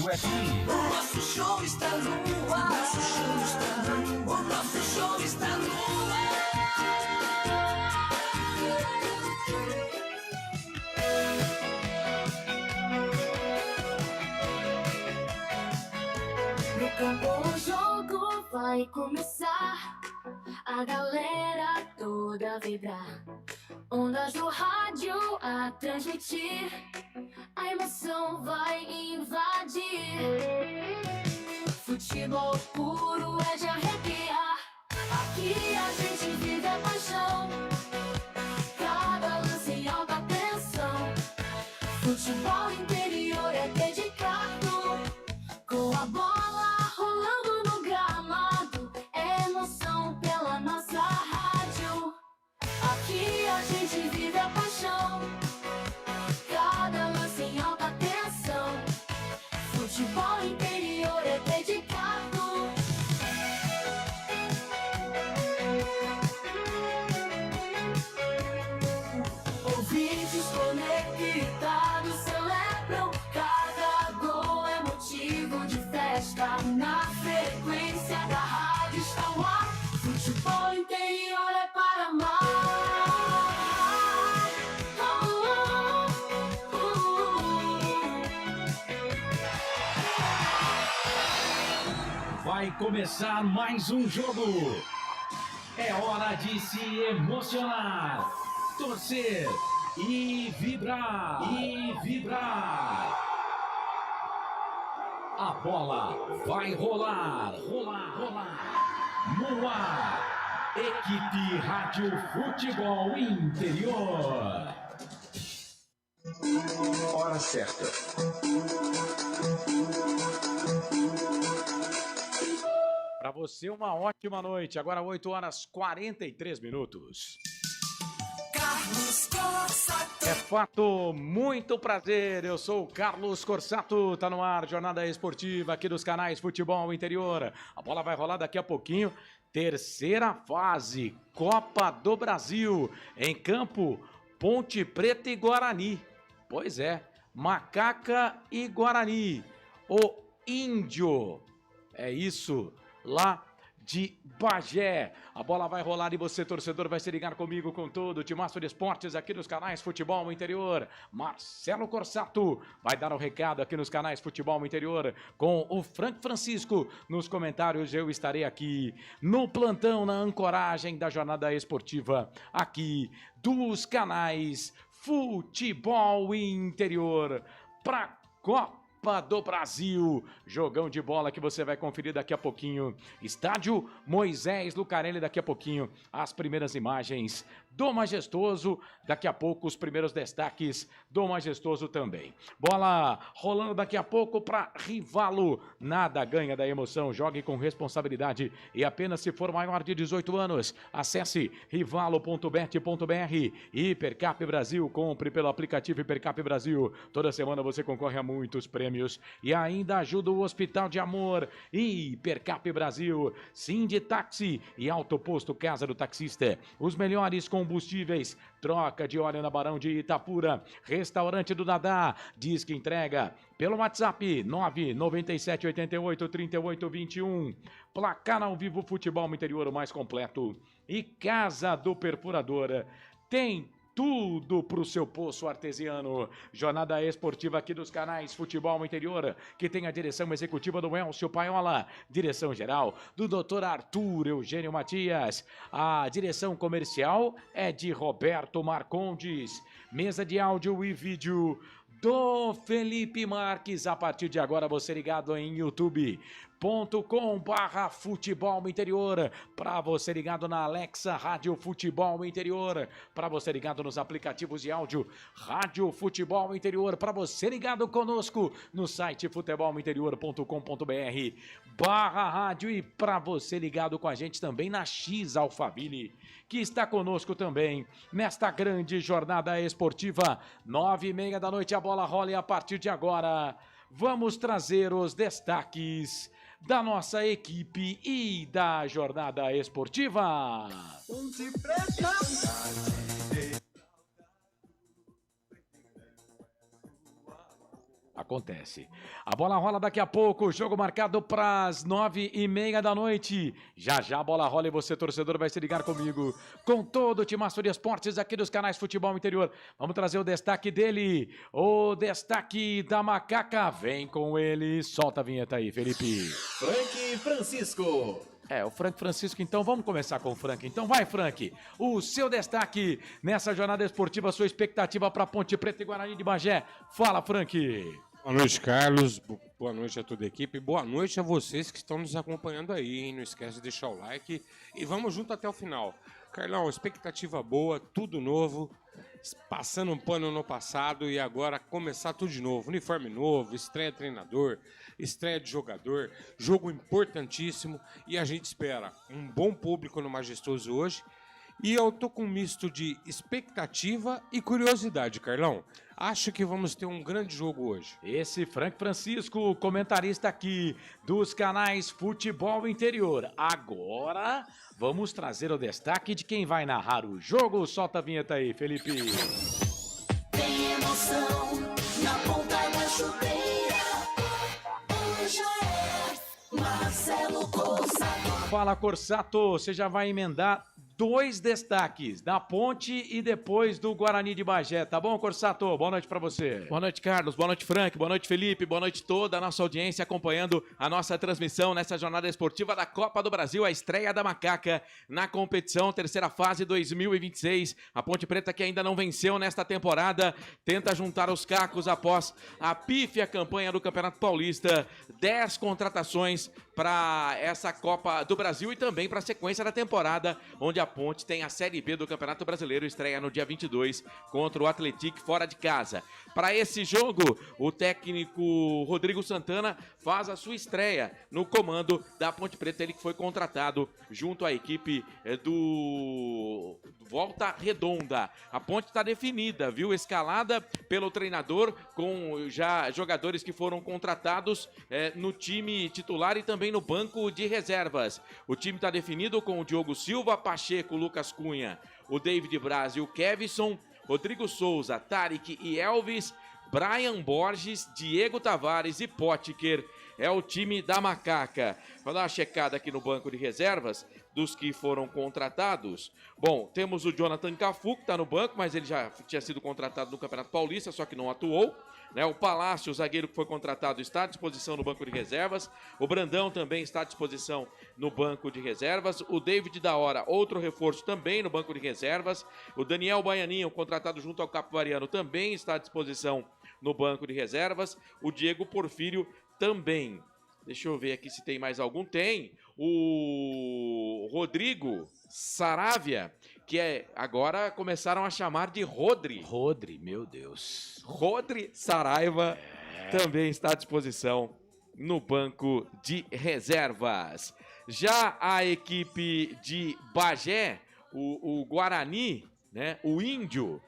Rádio FM. O nosso show está no ar. O nosso show está no ar. O nosso show está no ar. No campo o jogo vai começar, a galera toda vibrar, ondas do rádio a transmitir, a emoção vai invadir. Futebol puro é de arrepiar, aqui a gente vive a paixão, cada lance em alta tensão. Futebol interior é dedicado, com a bola rolando no gramado, é emoção pela nossa rádio. Aqui a gente vive a paixão, cada lance em alta tensão. Futebol interior é dedicado. Ouvintes conectados celebram, cada gol é motivo de festa. Na frequência da rádio está o ar, futebol interior é para amar. Vai começar mais um jogo. É hora de se emocionar, torcer e vibrar. A bola vai rolar. No ar, equipe Rádio Futebol Interior. Hora certa. Para você, uma ótima noite. Agora 8h43. Carlos Corsato. É fato, muito prazer. Eu sou o Carlos Corsato. Tá no ar, jornada esportiva aqui dos canais Futebol Interior. A bola vai rolar daqui a pouquinho. Terceira fase, Copa do Brasil. Em campo, Ponte Preta e Guarani. Pois é, Macaca e Guarani. O Índio. É isso. Lá de Bagé. A bola vai rolar e você, torcedor, vai se ligar comigo com todo o Timaço de Esportes aqui nos canais Futebol Interior. Marcelo Corsato vai dar um recado aqui nos canais Futebol Interior com o Frank Francisco. Nos comentários eu estarei aqui no plantão, na ancoragem da jornada esportiva aqui dos canais Futebol Interior para Copa do Brasil, jogão de bola que você vai conferir daqui a pouquinho. Estádio Moisés Lucarelli, daqui a pouquinho as primeiras imagens do Majestoso, daqui a pouco os primeiros destaques do Majestoso também. Bola rolando daqui a pouco para Rivalo, nada ganha da emoção, jogue com responsabilidade e apenas se for maior de 18 anos. Acesse rivalo.bet.br. Hipercap Brasil, compre pelo aplicativo Hipercap Brasil. Toda semana você concorre a muitos prêmios e ainda ajuda o Hospital de Amor. Hipercap Brasil, Sinditaxi e Autoposto Casa do Taxista. Os melhores combustíveis, troca de óleo na Barão de Itapura. Restaurante do Dadá, diz que entrega pelo WhatsApp 997883821. Placar ao Vivo Futebol Interior, o mais completo. E Casa do Perfurador tem tudo para o seu poço artesiano. Jornada esportiva aqui dos canais Futebol Interior, que tem a direção executiva do Elcio Paiola, direção geral do Dr. Arthur Eugênio Matias. A direção comercial é de Roberto Marcondes. Mesa de áudio e vídeo do Felipe Marques. A partir de agora você ligado em youtube.com/Futebol Interior, para você ligado na Alexa Rádio Futebol Interior, para você ligado nos aplicativos de áudio Rádio Futebol Interior, para você ligado conosco no site futebolinterior.com.br/rádio e para você ligado com a gente também na X Alphaville, que está conosco também nesta grande jornada esportiva. 9h30 da noite, a bola rola e a partir de agora vamos trazer os destaques da nossa equipe e da jornada esportiva. Acontece. A bola rola daqui a pouco, jogo marcado para as 9h30 da noite. Já já a bola rola e você, torcedor, vai se ligar comigo com todo o timaço de esportes aqui dos canais Futebol Interior. Vamos trazer o destaque dele, o destaque da Macaca. Vem com ele, solta a vinheta aí, Felipe. Frank Francisco. O Frank Francisco, então vamos começar com o Frank. Então vai, Frank, o seu destaque nessa jornada esportiva, sua expectativa para Ponte Preta e Guarani de Bagé. Fala, Frank. Boa noite, Carlos. Boa noite a toda a equipe. Boa noite a vocês que estão nos acompanhando aí, hein? Não esquece de deixar o like e vamos junto até o final. Carlão, expectativa boa, tudo novo, passando um pano no passado e agora começar tudo de novo. Uniforme novo, estreia de treinador, estreia de jogador, jogo importantíssimo e a gente espera um bom público no Majestoso hoje. E eu tô com um misto de expectativa e curiosidade, Carlão. Acho que vamos ter um grande jogo hoje. Esse Frank Francisco, comentarista aqui dos canais Futebol Interior. Agora vamos trazer o destaque de quem vai narrar o jogo. Solta a vinheta aí, Felipe. Tem emoção na ponta da chuteira. Hoje é Marcelo Corsato. Fala, Corsato, você já vai emendar 2 destaques, da Ponte e depois do Guarani de Bagé, tá bom, Corsato? Boa noite pra você. Boa noite, Carlos, boa noite, Frank, boa noite, Felipe, boa noite toda a nossa audiência acompanhando a nossa transmissão nessa jornada esportiva da Copa do Brasil, a estreia da Macaca na competição, terceira fase 2026. A Ponte Preta, que ainda não venceu nesta temporada, tenta juntar os cacos após a pífia campanha do Campeonato Paulista, 10 contratações para essa Copa do Brasil e também para a sequência da temporada, onde a Ponte tem a Série B do Campeonato Brasileiro, estreia no dia 22 contra o Atlético fora de casa. Para esse jogo, o técnico Rodrigo Santana faz a sua estreia no comando da Ponte Preta, ele que foi contratado junto à equipe do Volta Redonda. A Ponte está definida, viu? Escalada pelo treinador, com já jogadores que foram contratados no time titular e também no banco de reservas. O time está definido com o Diogo Silva, Pacheco, Lucas Cunha, o David Braz e o Kevson, Rodrigo Souza, Tarek e Elvis, Brian Borges, Diego Tavares e Potker. É o time da Macaca. Vou dar uma checada aqui no banco de reservas dos que foram contratados. Bom, temos o Jonathan Cafu, que está no banco, mas ele já tinha sido contratado no Campeonato Paulista, só que não atuou. O Palácio, o zagueiro que foi contratado, está à disposição no banco de reservas. O Brandão também está à disposição no banco de reservas. O David da Hora, outro reforço, também no banco de reservas. O Daniel Baianinho, contratado junto ao Capivariano, também está à disposição no banco de reservas. O Diego Porfírio também. Deixa eu ver aqui se tem mais algum. Tem o Rodrigo Saravia, que agora começaram a chamar de Rodri. Rodri, meu Deus. Rodri Saraiva também está à disposição no banco de reservas. Já a equipe de Bagé, o Guarani, né, o Índio,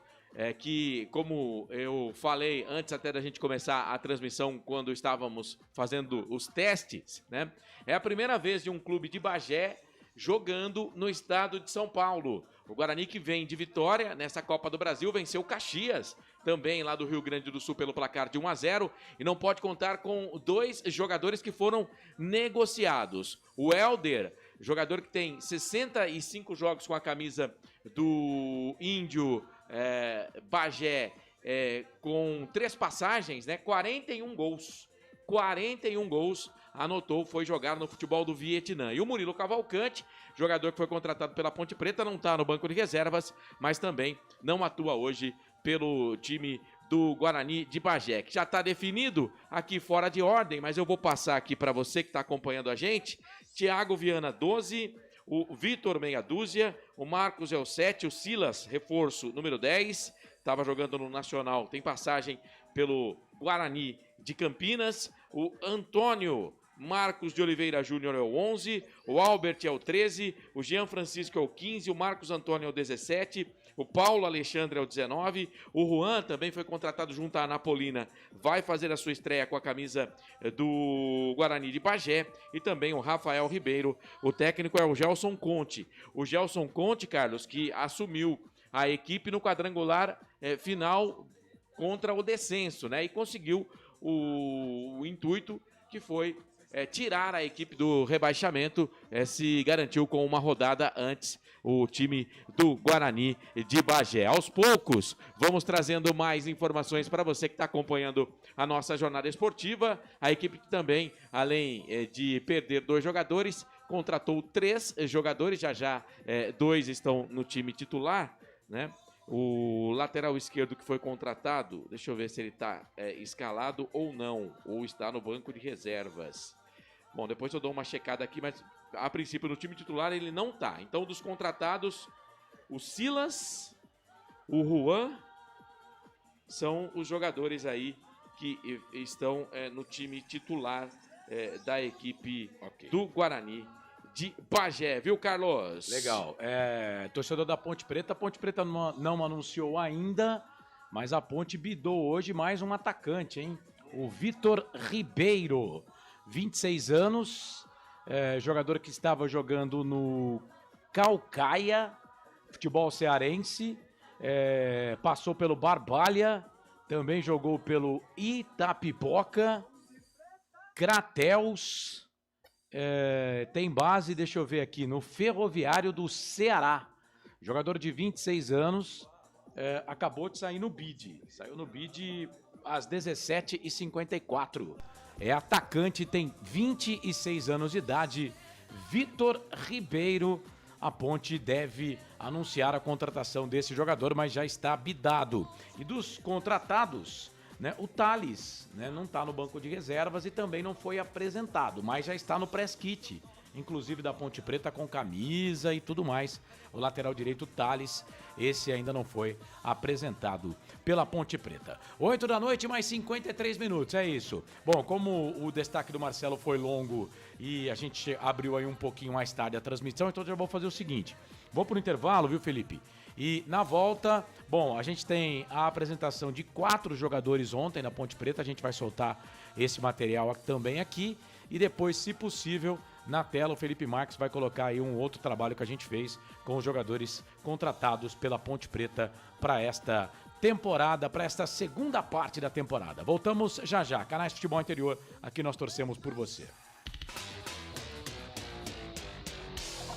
que, como eu falei antes até da gente começar a transmissão, quando estávamos fazendo os testes, né, é a primeira vez de um clube de Bagé jogando no estado de São Paulo. O Guarani, que vem de vitória nessa Copa do Brasil, venceu o Caxias, também lá do Rio Grande do Sul, pelo placar de 1-0, e não pode contar com 2 jogadores que foram negociados. O Helder, jogador que tem 65 jogos com a camisa do Índio Bagé, com 3 passagens, né? 41 gols. 41 gols anotou, foi jogar no futebol do Vietnã. E o Murilo Cavalcante, jogador que foi contratado pela Ponte Preta, não está no banco de reservas, mas também não atua hoje pelo time do Guarani de Bagé, que já está definido aqui fora de ordem, mas eu vou passar aqui para você que está acompanhando a gente. Thiago Viana, 12, o Vitor, meia dúzia, o Marcos é o 7, o Silas, reforço, número 10, estava jogando no Nacional, tem passagem pelo Guarani de Campinas, o Antônio Marcos de Oliveira Júnior é o 11, o Albert é o 13, o Jean Francisco é o 15, o Marcos Antônio é o 17, o Paulo Alexandre é o 19, o Juan também foi contratado junto à Anapolina, vai fazer a sua estreia com a camisa do Guarani de Bagé, e também o Rafael Ribeiro. O técnico é o Gelson Conte. O Gelson Conte, Carlos, que assumiu a equipe no quadrangular final contra o descenso, né? E conseguiu o intuito que foi tirar a equipe do rebaixamento, se garantiu com uma rodada antes o time do Guarani de Bagé. Aos poucos, vamos trazendo mais informações para você que está acompanhando a nossa jornada esportiva. A equipe que também, além de perder 2 jogadores, contratou 3 jogadores, já 2 estão no time titular, né? O lateral esquerdo que foi contratado, deixa eu ver se ele está escalado ou não, ou está no banco de reservas. Bom, depois eu dou uma checada aqui, mas a princípio no time titular ele não tá. Então, dos contratados, o Silas, o Juan, são os jogadores aí que estão no time titular da equipe do Guarani de Bagé, viu, Carlos? Legal. Torcedor da Ponte Preta, a Ponte Preta não anunciou ainda, mas a Ponte bidou hoje mais um atacante, hein? O Vitor Ribeiro. 26 anos, jogador que estava jogando no Caucaia, futebol cearense, passou pelo Barbalha, também jogou pelo Itapipoca, Crateus, tem base, deixa eu ver aqui, no Ferroviário do Ceará. Jogador de 26 anos, acabou de sair no bid, saiu no bid às 17h54. É atacante, tem 26 anos de idade, Vitor Ribeiro. A Ponte deve anunciar a contratação desse jogador, mas já está bidado. E dos contratados, né, o Thales, né, não está no banco de reservas e também não foi apresentado, mas já está no press kit, inclusive da Ponte Preta, com camisa e tudo mais. O lateral direito, Thales, esse ainda não foi apresentado pela Ponte Preta. 8 da noite, mais 53 minutos, é isso. Bom, como o destaque do Marcelo foi longo e a gente abriu aí um pouquinho mais tarde a transmissão, então já vou fazer o seguinte. Vou pro intervalo, viu, Felipe? E na volta, bom, a gente tem a apresentação de 4 jogadores ontem na Ponte Preta, a gente vai soltar esse material também aqui e depois, se possível, na tela o Felipe Marques vai colocar aí um outro trabalho que a gente fez com os jogadores contratados pela Ponte Preta para esta temporada, para esta segunda parte da temporada. Voltamos já. Canais Futebol Interior, aqui nós torcemos por você.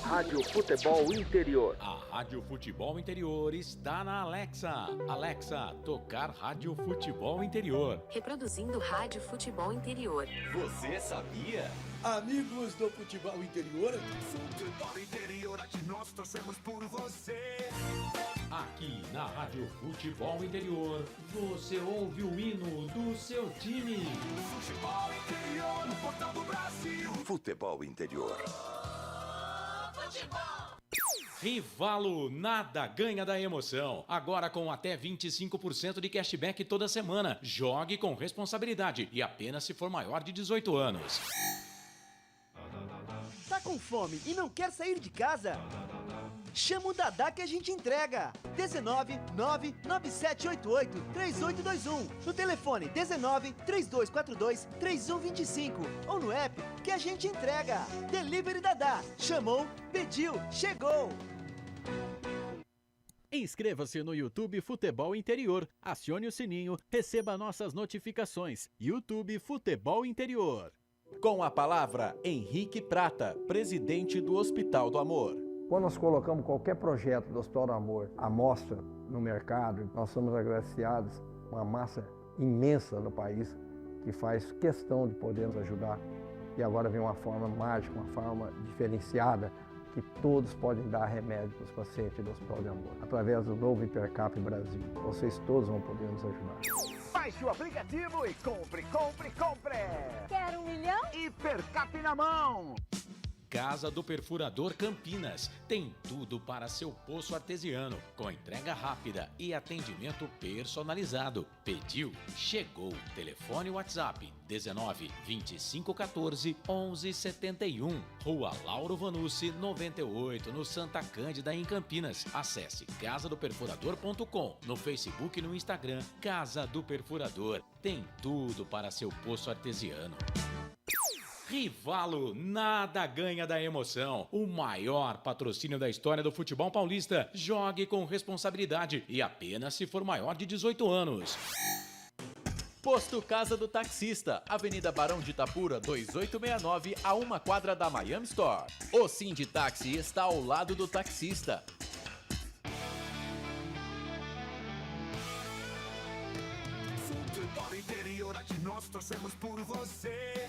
Rádio Futebol Interior. A Rádio Futebol Interior está na Alexa. Alexa, tocar Rádio Futebol Interior. Reproduzindo Rádio Futebol Interior. Você sabia? Amigos do Futebol Interior. Futebol Interior, aqui nós torcemos por você. Aqui na Rádio Futebol Interior, você ouve o hino do seu time. Futebol Interior, no portão do Brasil. Futebol Interior. Rivalo, nada ganha da emoção. Agora com até 25% de cashback toda semana. Jogue com responsabilidade e apenas se for maior de 18 anos. Tá com fome e não quer sair de casa? Chama o Dadá que a gente entrega. 19 99788 3821. No telefone 19 3242 3125. Ou no app que a gente entrega. Delivery Dadá. Chamou, pediu, chegou. Inscreva-se no YouTube Futebol Interior. Acione o sininho, receba nossas notificações. YouTube Futebol Interior. Com a palavra, Henrique Prata, presidente do Hospital do Amor. Quando nós colocamos qualquer projeto do Hospital do Amor à mostra no mercado, nós somos agraciados uma massa imensa no país que faz questão de poder nos ajudar. E agora vem uma forma mágica, uma forma diferenciada, que todos podem dar remédio para os pacientes do Hospital do Amor. Através do novo Hipercap Brasil. Vocês todos vão poder nos ajudar. Baixe o aplicativo e compre! Quer 1 milhão? Hipercap na mão! Casa do Perfurador Campinas. Tem tudo para seu poço artesiano, com entrega rápida e atendimento personalizado. Pediu, chegou. Telefone WhatsApp 19 25 14 11 71. Rua Lauro Vanucci 98, no Santa Cândida, em Campinas. Acesse casadoperfurador.com. No Facebook e no Instagram, Casa do Perfurador. Tem tudo para seu poço artesiano. Rivalo, nada ganha da emoção. O maior patrocínio da história do futebol paulista. Jogue com responsabilidade e apenas se for maior de 18 anos. Posto Casa do Taxista, Avenida Barão de Itapura, 2869, a 1 quadra da Miami Store. O Sinditaxi está ao lado do taxista. Futebol interior, aqui nós torcemos por você.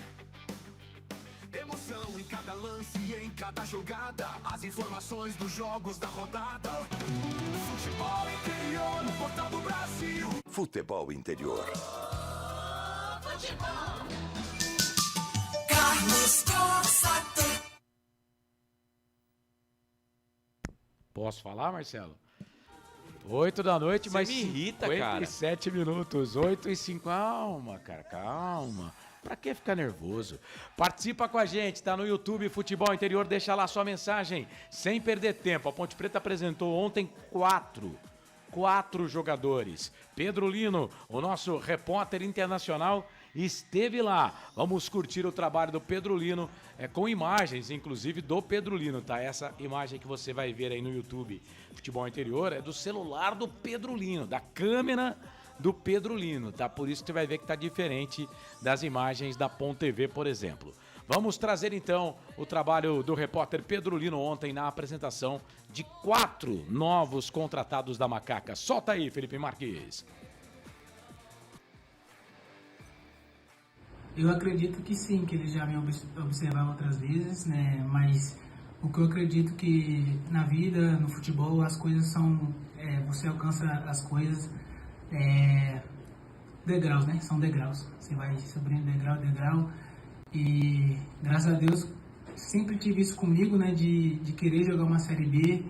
Emoção em cada lance e em cada jogada. As informações dos jogos da rodada. Futebol interior, no portal do Brasil. Futebol interior. Carlos Corsato. Posso falar, Marcelo? 8 da noite, Você mas me irrita, cara. 57 minutos, 8h05. Calma, cara, calma. Pra que ficar nervoso? Participa com a gente, tá no YouTube Futebol Interior, deixa lá sua mensagem, sem perder tempo. A Ponte Preta apresentou ontem quatro jogadores. Pedro Lino, o nosso repórter internacional, esteve lá. Vamos curtir o trabalho do Pedro Lino, com imagens, inclusive, do Pedro Lino, tá? Essa imagem que você vai ver aí no YouTube Futebol Interior é do celular do Pedro Lino, da câmera do Pedro Lino, tá? Por isso que você vai ver que tá diferente das imagens da PON TV, por exemplo. Vamos trazer então o trabalho do repórter Pedro Lino ontem na apresentação de 4 novos contratados da Macaca. Solta aí, Felipe Marques. Eu acredito que sim, que ele já me observava outras vezes, né? Mas o que eu acredito que na vida, no futebol, as coisas são... você alcança as coisas... degraus, né? São degraus. Você vai subindo degrau, degrau. E graças a Deus sempre tive isso comigo, né? De querer jogar uma Série B.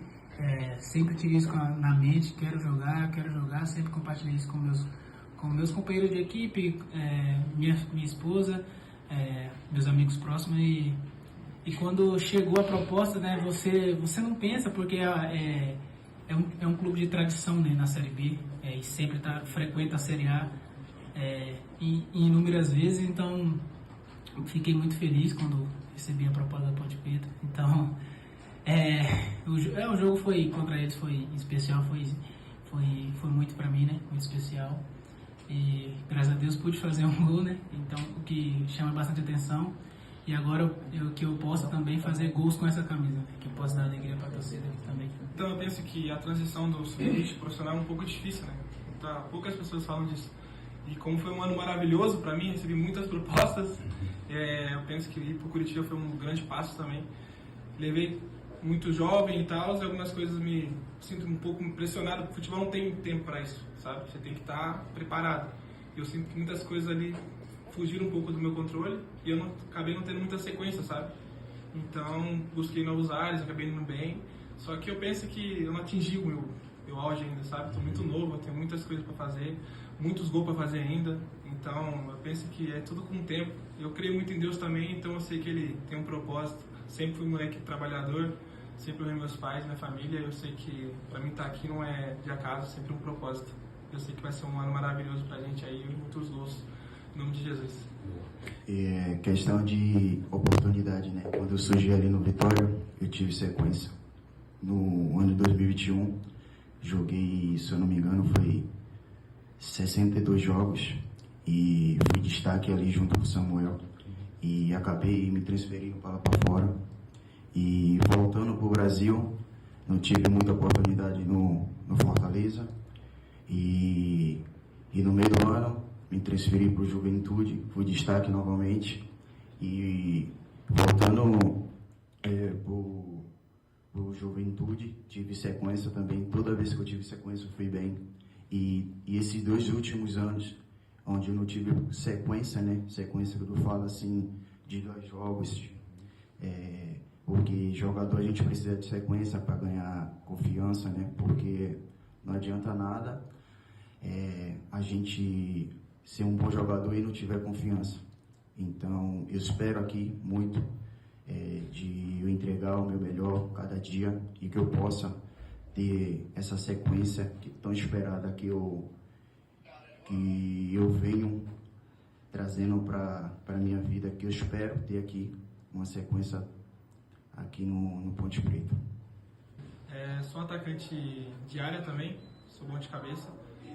Sempre tive isso na mente. Quero jogar. Sempre compartilhei isso com meus companheiros de equipe, minha esposa, meus amigos próximos. E quando chegou a proposta, né? Você não pensa, porque é um clube de tradição, né, na Série B, e sempre frequenta a Série A inúmeras vezes, então fiquei muito feliz quando recebi a proposta da Ponte Preta. Então, o jogo contra eles foi especial, foi muito para mim, né, muito especial, e graças a Deus pude fazer um gol, né, então o que chama bastante atenção. E agora que eu posso também fazer gols com essa camisa, que eu posso dar alegria para a torcida aqui também. Então eu penso que a transição do sub-20 profissional é um pouco difícil, né? Então, poucas pessoas falam disso. E como foi um ano maravilhoso para mim, recebi muitas propostas. Eu penso que ir para o Curitiba foi um grande passo também. Levei muito jovem e tal, e algumas coisas me sinto um pouco pressionado, porque o futebol não tem tempo para isso, sabe? Você tem que estar preparado. Eu sinto que muitas coisas ali fugiram um pouco do meu controle e eu acabei não tendo muita sequência, sabe? Então, busquei novos ares, acabei indo bem. Só que eu penso que eu não atingi o meu auge ainda, sabe? Estou muito novo, eu tenho muitas coisas para fazer, muitos gols para fazer ainda. Então, eu penso que é tudo com o tempo. Eu creio muito em Deus também, então eu sei que Ele tem um propósito. Sempre fui moleque trabalhador, sempre ouvi meus pais, minha família. Eu sei que para mim estar aqui não é de acaso, é sempre um propósito. Eu sei que vai ser um ano maravilhoso para a gente aí, e muitos gols. Em nome de Jesus. Questão de oportunidade, né? Quando eu surgi ali no Vitória, eu tive sequência. No ano de 2021, joguei, se eu não me engano, foi 62 jogos e fui destaque ali junto com o Samuel. E acabei me transferindo para lá para fora. E voltando para o Brasil, não tive muita oportunidade no Fortaleza. E no meio do ano, me transferi para o Juventude, fui destaque novamente. E voltando para o Juventude, tive sequência também. Toda vez que eu tive sequência, eu fui bem. E esses 2 últimos anos, onde eu não tive sequência, né? Sequência que eu falo assim, de 2 jogos. Porque jogador a gente precisa de sequência para ganhar confiança, né? Porque não adianta nada a gente ser um bom jogador e não tiver confiança. Então, eu espero aqui muito de eu entregar o meu melhor cada dia e que eu possa ter essa sequência tão esperada que eu venho trazendo para a minha vida, que eu espero ter aqui uma sequência aqui no Ponte Preta. Sou atacante de área também, sou bom de cabeça.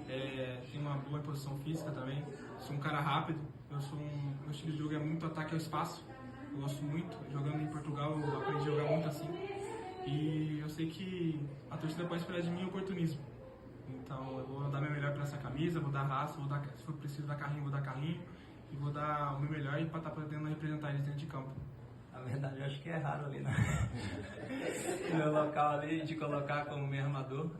tenho uma boa posição física também, sou um cara rápido, meu estilo de jogo é muito ataque ao espaço, eu gosto muito, jogando em Portugal eu aprendi a jogar muito assim, e eu sei que a torcida pode esperar de mim oportunismo, então eu vou dar meu melhor para essa camisa, vou dar raça, se for preciso dar carrinho, vou dar carrinho, e vou dar o meu melhor para estar podendo representar eles dentro de campo. Na verdade, eu acho que é raro ali, né? No meu local ali, de colocar como meu armador.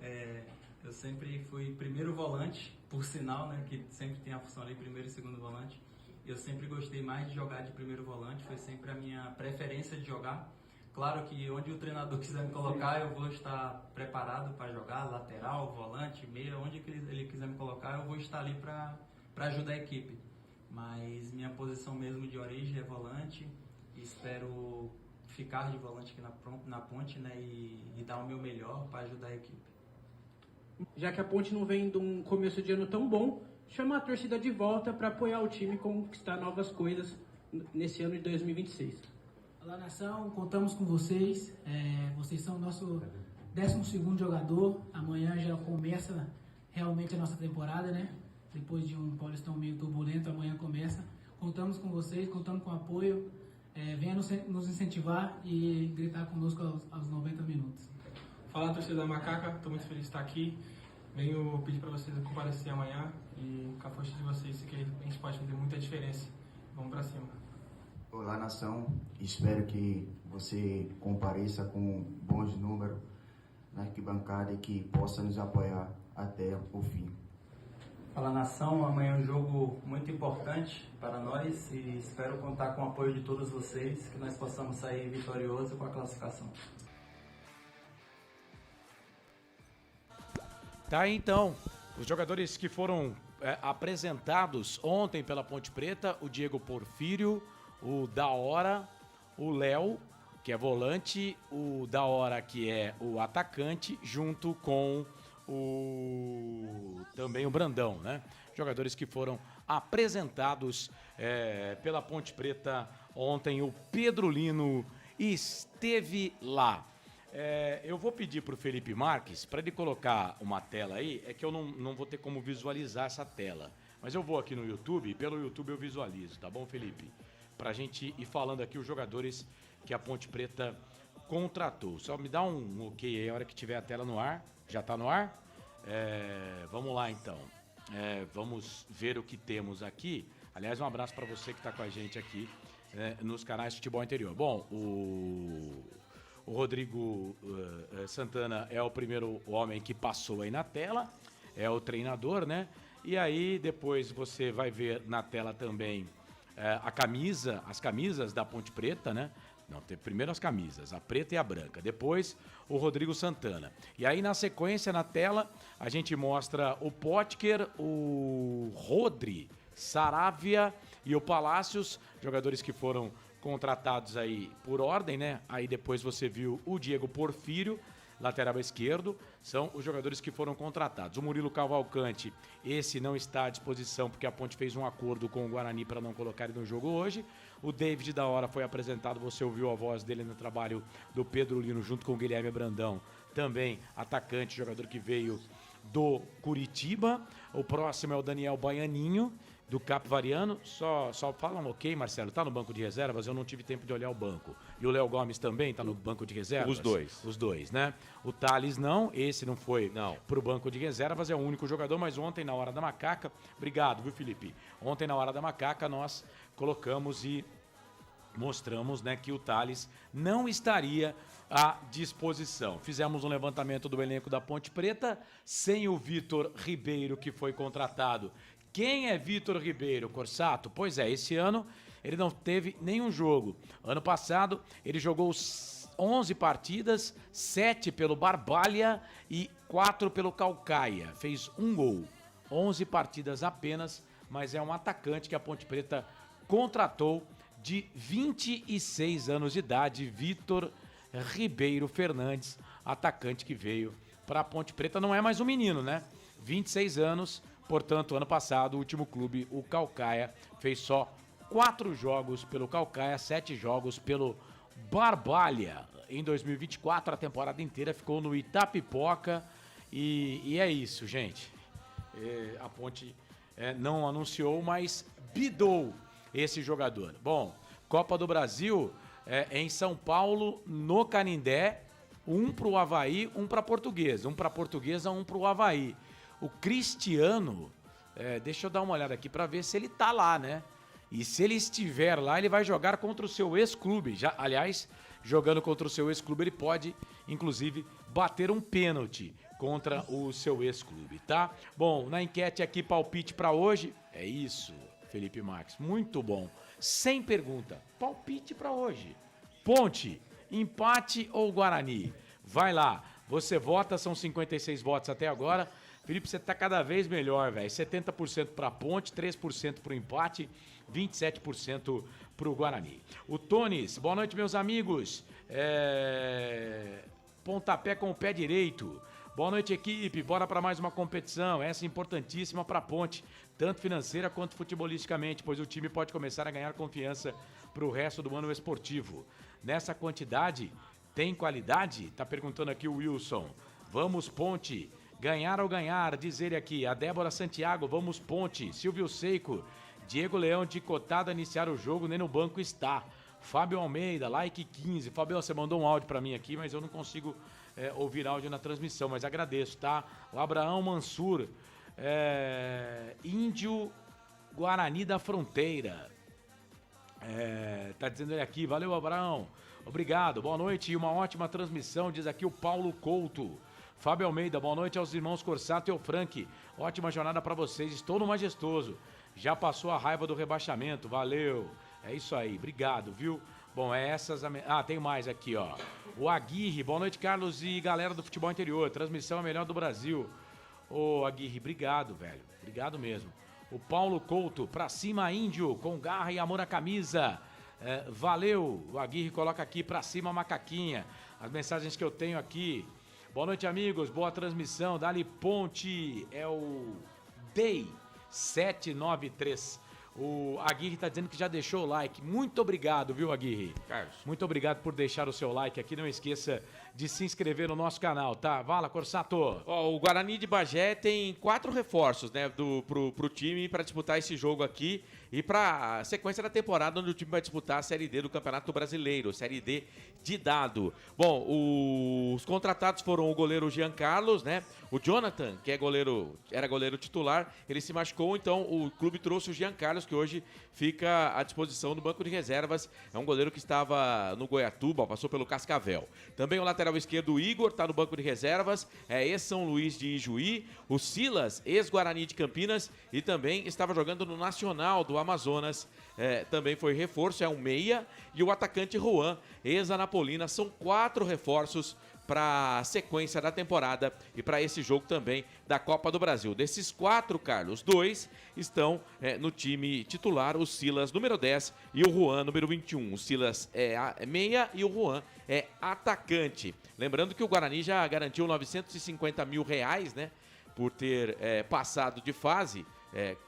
Eu sempre fui primeiro volante, por sinal, né? Que sempre tem a função ali, primeiro e segundo volante. Eu sempre gostei mais de jogar de primeiro volante, foi sempre a minha preferência de jogar. Claro que onde o treinador quiser me colocar, eu vou estar preparado para jogar, lateral, volante, meia, onde ele quiser me colocar, eu vou estar ali para ajudar a equipe. Mas minha posição mesmo de origem é volante. Espero ficar de volante aqui na Ponte, né, e dar o meu melhor para ajudar a equipe. Já que a Ponte não vem de um começo de ano tão bom, chama a torcida de volta para apoiar o time e conquistar novas coisas nesse ano de 2026. Olá, nação, contamos com vocês. Vocês são o nosso 12º jogador. Amanhã já começa realmente a nossa temporada, né? Depois de um Paulistão meio turbulento, amanhã começa. Contamos com vocês, contamos com o apoio. Venha nos incentivar e gritar conosco aos 90 minutos. Fala, torcida da Macaca, estou muito feliz de estar aqui. Venho pedir para vocês comparecer amanhã e com a força de vocês, sei que a gente pode fazer muita diferença. Vamos para cima. Olá, nação. Espero que você compareça com bons números na arquibancada e que possa nos apoiar até o fim. Fala, nação, amanhã é um jogo muito importante para nós e espero contar com o apoio de todos vocês, que nós possamos sair vitorioso com a classificação. Tá aí, então, os jogadores que foram apresentados ontem pela Ponte Preta, o Diego Porfírio, o Da Hora, o Léo, que é volante, o Da Hora, que é o atacante, junto com também o Brandão, né? Jogadores que foram apresentados pela Ponte Preta ontem. O Pedro Lino esteve lá. Eu vou pedir pro Felipe Marques para ele colocar uma tela aí, é que eu não vou ter como visualizar essa tela, mas eu vou aqui no YouTube, e pelo YouTube eu visualizo, tá bom, Felipe? Pra gente ir falando aqui os jogadores que a Ponte Preta contratou. Só me dá um ok aí a hora que tiver a tela no ar. Já tá no ar? Vamos lá, então. Vamos ver o que temos aqui. Aliás, um abraço para você que tá com a gente aqui nos canais de Futebol Interior. Bom, o Rodrigo Santana é o primeiro homem que passou aí na tela. É o treinador, né? E aí, depois você vai ver na tela também as camisas da Ponte Preta, né? Não, primeiro as camisas, a preta e a branca. Depois, o Rodrigo Santana. E aí, na sequência, na tela, a gente mostra o Potker, o Rodri, Saravia e o Palácios, jogadores que foram contratados aí por ordem, né? Aí depois você viu o Diego Porfírio, lateral esquerdo, são os jogadores que foram contratados. O Murilo Cavalcante, esse não está à disposição porque a Ponte fez um acordo com o Guarani para não colocar ele no jogo hoje. O David Da Hora foi apresentado, você ouviu a voz dele no trabalho do Pedro Lino junto com o Guilherme Brandão, também atacante, jogador que veio do Curitiba. O próximo é o Daniel Baianinho, do Capivariano. Só fala um ok, Marcelo, tá no banco de reservas, eu não tive tempo de olhar o banco. E o Léo Gomes também tá no banco de reservas? Os dois, né? O Thales não, esse não foi pro banco de reservas, é o único jogador, mas ontem na Hora da Macaca, obrigado, viu, Felipe? Ontem na Hora da Macaca nós colocamos e mostramos, né, que o Thales não estaria à disposição. Fizemos um levantamento do elenco da Ponte Preta, sem o Vitor Ribeiro, que foi contratado. Quem é Vitor Ribeiro, Corsato? Pois é, esse ano ele não teve nenhum jogo. Ano passado ele jogou 11 partidas, 7 pelo Barbalha e 4 pelo Caucaia. Fez um gol, 11 partidas apenas, mas é um atacante que a Ponte Preta contratou de 26 anos de idade, Vitor Ribeiro Fernandes, atacante que veio para a Ponte Preta. Não é mais um menino, né? 26 anos. Portanto, ano passado, o último clube, o Caucaia, fez só 4 jogos pelo Caucaia, 7 jogos pelo Barbalha. Em 2024, a temporada inteira ficou no Itapipoca. E é isso, gente. A Ponte não anunciou, mas bidou esse jogador. Bom, Copa do Brasil em São Paulo, no Canindé, um para o Avaí, um para a Portuguesa. Um para a Portuguesa, um para o Avaí. O Cristiano, deixa eu dar uma olhada aqui para ver se ele tá lá, né? E se ele estiver lá, ele vai jogar contra o seu ex-clube. Aliás, jogando contra o seu ex-clube, ele pode, inclusive, bater um pênalti contra o seu ex-clube, tá? Bom, na enquete aqui, palpite para hoje. É isso, Felipe Marques. Muito bom. Sem pergunta. Palpite para hoje. Ponte, empate ou Guarani? Vai lá. Você vota, são 56 votos até agora. Felipe, você tá cada vez melhor, velho. 70% para Ponte, 3% para o empate, 27% para o Guarani. O Tones, boa noite, meus amigos. Pontapé com o pé direito. Boa noite, equipe. Bora para mais uma competição. Essa é importantíssima para a Ponte, tanto financeira quanto futebolisticamente, pois o time pode começar a ganhar confiança para o resto do ano esportivo. Nessa quantidade, tem qualidade? Tá perguntando aqui o Wilson. Vamos, Ponte. Ganhar ou ganhar, diz ele aqui. A Débora Santiago, vamos, Ponte. Silvio Seico, Diego Leão de cotado a iniciar o jogo, nem no banco está. Fábio Almeida, like 15. Fábio, você mandou um áudio para mim aqui, mas eu não consigo ouvir áudio na transmissão, mas agradeço, tá? O Abraão Mansur, Índio Guarani da Fronteira. Tá dizendo ele aqui, valeu, Abraão. Obrigado, boa noite e uma ótima transmissão, diz aqui o Paulo Couto. Fábio Almeida, boa noite aos irmãos Corsato e o Frank. Ótima jornada para vocês, estou no Majestoso. Já passou a raiva do rebaixamento, valeu. É isso aí, obrigado, viu? Bom, tem mais aqui, ó. O Aguirre, boa noite, Carlos e galera do Futebol Interior. Transmissão é a melhor do Brasil. Ô, Aguirre, obrigado, velho. Obrigado mesmo. O Paulo Couto, pra cima, Índio, com garra e amor à camisa. Valeu. O Aguirre coloca aqui, pra cima, macaquinha. As mensagens que eu tenho aqui. Boa noite, amigos. Boa transmissão. Dali Ponte. É o Day 793. O Aguirre tá dizendo que já deixou o like. Muito obrigado, viu, Aguirre? Carlos. Muito obrigado por deixar o seu like aqui. Não esqueça de se inscrever no nosso canal, tá? Vala, Corsato. O Guarani de Bagé tem 4 reforços, né, pro time para disputar esse jogo aqui e para a sequência da temporada onde o time vai disputar a Série D do Campeonato Brasileiro, Série D de dado. Bom, os contratados foram o goleiro Jean Carlos, né? O Jonathan, que era goleiro titular, ele se machucou, então o clube trouxe o Jean Carlos, que hoje fica à disposição do banco de reservas. É um goleiro que estava no Goiatuba, passou pelo Cascavel. Também o lateral esquerdo, o Igor, está no banco de reservas, é ex-São Luís de Ijuí. O Silas, ex-Guarani de Campinas, e também estava jogando no Nacional do Amazonas. Também foi reforço, é um meia. E o atacante Juan, ex-Anapolina. São 4 reforços para a sequência da temporada e para esse jogo também da Copa do Brasil. Desses 4, Carlos, 2 estão no time titular, o Silas, número 10, e o Juan, número 21. O Silas é meia e o Juan é atacante. Lembrando que o Guarani já garantiu R$950 mil, né, por ter passado de fase,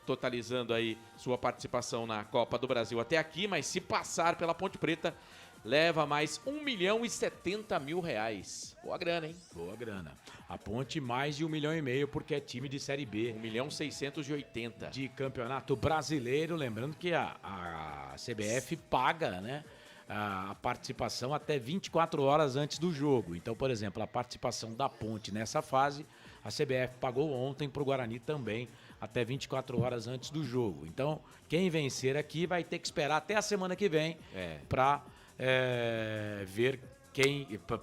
totalizando aí sua participação na Copa do Brasil até aqui, mas se passar pela Ponte Preta, leva mais R$1,070 mil. Boa grana, hein? Boa grana. A Ponte mais de 1,5 milhão, porque é time de Série B. 1.680.000. De Campeonato Brasileiro. Lembrando que a CBF paga, né, a participação até 24 horas antes do jogo. Então, por exemplo, a participação da Ponte nessa fase, a CBF pagou ontem para o Guarani também, até 24 horas antes do jogo. Então, quem vencer aqui vai ter que esperar até a semana que vem para ver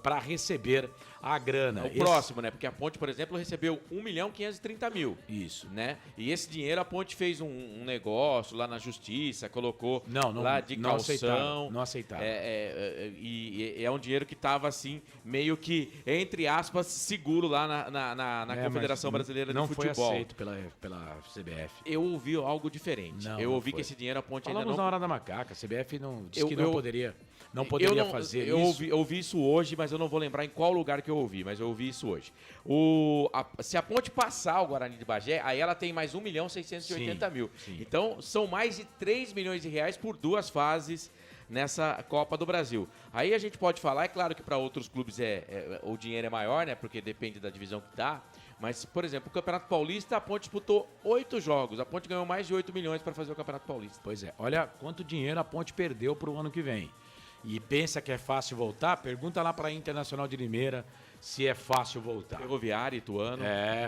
para receber a grana. O próximo, né? Porque a Ponte, por exemplo, recebeu R$1.530.000. Isso. Né? E esse dinheiro a Ponte fez um negócio lá na justiça, colocou lá de calção. Não aceitaram. E é um dinheiro que estava assim, meio que, entre aspas, seguro lá na Confederação Brasileira de Futebol. Não foi aceito pela CBF. Eu ouvi algo diferente. Eu ouvi que esse dinheiro a Ponte ainda não... Falamos na hora da macaca. A CBF disse que não poderia... Não poderia fazer isso. Eu ouvi isso hoje, mas eu não vou lembrar em qual lugar que eu ouvi, mas eu ouvi isso hoje. Se a Ponte passar o Guarani de Bagé, aí ela tem mais R$1.680.000. Então, são mais de R$3 milhões por 2 fases nessa Copa do Brasil. Aí a gente pode falar, é claro que para outros clubes o dinheiro é maior, né? Porque depende da divisão que tá. Mas, por exemplo, o Campeonato Paulista, a Ponte disputou 8 jogos. A Ponte ganhou mais de 8 milhões para fazer o Campeonato Paulista. Pois é, olha quanto dinheiro a Ponte perdeu para o ano que vem. E pensa que é fácil voltar? Pergunta lá para a Internacional de Limeira se é fácil voltar. Ferroviário, Ituano.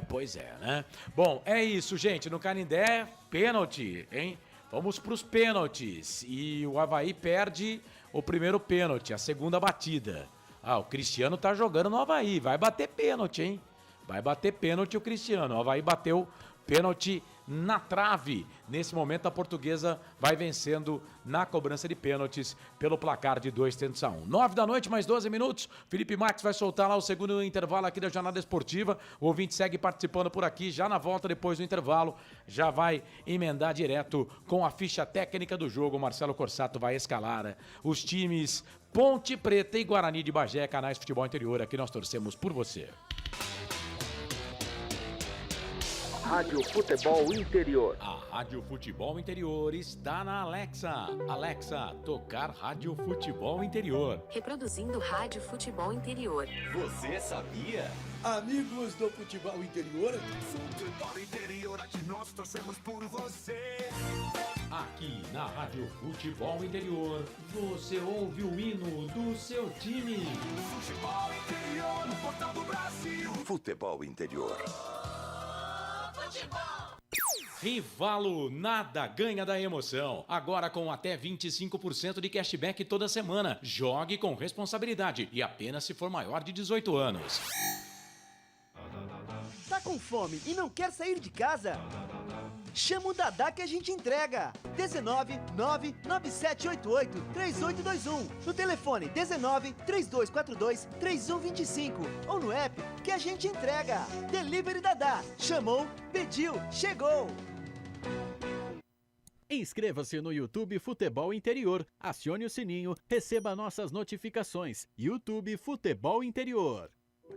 Pois é, né? Bom, é isso, gente. No Canindé, pênalti, hein? Vamos para os pênaltis. E o Avaí perde o primeiro pênalti, a segunda batida. O Cristiano tá jogando no Avaí. Vai bater pênalti, hein? Vai bater pênalti o Cristiano. O Avaí bateu pênalti na trave. Nesse momento, a Portuguesa vai vencendo na cobrança de pênaltis pelo placar de 2-1. 9 da noite, mais 12 minutos. Felipe Marques vai soltar lá o segundo intervalo aqui da Jornada Esportiva. O ouvinte segue participando por aqui. Já na volta, depois do intervalo, já vai emendar direto com a ficha técnica do jogo. O Marcelo Corsato vai escalar os times Ponte Preta e Guarani de Bagé, canais Futebol Interior. Aqui nós torcemos por você. Rádio Futebol Interior. A Rádio Futebol Interior está na Alexa. Alexa, tocar Rádio Futebol Interior. Reproduzindo Rádio Futebol Interior. Você sabia? Amigos do Futebol Interior. Futebol Interior, aqui nós torcemos por você. Aqui na Rádio Futebol Interior, você ouve o hino do seu time. Futebol Interior, no portal do Brasil. Futebol Interior. Rivalo, nada ganha da emoção. Agora com até 25% de cashback toda semana. Jogue com responsabilidade e apenas se for maior de 18 anos. Tá com fome e não quer sair de casa? Chama o Dadá que a gente entrega. 19 99788 3821. No telefone 19 3242 3125. Ou no app que a gente entrega. Delivery Dadá. Chamou, pediu, chegou. Inscreva-se no YouTube Futebol Interior. Acione o sininho, receba nossas notificações. YouTube Futebol Interior.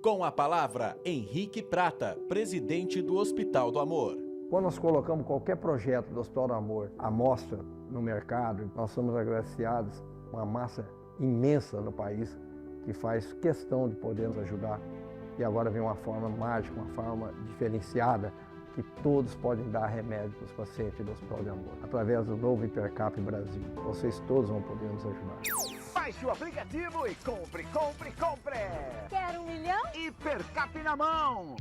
Com a palavra, Henrique Prata, presidente do Hospital do Amor. Quando nós colocamos qualquer projeto do Hospital do Amor à mostra no mercado, nós somos agraciados uma massa imensa no país que faz questão de poder nos ajudar. E agora vem uma forma mágica, uma forma diferenciada, que todos podem dar remédio para os pacientes do Hospital de Amor. Através do novo Hipercap Brasil. Vocês todos vão poder nos ajudar. Baixe o aplicativo e compre, compre, compre! Quer 1 milhão? Hipercap na mão!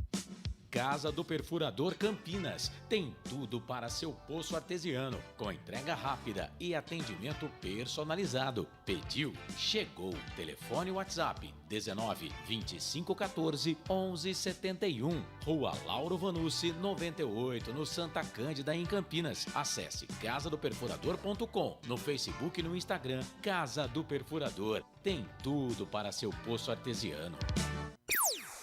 Casa do Perfurador Campinas. Tem tudo para seu poço artesiano, com entrega rápida e atendimento personalizado. Pediu, chegou. Telefone WhatsApp 19 25 14 11 71. Rua Lauro Vanucci 98, no Santa Cândida, em Campinas. Acesse casadoperfurador.com, no Facebook e no Instagram. Casa do Perfurador. Tem tudo para seu poço artesiano.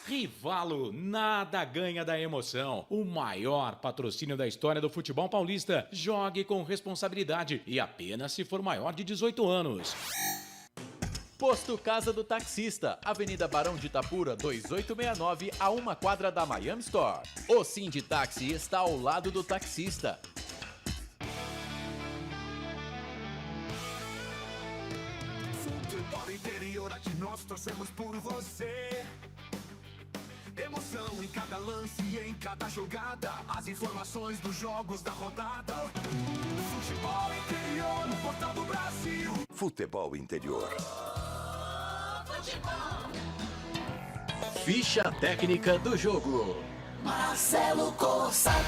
Rivalo, nada ganha da emoção. O maior patrocínio da história do futebol paulista. Jogue com responsabilidade e apenas se for maior de 18 anos. Posto Casa do Taxista, Avenida Barão de Itapura, 2869, a 1 quadra da Miami Store. O Sinditaxi está ao lado do taxista. Futebol Interior, aqui nós torcemos por você. Emoção em cada lance e em cada jogada. As informações dos jogos da rodada. Futebol Interior, no portal do Brasil. Futebol Interior. Ficha técnica do jogo. Marcelo Corsato.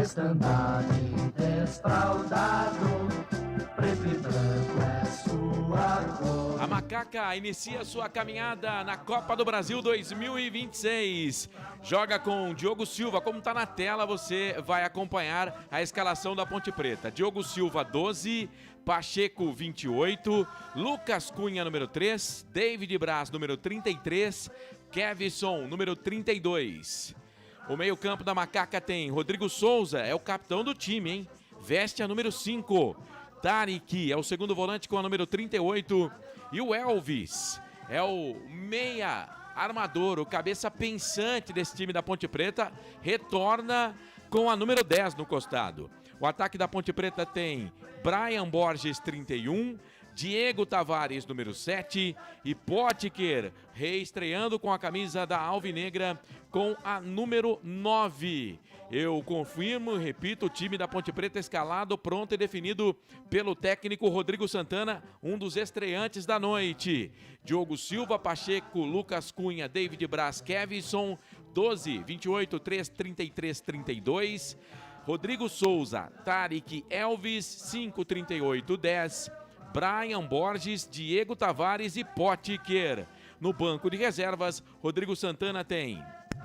Estandarte desfraldado, preto e branco é sua cor. A Macaca inicia sua caminhada na Copa do Brasil 2026. Joga com Diogo Silva. Como está na tela, você vai acompanhar a escalação da Ponte Preta. Diogo Silva, 12, Pacheco, 28, Lucas Cunha, número 3, David Braz, número 33, Kevson, número 32. O meio-campo da Macaca tem Rodrigo Souza, é o capitão do time, hein? Veste a número 5. Tarek é o segundo volante com a número 38. E o Elvis é o meia armador, o cabeça pensante desse time da Ponte Preta. Retorna com a número 10 no costado. O ataque da Ponte Preta tem Brian Borges, 31. Diego Tavares, número 7, e Potker, reestreando com a camisa da Alvinegra, com a número 9. Eu confirmo, repito, o time da Ponte Preta escalado, pronto e definido pelo técnico Rodrigo Santana, um dos estreantes da noite. Diogo Silva, Pacheco, Lucas Cunha, David Braz, Kevson, 12, 28, 3, 33, 32. Rodrigo Souza, Tarek Elvis, 5, 38, 10. Brian Borges, Diego Tavares e Potker. No banco de reservas, Rodrigo Santana tem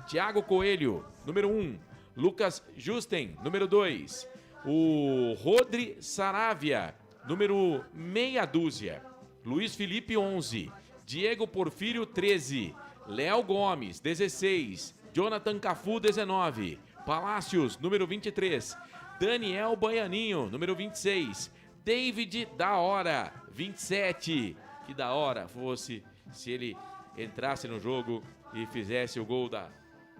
Thiago Coelho, número 1. Lucas Justen, número 2. O Rodri Saravia, número meia dúzia. Luiz Felipe, 11. Diego Porfírio, 13. Léo Gomes, 16. Jonathan Cafu, 19. Palácios, número 23. Daniel Baianinho, número 26. David da Hora, 27. Que da hora fosse se ele entrasse no jogo e fizesse o gol da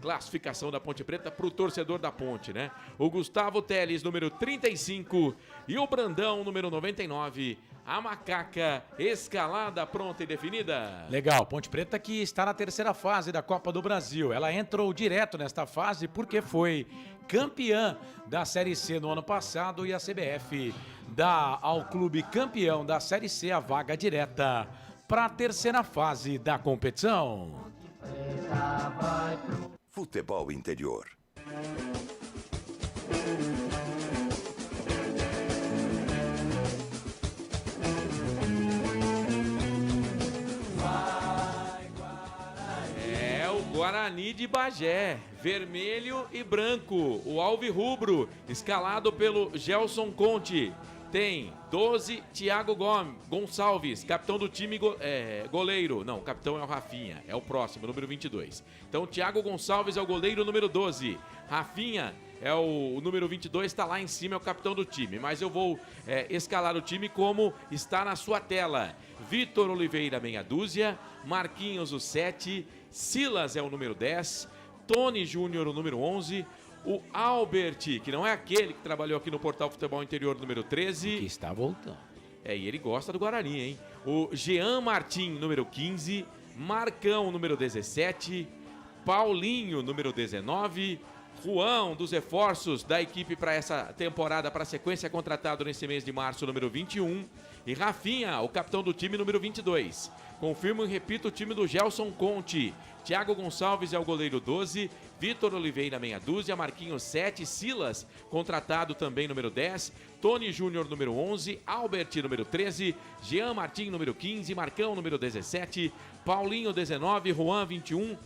classificação da Ponte Preta para o torcedor da Ponte, né? O Gustavo Teles, número 35, e o Brandão, número 99. A Macaca, escalada, pronta e definida. Legal, Ponte Preta que está na terceira fase da Copa do Brasil. Ela entrou direto nesta fase porque foi campeã da Série C no ano passado e a CBF dá ao clube campeão da Série C a vaga direta para a terceira fase da competição. Futebol Interior. É o Guarani de Bagé, vermelho e branco, o alvirrubro, escalado pelo Gelson Conte. Tem 12, Thiago Gonçalves, capitão do time, goleiro. Não, o capitão é o Rafinha, é o próximo, número 22. Então, Thiago Gonçalves é o goleiro número 12. Rafinha é o número 22, está lá em cima, é o capitão do time. Mas eu vou escalar o time como está na sua tela. Vitor Oliveira, meia dúzia. Marquinhos, o 7. Silas é o número 10. Tony Júnior, o número 11. O Albert, que não é aquele que trabalhou aqui no Portal Futebol Interior, número 13. Que está voltando. E ele gosta do Guarani, hein? O Jean Martim, número 15. Marcão, número 17. Paulinho, número 19. Juan, dos reforços da equipe para essa temporada, para a sequência, contratado nesse mês de março, número 21. E Rafinha, o capitão do time, número 22. Confirmo e repito o time do Gelson Conte. Thiago Gonçalves é o goleiro 12. Vitor Oliveira, meia dúzia. Marquinhos, 7. Silas, contratado também, número 10. Tony Júnior, número 11. Albert, número 13. Jean Martim, número 15. Marcão, número 17. Paulinho, 19. Juan, 21.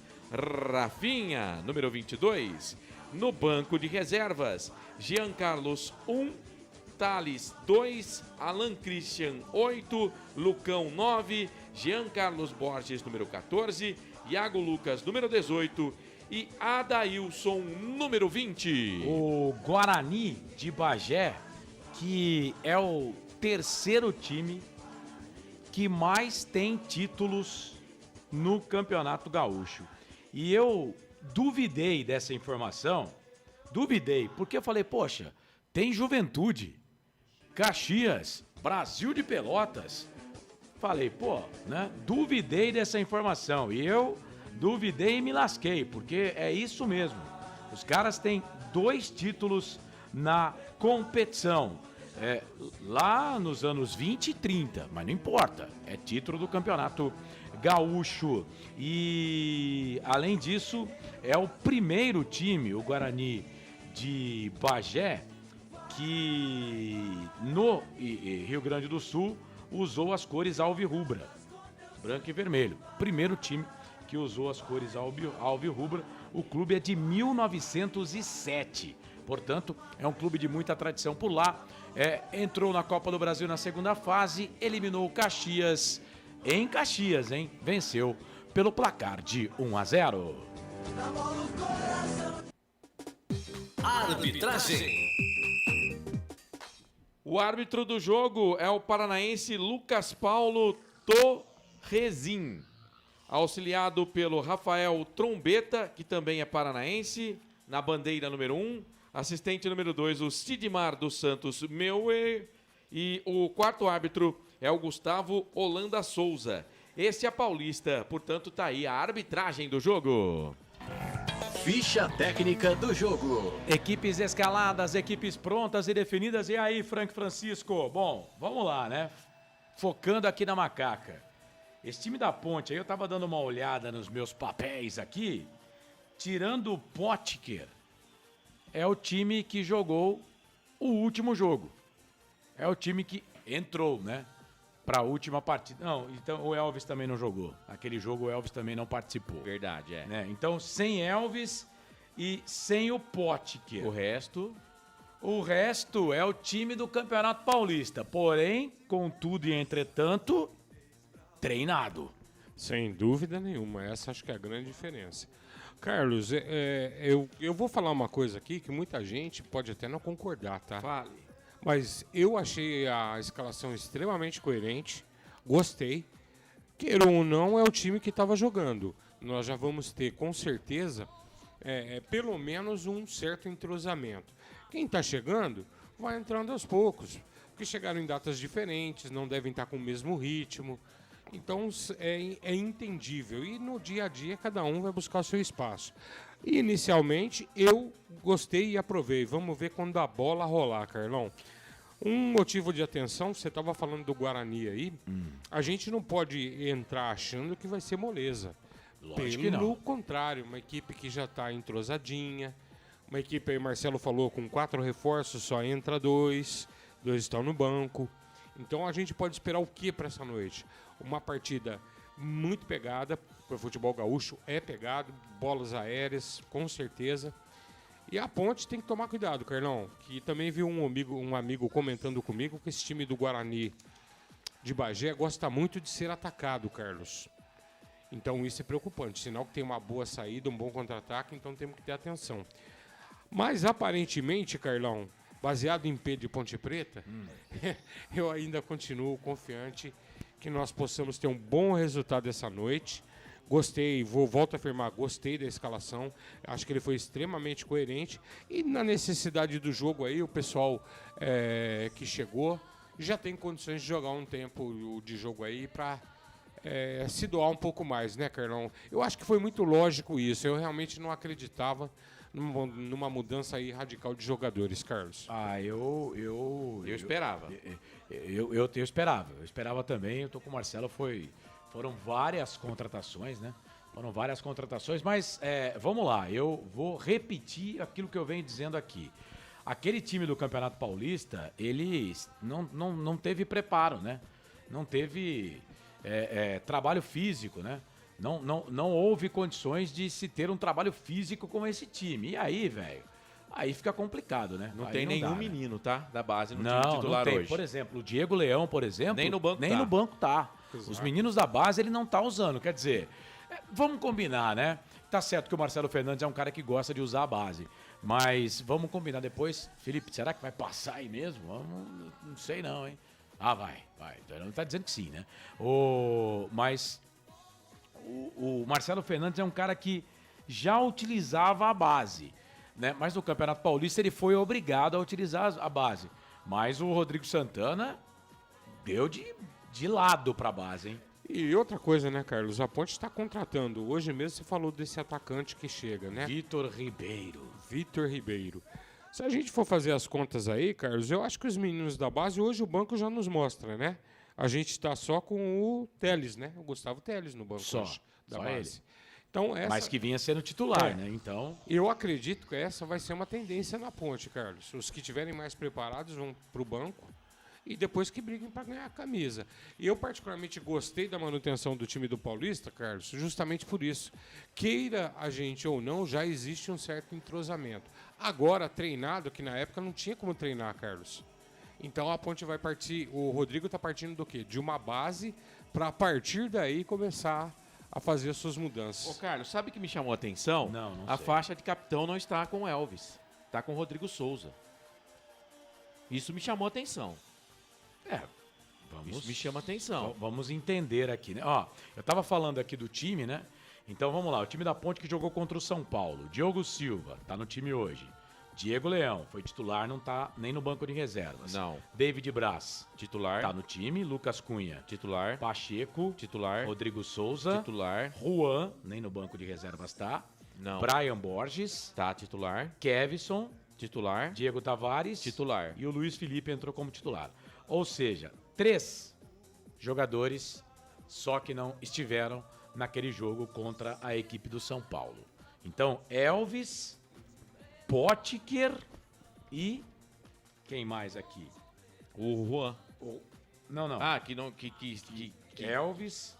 Rafinha, número 22. No banco de reservas, Jean Carlos, 1. Thales, 2. Alan Christian, 8. Lucão, 9. Jean Carlos Borges, número 14. Iago Lucas, número 18. E Adailson, número 20. O Guarani de Bagé, que é o terceiro time que mais tem títulos no Campeonato Gaúcho. E eu duvidei dessa informação, porque eu falei, poxa, tem Juventude, Caxias, Brasil de Pelotas. Falei, né? Duvidei dessa informação. E eu duvidei e me lasquei, porque é isso mesmo. Os caras têm 2 títulos na competição. Lá nos anos 20 e 30, mas não importa. É título do Campeonato Gaúcho. E, além disso, é o primeiro time, o Guarani de Bagé, que no Rio Grande do Sul usou as cores alvirrubra, branco e vermelho. Primeiro time que usou as cores alvirrubra. O clube é de 1907. Portanto, é um clube de muita tradição por lá. Entrou na Copa do Brasil na segunda fase, eliminou o Caxias em Caxias, hein? Venceu pelo placar de 1-0. Arbitragem. O árbitro do jogo é o paranaense Lucas Paulo Torresin, auxiliado pelo Rafael Trombeta, que também é paranaense, na bandeira número 1. Assistente número 2, o Sidmar dos Santos Meuer. E o quarto árbitro é o Gustavo Holanda Souza. Esse é Paulista, portanto tá aí a arbitragem do jogo. Ficha técnica do jogo. Equipes escaladas, equipes prontas e definidas. E aí, Francisco? Bom, vamos lá, né? Focando aqui na macaca. Esse time da Ponte aí, eu tava dando uma olhada nos meus papéis aqui. Tirando o Potker, é o time que jogou o último jogo. É o time que entrou, né? Pra última partida. Não, então o Elvis também não jogou. Aquele jogo o Elvis também não participou. Verdade, é. Né? Então, sem Elvis e sem o Potker. O resto... O resto é o time do Campeonato Paulista. Porém, contudo e entretanto, treinado. Sem dúvida nenhuma. Essa acho que é a grande diferença. Carlos, eu vou falar uma coisa aqui que muita gente pode até não concordar, tá? Fale. Mas eu achei a escalação extremamente coerente. Gostei. Queira ou não, é o time que estava jogando. Nós já vamos ter, com certeza, pelo menos um certo entrosamento. Quem está chegando vai entrando aos poucos, porque chegaram em datas diferentes, não devem estar com o mesmo ritmo. Então é entendível. E no dia a dia cada um vai buscar o seu espaço. E, inicialmente eu gostei e aprovei. Vamos ver quando a bola rolar, Carlão. Um motivo de atenção, você estava falando do Guarani aí, a gente não pode entrar achando que vai ser moleza. Lógico que não. Pelo contrário, uma equipe que já está entrosadinha. Uma equipe aí, Marcelo falou, com 4 reforços, só entra 2 estão no banco. Então a gente pode esperar o que para essa noite? Uma partida muito pegada, o futebol gaúcho é pegado, bolas aéreas, com certeza. E a Ponte tem que tomar cuidado, Carlão, que também vi um amigo comentando comigo que esse time do Guarani de Bagé gosta muito de ser atacado, Carlos. Então isso é preocupante, sinal que tem uma boa saída, um bom contra-ataque, então temos que ter atenção. Mas, aparentemente, Carlão, baseado em Pedro e Ponte Preta, eu ainda continuo confiante que nós possamos ter um bom resultado essa noite. Gostei, volto a afirmar, gostei da escalação. Acho que ele foi extremamente coerente. E na necessidade do jogo aí, o pessoal que chegou já tem condições de jogar um tempo de jogo aí para se doar um pouco mais, né, Carlão? Eu acho que foi muito lógico isso. Eu realmente não acreditava numa mudança aí radical de jogadores, Carlos. Eu esperava. Eu esperava. Eu esperava também. Eu tô com o Marcelo. Foram várias contratações, né? Foram várias contratações, mas vamos lá. Eu vou repetir aquilo que eu venho dizendo aqui. Aquele time do Campeonato Paulista, ele não teve preparo, né? Não teve trabalho físico, né? Não houve condições de se ter um trabalho físico com esse time. E aí, velho, aí fica complicado, né? Não aí tem nenhum dá, menino, tá? Da base no não, time titular não tem. hoje. Por exemplo, o Diego Leão, por exemplo, Nem no banco tá. Exato. Os meninos da base ele não tá usando. Quer dizer, vamos combinar, né? Tá certo que o Marcelo Fernandes é um cara que gosta de usar a base. Mas vamos combinar depois. Felipe, será que vai passar aí mesmo? Não sei não, hein? Ah, vai. Não tá dizendo que sim, né? Mas o Marcelo Fernandes é um cara que já utilizava a base, né? Mas no Campeonato Paulista ele foi obrigado a utilizar a base. Mas o Rodrigo Santana deu de lado pra base, hein? E outra coisa, né, Carlos? A Ponte está contratando. Hoje mesmo você falou desse atacante que chega, né? Vitor Ribeiro. Se a gente for fazer as contas aí, Carlos, eu acho que os meninos da base, hoje o banco já nos mostra, né? A gente está só com o Teles, né? O Gustavo Teles no banco hoje, da base. Ele. Então, Mas que vinha sendo titular, né? Então, eu acredito que essa vai ser uma tendência na Ponte, Carlos. Os que estiverem mais preparados vão para o banco e depois que briguem para ganhar a camisa. E eu particularmente gostei da manutenção do time do Paulista, Carlos, justamente por isso. Queira a gente ou não, já existe um certo entrosamento. Agora, treinado, que na época não tinha como treinar, Carlos. Então a Ponte vai partir, o Rodrigo está partindo do quê? De uma base para a partir daí começar a fazer as suas mudanças. Ô, Carlos, sabe o que me chamou a atenção? Não a sei. faixa de capitão não está com o Elvis, está com o Rodrigo Souza. Isso me chamou a atenção. Isso me chama a atenção. Vamos entender aqui, né? Ó, eu tava falando aqui do time, né? Então vamos lá, o time da Ponte que jogou contra o São Paulo. Diogo Silva, tá no time hoje. Diego Leão foi titular, não tá nem no banco de reservas. Não. David Braz, titular. Tá no time. Lucas Cunha, titular. Pacheco, titular. Rodrigo Souza, titular. Juan, nem no banco de reservas tá. Não. Brian Borges, tá titular. Kevson, titular. Diego Tavares, titular. E o Luiz Felipe entrou como titular. Ou seja, 3 jogadores só que não estiveram naquele jogo contra a equipe do São Paulo. Então, Elvis, Potker e quem mais aqui? O Juan. Não. Ah, que não... Que... Elvis,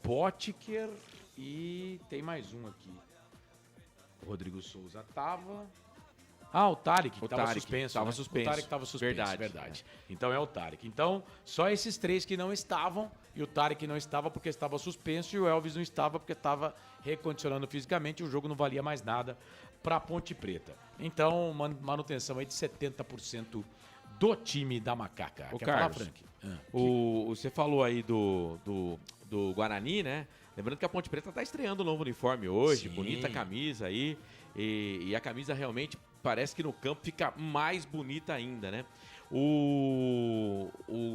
Potker e tem mais um aqui. O Rodrigo Souza tava... Ah, o Tarek, que estava suspenso. Tava suspenso. O Tarek estava suspenso, Verdade. Então é o Tarek. Então, só esses 3 que não estavam, e o Tarek não estava porque estava suspenso, e o Elvis não estava porque estava recondicionando fisicamente, e o jogo não valia mais nada para a Ponte Preta. Então, manutenção aí de 70% do time da Macaca. Ô, Quer falar, Carlos, Frank? Você falou aí do Guarani, né? Lembrando que a Ponte Preta está estreando o novo uniforme hoje, Sim. bonita camisa aí, e a camisa realmente parece que no campo fica mais bonita ainda, né? O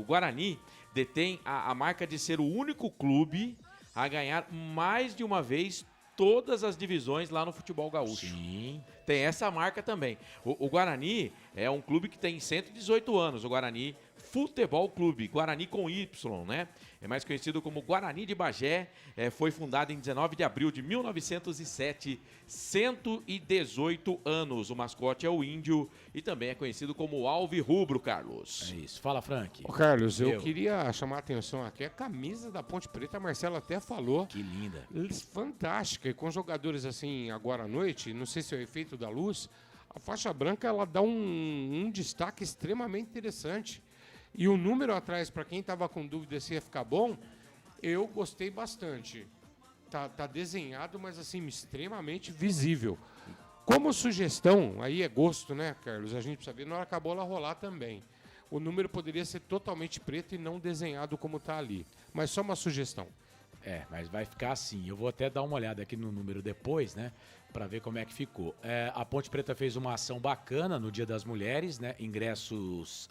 Guarani detém a marca de ser o único clube a ganhar mais de uma vez todas as divisões lá no futebol gaúcho. Sim. Tem essa marca também. O Guarani é um clube que tem 118 anos, o Guarani Futebol Clube, Guarani com Y, né? É mais conhecido como Guarani de Bagé, foi fundado em 19 de abril de 1907, 118 anos. O mascote é o índio e também é conhecido como Alvirrubro, Carlos. É isso. Fala, Frank. Ô, Carlos, eu queria chamar a atenção aqui, a camisa da Ponte Preta, a Marcela até falou. Que linda. Fantástica, e com jogadores assim agora à noite, não sei se é o efeito da luz, a faixa branca ela dá um destaque extremamente interessante. E o número atrás, para quem estava com dúvida se ia ficar bom, eu gostei bastante. Tá desenhado, mas assim, extremamente visível. Como sugestão, aí é gosto, né, Carlos? A gente precisa ver na hora que a bola rolar também. O número poderia ser totalmente preto e não desenhado como está ali. Mas só uma sugestão. Mas vai ficar assim. Eu vou até dar uma olhada aqui no número depois, né? Para ver como é que ficou. A Ponte Preta fez uma ação bacana no Dia das Mulheres, né? Ingressos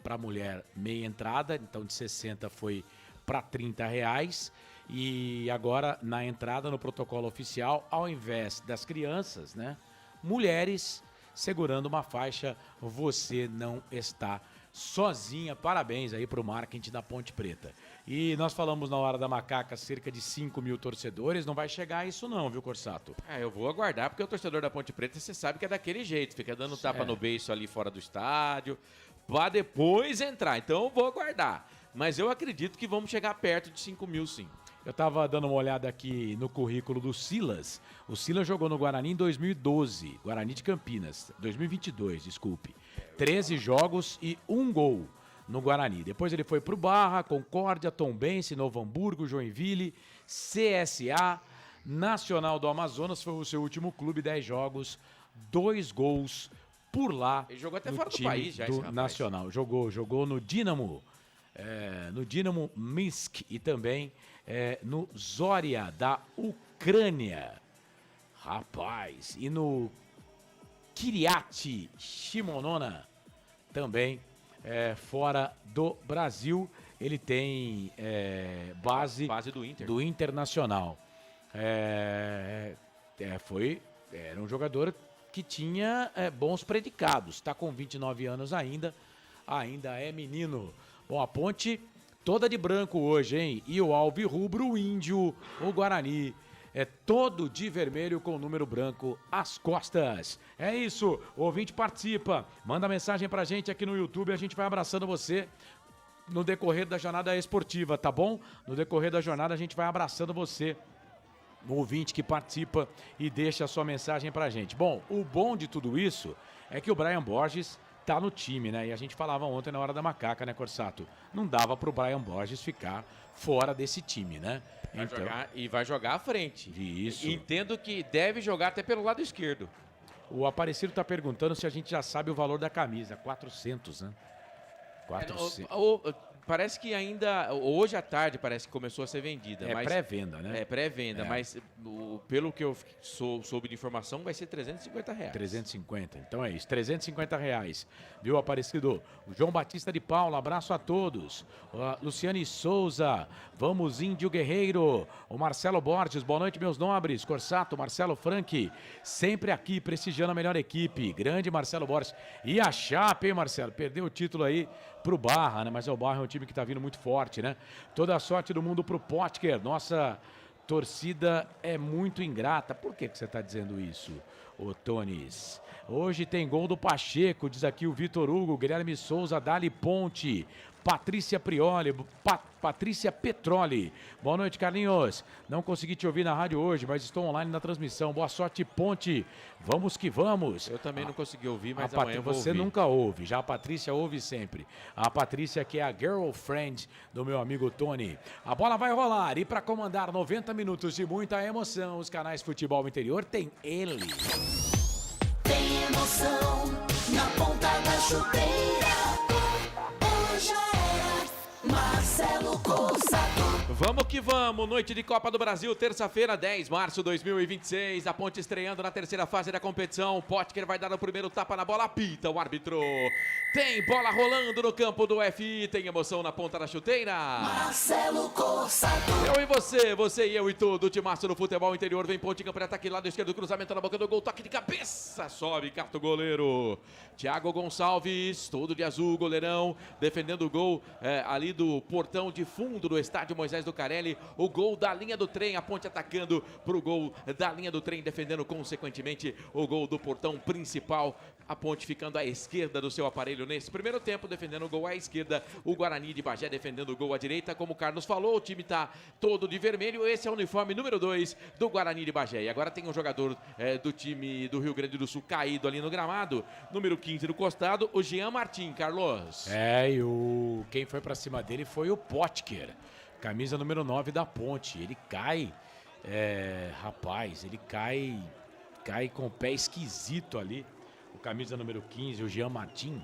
para mulher meia entrada, então de 60 foi para R$30. E agora na entrada, no protocolo oficial, ao invés das crianças, né? Mulheres segurando uma faixa, você não está sozinha. Parabéns aí pro marketing da Ponte Preta. E nós falamos na Hora da Macaca cerca de 5 mil torcedores. Não vai chegar a isso não, viu, Corsato? Eu vou aguardar, porque o torcedor da Ponte Preta, você sabe que é daquele jeito. Fica dando tapa no beiço ali fora do estádio, pra depois entrar. Então eu vou aguardar. Mas eu acredito que vamos chegar perto de 5 mil, sim. Eu tava dando uma olhada aqui no currículo do Silas. O Silas jogou no Guarani em 2012. Guarani de Campinas. 2022, desculpe. 13 jogos e 1 gol no Guarani. Depois ele foi pro Barra, Concórdia, Tombense, Novo Hamburgo, Joinville, CSA, Nacional do Amazonas. Foi o seu último clube, 10 jogos, 2 gols por lá. Ele jogou até fora do país já, esse rapaz. Nacional. Jogou no Dínamo. No Dínamo Minsk e também no Zorya da Ucrânia. Rapaz, e no Kiryat Shimonona também fora do Brasil. Ele tem base do Inter. Do Internacional. Era um jogador que tinha bons predicados. Está com 29 anos ainda é menino. Bom, a Ponte toda de branco hoje, hein? E o Alvirrubro, o Índio, o Guarani, todo de vermelho com o número branco às costas. É isso, o ouvinte participa, manda mensagem pra gente aqui no YouTube, a gente vai abraçando você no decorrer da jornada esportiva, tá bom? No decorrer da jornada a gente vai abraçando você, o ouvinte que participa e deixa a sua mensagem pra gente. Bom, o bom de tudo isso é que o Brian Borges tá no time, né? E a gente falava ontem na Hora da Macaca, né, Corsato? Não dava pro Brian Borges ficar fora desse time, né? Vai jogar à frente. Isso. Entendo que deve jogar até pelo lado esquerdo. O Aparecido tá perguntando se a gente já sabe o valor da camisa. 400, né? 400. Parece que ainda, hoje à tarde, parece que começou a ser vendida. É pré-venda, né? É pré-venda, mas pelo que eu soube de informação, vai ser R$350. 350, então é isso, R$350, viu, Aparecido? O João Batista de Paula, abraço a todos. Luciane Souza, vamos Índio Guerreiro. O Marcelo Borges, boa noite, meus nobres. Corsato, Marcelo Frank, sempre aqui, prestigiando a melhor equipe. Grande Marcelo Borges. E a Chape, hein, Marcelo? Perdeu o título aí pro Barra, né? Mas o Barra é um time que tá vindo muito forte, né? Toda a sorte do mundo pro Potker. Nossa torcida é muito ingrata. Por que você tá dizendo isso, ô Tonis? Hoje tem gol do Pacheco, diz aqui o Vitor Hugo, Guilherme Souza, Dali Ponte, Patrícia Prioli, Patrícia Petroli. Boa noite, Carlinhos. Não consegui te ouvir na rádio hoje, mas estou online na transmissão. Boa sorte, Ponte. Vamos que vamos. Eu também não consegui ouvir, mas amanhã você nunca ouve. Já a Patrícia ouve sempre. A Patrícia que é a girlfriend do meu amigo Tony. A bola vai rolar e para comandar 90 minutos de muita emoção, os canais Futebol Interior tem ele. Tem emoção na ponta da chuteira. Hoje era Marcelo Corsato. Vamos que vamos, noite de Copa do Brasil, terça-feira, 10 de março de 2026, a Ponte estreando na terceira fase da competição, Potker vai dar o primeiro tapa na bola, apita o árbitro, tem bola rolando no campo do FI, tem emoção na ponta da chuteira. Marcelo Corsato. Eu e você e eu e todo o timaço do futebol interior, vem Ponte, campo de ataque, lado esquerdo, cruzamento na boca do gol, toque de cabeça, sobe, carta o goleiro, Thiago Gonçalves, todo de azul, goleirão, defendendo o gol ali do portão de fundo do estádio Moisés do Carelli, o gol da linha do trem, a Ponte atacando pro gol da linha do trem, defendendo consequentemente o gol do portão principal, a Ponte ficando à esquerda do seu aparelho nesse primeiro tempo, defendendo o gol à esquerda, o Guarani de Bagé defendendo o gol à direita, como o Carlos falou, o time tá todo de vermelho, esse é o uniforme número 2 do Guarani de Bagé, e agora tem um jogador do time do Rio Grande do Sul caído ali no gramado, número 15 no costado, o Jean Martin, Carlos. E quem foi pra cima dele foi o Potker. Camisa número 9 da Ponte. Ele cai, rapaz, ele cai com o pé esquisito ali. O camisa número 15, o Jean Martin,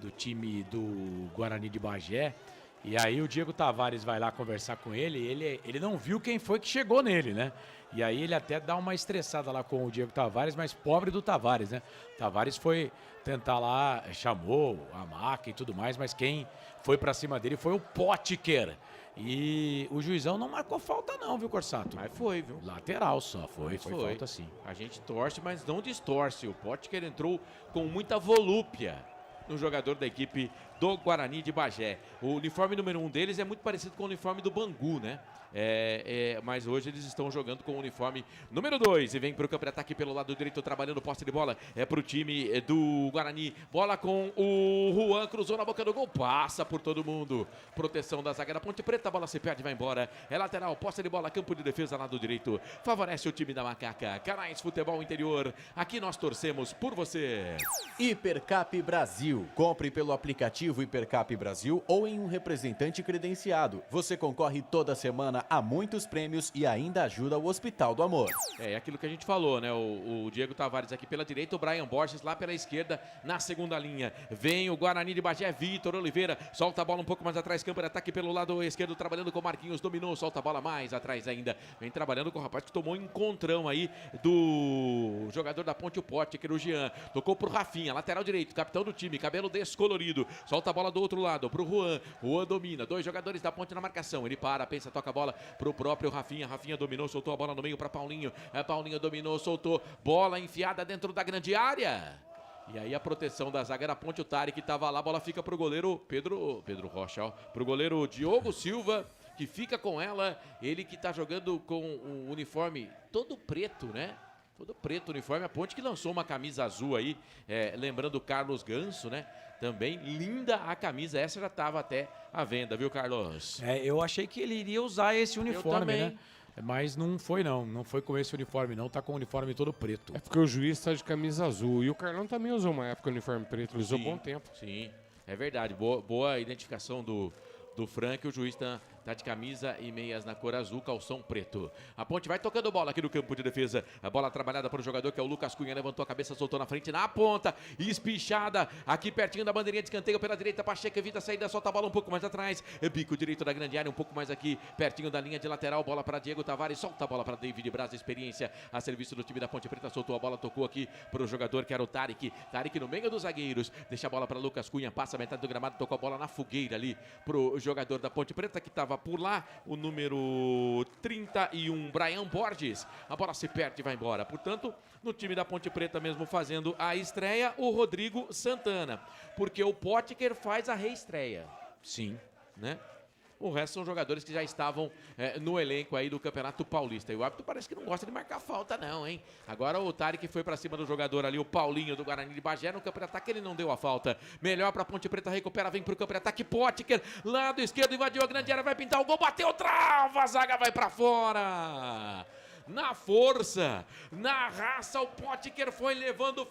do time do Guarani de Bagé. E aí o Diego Tavares vai lá conversar com ele. Ele não viu quem foi que chegou nele, né? E aí ele até dá uma estressada lá com o Diego Tavares, mas pobre do Tavares, né? Tavares foi tentar lá, chamou a maca e tudo mais, mas quem foi pra cima dele foi o Potker. E o juizão não marcou falta não, viu, Corsato? Mas foi, viu? Lateral só, foi falta sim. A gente torce, mas não distorce. O Potker entrou com muita volúpia no jogador da equipe do Guarani de Bagé. O uniforme número 1 deles é muito parecido com o uniforme do Bangu, né? Mas hoje eles estão jogando com o uniforme número 2 e vem para o campo de ataque pelo lado direito, trabalhando posse de bola, para o time do Guarani, bola com o Juan, cruzou na boca do gol, passa por todo mundo, proteção da zaga da Ponte Preta, a bola se perde, vai embora, é lateral, posse de bola, campo de defesa, lado direito, favorece o time da Macaca. Canais Futebol Interior, aqui nós torcemos por você. Hipercap Brasil, compre pelo aplicativo Hipercap Brasil ou em um representante credenciado, você concorre toda semana a muitos prêmios e ainda ajuda o Hospital do Amor. É aquilo que a gente falou, né? O Diego Tavares aqui pela direita, o Brian Borges lá pela esquerda, na segunda linha. Vem o Guarani de Bagé, Vitor Oliveira, solta a bola um pouco mais atrás, campo de ataque pelo lado esquerdo, trabalhando com o Marquinhos, dominou, solta a bola mais atrás ainda. Vem trabalhando com o rapaz que tomou um encontrão aí do jogador da Ponte, o Potker, o Jean. Tocou pro Rafinha, lateral direito, capitão do time, cabelo descolorido. Solta a bola do outro lado, pro Juan. Juan domina, dois jogadores da Ponte na marcação. Ele para, pensa, toca a bola pro próprio Rafinha. Rafinha dominou, soltou a bola no meio para Paulinho. Paulinho dominou, soltou. Bola enfiada dentro da grande área. E aí a proteção da zaga da Ponte, o Tarek que tava lá. A bola fica pro goleiro Pedro Rocha, ó. Pro goleiro Diogo Silva, que fica com ela. Ele que tá jogando com o uniforme todo preto, né? Todo preto o uniforme. A Ponte que lançou uma camisa azul aí, lembrando o Carlos Ganso, né? Também linda a camisa, essa já estava até à venda, viu, Carlos? Eu achei que ele iria usar esse uniforme, né? Mas não foi não foi com esse uniforme não, tá com o uniforme todo preto. É porque o juiz tá de camisa azul e o Carlão também usou uma época o uniforme preto, ele usou sim, bom tempo. Sim, é verdade, boa identificação do Frank, o juiz tá de camisa e meias na cor azul, calção preto. A Ponte vai tocando bola aqui no campo de defesa. A bola trabalhada para o jogador que é o Lucas Cunha, levantou a cabeça, soltou na frente, na ponta, espichada, aqui pertinho da bandeirinha de escanteio pela direita, Pacheco evita a saída, solta a bola um pouco mais atrás, bico direito da grande área, um pouco mais aqui, pertinho da linha de lateral, bola para Diego Tavares, solta a bola para David Braz, experiência a serviço do time da Ponte Preta, soltou a bola, tocou aqui para o jogador que era o Tarik no meio dos zagueiros, deixa a bola para Lucas Cunha, passa a metade do gramado, tocou a bola na fogueira ali pro jogador da Ponte Preta que estava por lá, o número 31, Brian Borges, a bola se perde e vai embora, portanto, no time da Ponte Preta mesmo fazendo a estreia, o Rodrigo Santana, porque o Potker faz a reestreia, sim, né? O resto são jogadores que já estavam no elenco aí do Campeonato Paulista. E o árbitro parece que não gosta de marcar falta não, hein? Agora o Tarik foi pra cima do jogador ali, o Paulinho do Guarani de Bagé. No campo de ataque ele não deu a falta. Melhor pra Ponte Preta, recupera, vem pro campo de ataque. Potker, lado esquerdo, invadiu a grande área, vai pintar o gol, bateu, trava, a zaga vai pra fora. Na força, na raça, o Potker foi levando,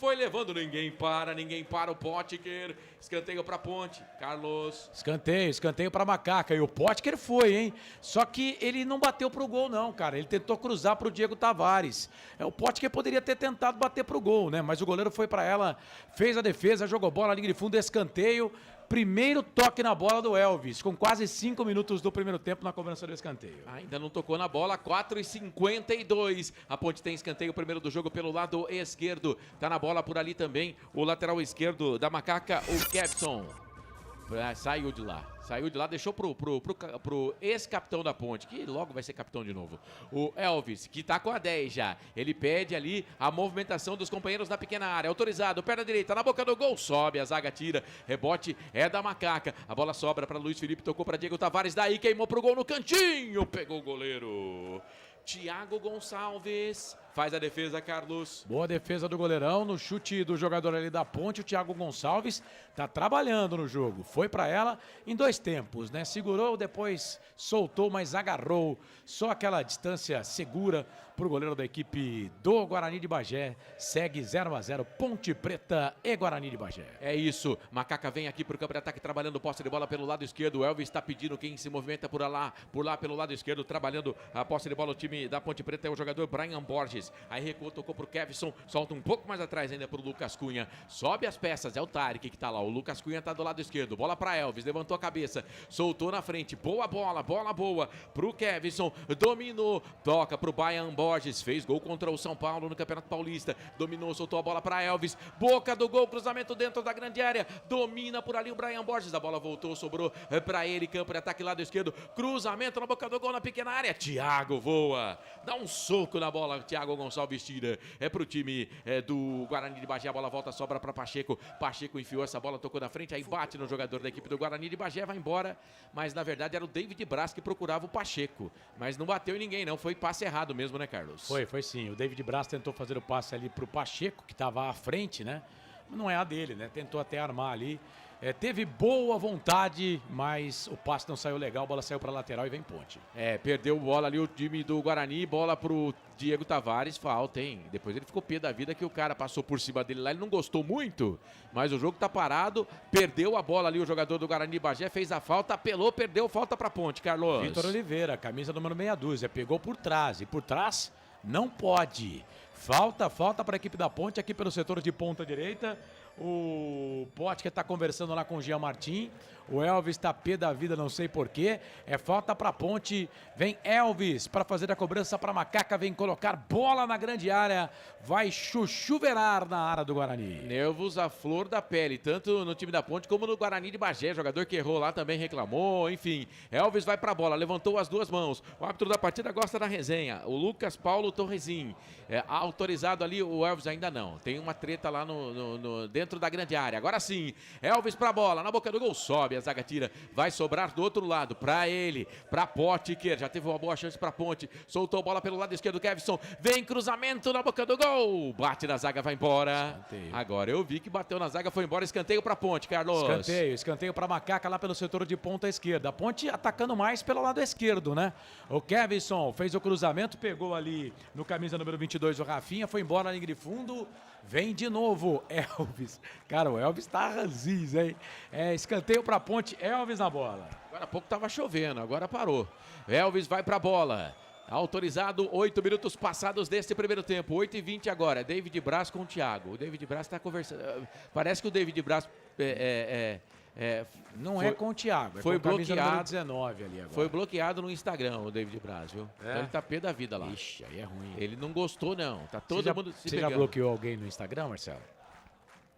ninguém para o Potker, escanteio pra Ponte, Carlos. Escanteio pra Macaca, e o Potker foi, hein, só que ele não bateu pro gol não, cara, ele tentou cruzar pro Diego Tavares, o Potker poderia ter tentado bater pro gol, né, mas o goleiro foi pra ela, fez a defesa, jogou bola, linha de fundo, escanteio. Primeiro toque na bola do Elvis, com quase 5 minutos do primeiro tempo na cobrança do escanteio. Ainda não tocou na bola, 4:52. A Ponte tem escanteio, primeiro do jogo pelo lado esquerdo. Tá na bola por ali também o lateral esquerdo da Macaca, o Kevson. Saiu de lá, deixou pro ex-capitão da Ponte, que logo vai ser capitão de novo. O Elvis, que tá com a 10 já. Ele pede ali a movimentação dos companheiros na pequena área. Autorizado, perna direita, na boca do gol, sobe, a zaga tira. Rebote é da Macaca. A bola sobra para Luiz Felipe, tocou para Diego Tavares, daí queimou pro gol no cantinho. Pegou o goleiro. Thiago Gonçalves faz a defesa, Carlos. Boa defesa do goleirão, no chute do jogador ali da Ponte, o Thiago Gonçalves tá trabalhando no jogo. Foi pra ela em 2 tempos, né? Segurou, depois soltou, mas agarrou. Só aquela distância segura pro goleiro da equipe do Guarani de Bagé. Segue 0-0, Ponte Preta e Guarani de Bagé. É isso, Macaca vem aqui pro campo de ataque, trabalhando posse de bola pelo lado esquerdo. O Elvis está pedindo quem se movimenta por lá pelo lado esquerdo, trabalhando a posse de bola. O time da Ponte Preta é o jogador Brian Borges. Aí recuou, tocou pro Kevson, solta um pouco mais atrás ainda pro Lucas Cunha. Sobe as peças, é o Tarik que tá lá. O Lucas Cunha tá do lado esquerdo. Bola pra Elvis, levantou a cabeça, soltou na frente. Boa bola boa pro Kevson. Dominou, toca pro Brian Borges. Fez gol contra o São Paulo no Campeonato Paulista. Dominou, soltou a bola pra Elvis. Boca do gol, cruzamento dentro da grande área. Domina por ali o Brian Borges. A bola voltou, sobrou pra ele. Campo de ataque lado esquerdo. Cruzamento na boca do gol na pequena área. Thiago voa. Dá um soco na bola. Thiago Gonçalves tira. É pro time do Guarani de Bagé. A bola volta, sobra pra Pacheco. Pacheco enfiou essa bola, tocou na frente. Aí bate no jogador da equipe do Guarani de Bagé. Vai embora. Mas na verdade era o David Braz que procurava o Pacheco. Mas não bateu em ninguém não. Foi passe errado mesmo, né, Carlos? Foi sim. O David Braz tentou fazer o passe ali pro Pacheco, que tava à frente, né? Não é a dele, né? Tentou até armar ali. Teve boa vontade, mas o passe não saiu legal, a bola saiu para lateral e vem Ponte. Perdeu bola ali o time do Guarani, bola pro Diego Tavares, falta, hein? Depois ele ficou pé da vida que o cara passou por cima dele lá, ele não gostou muito, mas o jogo tá parado, perdeu a bola ali o jogador do Guarani de Bagé, fez a falta, apelou, perdeu, falta pra Ponte, Carlos. Vitor Oliveira, camisa número meia dúzia, pegou por trás, e por trás não pode. Falta para a equipe da Ponte aqui pelo setor de ponta direita. O Potker está conversando lá com o Jean Martin. O Elvis está pé da vida, não sei porquê. Falta para a Ponte. Vem Elvis para fazer a cobrança para Macaca. Vem colocar bola na grande área. Vai chuchuverar na área do Guarani. Nervos à flor da pele, tanto no time da Ponte como no Guarani de Bagé. Jogador que errou lá também reclamou. Enfim, Elvis vai para a bola, levantou as 2 mãos. O árbitro da partida gosta da resenha. O Lucas Paulo Torresim. Autorizado ali, o Elvis ainda não. Tem uma treta lá dentro da grande área. Agora sim, Elvis para a bola, na boca do gol, sobe, a zaga tira, vai sobrar do outro lado, para ele, para Potker, já teve uma boa chance para Ponte, soltou a bola pelo lado esquerdo, Kevson, vem cruzamento na boca do gol, bate na zaga, vai embora. Escanteio. Agora eu vi que bateu na zaga, foi embora, escanteio para Ponte, Carlos. Escanteio para Macaca lá pelo setor de ponta esquerda. A Ponte atacando mais pelo lado esquerdo, né? O Kevson fez o cruzamento, pegou ali no camisa número 22 o Rafinha, foi embora na linha de fundo. Vem de novo, Elvis. Cara, o Elvis tá ranzinho, hein? Escanteio pra Ponte, Elvis na bola. Agora há pouco tava chovendo, agora parou. Elvis vai pra bola. Autorizado, 8 minutos passados deste primeiro tempo. 8h20 agora. David Braz com o Thiago. O David Braz tá conversando. Parece que o David Braz não é com o Thiago, foi com a camisa número bloqueado. 19 ali agora. Foi bloqueado no Instagram, o David Braz, viu? É? Então ele tá pé da vida lá. Ixi, aí é ruim. Ele não gostou, não. Tá todo mundo se Você já pegando. bloqueou alguém no Instagram, Marcelo?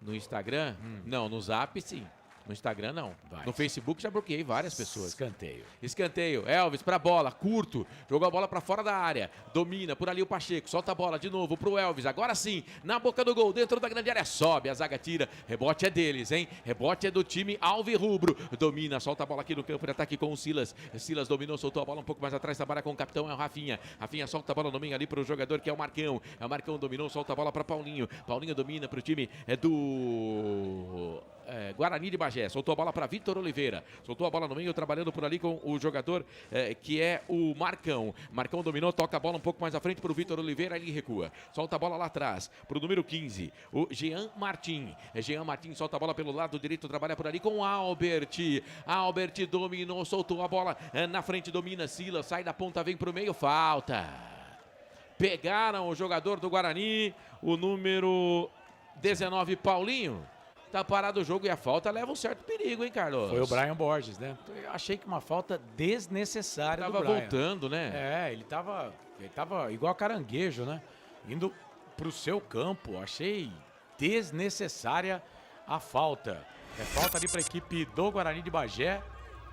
No Instagram? Não, no Zap sim. No Instagram não. No Facebook já bloqueei várias pessoas. Escanteio. Escanteio. Elvis pra bola, curto. Jogou a bola pra fora da área. Domina por ali o Pacheco. Solta a bola de novo pro Elvis. Agora sim, na boca do gol, dentro da grande área. Sobe, a zaga tira. Rebote é deles, hein? Rebote é do time alvirrubro. Domina, solta a bola aqui no campo de ataque com o Silas. Silas dominou, soltou a bola um pouco mais atrás. Trabalha com o capitão, é o Rafinha. Rafinha solta a bola no meio ali pro jogador que é o Marcão. É o Marcão dominou, solta a bola pra Paulinho. Paulinho domina pro time do Guarani de Bagé. Soltou a bola para Vitor Oliveira. Soltou a bola no meio, trabalhando por ali com o jogador que é o Marcão. Marcão dominou, toca a bola um pouco mais à frente para o Vitor Oliveira. Ele recua. Solta a bola lá atrás para o número 15, o Jean Martin. Jean Martin solta a bola pelo lado direito, trabalha por ali com o Albert. Albert dominou, soltou a bola na frente, domina Silas, sai da ponta, vem para o meio, falta. Pegaram o jogador do Guarani, o número 19, Paulinho. Tá parado o jogo e a falta leva um certo perigo, hein, Carlos? Foi o Brian Borges, né? Eu achei que uma falta desnecessária do Brian. Tava voltando, né? Ele tava igual caranguejo, né? Indo pro seu campo. Achei desnecessária a falta. É falta ali pra equipe do Guarani de Bagé.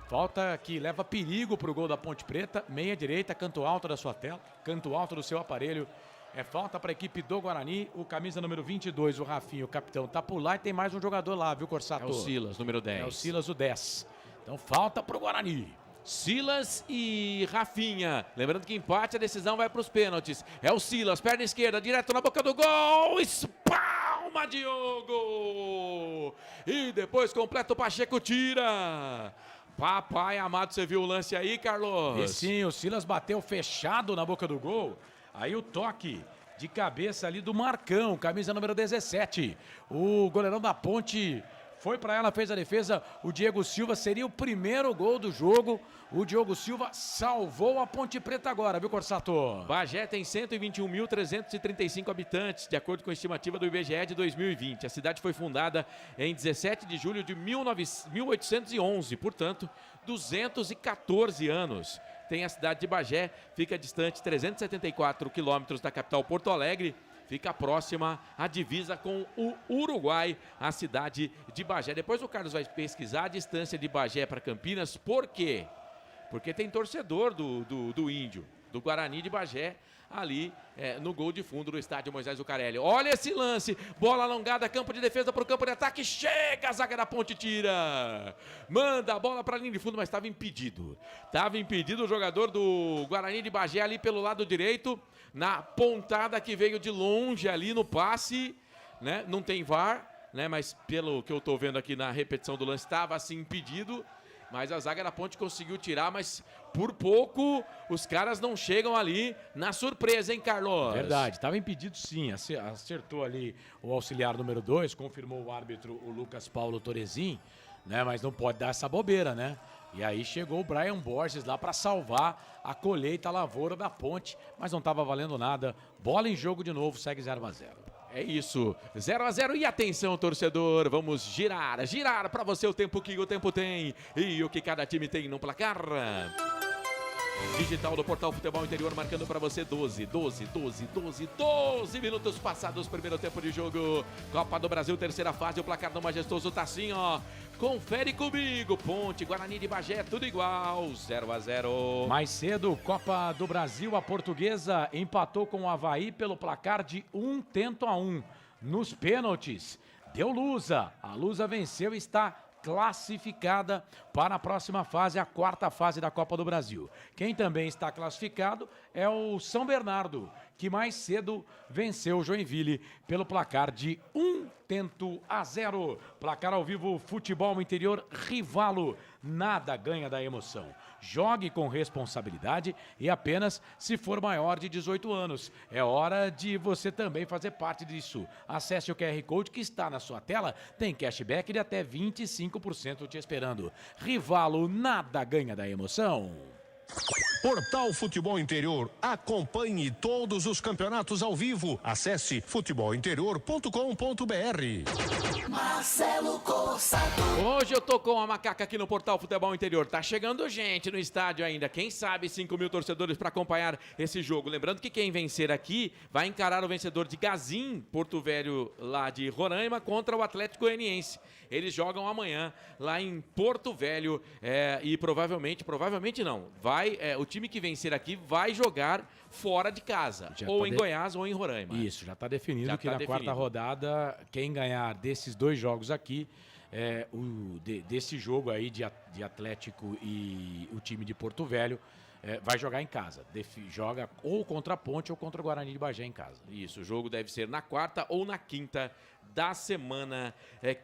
Falta que leva perigo pro gol da Ponte Preta. Meia direita, canto alto da sua tela, canto alto do seu aparelho. É falta para a equipe do Guarani, o camisa número 22, o Rafinha, o capitão, tá por lá e tem mais um jogador lá, viu, Corsato? É o Silas, número 10. É o Silas, o 10. Então falta pro Guarani. Silas e Rafinha. Lembrando que empate, a decisão vai para os pênaltis. É o Silas, perna esquerda, direto na boca do gol. Espalma, Diogo! E depois completa o Pacheco, tira. Papai amado, você viu o lance aí, Carlos? E sim, o Silas bateu fechado na boca do gol. Aí o toque de cabeça ali do Marcão, camisa número 17. O goleirão da Ponte foi para ela, fez a defesa. O Diego Silva seria o primeiro gol do jogo. O Diogo Silva salvou a Ponte Preta agora, viu, Corsato? Bagé tem 121.335 habitantes, de acordo com a estimativa do IBGE de 2020. A cidade foi fundada em 17 de julho de 1811, portanto, 214 anos. Tem a cidade de Bagé, fica distante 374 quilômetros da capital Porto Alegre, fica próxima à divisa com o Uruguai, a cidade de Bagé. Depois o Carlos vai pesquisar a distância de Bagé para Campinas, por quê? Porque tem torcedor do Índio, do Guarani de Bagé, ali no gol de fundo do estádio Moisés Zucarelli. Olha esse lance, bola alongada, campo de defesa para o campo de ataque, chega, a zaga da Ponte tira, manda a bola para a linha de fundo, mas estava impedido. Estava impedido o jogador do Guarani de Bagé ali pelo lado direito, na pontada que veio de longe ali no passe, né? Não tem VAR, né? Mas pelo que eu estou vendo aqui na repetição do lance, estava assim impedido. Mas a zaga da Ponte conseguiu tirar, mas por pouco os caras não chegam ali na surpresa, hein, Carlos? Verdade, estava impedido sim, acertou ali o auxiliar número 2, confirmou o árbitro, o Lucas Paulo Torezin, né? Mas não pode dar essa bobeira, né? E aí chegou o Brian Borges lá para salvar a colheita, a lavoura da Ponte, mas não estava valendo nada. Bola em jogo de novo, segue 0-0. É isso, 0-0 e atenção, torcedor, vamos girar para você o tempo que o tempo tem e o que cada time tem no placar. Digital do Portal Futebol Interior marcando para você 12 minutos passados, primeiro tempo de jogo. Copa do Brasil, terceira fase, o placar do majestoso tá assim, ó. Confere comigo, Ponte, Guarani de Bagé, tudo igual, 0-0. Mais cedo, Copa do Brasil, a Portuguesa empatou com o Avaí pelo placar de 1-1. Nos pênaltis, deu Lusa, a Lusa venceu e está classificada para a próxima fase, a quarta fase da Copa do Brasil. Quem também está classificado é o São Bernardo, que mais cedo venceu o Joinville pelo placar de 1-0. Placar ao vivo, Futebol Interior, Rivalo. Nada ganha da emoção. Jogue com responsabilidade e apenas se for maior de 18 anos. É hora de você também fazer parte disso. Acesse o QR Code que está na sua tela. Tem cashback de até 25% te esperando. Rivalo, nada ganha da emoção. Portal Futebol Interior. Acompanhe todos os campeonatos ao vivo. Acesse futebolinterior.com.br. Marcelo Corsato. Hoje eu tô com a macaca aqui no Portal Futebol Interior. Tá chegando gente no estádio ainda. Quem sabe 5 mil torcedores para acompanhar esse jogo. Lembrando que quem vencer aqui vai encarar o vencedor de Gazim, Porto Velho, lá de Roraima, contra o Atlético Goianiense. Eles jogam amanhã lá em Porto Velho e provavelmente não, o time que vencer aqui vai jogar fora de casa, ou em Goiás ou em Roraima. Isso, já está definido que na quarta rodada, quem ganhar desses dois jogos aqui, desse jogo aí de Atlético e o time de Porto Velho, vai jogar em casa. Joga ou contra a Ponte ou contra o Guarani de Bagé em casa. Isso, o jogo deve ser na quarta ou na quinta da semana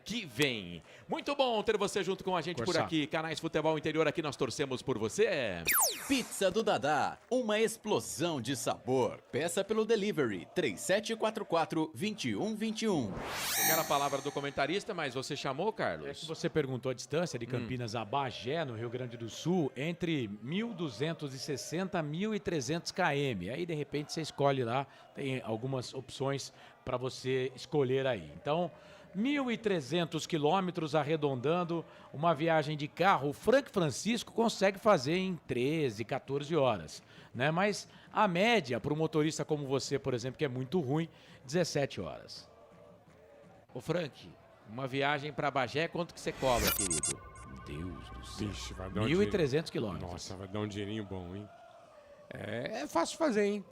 que vem. Muito bom ter você junto com a gente por aqui. Canais Futebol Interior, aqui nós torcemos por você. Pizza do Dadá, uma explosão de sabor. Peça pelo delivery 3744-2121. Pegar a palavra do comentarista, mas você chamou, Carlos? Você perguntou a distância de Campinas a Bagé, no Rio Grande do Sul, entre 1.260 e 1.300 km. Aí, de repente, você escolhe lá, tem algumas opções para você escolher aí. Então, 1.300 quilômetros arredondando, uma viagem de carro, o Frank Francisco consegue fazer em 13, 14 horas, né? Mas a média para um motorista como você, por exemplo, que é muito ruim, 17 horas. Ô Frank, uma viagem para Bagé, quanto que você cobra, querido? Meu Deus do céu. Vixe, vai dar 1.300 quilômetros. Nossa, vai dar um dinheirinho bom, hein? É fácil de fazer, hein?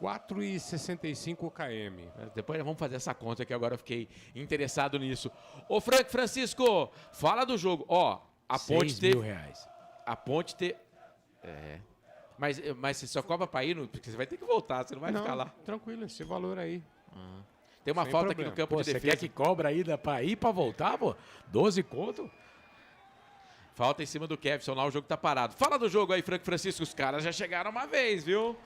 4,65 km. Depois vamos fazer essa conta que agora eu fiquei interessado nisso. Ô Frank Francisco, fala do jogo. Ó, a Ponte teve... R$6.000. A Ponte teve... Mas você só cobra pra ir, porque você vai ter que voltar, você não vai ficar lá. Tranquilo, esse valor aí. Tem uma falta aqui no campo de defesa. Você quer que cobra ainda pra ir, pra voltar, pô? 12 conto? Falta em cima do Kevson lá, o jogo tá parado. Fala do jogo aí, Frank Francisco. Os caras já chegaram uma vez, viu?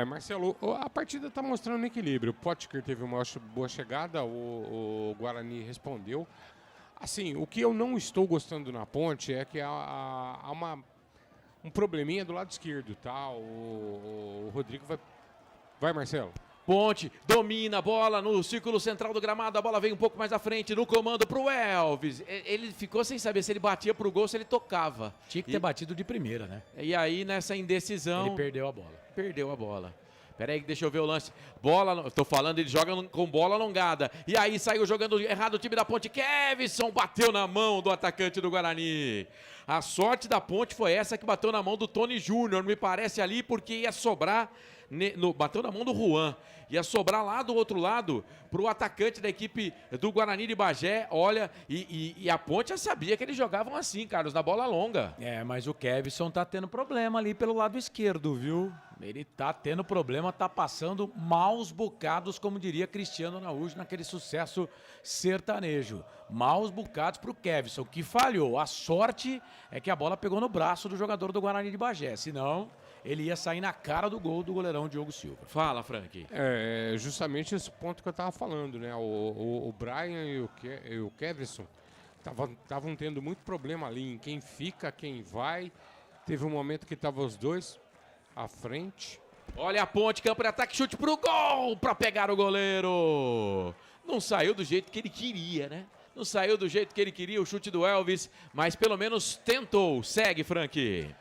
Marcelo, a partida tá mostrando equilíbrio. O Potker teve uma boa chegada, o Guarani respondeu. Assim, o que eu não estou gostando na Ponte é que há um probleminha do lado esquerdo, tá? O Rodrigo vai, Marcelo. Ponte domina a bola no círculo central do gramado, a bola vem um pouco mais à frente, no comando pro Elvis. Ele ficou sem saber se ele batia pro gol, se ele tocava. Tinha que ter batido de primeira, né? E aí, nessa indecisão... Ele perdeu a bola. Peraí, deixa eu ver o lance. Bola, tô falando, ele joga com bola alongada. E aí saiu jogando errado o time da Ponte. Kevson bateu na mão do atacante do Guarani. A sorte da Ponte foi essa que bateu na mão do Tony Júnior, me parece ali, porque ia sobrar... bateu na mão do Juan. Ia sobrar lá do outro lado pro atacante da equipe do Guarani de Bagé. Olha, e a Ponte já sabia que eles jogavam assim, Carlos, na bola longa. Mas o Kevson tá tendo problema ali pelo lado esquerdo, viu? Ele tá tendo problema, tá passando maus bocados, como diria Cristiano Araújo naquele sucesso sertanejo. Maus bocados pro Kevson, que falhou. A sorte é que a bola pegou no braço do jogador do Guarani de Bagé, senão... ele ia sair na cara do gol do goleirão Diogo Silva. Fala, Frank. Justamente esse ponto que eu tava falando, né? O Brian e o Kevson estavam tendo muito problema ali em quem fica, quem vai. Teve um momento que estavam os dois à frente. Olha a Ponte, campo de ataque, chute pro gol para pegar o goleiro. Não saiu do jeito que ele queria, né? Não saiu do jeito que ele queria o chute do Elvis, mas pelo menos tentou. Segue, Frank.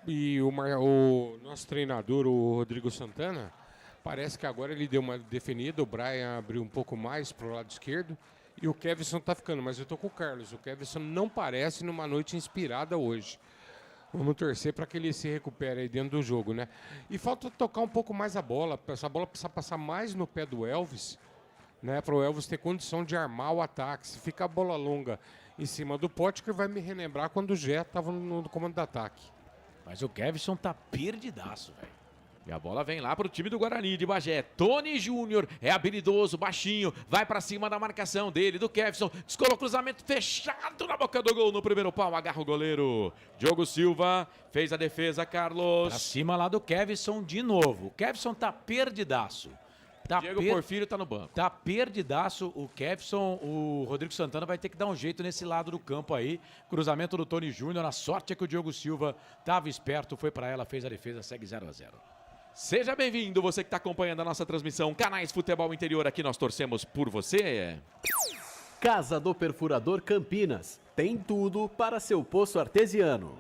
E o nosso treinador, o Rodrigo Santana, parece que agora ele deu uma definida. O Brian abriu um pouco mais para o lado esquerdo e o Kevson tá ficando. Mas eu tô com o Carlos. O Kevson não parece numa noite inspirada hoje. Vamos torcer para que ele se recupere aí dentro do jogo, né? E falta tocar um pouco mais a bola. Essa bola precisa passar mais no pé do Elvis, né? Para o Elvis ter condição de armar o ataque. Se ficar a bola longa em cima do Potker, vai me relembrar quando o Gé estava no comando do ataque. Mas o Kevson tá perdidaço, velho. E a bola vem lá pro time do Guarani de Bagé. Tony Júnior é habilidoso, baixinho, vai pra cima da marcação dele, do Kevson. Descolou o cruzamento fechado na boca do gol no primeiro pau. Agarra o goleiro. Diogo Silva fez a defesa, Carlos. Pra cima lá do Kevson de novo. O Kevson tá perdidaço. Diego Porfírio tá no banco. Tá perdidaço o Kevson. O Rodrigo Santana vai ter que dar um jeito nesse lado do campo aí. Cruzamento do Tony Júnior. A sorte é que o Diogo Silva tava esperto, foi pra ela, fez a defesa, segue 0-0. Seja bem-vindo, você que está acompanhando a nossa transmissão Canais Futebol Interior, aqui nós torcemos por você. Casa do Perfurador Campinas, tem tudo para seu poço artesiano.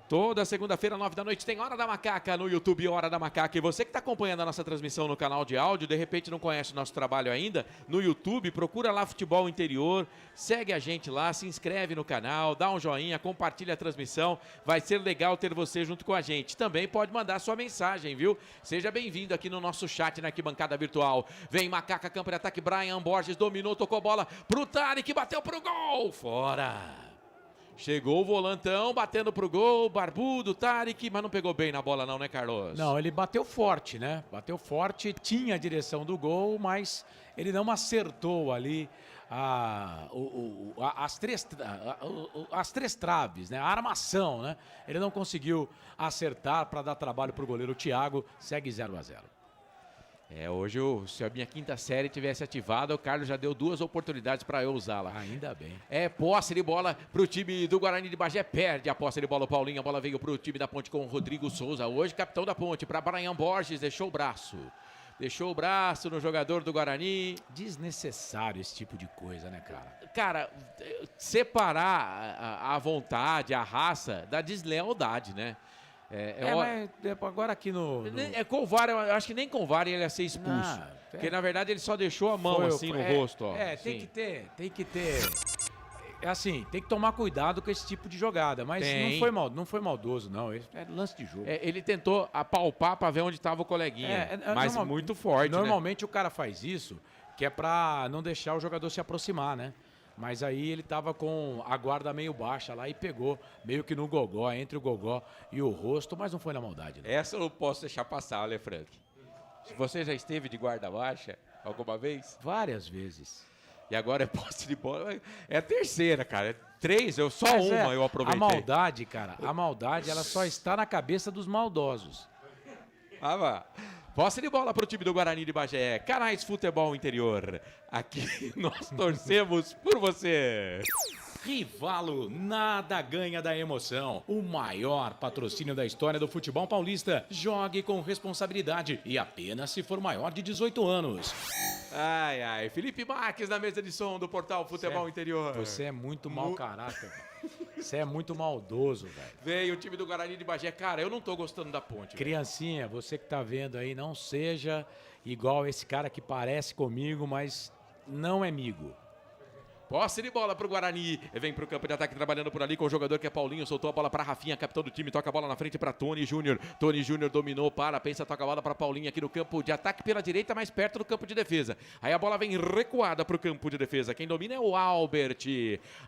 Toda segunda-feira, 9 da noite, tem Hora da Macaca no YouTube, Hora da Macaca. E você que está acompanhando a nossa transmissão no canal de áudio, de repente não conhece o nosso trabalho ainda, no YouTube, procura lá Futebol Interior, segue a gente lá, se inscreve no canal, dá um joinha, compartilha a transmissão. Vai ser legal ter você junto com a gente. Também pode mandar sua mensagem, viu? Seja bem-vindo aqui no nosso chat, na arquibancada virtual. Vem Macaca, campo de ataque, Brian Borges dominou, tocou bola pro Tarek, bateu pro gol, fora. Chegou o volantão, batendo pro gol, barbudo, Tarek, mas não pegou bem na bola não, né, Carlos? Não, ele bateu forte, né? Bateu forte, tinha a direção do gol, mas ele não acertou ali as três traves, né? A armação, né? Ele não conseguiu acertar para dar trabalho pro goleiro Thiago, segue 0-0. Hoje, se a minha quinta série tivesse ativado, o Carlos já deu 2 oportunidades para eu usá-la. Ainda bem. Posse de bola pro time do Guarani de Bagé, perde a posse de bola o Paulinho, a bola veio pro time da Ponte com o Rodrigo Souza, hoje capitão da Ponte, para Brian Borges, deixou o braço no jogador do Guarani. Desnecessário esse tipo de coisa, né, cara? Cara, separar a vontade, a raça da deslealdade, né? Mas agora aqui no... Com o VAR, eu acho que nem com o VAR ele ia ser expulso. Porque, na verdade, ele só deixou a mão no rosto. Ó, tem que ter... Assim, tem que tomar cuidado com esse tipo de jogada. Mas não foi maldoso, não. É lance de jogo. Ele tentou apalpar para ver onde estava o coleguinha. Mas muito forte, normalmente o cara faz isso, que é para não deixar o jogador se aproximar, né? Mas aí ele tava com a guarda meio baixa lá e pegou meio que no gogó, entre o gogó e o rosto, mas não foi na maldade. Né? Essa eu não posso deixar passar, olha, Frank. Você já esteve de guarda baixa alguma vez? Várias vezes. E agora é posse de bola. É a terceira, cara. É 3, eu aproveitei. A maldade, cara, ela só está na cabeça dos maldosos. Posse de bola para o time do Guarani de Bagé. Canais Futebol Interior. Aqui nós torcemos por você. Rivalo, nada ganha da emoção. O maior patrocínio da história do futebol paulista. Jogue com responsabilidade e apenas se for maior de 18 anos. Felipe Marques na mesa de som do Portal Futebol Interior. Você é muito mau caráter. Você é muito maldoso, velho. Veio o time do Guarani de Bagé. Cara, eu não tô gostando da Ponte. Criancinha, você que tá vendo aí, não seja igual esse cara que parece comigo, mas não é amigo. Posse de bola pro Guarani. Vem pro campo de ataque trabalhando por ali com o jogador que é Paulinho. Soltou a bola pra Rafinha, capitão do time. Toca a bola na frente pra Tony Júnior. Tony Júnior dominou, pensa, toca a bola pra Paulinho aqui no campo de ataque pela direita, mais perto do campo de defesa. Aí a bola vem recuada pro campo de defesa. Quem domina é o Albert.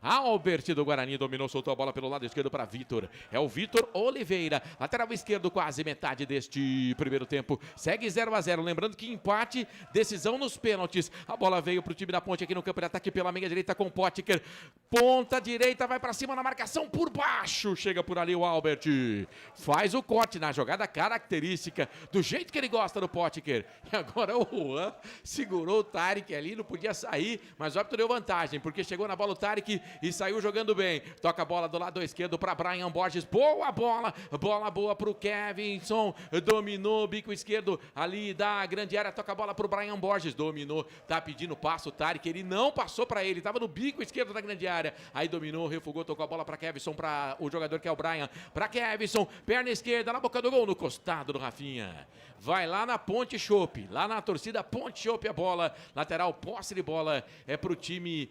Albert do Guarani dominou, soltou a bola pelo lado esquerdo pra Vitor. É o Vitor Oliveira. Lateral esquerdo, quase metade deste primeiro tempo. Segue 0-0. Lembrando que empate, decisão nos pênaltis. A bola veio pro time da Ponte aqui no campo de ataque pela meia direita com Potker, ponta direita, vai pra cima na marcação por baixo, chega por ali o Albert, faz o corte na jogada característica, do jeito que ele gosta do Potker, e agora o Juan segurou o Tarek ali, não podia sair, mas o árbitro deu vantagem, porque chegou na bola o Tarek e saiu jogando bem, toca a bola do lado esquerdo pra Brian Borges, boa bola boa pro Kevinson, dominou, bico esquerdo ali da grande área, toca a bola pro Brian Borges, dominou, tá pedindo passo o Tarek, ele não passou pra ele, tava no bico esquerdo da grande área, aí dominou, refugou, tocou a bola pra Kevson, pra o jogador que é o Brian, pra Kevson, perna esquerda na boca do gol, no costado do Rafinha, vai lá na Ponte Chopp, lá na torcida Ponte Chopp a bola, lateral, posse de bola é pro time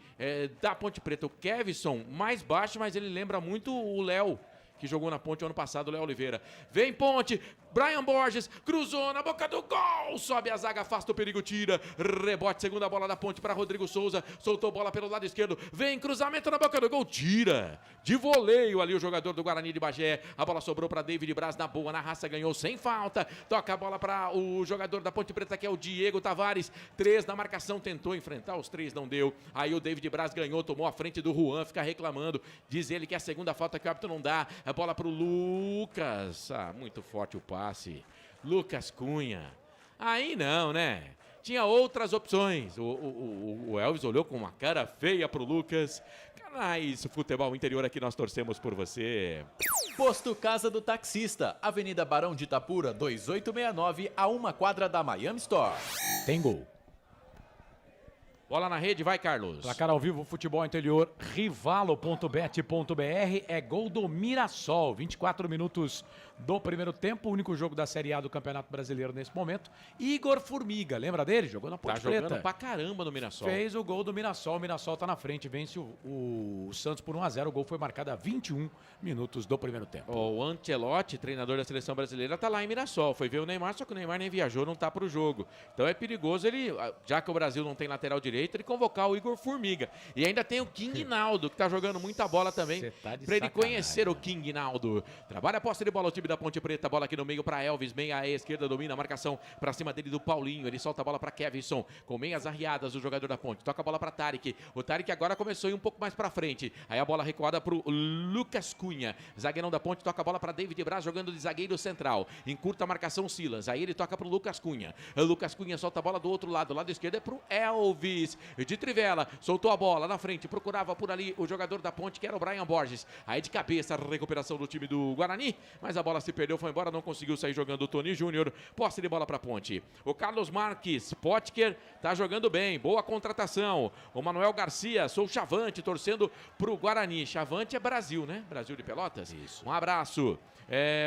da Ponte Preta, o Kevson mais baixo, mas ele lembra muito o Léo, que jogou na Ponte ano passado, Léo Oliveira. Vem Ponte, Brian Borges, cruzou na boca do gol, sobe a zaga, afasta o perigo, tira, rebote, segunda bola da Ponte para Rodrigo Souza, soltou bola pelo lado esquerdo, vem cruzamento na boca do gol, tira, de voleio ali o jogador do Guarani de Bagé, a bola sobrou para David Braz, na boa, na raça, ganhou sem falta, toca a bola para o jogador da Ponte Preta, que é o Diego Tavares, 3 na marcação, tentou enfrentar os 3, não deu, aí o David Braz ganhou, tomou a frente do Juan, fica reclamando, diz ele que é a segunda falta que o árbitro não dá, a bola para o Lucas, muito forte o passe, Lucas Cunha, aí não, né? Tinha outras opções. O Elvis olhou com uma cara feia pro Lucas. Canais Futebol Interior, aqui nós torcemos por você. Posto Casa do Taxista, Avenida Barão de Itapura, 2869, a 1 quadra da Miami Store. Tem gol. Bola na rede, vai, Carlos. Placar ao vivo, Futebol Interior, rivalo.bet.br, é gol do Mirassol, 24 minutos do primeiro tempo, o único jogo da Série A do Campeonato Brasileiro nesse momento. Igor Formiga, lembra dele? Jogou na Ponte Preta. Tá jogando pra caramba no Mirassol. Fez o gol do Mirassol, o Mirassol tá na frente, vence o Santos por 1-0, o gol foi marcado a 21 minutos do primeiro tempo. O Ancelotti, treinador da Seleção Brasileira, tá lá em Mirassol, foi ver o Neymar, só que o Neymar nem viajou, não tá pro jogo. Então é perigoso ele, já que o Brasil não tem lateral direito, ele convocar o Igor Formiga. E ainda tem o King Naldo, que tá jogando muita bola também, pra ele conhecer o King Naldo. Trabalha a posse de bola o time da Ponte Preta, bola aqui no meio pra Elvis, meia à esquerda, domina a marcação pra cima dele do Paulinho, ele solta a bola pra Kevson, com meias arriadas o jogador da Ponte, toca a bola pra Tarek, o Tarek agora começou a ir um pouco mais pra frente, aí a bola recuada pro Lucas Cunha, zagueirão da Ponte, toca a bola pra David Braz, jogando de zagueiro central, encurta a marcação Silas, aí ele toca pro Lucas Cunha, o Lucas Cunha solta a bola do outro lado, lado esquerdo é pro Elvis, de trivela, soltou a bola na frente, procurava por ali o jogador da Ponte, que era o Brian Borges, aí de cabeça a recuperação do time do Guarani, mas a bola se perdeu, foi embora, não conseguiu sair jogando o Tony Júnior, posse de bola para Ponte. O Carlos Marques, Potker, tá jogando bem, boa contratação. O Manuel Garcia, sou o Chavante, torcendo pro Guarani. Chavante é Brasil, né? Brasil de Pelotas? Isso. Um abraço.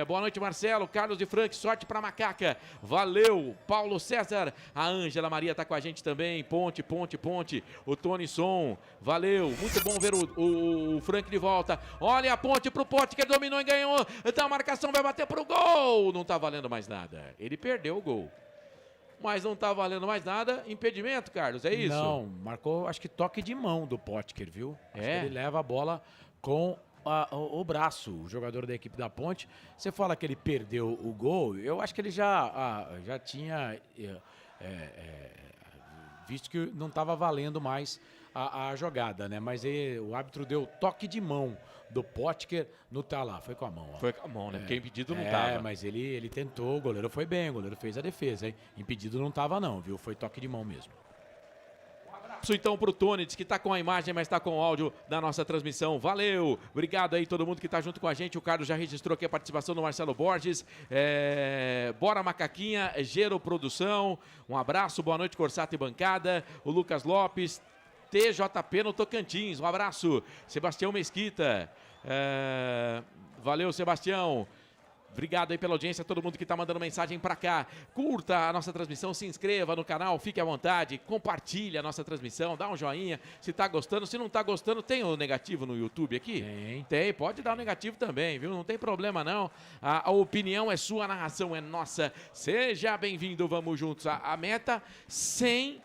Boa noite, Marcelo. Carlos de Frank, sorte pra Macaca. Valeu, Paulo César. A Ângela Maria tá com a gente também. Ponte. O Tony Som, valeu. Muito bom ver o Frank de volta. Olha a Ponte pro Pote, que dominou e ganhou. Então a marcação vai bater pro gol. Não tá valendo mais nada. Ele perdeu o gol. Mas não tá valendo mais nada. Impedimento, Carlos, é isso? Não, marcou, acho que toque de mão do Potker, viu? Acho que ele leva a bola com o braço, o jogador da equipe da Ponte. Você fala que ele perdeu o gol, eu acho que ele já tinha visto que não estava valendo mais a jogada, né? Mas o árbitro deu toque de mão do Potker, não tá lá, foi com a mão. Ó. Foi com a mão, né? Porque impedido não tava. Mas ele tentou, o goleiro foi bem, o goleiro fez a defesa, hein? Impedido não tava não, viu? Foi toque de mão mesmo. Então pro Tony, diz que tá com a imagem, mas tá com o áudio da nossa transmissão. Valeu! Obrigado aí todo mundo que tá junto com a gente. O Carlos já registrou aqui a participação do Marcelo Borges. Bora Macaquinha, Gero Produção. Um abraço, boa noite, Corsato e bancada. O Lucas Lopes, TJP no Tocantins. Um abraço. Sebastião Mesquita. Valeu, Sebastião. Obrigado aí pela audiência, todo mundo que tá mandando mensagem pra cá. Curta a nossa transmissão, se inscreva no canal, fique à vontade, compartilhe a nossa transmissão, dá um joinha se tá gostando. Se não tá gostando, tem o negativo no YouTube aqui? Tem, pode dar o negativo também, viu? Não tem problema não. A opinião é sua, a narração é nossa. Seja bem-vindo, vamos juntos. A meta 100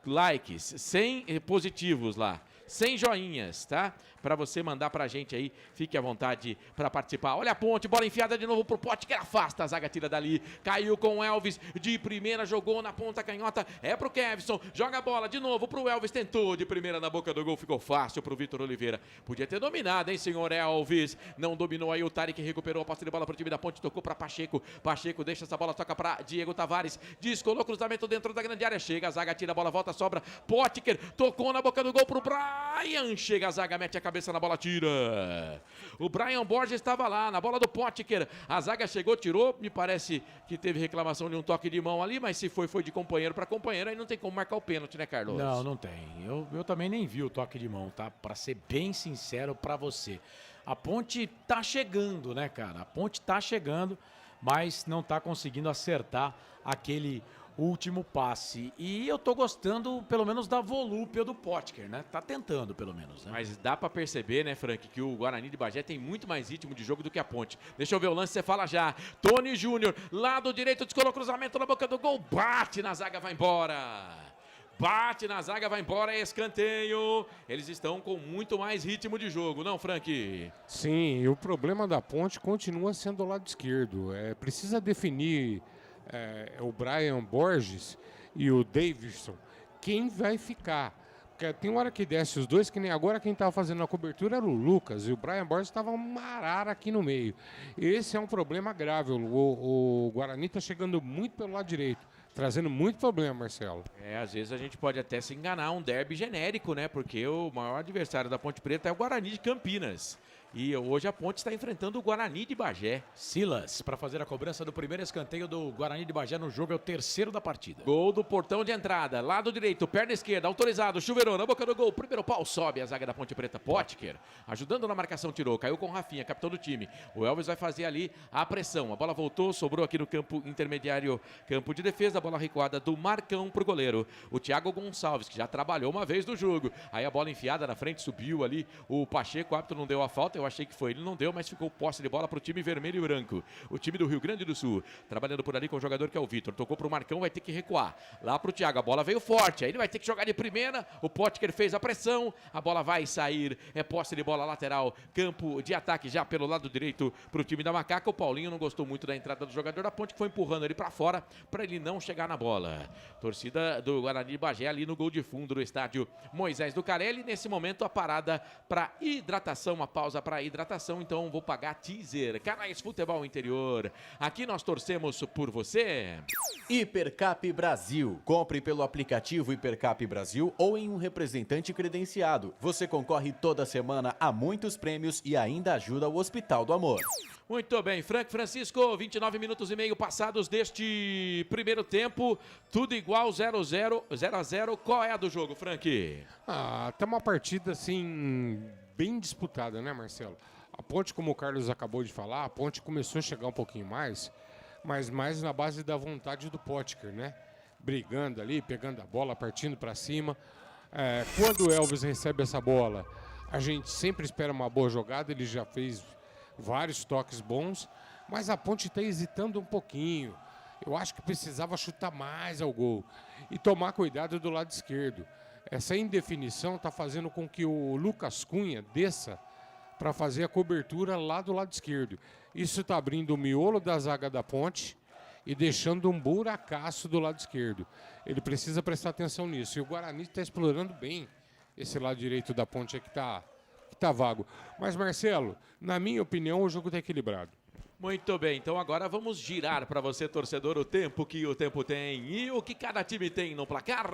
likes, 100 positivos lá. 100 joinhas, tá? Pra você mandar pra gente aí, fique à vontade pra participar. Olha a Ponte, bola enfiada de novo pro Pote, que afasta, a zaga tira dali, caiu com o Elvis, de primeira, jogou na ponta canhota, é pro Kevson, joga a bola de novo pro Elvis, tentou de primeira na boca do gol, ficou fácil pro Vitor Oliveira. Podia ter dominado, hein, senhor Elvis? Não dominou aí, o Tarek recuperou a posse de bola pro time da Ponte, tocou pra Pacheco, deixa essa bola, toca pra Diego Tavares, descolou cruzamento dentro da grande área, chega, a zaga tira a bola, volta, sobra, Potker, tocou na boca do gol pro Brian, chega a zaga, mete a cabeça na bola, tira. O Brian Borges estava lá, na bola do Potker. A zaga chegou, tirou. Me parece que teve reclamação de um toque de mão ali, mas se foi de companheiro para companheiro, aí não tem como marcar o pênalti, né, Carlos? Não tem. Eu também nem vi o toque de mão, tá? Para ser bem sincero para você. A Ponte tá chegando, né, cara? A Ponte tá chegando, mas não tá conseguindo acertar aquele último passe. E eu tô gostando, pelo menos, da volúpia do Potker, né? Tá tentando, pelo menos, né? Mas dá pra perceber, né, Frank, que o Guarani de Bagé tem muito mais ritmo de jogo do que a Ponte. Deixa eu ver o lance, você fala já. Tony Júnior, lado direito, descolou o cruzamento na boca do gol, bate na zaga, vai embora. Bate na zaga, vai embora, é escanteio. Eles estão com muito mais ritmo de jogo, não, Frank? Sim, e o problema da Ponte continua sendo o lado esquerdo. Precisa definir o Brian Borges e o Davidson quem vai ficar. Porque tem hora que desce os dois, que nem agora quem estava fazendo a cobertura era o Lucas, e o Brian Borges estava uma arara aqui no meio. Esse é um problema grave. O Guarani está chegando muito pelo lado direito, trazendo muito problema, Marcelo. Às vezes a gente pode até se enganar, um derby genérico, né? Porque o maior adversário da Ponte Preta é o Guarani de Campinas. E hoje a Ponte está enfrentando o Guarani de Bagé. Silas, para fazer a cobrança do primeiro escanteio do Guarani de Bagé no jogo, é o terceiro da partida. Gol do portão de entrada, lado direito, perna esquerda, autorizado, chuveirou na boca do gol, primeiro pau, sobe a zaga da Ponte Preta, Potker, ajudando na marcação, tirou, caiu com o Rafinha, capitão do time. O Elvis vai fazer ali a pressão, a bola voltou, sobrou aqui no campo intermediário, campo de defesa, a bola recuada do Marcão pro goleiro, o Thiago Gonçalves, que já trabalhou uma vez no jogo, aí a bola enfiada na frente, subiu ali o Pacheco, o árbitro não deu a falta, eu achei que foi, ele não deu, mas ficou posse de bola pro time vermelho e branco, o time do Rio Grande do Sul, trabalhando por ali com o jogador que é o Vitor, tocou pro Marcão, vai ter que recuar, lá pro Thiago, a bola veio forte, aí ele vai ter que jogar de primeira, o Potker fez a pressão, a bola vai sair, é posse de bola lateral, campo de ataque já pelo lado direito pro time da Macaca, o Paulinho não gostou muito da entrada do jogador da Ponte, que foi empurrando ele pra fora, pra ele não chegar na bola, torcida do Guarani de Bagé ali no gol de fundo do estádio Moisés do Carelli, nesse momento a parada pra hidratação, uma pausa pra hidratação, então vou pagar teaser, Canais Futebol Interior, aqui nós torcemos por você. Hipercap Brasil. Compre pelo aplicativo Hipercap Brasil ou em um representante credenciado. Você concorre toda semana a muitos prêmios e ainda ajuda o Hospital do Amor. Muito bem, Frank Francisco, 29 minutos e meio passados deste primeiro tempo, tudo igual, 0-0, qual é a do jogo, Frank? Tá uma partida, assim, bem disputada, né, Marcelo? A Ponte, como o Carlos acabou de falar, a Ponte começou a chegar um pouquinho mais, mas mais na base da vontade do Potker, né? Brigando ali, pegando a bola, partindo para cima. Quando o Elvis recebe essa bola, a gente sempre espera uma boa jogada, ele já fez vários toques bons, mas a Ponte está hesitando um pouquinho. Eu acho que precisava chutar mais ao gol e tomar cuidado do lado esquerdo. Essa indefinição está fazendo com que o Lucas Cunha desça para fazer a cobertura lá do lado esquerdo. Isso está abrindo o miolo da zaga da Ponte e deixando um buracaço do lado esquerdo. Ele precisa prestar atenção nisso. E o Guarani está explorando bem esse lado direito da Ponte que tá vago. Mas, Marcelo, na minha opinião, o jogo está equilibrado. Muito bem, então agora vamos girar para você, torcedor, o tempo que o tempo tem e o que cada time tem no placar.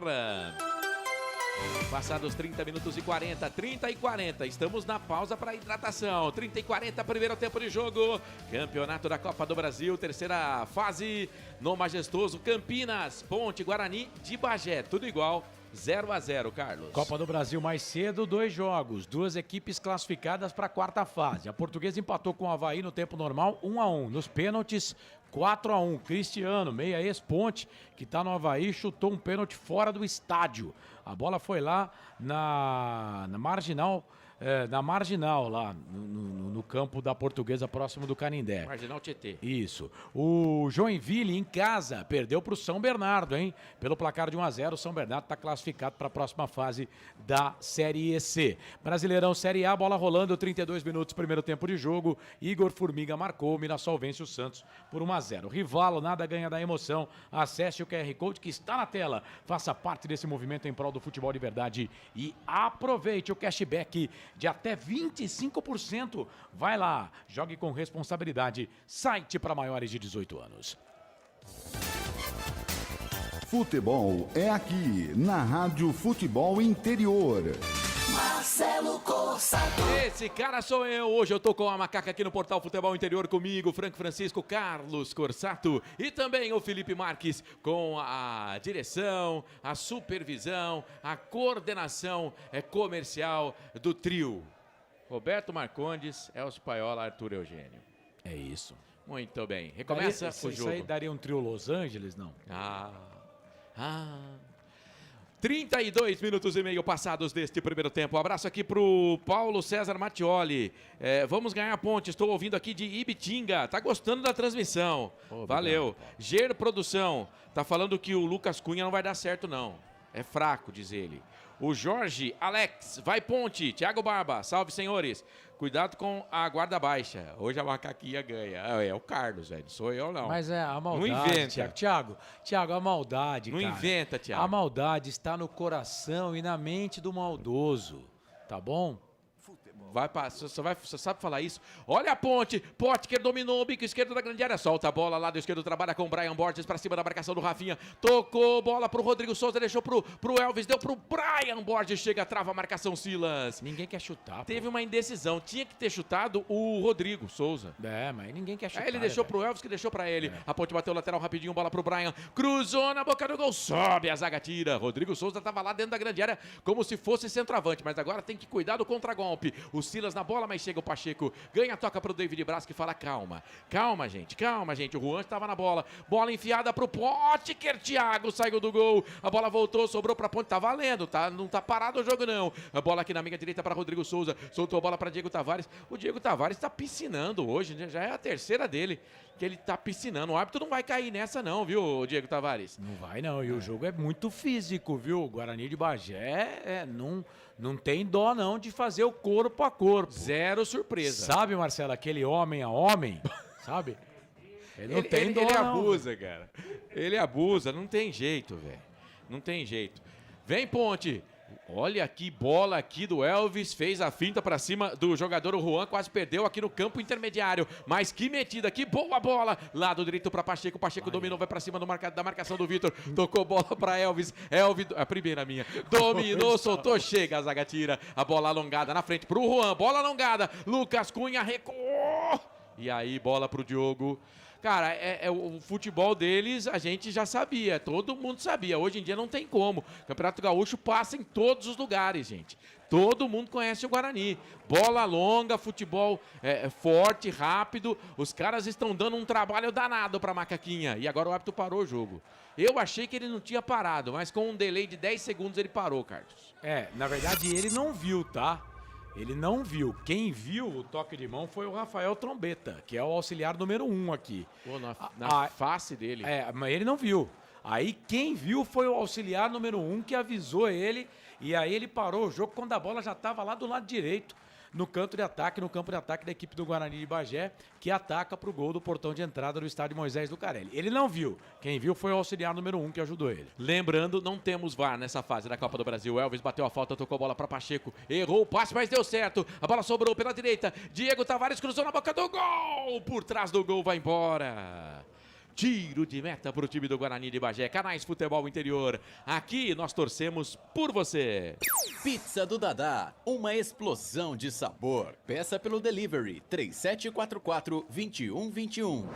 Passados 30 minutos e 40, 30 e 40, estamos na pausa para hidratação. 30 e 40, primeiro tempo de jogo. Campeonato da Copa do Brasil, terceira fase no majestoso Campinas, Ponte, Guarani de Bagé, tudo igual. 0-0, Carlos. Copa do Brasil mais cedo, 2 jogos, 2 equipes classificadas para a quarta fase. A Portuguesa empatou com o Avaí no tempo normal, 1-1. Nos pênaltis, 4-1. Cristiano, meia ex-Ponte, que está no Avaí, chutou um pênalti fora do estádio. A bola foi lá na marginal, lá no campo da Portuguesa, próximo do Canindé. Marginal Tietê. Isso. O Joinville, em casa, perdeu para o São Bernardo, hein? Pelo placar de 1-0, o São Bernardo está classificado para a próxima fase da Série C. Brasileirão Série A, bola rolando, 32 minutos, primeiro tempo de jogo. Igor Formiga marcou, o Mirassol vence o Santos por 1-0. Rivalo, nada ganha da emoção. Acesse o QR Code que está na tela. Faça parte desse movimento em prol do futebol de verdade e aproveite o cashback de até 25%. Vai lá, jogue com responsabilidade. Site para maiores de 18 anos. Futebol é aqui, na Rádio Futebol Interior. Marcelo Corsato. Esse cara sou eu. Hoje eu tô com a Macaca aqui no Portal Futebol Interior comigo, Frank Francisco, Carlos Corsato e também o Felipe Marques com a direção, a supervisão, a coordenação comercial do trio. Roberto Marcondes, Elcio Paiola, Arthur Eugênio. É isso. Muito bem. Recomeça o jogo. Isso aí daria um trio Los Angeles, não? 32 minutos e meio passados deste primeiro tempo. Um abraço aqui pro Paulo César Mattioli. Vamos ganhar ponte. Estou ouvindo aqui de Ibitinga. Tá gostando da transmissão. Valeu. Ger Produção. Tá falando que o Lucas Cunha não vai dar certo, não. É fraco, diz ele. O Jorge Alex. Vai ponte. Thiago Barba. Salve, senhores. Cuidado com a guarda baixa. Hoje a macaquinha ganha. É o Carlos, velho. Sou eu, não. Mas é a maldade, não inventa. Thiago, a maldade, não cara. Inventa, Thiago. A maldade está no coração e na mente do maldoso. Tá bom? Você sabe falar isso? Olha a ponte. Potker dominou o bico esquerdo da grande área. Solta a bola. Lado esquerdo trabalha com o Brian Borges pra cima da marcação do Rafinha. Tocou bola pro Rodrigo Souza. Deixou pro Elvis. Deu pro Brian Borges. Chega, trava a marcação Silas. Ninguém quer chutar. Teve uma indecisão. Tinha que ter chutado o Rodrigo Souza. Mas ninguém quer chutar. Aí ele deixou pro Elvis, que deixou pra ele. A ponte bateu lateral rapidinho. Bola pro Brian. Cruzou na boca do gol. Sobe a zaga, tira. Rodrigo Souza tava lá dentro da grande área como se fosse centroavante. Mas agora tem que cuidar do contragolpe. O Silas na bola, mas chega o Pacheco, ganha, toca pro David Braz, que fala calma, gente, o Juan estava na bola enfiada pro Potker, Thiago saiu do gol, a bola voltou, sobrou pra ponte, tá valendo, não tá parado o jogo não, a bola aqui na meia direita para Rodrigo Souza, soltou a bola para Diego Tavares, o Diego Tavares tá piscinando hoje, já é a terceira dele, que ele tá piscinando, o árbitro não vai cair nessa não, viu, Diego Tavares? Não vai não, e o jogo é muito físico, viu, o Guarani de Bagé não tem dó não de fazer o corpo a corpo. Zero surpresa. Sabe, Marcelo, aquele homem a homem, sabe? Ele não tem dó, ele não. abusa, cara. Ele abusa, não tem jeito, velho. Não tem jeito. Vem, Ponte. Olha que bola aqui do Elvis, fez a finta pra cima do jogador, o Juan quase perdeu aqui no campo intermediário, mas que metida, que boa bola, lado direito pra Pacheco, dominou, vai pra cima da marcação do Vitor, tocou bola pra Elvis, a primeira minha, dominou, soltou, chega a zaga tira, a bola alongada na frente pro Juan, bola alongada, Lucas Cunha recuou, e aí bola pro Diogo. Cara, o futebol deles a gente já sabia, todo mundo sabia. Hoje em dia não tem como. O Campeonato Gaúcho passa em todos os lugares, gente. Todo mundo conhece o Guarani. Bola longa, futebol forte, rápido. Os caras estão dando um trabalho danado pra Macaquinha. E agora o árbitro parou o jogo. Eu achei que ele não tinha parado, mas com um delay de 10 segundos ele parou, Carlos. Na verdade ele não viu, tá? Ele não viu. Quem viu o toque de mão foi o Rafael Trombeta, que é o auxiliar número 1 aqui. Pô, na face dele. Mas ele não viu. Aí quem viu foi o auxiliar número 1 que avisou ele. E aí ele parou o jogo quando a bola já estava lá do lado direito, no campo de ataque da equipe do Guarani de Bagé, que ataca para o gol do portão de entrada do estádio Moisés Lucarelli. Ele não viu. Quem viu foi o auxiliar número 1 que ajudou ele. Lembrando, não temos VAR nessa fase da Copa do Brasil. Elvis bateu a falta, tocou a bola para Pacheco, errou o passe, mas deu certo. A bola sobrou pela direita. Diego Tavares cruzou na boca do gol. Por trás do gol vai embora. Tiro de meta para o time do Guarani de Bagé. Canais Futebol Interior. Aqui nós torcemos por você. Pizza do Dadá, uma explosão de sabor. Peça pelo delivery 3744-2121.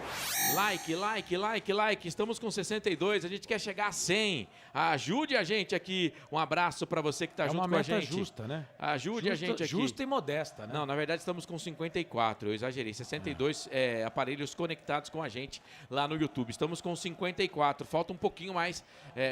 Like. Estamos com 62, a gente quer chegar a 100. Ajude a gente aqui. Um abraço para você que está junto com a gente. É uma meta justa, né? Ajude a gente aqui. Justa e modesta, né? Não, na verdade estamos com 54, eu exagerei. 62 aparelhos conectados com a gente lá no YouTube. Estamos com 54, falta um pouquinho mais,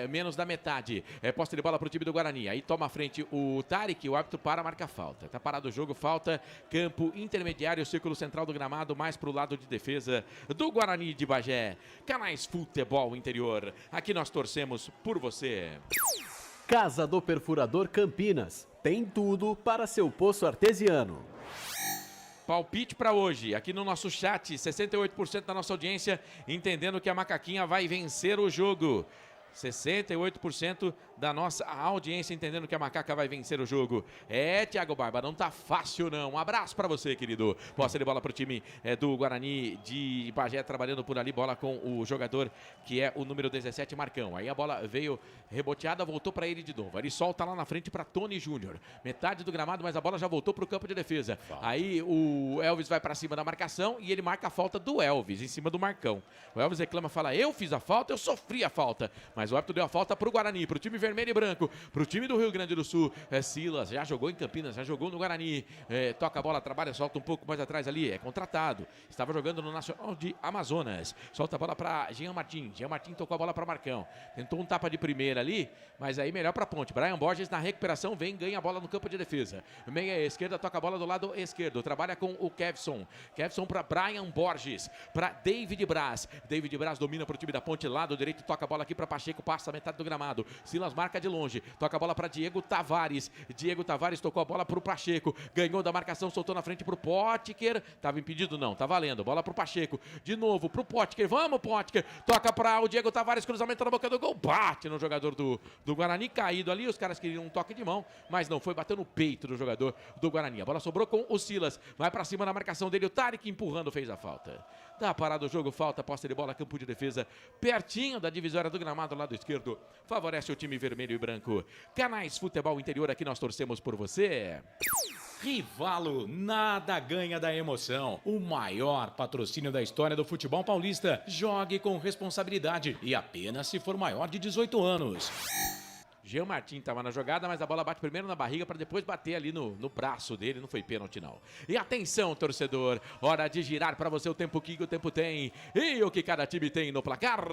menos da metade. Posse de bola para o time do Guarani. Aí toma a frente o Tarek, o árbitro para, marca falta. Tá parado o jogo, falta, campo intermediário, círculo central do gramado, mais para o lado de defesa do Guarani de Bagé. Canais Futebol Interior. Aqui nós torcemos por você. Casa do Perfurador Campinas. Tem tudo para seu poço artesiano. Palpite para hoje, aqui no nosso chat, 68% da nossa audiência entendendo que a Macaquinha vai vencer o jogo. 68% da nossa audiência entendendo que a Macaca vai vencer o jogo. Thiago Barba, não tá fácil não. Um abraço pra você, querido. Posse de bola pro time do Guarani de Bagé, trabalhando por ali, bola com o jogador que é o número 17, Marcão. Aí a bola veio reboteada, voltou pra ele de novo. Ele solta lá na frente pra Tony Júnior. Metade do gramado, mas a bola já voltou pro campo de defesa. Aí o Elvis vai pra cima da marcação e ele marca a falta do Elvis em cima do Marcão. O Elvis reclama, fala, eu fiz a falta, eu sofri a falta. Mas mas o árbitro deu a falta pro Guarani, pro time vermelho e branco, pro time do Rio Grande do Sul. Silas já jogou em Campinas, já jogou no Guarani, toca a bola, trabalha, solta um pouco mais atrás ali, é contratado, estava jogando no Nacional de Amazonas, solta a bola para Jean Martin tocou a bola para Marcão, tentou um tapa de primeira ali, mas aí melhor para Ponte. Brian Borges na recuperação, ganha a bola no campo de defesa, meia esquerda, toca a bola do lado esquerdo, trabalha com o Kevson para Brian Borges, para David Braz domina para o time da Ponte, lado direito, toca a bola aqui para Pacheco, passa a metade do gramado, Silas marca de longe, toca a bola para Diego Tavares tocou a bola para o Pacheco, ganhou da marcação, soltou na frente para o Potker, estava impedido não, tá valendo, bola para o Pacheco, de novo para o Potker, vamos Potker, toca para o Diego Tavares, cruzamento na boca do gol, bate no jogador do Guarani, caído ali, os caras queriam um toque de mão, mas não foi, bateu no peito do jogador do Guarani, a bola sobrou com o Silas, vai para cima na marcação dele, o Tarek empurrando, fez a falta. Dá parado o jogo, falta, posse de bola, campo de defesa, pertinho da divisória do gramado, lado esquerdo, favorece o time vermelho e branco. Canais Futebol Interior, aqui nós torcemos por você. Rivalo, nada ganha da emoção. O maior patrocínio da história do futebol paulista. Jogue com responsabilidade e apenas se for maior de 18 anos. Jean Martin estava na jogada, mas a bola bate primeiro na barriga para depois bater ali no braço dele, não foi pênalti não. E atenção, torcedor, hora de girar para você o tempo que o tempo tem e o que cada time tem no placar.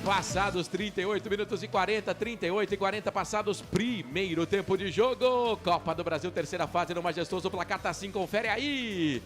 Passados 38 minutos e 40, 38 e 40 passados, primeiro tempo de jogo. Copa do Brasil, terceira fase no majestoso, o placar tá assim, confere aí.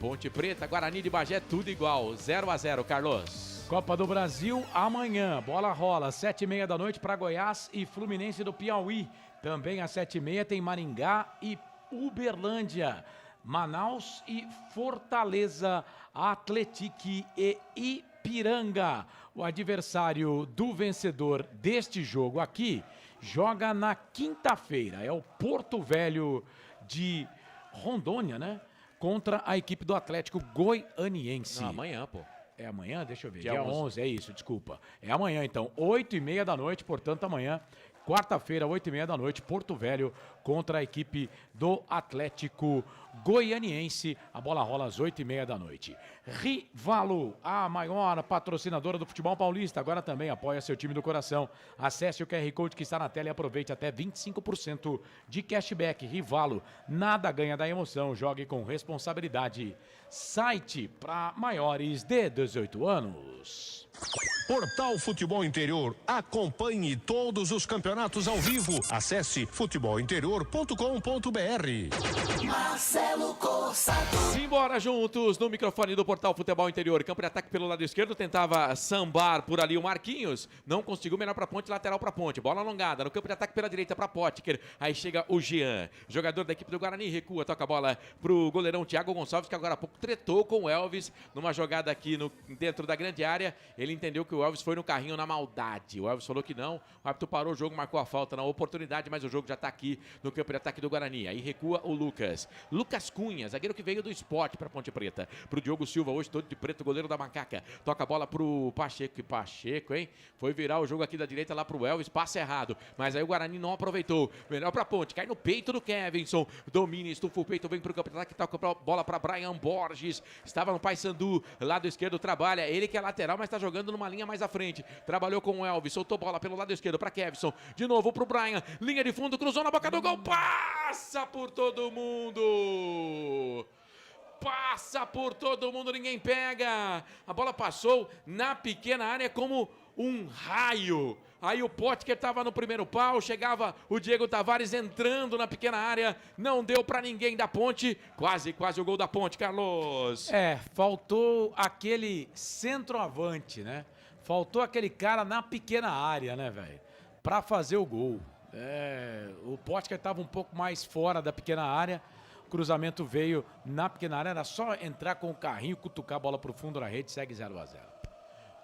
Ponte Preta, Guarani de Bagé, tudo igual, 0-0, Carlos. Copa do Brasil amanhã, bola rola, 7h30 da noite para Goiás e Fluminense do Piauí. Também às 7h30 tem Maringá e Uberlândia. Manaus e Fortaleza, Atlético e Ipiranga. O adversário do vencedor deste jogo aqui joga na quinta-feira. É o Porto Velho de Rondônia, né? Contra a equipe do Atlético Goianiense. Não, amanhã, pô. É amanhã? Deixa eu ver. Dia 11, é isso, desculpa. É amanhã, então. 8h30 da noite, portanto, amanhã, quarta-feira, 8h30 da noite, Porto Velho contra a equipe do Atlético Goianiense. A bola rola às 8h30 da noite. Rivalo, a maior patrocinadora do futebol paulista, agora também apoia seu time do coração. Acesse o QR Code que está na tela e aproveite até 25% de cashback. Rivalo, nada ganha da emoção, jogue com responsabilidade. Site para maiores de 18 anos. Portal Futebol Interior. Acompanhe todos os campeonatos ao vivo. Acesse futebolinterior.com.br. Marcelo Corsato. Simbora juntos no microfone do Portal Futebol Interior. Campo de ataque pelo lado esquerdo, tentava sambar por ali o Marquinhos. Não conseguiu, melhor para Ponte, lateral para Ponte. Bola alongada no campo de ataque pela direita para Potker. Aí chega o Jean, jogador da equipe do Guarani, recua, toca a bola pro goleirão Thiago Gonçalves, que agora há pouco tretou com o Elvis numa jogada aqui dentro da grande área. Ele entendeu que o Elvis foi no carrinho na maldade. O Elvis falou que não. O árbitro parou o jogo, marcou a falta na oportunidade, mas o jogo já está aqui no campo de ataque do Guarani. Aí recua o Lucas. Lucas Cunha, zagueiro que veio do Sport para Ponte Preta. Pro Diogo Silva, hoje todo de preto, goleiro da Macaca. Toca a bola pro Pacheco. E Pacheco, hein? Foi virar o jogo aqui da direita lá pro Elvis, passe errado. Mas aí o Guarani não aproveitou. Melhor pra Ponte, cai no peito do Kevinson. Domina, estufa o peito, vem pro campo de ataque, toca a bola pra Brian Borges. Estava no Paysandu, lado esquerdo, trabalha. Ele que é lateral, mas tá jogando numa linha mais à frente. Trabalhou com o Elvis, soltou bola pelo lado esquerdo pra Kevinson. De novo pro Brian, linha de fundo, cruzou na boca do gol, passa por todo mundo. Passa por todo mundo, ninguém pega. A bola passou na pequena área como um raio. Aí o Potker estava no primeiro pau, chegava o Diego Tavares entrando na pequena área, não deu para ninguém da Ponte, quase o gol da Ponte, Carlos. Faltou aquele centroavante, né? Faltou aquele cara na pequena área, né, velho? Para fazer o gol. O Potker estava um pouco mais fora da pequena área, o cruzamento veio na pequena área, era só entrar com o carrinho, cutucar a bola pro fundo da rede, segue 0-0.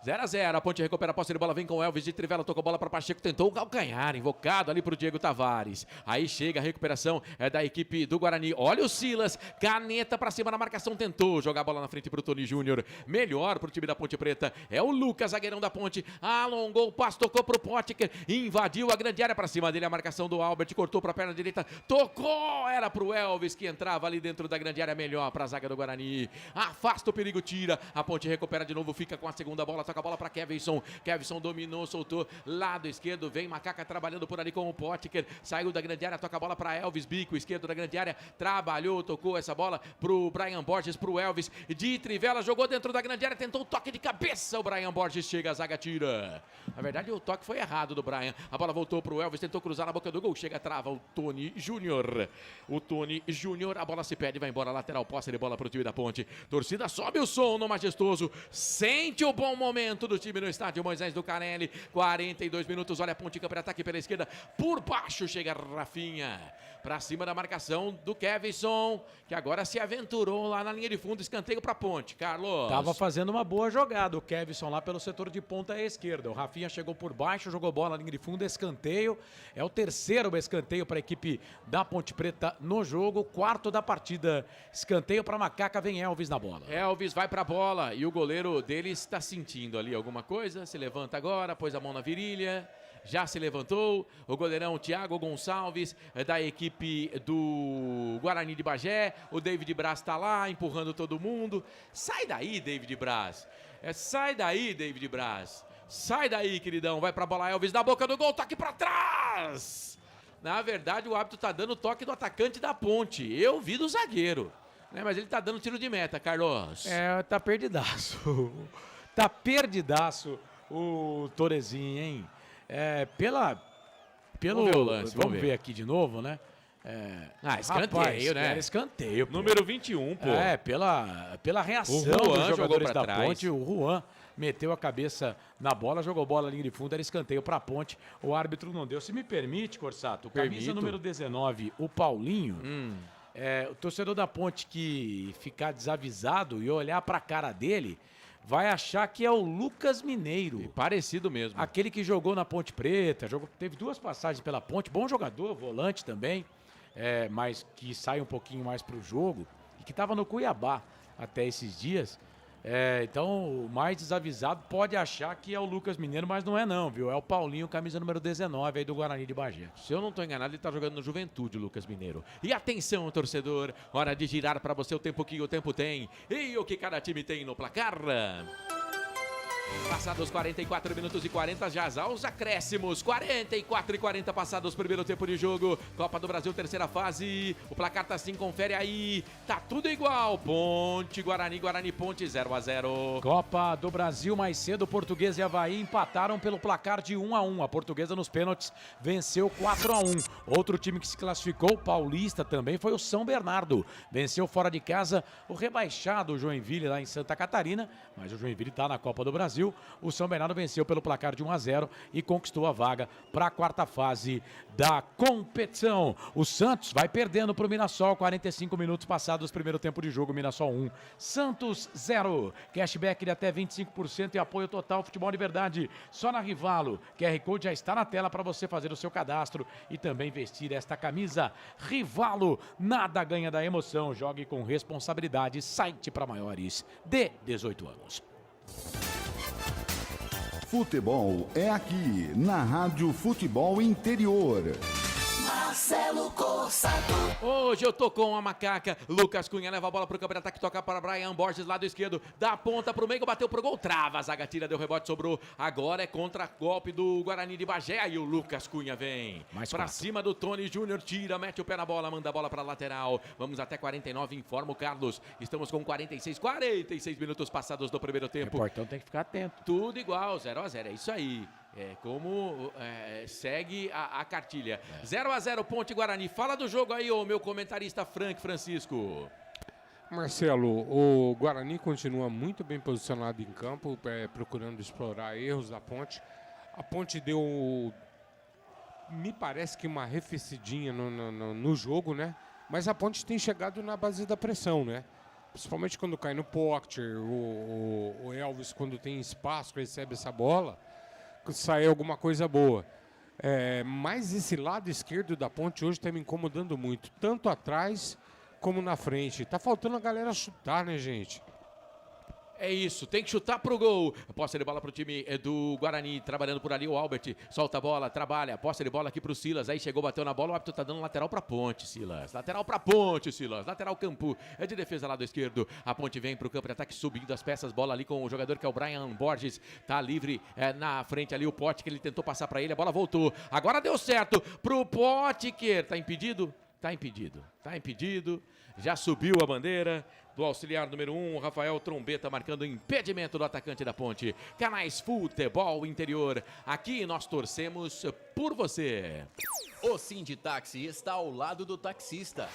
0-0, a Ponte recupera a posse de bola, vem com o Elvis de Trivela, tocou a bola para Pacheco, tentou o calcanhar, invocado ali pro Diego Tavares. Aí chega a recuperação da equipe do Guarani. Olha o Silas, caneta para cima na marcação, tentou jogar a bola na frente pro Tony Júnior. Melhor pro time da Ponte Preta, é o Lucas, zagueirão da Ponte, alongou o passo, tocou pro Potker, invadiu a grande área para cima dele, a marcação do Albert, cortou pra perna direita, tocou, era pro Elvis que entrava ali dentro da grande área, melhor pra zaga do Guarani. Afasta o perigo, tira, a Ponte recupera de novo, fica com a segunda bola, toca a bola para Kevson. Kevson dominou, soltou, lado esquerdo, vem Macaca trabalhando por ali com o Potker, saiu da grande área, toca a bola para Elvis, bico esquerdo da grande área, trabalhou, tocou essa bola pro Brian Borges, pro Elvis, de trivela, jogou dentro da grande área, tentou o toque de cabeça, o Brian Borges chega, a zaga tira. Na verdade, o toque foi errado do Brian, a bola voltou pro Elvis, tentou cruzar na boca do gol, chega, trava o Tony Júnior. O Tony Júnior, a bola se perde, vai embora, lateral, posse de bola pro time da Ponte. Torcida sobe o som no majestoso, sente o bom momento do time no estádio Moisés do Carelli. 42 minutos, olha a Ponte, campo de ataque pela esquerda, por baixo chega Rafinha, pra cima da marcação do Kevson, que agora se aventurou lá na linha de fundo, escanteio pra Ponte, Carlos. Tava fazendo uma boa jogada o Kevson lá pelo setor de ponta à esquerda. O Rafinha chegou por baixo, jogou bola na linha de fundo, escanteio. É o terceiro escanteio para a equipe da Ponte Preta no jogo, quarto da partida. Escanteio para Macaca, vem Elvis na bola. Elvis vai pra bola e o goleiro dele está sentindo ali alguma coisa, se levanta agora, pôs a mão na virilha. Já se levantou o goleirão Thiago Gonçalves, da equipe do Guarani de Bagé. O David Braz está lá empurrando todo mundo. Sai daí, David Braz. Sai daí, David Braz. Sai daí, queridão. Vai pra bola, Elvis na boca do gol, toque pra trás. Na verdade, o árbitro tá dando toque do atacante da Ponte. Eu vi do zagueiro, né? Mas ele tá dando tiro de meta, Carlos. Tá perdidaço. Tá perdidaço o Torezinho, hein? Pelo Vamos ver o lance, vamos ver aqui de novo, né? Escanteio, Rapaz, né? Era escanteio, pô. Número 21, pô. pela reação O Juan dos jogou jogadores pra da trás. Ponte. O Juan meteu a cabeça na bola, jogou bola na linha de fundo, era escanteio pra Ponte. O árbitro não deu. Se me permite, Corsato, camisa Permito. número 19, o Paulinho. O torcedor da Ponte que ficar desavisado e olhar pra cara dele vai achar que é o Lucas Mineiro. Parecido mesmo. Aquele que jogou na Ponte Preta, teve 2 passagens pela Ponte, bom jogador, volante também, mas que sai um pouquinho mais pro jogo e que estava no Cuiabá até esses dias. Então, o mais desavisado pode achar que é o Lucas Mineiro, mas não é não, viu? É o Paulinho, camisa número 19 aí do Guarani de Bagé. Se eu não tô enganado, ele tá jogando no Juventude, o Lucas Mineiro. E atenção, torcedor, hora de girar pra você o tempo que o tempo tem e o que cada time tem no placar. Passados 44 minutos e 40, já aos acréscimos. 44 e 40 passados, primeiro tempo de jogo. Copa do Brasil, terceira fase. O placar tá assim, confere aí. Tá tudo igual. Ponte, Guarani, Ponte, 0-0. Copa do Brasil, mais cedo, Portuguesa e Avaí empataram pelo placar de 1-1. A Portuguesa nos pênaltis venceu 4-1. Outro time que se classificou, paulista também, foi o São Bernardo. Venceu fora de casa o rebaixado Joinville lá em Santa Catarina, mas o Joinville tá na Copa do Brasil. O São Bernardo venceu pelo placar de 1-0 e conquistou a vaga para a quarta fase da competição. O Santos vai perdendo para o Mirassol, 45 minutos passados, primeiro tempo de jogo, Mirassol 1, Santos 0. Cashback de até 25% e apoio total, futebol de verdade, só na Rivalo. QR Code já está na tela para você fazer o seu cadastro e também vestir esta camisa Rivalo. Nada ganha da emoção, jogue com responsabilidade, site para maiores de 18 anos. Futebol é aqui, na Rádio Futebol Interior. Marcelo Corsato. Hoje eu tô com a Macaca. Lucas Cunha leva a bola pro campo de ataque, toca para Brian Borges, lado esquerdo, dá a ponta pro meio, bateu pro gol, trava, a zaga tira, deu rebote, sobrou. Agora é contra-golpe do Guarani de Bagé. Aí o Lucas Cunha vem pra cima do Tony Júnior, tira, mete o pé na bola, manda a bola pra lateral. Vamos até 49, informa o Carlos. Estamos com 46 minutos passados do primeiro tempo. O portão tem que ficar atento. Tudo igual, 0-0, é isso aí. Segue a cartilha. 0-0 Ponte Guarani. Fala do jogo aí, ô meu comentarista Francisco. Marcelo, o Guarani continua muito bem posicionado em campo, procurando explorar erros da Ponte. A Ponte deu, me parece que uma arrefecidinha no jogo, né? Mas a Ponte tem chegado na base da pressão, né? Principalmente quando cai no Potker, o Elvis, quando tem espaço, recebe essa bola, sai alguma coisa boa. Mas esse lado esquerdo da Ponte hoje está me incomodando muito, tanto atrás como na frente. Tá faltando a galera chutar, né, gente? É isso, tem que chutar pro gol. Posse de bola pro time do Guarani, trabalhando por ali o Albert. Solta a bola, trabalha. Posse de bola aqui pro Silas. Aí chegou, bateu na bola. O árbitro tá dando lateral pra Ponte, Silas. Lateral pra Ponte, Silas. Lateral campo. É de defesa lado esquerdo. A Ponte vem pro campo de ataque, subindo as peças. Bola ali com o jogador que é o Brian Borges. Tá livre na frente ali o Pote, que ele tentou passar pra ele. A bola voltou. Agora deu certo pro Potker. Tá impedido? Tá impedido. Tá impedido. Já subiu a bandeira do auxiliar número 1, Rafael Trombeta, marcando o impedimento do atacante da Ponte. Canais Futebol Interior, aqui nós torcemos por você. O Sinditáxi está ao lado do taxista.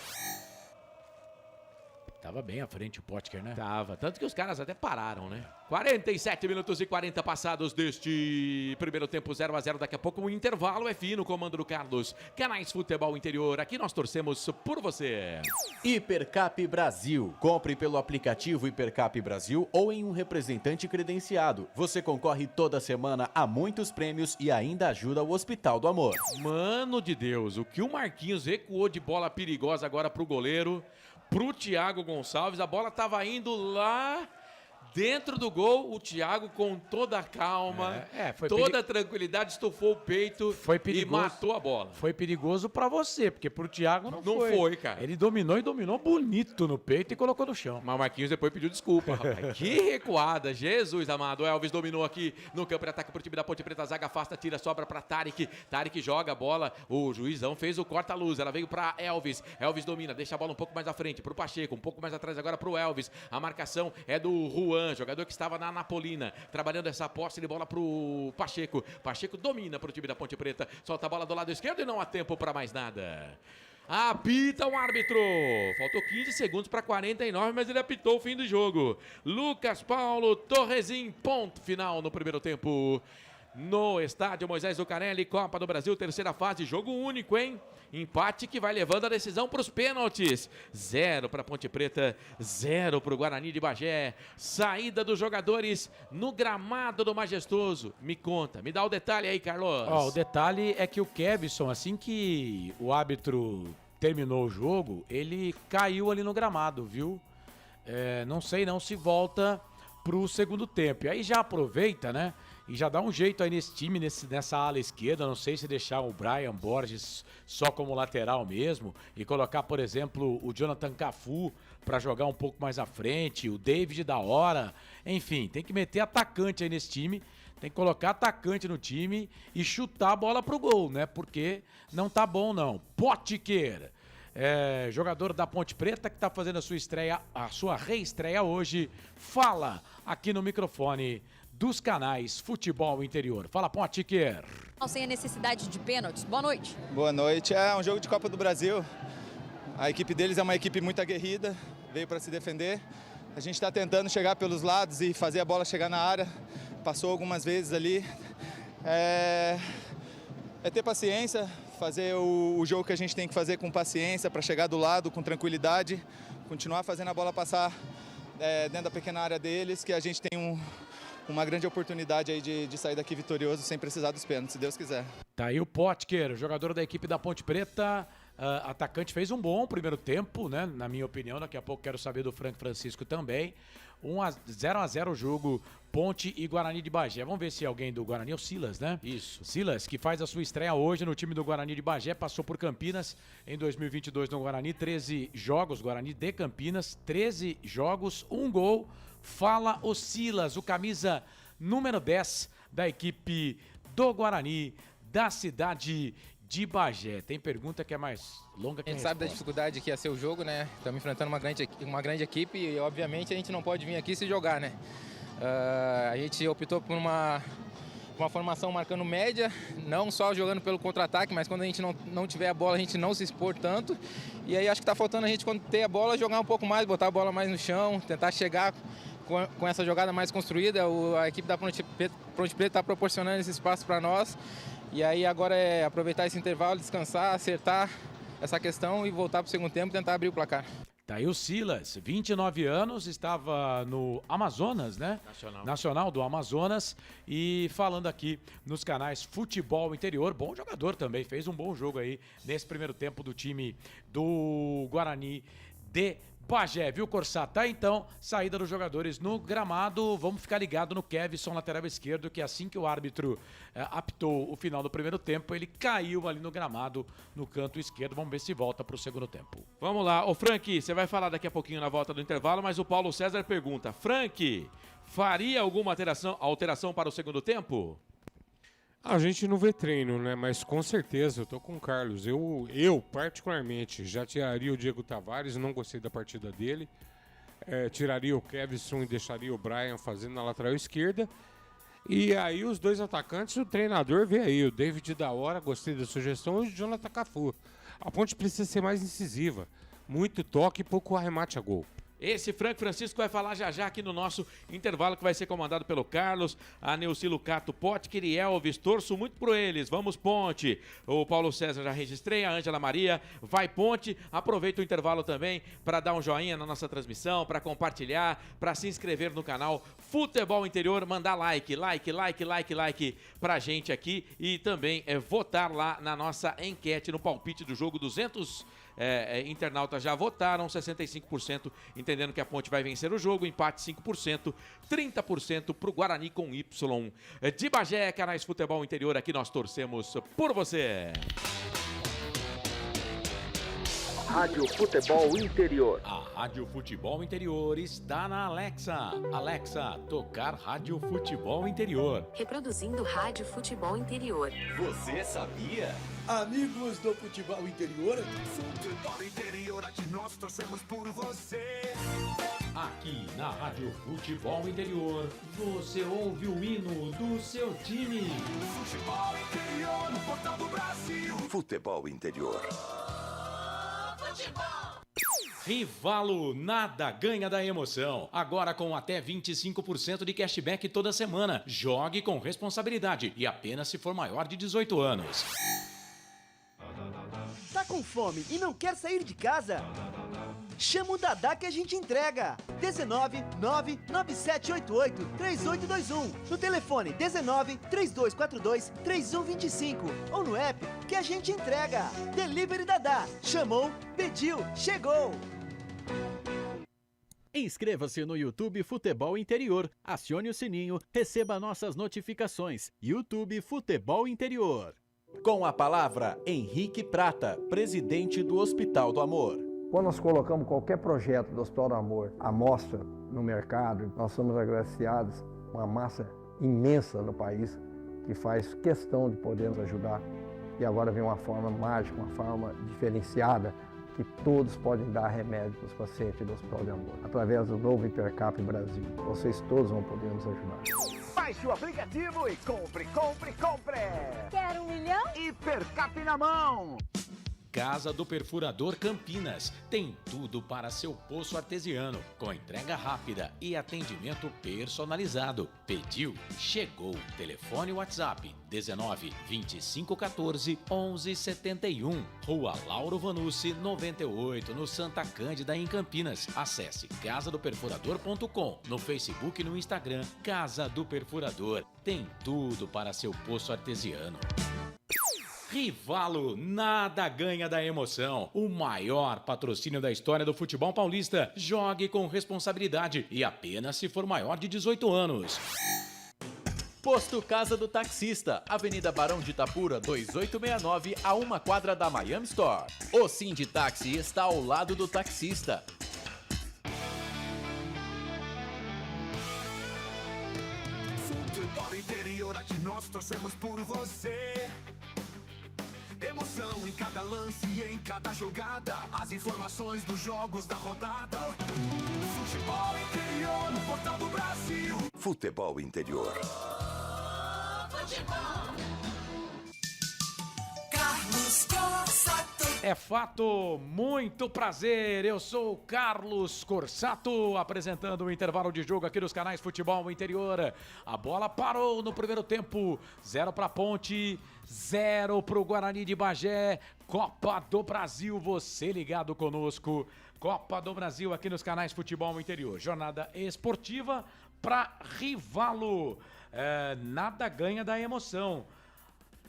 Tava bem à frente o Potker, né? Tava, tanto que os caras até pararam, né? 47 minutos e 40 passados deste primeiro tempo, 0-0. Daqui a pouco o intervalo é fino, comando do Carlos. Canais Futebol Interior, aqui nós torcemos por você. Hipercap Brasil. Compre pelo aplicativo Hipercap Brasil ou em um representante credenciado. Você concorre toda semana a muitos prêmios e ainda ajuda o Hospital do Amor. Mano de Deus, o que o Marquinhos recuou de bola perigosa agora pro goleiro, pro Thiago Gonçalves. A bola tava indo lá dentro do gol, o Thiago com toda a calma, toda a tranquilidade, estufou o peito e matou a bola. Foi perigoso pra você, porque pro Thiago não foi. Não foi, cara. Ele dominou bonito no peito e colocou no chão. Mas o Marquinhos depois pediu desculpa, rapaz. Que recuada, Jesus amado. O Elvis dominou aqui no campo de ataque pro time da Ponte Preta. A zaga afasta, tira, sobra pra Tarek. Tarek joga a bola, o juizão fez o corta-luz. Ela veio pra Elvis. Elvis domina, deixa a bola um pouco mais à frente pro Pacheco, um pouco mais atrás agora pro Elvis. A marcação é do Juan, jogador que estava na Napolina, trabalhando essa posse de bola pro Pacheco. Pacheco domina pro time da Ponte Preta, solta a bola do lado esquerdo e não há tempo para mais nada. Apita o árbitro. Faltou 15 segundos para 49, mas ele apitou o fim do jogo. Lucas Paulo Torresim, ponto final no primeiro tempo. No estádio Moisés Zucarelli, Copa do Brasil, terceira fase, jogo único, hein? Empate que vai levando a decisão para os pênaltis. 0 para Ponte Preta, 0 para o Guarani de Bagé. Saída dos jogadores no gramado do Majestoso. Me conta, me dá o detalhe aí, Carlos. O detalhe é que o Kevson, assim que o árbitro terminou o jogo, ele caiu ali no gramado, viu? Não sei não se volta pro segundo tempo. E aí já aproveita, né? E já dá um jeito aí nesse time, nessa ala esquerda. Não sei se deixar o Brian Borges só como lateral mesmo e colocar, por exemplo, o Jonathan Cafu para jogar um pouco mais à frente, o David da hora. Enfim, tem que meter atacante aí nesse time. Tem que colocar atacante no time e chutar a bola pro gol, né? Porque não tá bom, não. Potker, jogador da Ponte Preta que tá fazendo a sua reestreia hoje, fala aqui no microfone dos canais Futebol Interior. Fala, Potker. Sem a necessidade de pênaltis. Boa noite. Boa noite. É um jogo de Copa do Brasil. A equipe deles é uma equipe muito aguerrida, veio para se defender. A gente está tentando chegar pelos lados e fazer a bola chegar na área. Passou algumas vezes ali. É ter paciência, fazer o jogo que a gente tem que fazer com paciência para chegar do lado, com tranquilidade, continuar fazendo a bola passar dentro da pequena área deles, que a gente tem uma grande oportunidade aí de sair daqui vitorioso sem precisar dos pênaltis, se Deus quiser. Tá aí o Potker, jogador da equipe da Ponte Preta, atacante, fez um bom primeiro tempo, né? Na minha opinião, daqui a pouco quero saber do Frank Francisco também. 0-0 o jogo, Ponte e Guarani de Bagé. Vamos ver se alguém do Guarani é o Silas, né? Isso. Silas, que faz a sua estreia hoje no time do Guarani de Bagé, passou por Campinas em 2022 no Guarani, 13 jogos, Guarani de Campinas, 13 jogos, 1 gol. Fala o Silas, o camisa número 10 da equipe do Guarani, da cidade de Bagé. Tem pergunta que é mais longa que a gente sabe da dificuldade que ia ser o jogo, né? Estamos enfrentando uma grande equipe e, obviamente, a gente não pode vir aqui se jogar, né? A gente optou por uma formação marcando média, não só jogando pelo contra-ataque, mas quando a gente não tiver a bola, a gente não se expor tanto. E aí acho que está faltando a gente, quando ter a bola, jogar um pouco mais, botar a bola mais no chão, tentar chegar com essa jogada mais construída. A equipe da Ponte Preta está proporcionando esse espaço para nós. E aí agora é aproveitar esse intervalo, descansar, acertar essa questão e voltar para o segundo tempo e tentar abrir o placar. Tá aí o Silas, 29 anos, estava no Amazonas, né? Nacional do Amazonas, e falando aqui nos canais Futebol Interior, bom jogador também, fez um bom jogo aí nesse primeiro tempo do time do Guarani de Bagé, viu, Corsá? Tá, então, saída dos jogadores no gramado. Vamos ficar ligado no Kevson, lateral esquerdo, que assim que o árbitro apitou o final do primeiro tempo, ele caiu ali no gramado, no canto esquerdo. Vamos ver se volta pro segundo tempo. Vamos lá. Ô, Frank, você vai falar daqui a pouquinho na volta do intervalo, mas o Paulo César pergunta: Frank, faria alguma alteração para o segundo tempo? A gente não vê treino, né? Mas com certeza, eu tô com o Carlos. Eu particularmente, já tiraria o Diego Tavares, não gostei da partida dele. Tiraria o Kevson e deixaria o Brian fazendo na lateral esquerda. E aí os dois atacantes, o treinador vê aí, o David da hora, gostei da sugestão, e o Jonathan Cafu. A Ponte precisa ser mais incisiva. Muito toque e pouco arremate a gol. Esse Frank Francisco vai falar já aqui no nosso intervalo, que vai ser comandado pelo Carlos, a Neuci Lucato, Potker e Elvis. Torço muito por eles. Vamos, Ponte. O Paulo César já registrei, a Ângela Maria. Vai, Ponte. Aproveita o intervalo também para dar um joinha na nossa transmissão, para compartilhar, para se inscrever no canal Futebol Interior, mandar like pra gente aqui e também votar lá na nossa enquete no palpite do jogo. 200 internautas já votaram, 65% entendendo que a Ponte vai vencer o jogo, empate 5%, 30% pro Guarani com Y. De Bagé, canais Futebol Interior, aqui nós torcemos por você. Rádio Futebol Interior. A Rádio Futebol Interior está na Alexa. Alexa, tocar Rádio Futebol Interior. Reproduzindo Rádio Futebol Interior. Você sabia? Amigos do Futebol Interior. Futebol Interior, aqui nós torcemos por você. Aqui na Rádio Futebol Interior, você ouve o hino do seu time. Futebol Interior, no portal do Brasil. Futebol Interior. Rivalo, nada ganha da emoção. Agora com até 25% de cashback toda semana. Jogue com responsabilidade e apenas se for maior de 18 anos. Tá com fome e não quer sair de casa? Chama o Dadá que a gente entrega. 19 99788 3821. No telefone 19 3242 3125. Ou no app que a gente entrega. Delivery Dadá. Chamou, pediu, chegou. Inscreva-se no YouTube Futebol Interior. Acione o sininho, receba nossas notificações. YouTube Futebol Interior. Com a palavra, Henrique Prata, presidente do Hospital do Amor. Quando nós colocamos qualquer projeto do Hospital do Amor à mostra no mercado, nós somos agraciados com uma massa imensa no país que faz questão de poder nos ajudar. E agora vem uma forma mágica, uma forma diferenciada, que todos podem dar remédio para os pacientes do Hospital do Amor. Através do novo Hipercap Brasil, vocês todos vão poder nos ajudar. Baixe o aplicativo e compre, compre, compre! Quer 1 milhão? Hipercap na mão! Casa do Perfurador Campinas tem tudo para seu poço artesiano, com entrega rápida e atendimento personalizado. Pediu, chegou. Telefone WhatsApp 19 25 14 11 71. Rua Lauro Vanucci 98, no Santa Cândida, em Campinas. Acesse casadoperfurador.com, no Facebook e no Instagram. Casa do Perfurador tem tudo para seu poço artesiano. Rivalo, nada ganha da emoção. O maior patrocínio da história do futebol paulista. Jogue com responsabilidade e apenas se for maior de 18 anos. Posto Casa do Taxista, Avenida Barão de Itapura, 2869, a 1 quadra da Miami Store. O Sinditaxi está ao lado do taxista. Futebol Interior, aqui nós torcemos por você. Emoção em cada lance e em cada jogada. As informações dos jogos da rodada. Futebol Interior, no portal do Brasil. Futebol Interior. Carlos Corsato. É fato, muito prazer, eu sou o Carlos Corsato, apresentando o intervalo de jogo aqui dos canais Futebol Interior. A bola parou no primeiro tempo, 0 para Ponte, 0 para o Guarani de Bagé. Copa do Brasil, você ligado conosco. Copa do Brasil aqui nos canais Futebol Interior. Jornada esportiva para Rivalo. Nada ganha da emoção.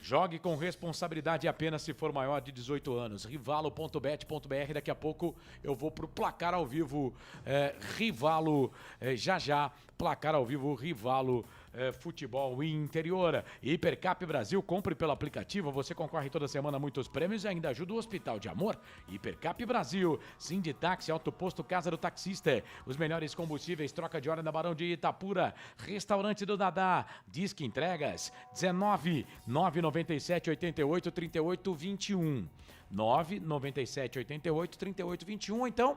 Jogue com responsabilidade apenas se for maior de 18 anos. Rivalo.bet.br. Daqui a pouco eu vou pro placar ao vivo. Rivalo, já. Placar ao vivo, Rivalo Futebol Interior. Hipercap Brasil, compre pelo aplicativo. Você concorre toda semana a muitos prêmios e ainda ajuda o Hospital de Amor. Hipercap Brasil. Sinditaxi, Autoposto Casa do Taxista. Os melhores combustíveis, troca de hora na Barão de Itapura. Restaurante do Dadá. Disque Entregas 19 997 88 38 21. 997 88 38 21. Então,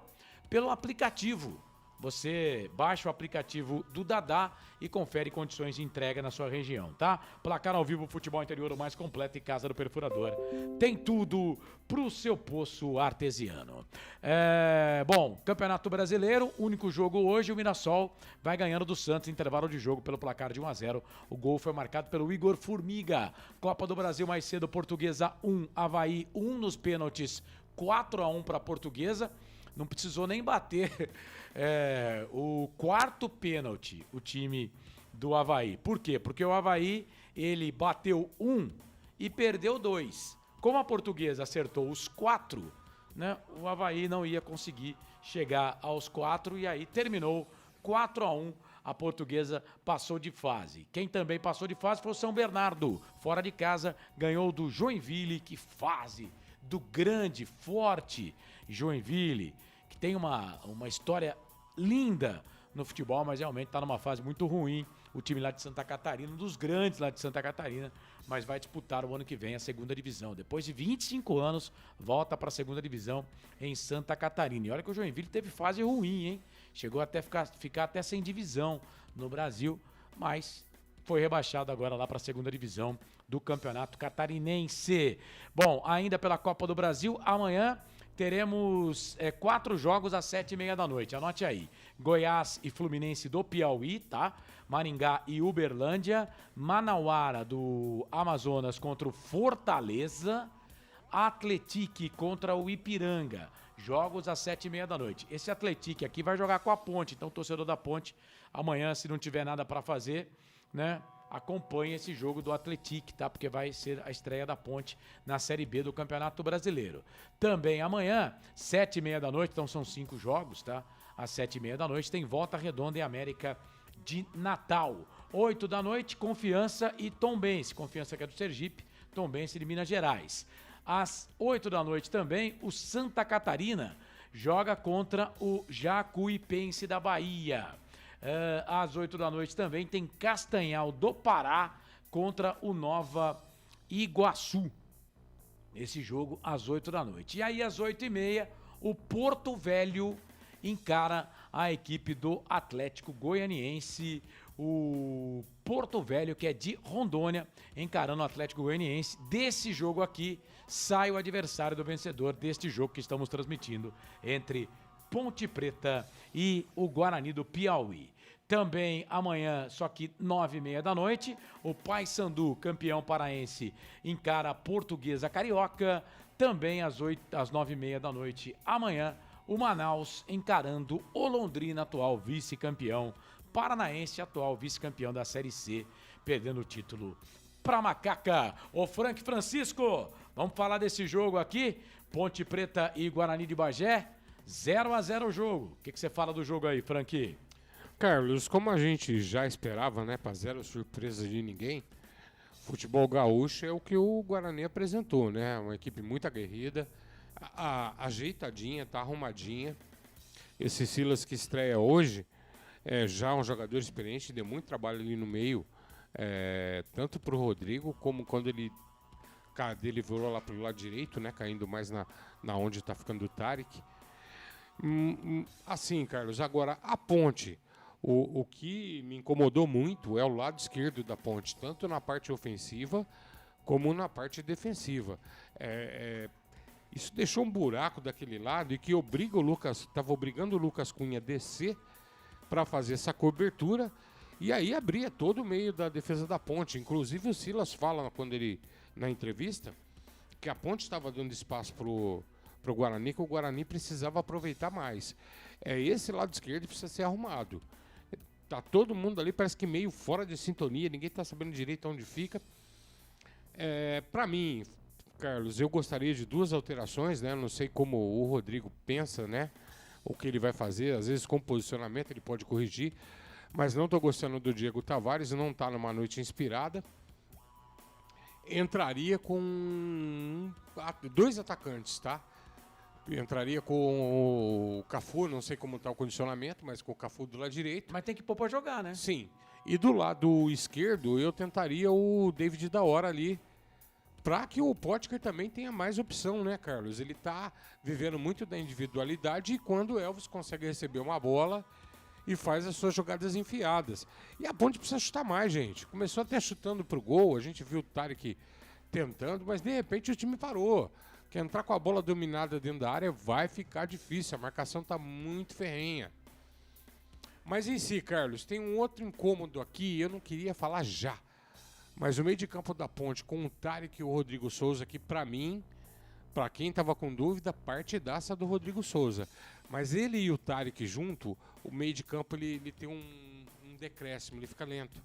pelo aplicativo. Você baixa o aplicativo do Dadá e confere condições de entrega na sua região, tá? Placar ao vivo, futebol interior, o mais completo e Casa do Perfurador. Tem tudo pro seu poço artesiano. Bom, Campeonato Brasileiro, único jogo hoje, o Mirassol vai ganhando do Santos, intervalo de jogo pelo placar de 1-0. O gol foi marcado pelo Igor Formiga. Copa do Brasil mais cedo, Portuguesa 1, Avaí 1 nos pênaltis, 4-1 para a Portuguesa. Não precisou nem bater o quarto pênalti, o time do Avaí. Por quê? Porque o Avaí, ele bateu 1 e perdeu 2. Como a Portuguesa acertou os 4, né, o Avaí não ia conseguir chegar aos 4 e aí terminou 4-1. A Portuguesa passou de fase. Quem também passou de fase foi o São Bernardo. Fora de casa, ganhou do Joinville. Que fase do grande, forte Joinville, que tem uma história linda no futebol, mas realmente está numa fase muito ruim. O time lá de Santa Catarina, um dos grandes lá de Santa Catarina, mas vai disputar o ano que vem a segunda divisão. Depois de 25 anos, volta para a segunda divisão em Santa Catarina. E olha que o Joinville teve fase ruim, hein? Chegou até ficar até sem divisão no Brasil, mas foi rebaixado agora lá para a segunda divisão do Campeonato Catarinense. Bom, ainda pela Copa do Brasil, amanhã teremos 4 jogos às 7h30 da noite. Anote aí. Goiás e Fluminense do Piauí, tá? Maringá e Uberlândia. Manauara do Amazonas contra o Fortaleza. Atletique contra o Ipiranga. Jogos às 7h30 da noite. Esse Atletique aqui vai jogar com a Ponte. Então, o torcedor da Ponte, amanhã, se não tiver nada para fazer, né, acompanhe esse jogo do Atletique, tá? Porque vai ser a estreia da Ponte na Série B do Campeonato Brasileiro. Também amanhã, 7h30 da noite, então são 5 jogos, tá? Às 7h30 da noite tem Volta Redonda e América de Natal. 8 da noite, Confiança e Tombense. Confiança que é do Sergipe, Tombense de Minas Gerais. Às 8 da noite também, o Santa Catarina joga contra o Jacuipense da Bahia. Às 8 da noite também tem Castanhal do Pará contra o Nova Iguaçu. Esse jogo às 8 da noite. E aí às 8h30 o Porto Velho encara a equipe do Atlético Goianiense. O Porto Velho, que é de Rondônia, encarando o Atlético Goianiense. Desse jogo aqui sai o adversário do vencedor deste jogo que estamos transmitindo entre Ponte Preta e o Guarani do Piauí. Também amanhã, só que 9h30 da noite, o Paysandu, campeão paraense, encara a Portuguesa Carioca. Também às 9h30 da noite, amanhã, o Manaus encarando o Londrina, atual vice-campeão paranaense, atual vice-campeão da Série C, perdendo o título pra Macaca. Ô Frank Francisco, vamos falar desse jogo aqui, Ponte Preta e Guarani de Bagé. 0-0 o jogo. O que você fala do jogo aí, Frank? Carlos, como a gente já esperava, né, para zero surpresa de ninguém, futebol gaúcho é o que o Guarani apresentou, né? Uma equipe muito aguerrida, ajeitadinha, tá arrumadinha. Esse Silas que estreia hoje é já um jogador experiente, deu muito trabalho ali no meio, tanto pro Rodrigo como quando ele virou lá pro lado direito, né, caindo mais na onde tá ficando o Tarek. Assim, Carlos, agora a Ponte, o que me incomodou muito é o lado esquerdo da Ponte, tanto na parte ofensiva como na parte defensiva. Isso deixou um buraco daquele lado e que estava obrigando o Lucas Cunha a descer para fazer essa cobertura e aí abria todo o meio da defesa da Ponte. Inclusive o Silas fala na entrevista que a Ponte estava dando espaço pro Guarani, que o Guarani precisava aproveitar mais. Esse lado esquerdo precisa ser arrumado. Tá todo mundo ali, parece que meio fora de sintonia, ninguém tá sabendo direito onde fica. Para mim, Carlos, eu gostaria de 2 alterações, né? Não sei como o Rodrigo pensa, né? O que ele vai fazer. Às vezes, com posicionamento, ele pode corrigir. Mas não estou gostando do Diego Tavares, não está numa noite inspirada. Entraria com 2 atacantes, tá? Entraria com o Cafu, não sei como está o condicionamento, mas com o Cafu do lado direito. Mas tem que pôr para jogar, né? Sim. E do lado esquerdo, eu tentaria o David da Hora ali, para que o Potker também tenha mais opção, né, Carlos? Ele tá vivendo muito da individualidade e quando o Elvis consegue receber uma bola e faz as suas jogadas enfiadas. E a Ponte precisa chutar mais, gente. Começou até chutando pro gol, a gente viu o Tarek tentando, mas de repente o time parou. Quer entrar com a bola dominada dentro da área vai ficar difícil, a marcação tá muito ferrenha. Mas em si, Carlos, tem um outro incômodo aqui, eu não queria falar já. Mas o meio de campo da Ponte com o Tarek e o Rodrigo Souza, que para mim, para quem estava com dúvida, partidaça do Rodrigo Souza. Mas ele e o Tarek junto, o meio de campo ele tem um decréscimo, ele fica lento.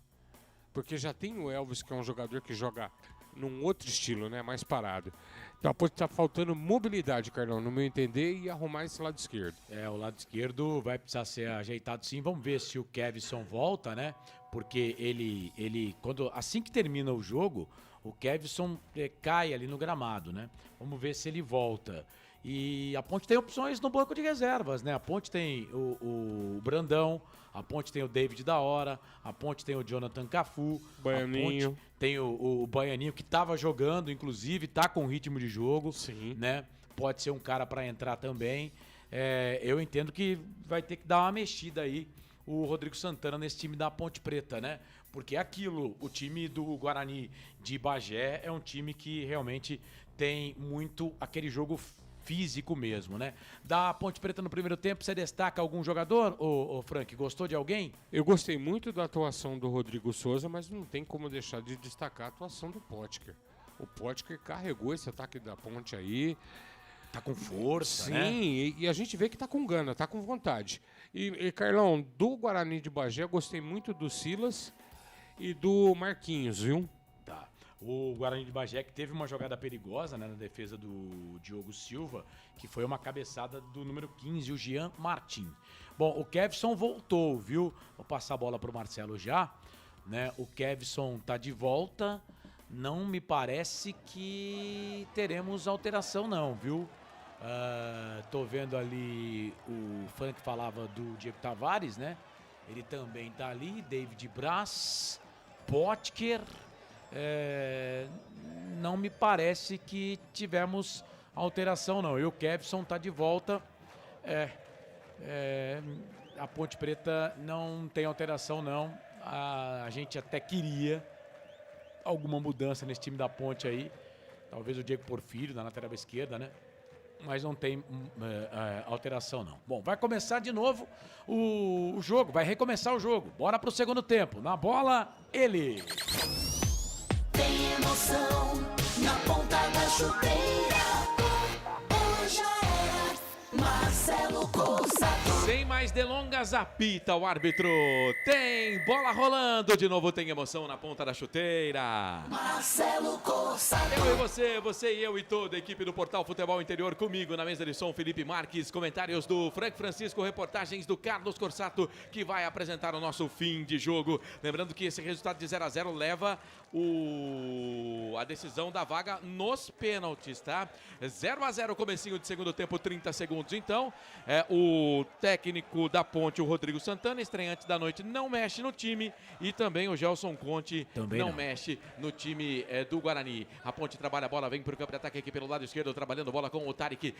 Porque já tem o Elvis, que é um jogador que joga num outro estilo, né, mais parado. Então a Ponte tá faltando mobilidade, Carlão, no meu entender, e arrumar esse lado esquerdo. O lado esquerdo vai precisar ser ajeitado sim. Vamos ver se o Kevson volta, né? Porque ele assim que termina o jogo, o Kevson cai ali no gramado, né? Vamos ver se ele volta. E a Ponte tem opções no banco de reservas, né? A Ponte tem o Brandão, a Ponte tem o David da Hora, a Ponte tem o Jonathan Cafu, Baianinho. A Ponte tem o Baianinho, que estava jogando, inclusive, tá com ritmo de jogo. Sim. Né? Pode ser um cara para entrar também. Eu entendo que vai ter que dar uma mexida aí o Rodrigo Santana nesse time da Ponte Preta, né? Porque aquilo, o time do Guarani de Bagé é um time que realmente tem muito aquele jogo físico mesmo, né? Da Ponte Preta no primeiro tempo, você destaca algum jogador, ô Frank? Gostou de alguém? Eu gostei muito da atuação do Rodrigo Souza, mas não tem como deixar de destacar a atuação do Potker. O Potker carregou esse ataque da Ponte aí. Tá com força, sim, né? Sim, e a gente vê que tá com gana, tá com vontade. E Carlão, do Guarani de Bagé, eu gostei muito do Silas e do Marquinhos, viu? Tá. O Guarani de Bagé que teve uma jogada perigosa, né, na defesa do Diogo Silva, que foi uma cabeçada do número 15, o Jean Martin. Bom, o Kevson voltou, viu? Vou passar a bola pro Marcelo já, né? O Kevson tá de volta. Não me parece que teremos alteração não, viu? Tô vendo ali o Frank falava do Diego Tavares, né? Ele também tá ali, David Braz, Potker. Não me parece que tivemos alteração não. E o Kevson tá de volta. A Ponte Preta não tem alteração não. A gente até queria alguma mudança nesse time da Ponte aí. Talvez o Diego Porfírio na lateral esquerda, né? Mas não tem alteração não. Bom, vai começar de novo o jogo, vai recomeçar o jogo. Bora pro segundo tempo. Na bola, ele. Tem emoção na ponta da chuteira. Hoje é Marcelo Corsato. Sem mais delongas, apita o árbitro. Tem bola rolando. De novo tem emoção na ponta da chuteira. Marcelo Corsato. Eu e você e eu e toda a equipe do Portal Futebol Interior. Comigo na mesa de som, Felipe Marques. Comentários do Frank Francisco. Reportagens do Carlos Corsato, que vai apresentar o nosso fim de jogo. Lembrando que esse resultado de 0-0 leva a decisão da vaga nos pênaltis, tá? 0-0, comecinho de segundo tempo, 30 segundos. Então, o técnico da Ponte, o Rodrigo Santana, estreante da noite, não mexe no time. E também o Gelson Conte também não mexe no time do Guarani. A Ponte trabalha a bola, vem para o campo de ataque aqui pelo lado esquerdo, trabalhando bola com o Tarek.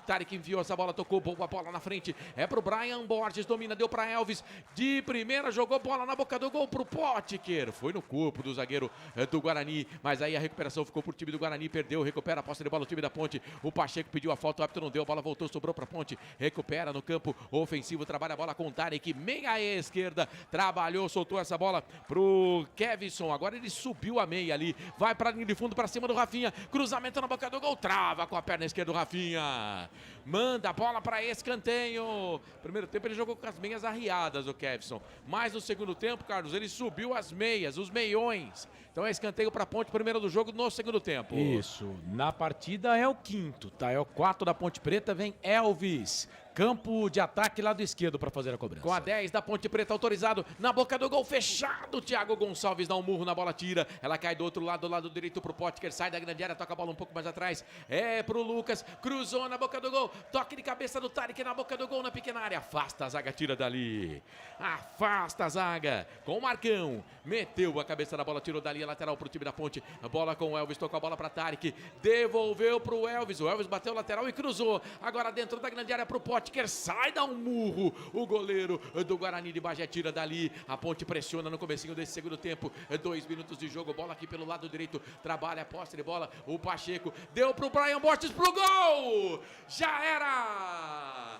Tarek enviou essa bola, tocou boa bola na frente. É pro Brian Borges, domina, deu para Elvis. De primeira, jogou bola na boca do gol pro Potker. Foi no corpo do zagueiro do Guarani, mas aí a recuperação ficou pro time do Guarani, perdeu, recupera a posse de bola o time da Ponte. O Pacheco pediu a falta, o árbitro não deu, a bola voltou, sobrou pra Ponte. Recupera no campo ofensivo, trabalha a bola com o Tarek, meia esquerda, trabalhou, soltou essa bola pro Kevson, agora ele subiu a meia ali, vai pra linha de fundo, pra cima do Rafinha, cruzamento na boca do gol, trava com a perna esquerda do Rafinha, manda a bola pra escanteio. Primeiro tempo ele jogou com as meias arriadas, o Kevson, mas no segundo tempo, Carlos, ele subiu as meias, os meiões. Então é escanteio para a Ponte, primeiro do jogo no segundo tempo. Isso, na partida é o quinto, tá? É o 4 da Ponte Preta, vem Elvis. Campo de ataque lado esquerdo para fazer a cobrança. Com a 10 da Ponte Preta autorizado, na boca do gol fechado, Thiago Gonçalves dá um murro na bola, tira, ela cai do outro lado, do lado direito pro Potker, sai da grande área, toca a bola um pouco mais atrás, é pro Lucas, cruzou na boca do gol, toque de cabeça do Tarek na boca do gol, na pequena área, afasta a zaga, tira dali, afasta a zaga, com o Marcão, meteu a cabeça na bola, tirou dali, a lateral pro time da Ponte, a bola com o Elvis, tocou a bola pra Tarek, devolveu pro Elvis, o Elvis bateu lateral e cruzou, agora dentro da grande área pro Potker, sai, dá um murro, o goleiro do Guarani de Bagé tira dali, a Ponte pressiona no comecinho desse segundo tempo, 2 minutos de jogo, bola aqui pelo lado direito, trabalha a posse de bola, o Pacheco, deu pro Brian Borges pro gol, já era!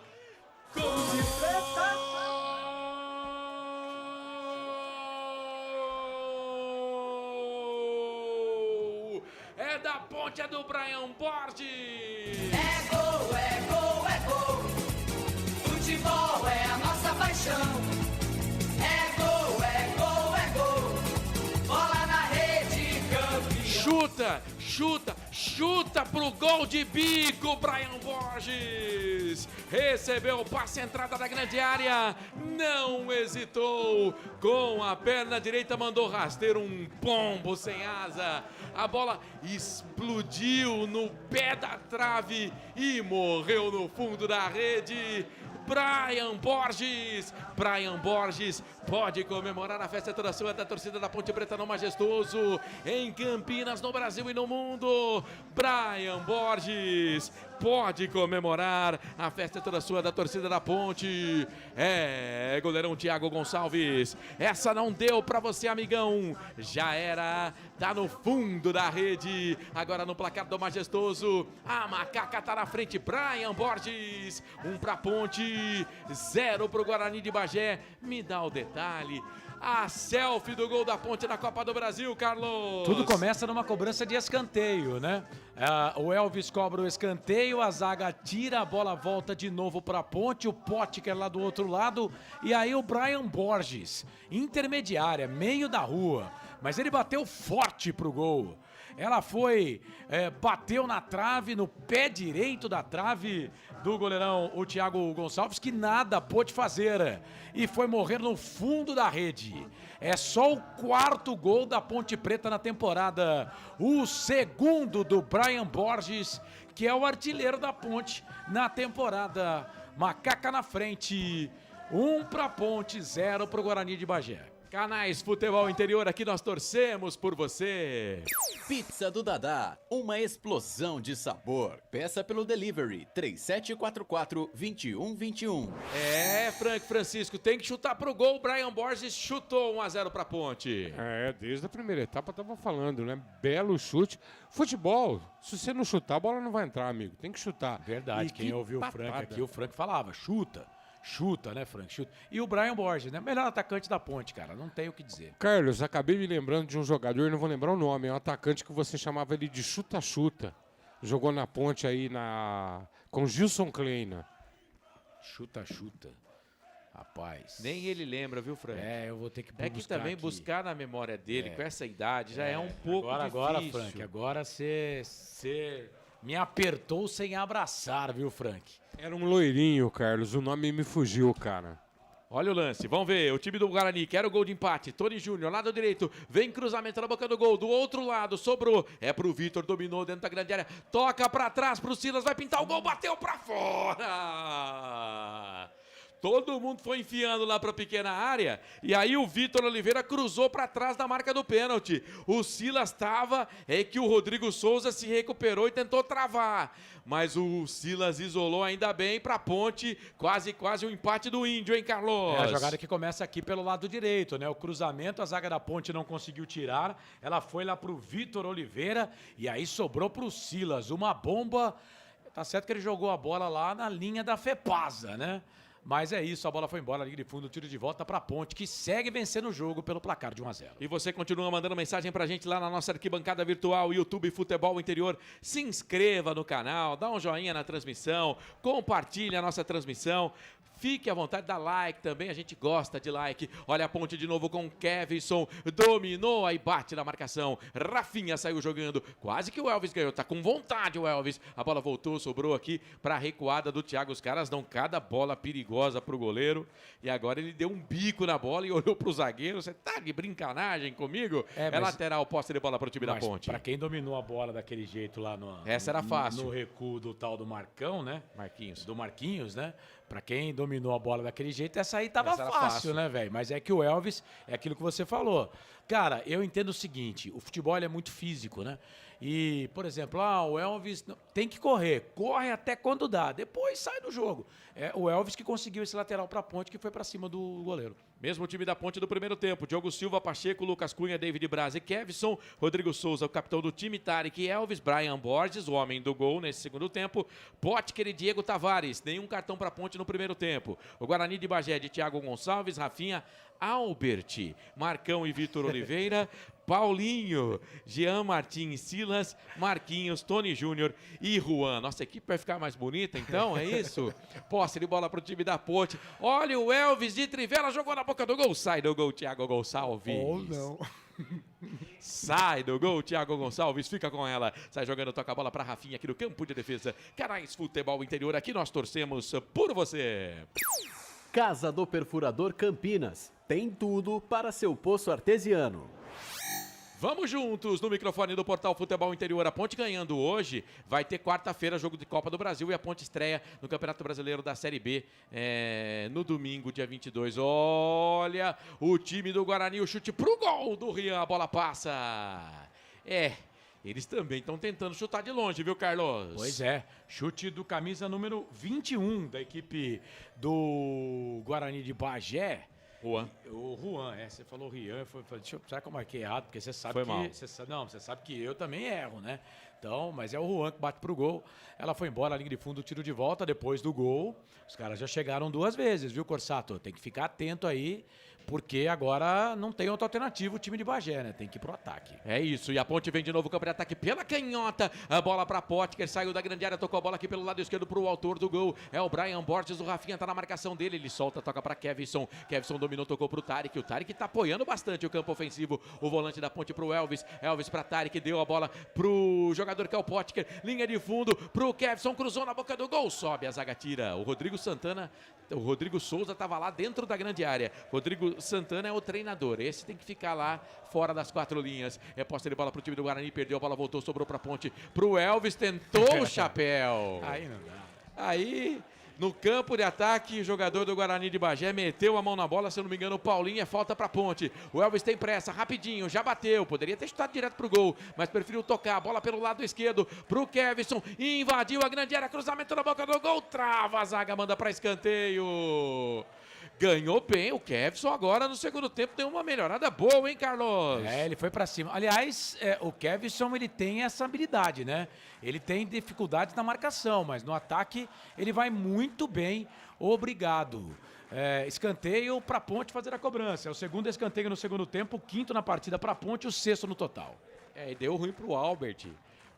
Gol de Preta! É da Ponte, é do Brian Borges! É gol, é gol, é gol! Futebol é a nossa paixão. É gol, é gol, é gol. Bola na rede, campeão. Chuta, chuta, chuta pro gol de bico, Brian Borges. Recebeu o passe, entrada da grande área, não hesitou. Com a perna direita mandou rasteiro, um pombo sem asa. A bola explodiu no pé da trave e morreu no fundo da rede. Brian Borges pode comemorar a festa toda sua da torcida da Ponte Preta no Majestoso, em Campinas, no Brasil e no mundo. Brian Borges pode comemorar a festa toda sua da torcida da Ponte. É, goleirão Thiago Gonçalves, essa não deu pra você, amigão, já era, tá no fundo da rede, agora no placar do Majestoso, a Macaca tá na frente, Brian Borges, 1 pra Ponte, 0 pro Guarani de Bagé. Me dá o detalhe, a selfie do gol da Ponte na Copa do Brasil, Carlos. Tudo começa numa cobrança de escanteio, né? O Elvis cobra o escanteio, a zaga tira, a bola volta de novo para a Ponte, o Potker lá do outro lado, e aí o Brian Borges, intermediária, meio da rua, mas ele bateu forte pro gol. Ela foi, bateu na trave, no pé direito da trave do goleirão, o Thiago Gonçalves, que nada pôde fazer e foi morrer no fundo da rede. É só o 4º gol da Ponte Preta na temporada, o 2º do Brian Borges, que é o artilheiro da Ponte na temporada. Macaca na frente, 1 pra Ponte, 0 pro Guarani de Bagé. Canais Futebol Interior, aqui nós torcemos por você. Pizza do Dadá, uma explosão de sabor. Peça pelo delivery 3744-2121. É, Francisco, tem que chutar pro gol. O Brian Borges chutou 1-0 pra Ponte. É, desde a primeira etapa eu tava falando, né? Belo chute. Futebol, se você não chutar, a bola não vai entrar, amigo. Tem que chutar. Verdade, quem ouviu o Frank aqui, o Frank falava, chuta. Chuta, né, Frank? Chuta. E o Brian Borges, né? Melhor atacante da Ponte, cara. Não tem o que dizer. Carlos, acabei me lembrando de um jogador, não vou lembrar o nome, é um atacante que você chamava ele de chuta-chuta. Jogou na Ponte aí com Gilson Kleina. Chuta-chuta. Rapaz. Nem ele lembra, viu, Frank? É, eu vou ter que buscar. É que também aqui. Buscar na memória dele, com essa idade, já é um pouco difícil. Agora, Frank, agora você me apertou sem abraçar, viu, Frank? Era um loirinho, Carlos. O nome me fugiu, cara. Olha o lance, vamos ver. O time do Guarani quer o gol de empate. Tony Júnior, lado direito. Vem cruzamento na boca do gol. Do outro lado, sobrou. É pro Vitor, dominou dentro da grande área. Toca pra trás pro Silas, vai pintar o gol. Bateu pra fora. Todo mundo foi enfiando lá para a pequena área e aí o Vitor Oliveira cruzou para trás da marca do pênalti. O Silas estava, que o Rodrigo Souza se recuperou e tentou travar. Mas o Silas isolou ainda bem para a Ponte, quase um empate do Índio, hein, Carlos? É a jogada que começa aqui pelo lado direito, né? O cruzamento, a zaga da Ponte não conseguiu tirar, ela foi lá pro Vitor Oliveira e aí sobrou pro Silas, uma bomba. Tá certo que ele jogou a bola lá na linha da Fepasa, né? Mas é isso, a bola foi embora, linha de fundo, tiro de volta pra Ponte, que segue vencendo o jogo pelo placar de 1-0. E você continua mandando mensagem pra gente lá na nossa arquibancada virtual, YouTube Futebol Interior. Se inscreva no canal, dá um joinha na transmissão, compartilhe a nossa transmissão. Fique à vontade, dá like também, a gente gosta de like. Olha a Ponte de novo com Kevson, dominou, aí bate na marcação. Rafinha saiu jogando, quase que o Elvis ganhou, tá com vontade o Elvis. A bola voltou, sobrou aqui pra recuada do Thiago. Os caras dão cada bola perigosa pro goleiro. E agora ele deu um bico na bola e olhou pro zagueiro. Você tá de brincanagem comigo? É lateral, posse de bola pro time da Ponte. Pra quem dominou a bola daquele jeito lá Essa era fácil. No recuo do tal do Marcão, né? Marquinhos. Do Marquinhos, né? Pra quem dominou a bola daquele jeito, essa aí tava fácil, né, velho? Mas é que o Elvis, é aquilo que você falou. Cara, eu entendo o seguinte, o futebol é muito físico, né? E, por exemplo, o Elvis tem que correr, corre até quando dá, depois sai do jogo. É o Elvis que conseguiu esse lateral pra Ponte, que foi pra cima do goleiro. Mesmo time da Ponte do primeiro tempo. Diogo Silva, Pacheco, Lucas Cunha, David Braz e Kevson. Rodrigo Souza, o capitão do time. Tarek Elvis, Brian Borges, o homem do gol nesse segundo tempo. Potker e Diego Tavares. Nenhum cartão para Ponte no primeiro tempo. O Guarani de Bagé de Thiago Gonçalves, Rafinha, Albert, Marcão e Vitor Oliveira. Paulinho, Jean Martins, Silas, Marquinhos, Tony Júnior e Juan. Nossa equipe vai ficar mais bonita, então, é isso? Posse de bola para o time da Ponte. Olha o Elvis de Trivela, jogou na boca do gol. Sai do gol, Thiago Gonçalves. Ou não. Sai do gol, Thiago Gonçalves, fica com ela. Sai jogando, toca a bola para Rafinha aqui no campo de defesa. Canais Futebol Interior, aqui nós torcemos por você. Casa do Perfurador Campinas. Tem tudo para seu poço artesiano. Vamos juntos no microfone do Portal Futebol Interior. A Ponte ganhando hoje, vai ter quarta-feira jogo de Copa do Brasil e a Ponte estreia no Campeonato Brasileiro da Série B no domingo, dia 22. Olha o time do Guarani, o chute pro gol do Rian, a bola passa. Eles também estão tentando chutar de longe, viu, Carlos? Pois é, chute do camisa número 21 da equipe do Guarani de Bagé. Juan. O Juan, você falou Rian, será que eu marquei errado? Porque você sabe foi mal. Você sabe que eu também erro, né? Então, mas é o Juan que bate pro gol. Ela foi embora, a linha de fundo, tiro de volta depois do gol. Os caras já chegaram 2 vezes, viu, Corsato? Tem que ficar atento aí, porque agora não tem outra alternativa o time de Bagé, né? Tem que ir pro ataque. É isso, e a Ponte vem de novo, campo de ataque pela canhota. A bola pra Potker, saiu da grande área, tocou a bola aqui pelo lado esquerdo pro autor do gol. É o Brian Borges, o Rafinha tá na marcação dele, ele solta, toca pra Kevson. Kevson dominou, tocou pro Tarek. O Tarek tá apoiando bastante o campo ofensivo. O volante da Ponte pro Elvis. Elvis pra Tarek, deu a bola pro jogador que é o Potker. Linha de fundo pro Kevson, cruzou na boca do gol, sobe a zaga, tira. O Rodrigo Souza tava lá dentro da grande área. Rodrigo Santana é o treinador, esse tem que ficar lá fora das 4 linhas. É posse de bola pro time do Guarani, perdeu a bola, voltou, sobrou pra Ponte, pro Elvis, tentou o chapéu. Aí não dá. Aí, no campo de ataque, o jogador do Guarani de Bagé meteu a mão na bola, se eu não me engano, o Paulinho, é falta pra Ponte. O Elvis tem pressa, rapidinho, já bateu, poderia ter chutado direto pro gol, mas preferiu tocar a bola pelo lado esquerdo pro Kevson, invadiu a grande área, cruzamento na boca do gol, trava a zaga, manda pra escanteio. Ganhou bem o Kevson, agora no segundo tempo tem uma melhorada boa, hein, Carlos? Ele foi pra cima. Aliás, o Kevson, ele tem essa habilidade, né? Ele tem dificuldades na marcação, mas no ataque ele vai muito bem, obrigado. Escanteio pra Ponte fazer a cobrança. É o segundo escanteio no segundo tempo, o quinto na partida pra Ponte, o sexto no total. E deu ruim pro Albert,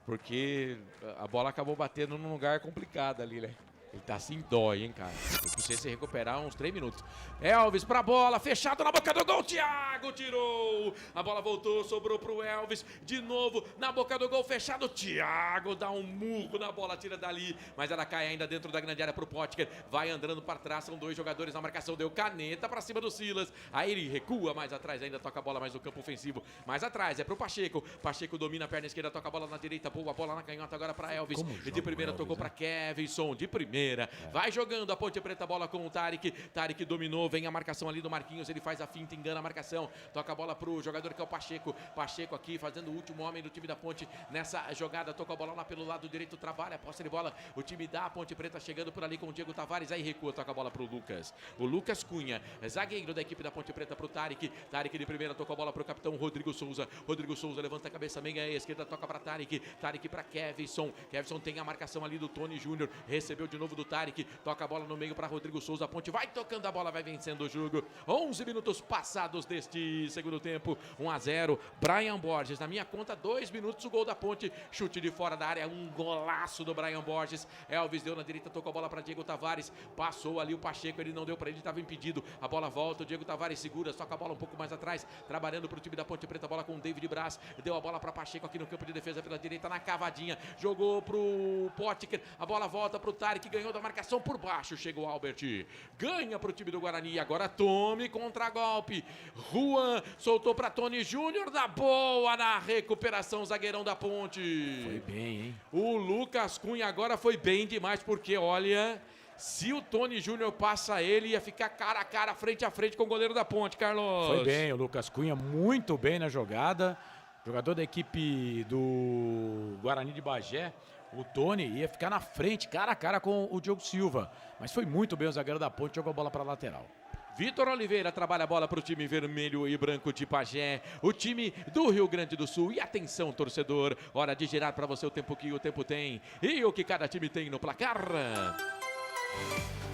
porque a bola acabou batendo num lugar complicado ali, né? Ele tá assim, dói, hein, cara. Eu precisei se recuperar uns 3 minutos. Elvis pra bola, fechado na boca do gol. Thiago tirou. A bola voltou, sobrou pro Elvis. De novo, na boca do gol, fechado. Thiago dá um murro na bola, tira dali. Mas ela cai ainda dentro da grande área pro Potker. Vai andando para trás, são 2 jogadores na marcação. Deu caneta pra cima do Silas. Aí ele recua mais atrás, ainda toca a bola mais no campo ofensivo. Mais atrás, é pro Pacheco. Pacheco domina a perna esquerda, toca a bola na direita. Boa bola na canhota agora pra Elvis. E de primeira tocou pra Kevson. De primeira. Vai jogando a Ponte Preta, bola com o Tarek. Tarek dominou, vem a marcação ali do Marquinhos. Ele faz a finta, engana a marcação. Toca a bola pro jogador que é o Pacheco. Pacheco aqui fazendo o último homem do time da Ponte nessa jogada. Toca a bola lá pelo lado direito, trabalha, posse de bola. O time da Ponte Preta chegando por ali com o Diego Tavares. Aí recua, toca a bola pro Lucas. O Lucas Cunha, zagueiro da equipe da Ponte Preta pro Tarek. Tarek de primeira, toca a bola pro capitão Rodrigo Souza. Rodrigo Souza levanta a cabeça, meia esquerda, toca pra Tarek. Tarek pra Kevson. Kevson tem a marcação ali do Tony Júnior. Recebeu de novo novo do Tarek. Toca a bola no meio para Rodrigo Souza. A Ponte vai tocando a bola, vai vencendo o jogo. 11 minutos passados deste segundo tempo. 1-0. Brian Borges. Na minha conta, 2 minutos o gol da Ponte. Chute de fora da área. Um golaço do Brian Borges. Elvis deu na direita, tocou a bola para Diego Tavares. Passou ali o Pacheco. Ele não deu para ele, estava impedido. A bola volta. O Diego Tavares segura. Toca a bola um pouco mais atrás. Trabalhando para o time da Ponte Preta. A bola com o David Braz. Deu a bola para Pacheco aqui no campo de defesa pela direita, na cavadinha. Jogou pro Potker. A bola volta pro Tarek. Ganhou da marcação por baixo. Chega o Albert. Ganha pro time do Guarani. Agora Tome contra golpe. Juan soltou para Tony Júnior. Da boa na recuperação. Zagueirão da Ponte. Foi bem, hein? O Lucas Cunha agora foi bem demais, porque olha, se o Tony Júnior passa ele, ia ficar cara a cara, frente a frente com o goleiro da Ponte, Carlos. Foi bem, o Lucas Cunha muito bem na jogada. Jogador da equipe do Guarani de Bagé, o Tony, ia ficar na frente, cara a cara com o Diogo Silva. Mas foi muito bem o zagueiro da Ponte, jogou a bola para a lateral. Vitor Oliveira trabalha a bola para o time vermelho e branco de Bagé, o time do Rio Grande do Sul. E atenção, torcedor, hora de girar para você o tempo que o tempo tem e o que cada time tem no placar.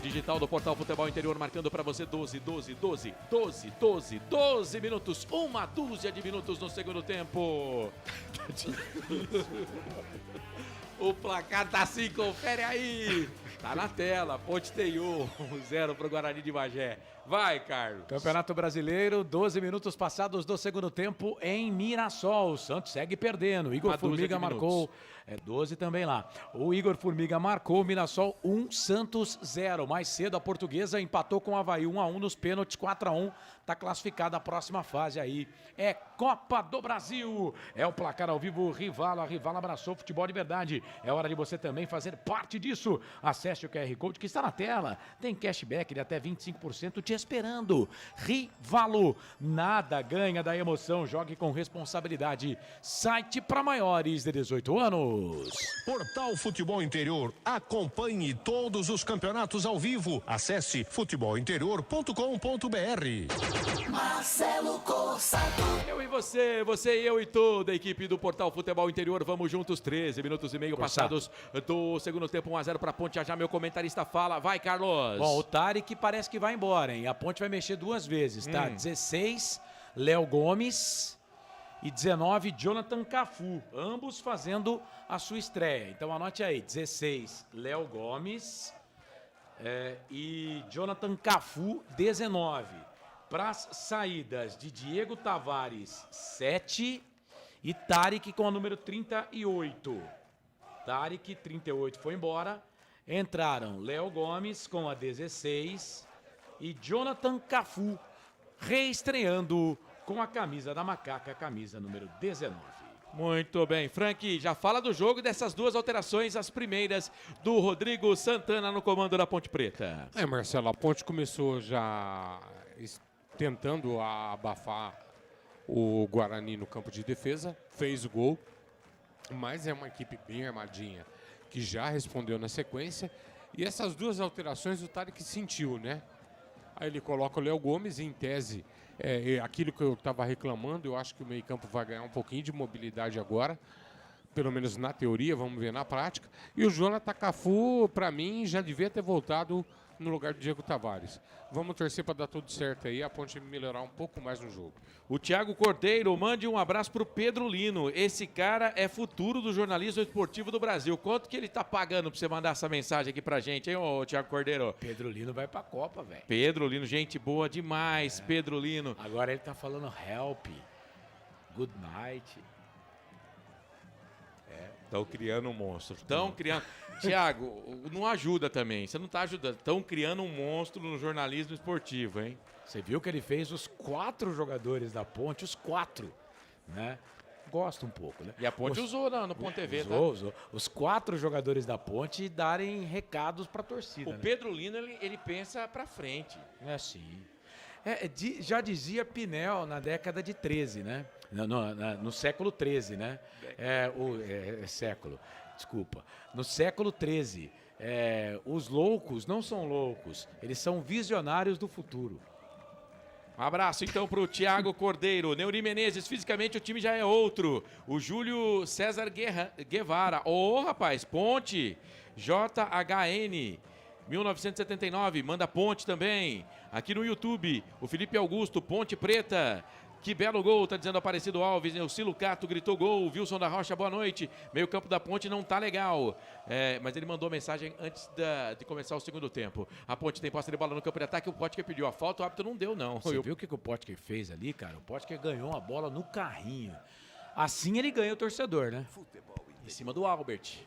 Digital do Portal Futebol Interior marcando para você 12 minutos, uma dúzia de minutos no segundo tempo. O placar tá assim, confere aí. Tá na tela, Ponte tem 1-0 pro Guarani de Bagé. Vai, Carlos. Campeonato Brasileiro, 12 minutos passados do segundo tempo em Mirassol. O Santos segue perdendo. Igor Formiga marcou. 12 também lá. O Igor Formiga marcou, Mirassol 1, Santos 0. Mais cedo a Portuguesa empatou com o Avaí 1-1 nos pênaltis, 4-1. Tá classificada a próxima fase aí. É Copa do Brasil. É o placar ao vivo, Rivala. A Rivala abraçou futebol de verdade. É hora de você também fazer parte disso. Acesse o QR Code que está na tela. Tem cashback de até 25% te esperando. Rivalo. Nada ganha da emoção. Jogue com responsabilidade. Site para maiores de 18 anos. Portal Futebol Interior. Acompanhe todos os campeonatos ao vivo. Acesse futebolinterior.com.br. Marcelo Corsato. Eu e você e eu e toda a equipe do Portal Futebol Interior. Vamos juntos, 13 minutos e meio passados do segundo tempo, 1-0 para a Ponte. Já meu comentarista fala. Vai, Carlos. Bom, o Tarek parece que vai embora, hein? A Ponte vai mexer 2 vezes, tá? 16, Léo Gomes e 19, Jonathan Cafu. Ambos fazendo a sua estreia. Então anote aí, 16, Léo Gomes e Jonathan Cafu, 19. Para as saídas de Diego Tavares, 7 e Tarek com a número 38. Tarek, 38, foi embora. Entraram Léo Gomes com a 16 e Jonathan Cafu reestreando com a camisa da Macaca, camisa número 19. Muito bem, Frank, já fala do jogo e dessas 2 alterações, as primeiras do Rodrigo Santana no comando da Ponte Preta. Marcelo, a Ponte começou já tentando abafar o Guarani no campo de defesa, fez o gol, mas é uma equipe bem armadinha, que já respondeu na sequência, e essas 2 alterações o Tarek sentiu, né? Aí ele coloca o Léo Gomes, em tese, aquilo que eu estava reclamando, eu acho que o meio-campo vai ganhar um pouquinho de mobilidade agora, pelo menos na teoria, vamos ver na prática. E o Jonathan Cafu, para mim, já devia ter voltado no lugar do Diego Tavares. Vamos torcer para dar tudo certo aí, a Ponte melhorar um pouco mais no jogo. O Thiago Cordeiro, mande um abraço pro Pedro Lino. Esse cara é futuro do jornalismo esportivo do Brasil. Quanto que ele tá pagando pra você mandar essa mensagem aqui pra gente, hein, ô Thiago Cordeiro? Pedro Lino vai pra Copa, velho. Pedro Lino, gente boa demais, Pedro Lino. Agora ele tá falando help, good night. Estão criando um monstro. Estão criando. Thiago, não ajuda também. Você não está ajudando. Estão criando um monstro no jornalismo esportivo, hein? Você viu que ele fez os 4 jogadores da Ponte, os 4, né? Gosta um pouco, né? E a Ponte usou no Ponte TV, usou. Os 4 jogadores da Ponte darem recados para a torcida. O Pedro Lino, ele pensa para frente. É, sim. Já dizia Pinel na década de 13, né? No século 13, né? No século 13, os loucos não são loucos, eles são visionários do futuro. Um abraço então pro Thiago Cordeiro. Neuri Menezes, fisicamente o time já é outro. O Júlio César Guevara. Ô, rapaz, Ponte. JHN. 1979, manda Ponte também. Aqui no YouTube, o Felipe Augusto, Ponte Preta. Que belo gol, tá dizendo Aparecido Alves. Neucilo Cato gritou gol. Wilson da Rocha, boa noite. Meio campo da Ponte não tá legal. Mas ele mandou mensagem antes de começar o segundo tempo. A Ponte tem posse de bola no campo de ataque. O Potker pediu a falta, o árbitro não deu, não. Você viu o que o Potker fez ali, cara? O Potker ganhou a bola no carrinho. Assim ele ganha o torcedor, né? Em cima do Albert.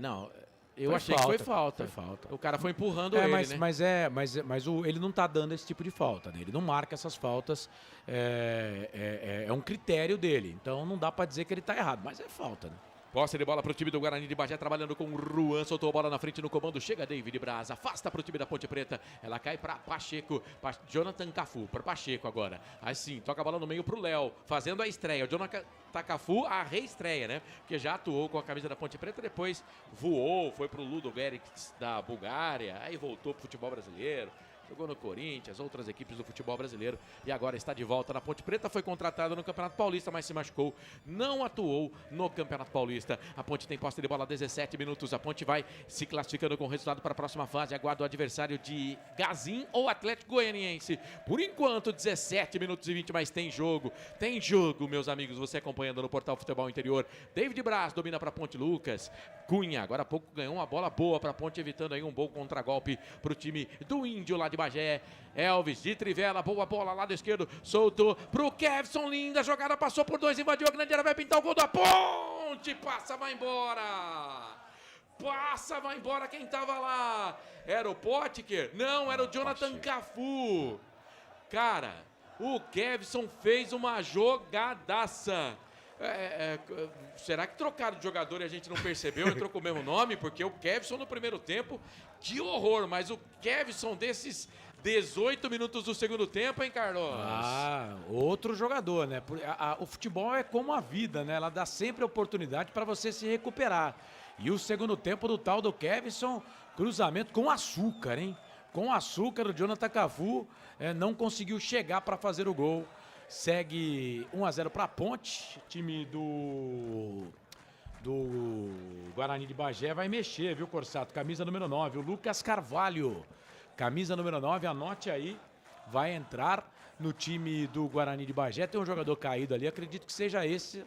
Não... Eu Foi achei falta, que foi falta. foi falta. O cara foi empurrando ele, né? Mas ele não tá dando esse tipo de falta, né? Ele não marca essas faltas. É um critério dele. Então não dá pra dizer que ele tá errado, mas é falta, né? Posse de bola pro time do Guarani de Bagé, trabalhando com o Juan, soltou a bola na frente no comando, chega David Braz, afasta pro time da Ponte Preta, ela cai pra Pacheco, Jonathan Cafu, para Pacheco agora, assim, toca a bola no meio pro Léo, fazendo a estreia, o Jonathan Cafu a reestreia, né, porque já atuou com a camisa da Ponte Preta, depois voou, foi pro Ludogorets da Bulgária, aí voltou pro futebol brasileiro. Jogou no Corinthians, outras equipes do futebol brasileiro e agora está de volta na Ponte Preta. Foi contratado no Campeonato Paulista, mas se machucou. Não atuou no Campeonato Paulista. A Ponte tem posse de bola 17 minutos. A Ponte vai se classificando com o resultado para a próxima fase. Aguarda o adversário de Gazin ou Atlético Goianiense. Por enquanto, 17 minutos e 20, mas tem jogo. Tem jogo, meus amigos. Você acompanhando no Portal Futebol Interior. David Braz domina para a Ponte. Lucas Cunha, agora há pouco ganhou uma bola boa para a Ponte, evitando aí um bom contragolpe para o time do Índio lá de Bagé. Elvis de Trivela, boa bola lá do esquerdo, soltou pro Kevson, linda jogada, passou por dois, invadiu a grande área, vai pintar o gol da Ponte, passa, vai embora. Passa, vai embora, quem tava lá? Era o Potker? Não, era o Jonathan Cafu. Cara, o Kevson fez uma jogadaça. Será que trocaram de jogador e a gente não percebeu? Entrou com o mesmo nome? Porque o Kevson no primeiro tempo, que horror, mas o Kevson desses 18 minutos do segundo tempo, hein, Carlos? Outro jogador, né? O futebol é como a vida, né? Ela dá sempre oportunidade para você se recuperar. E o segundo tempo do tal do Kevson, cruzamento com açúcar, hein? Com açúcar, o Jonathan Cafu não conseguiu chegar para fazer o gol. Segue 1-0 para a Ponte, time do Guarani de Bagé vai mexer, viu, Corsato? Camisa número 9, o Lucas Carvalho. Camisa número 9, anote aí, vai entrar no time do Guarani de Bagé. Tem um jogador caído ali, acredito que seja esse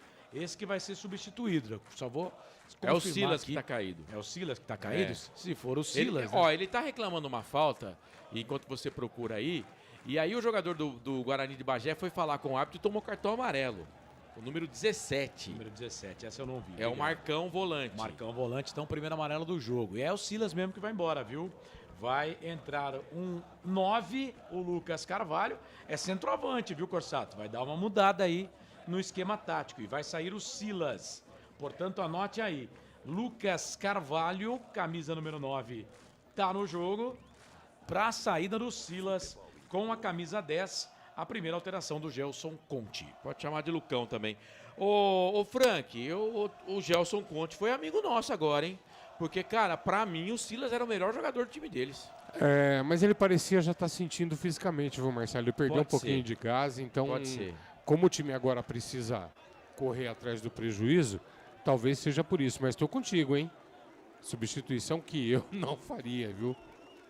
que vai ser substituído. Só vou confirmar. É o Silas aqui. que tá caído. É o Silas que tá caído? Se for o Silas. Ele tá reclamando uma falta, enquanto você procura aí. E aí o jogador do Guarani de Bagé foi falar com o árbitro e tomou cartão amarelo. O número 17. Número 17, essa eu não vi. É o Marcão Volante. Marcão Volante, então primeiro amarelo do jogo. E é o Silas mesmo que vai embora, viu? Vai entrar um 9, o Lucas Carvalho. É centroavante, viu, Corsato? Vai dar uma mudada aí no esquema tático. E vai sair o Silas. Portanto, anote aí. Lucas Carvalho, camisa número 9, tá no jogo. Para a saída do Silas com a camisa 10, a primeira alteração do Gelson Conte. Pode chamar de Lucão também. Ô Frank, o Gelson Conte foi amigo nosso agora, hein? Porque, cara, pra mim o Silas era o melhor jogador do time deles. Mas ele parecia já estar sentindo fisicamente, viu, Marcelo? Ele perdeu um pouquinho de gás, então, como o time agora precisa correr atrás do prejuízo, talvez seja por isso. Mas estou contigo, hein? Substituição que eu não faria, viu?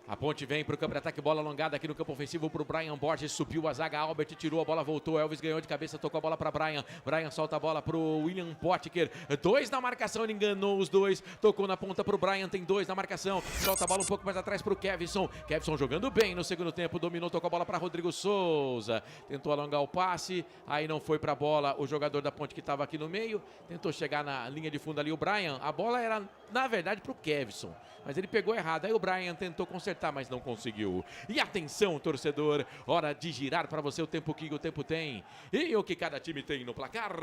A Ponte vem para o campo de ataque, bola alongada aqui no campo ofensivo para o Brian Borges, subiu a zaga, Albert tirou a bola, voltou, Elvis ganhou de cabeça, tocou a bola para Brian, Brian solta a bola para o William Potker, 2 na marcação, ele enganou os 2, tocou na ponta para o Brian, tem 2 na marcação, solta a bola um pouco mais atrás para o Kevson jogando bem no segundo tempo, dominou, tocou a bola para Rodrigo Souza, tentou alongar o passe, aí não foi para a bola, o jogador da Ponte que estava aqui no meio, tentou chegar na linha de fundo ali, o Brian, a bola era na verdade para o Kevson, mas ele pegou errado, aí o Brian tentou consertar, mas não conseguiu. E atenção, torcedor, hora de girar para você o tempo que o tempo tem e o que cada time tem no placar.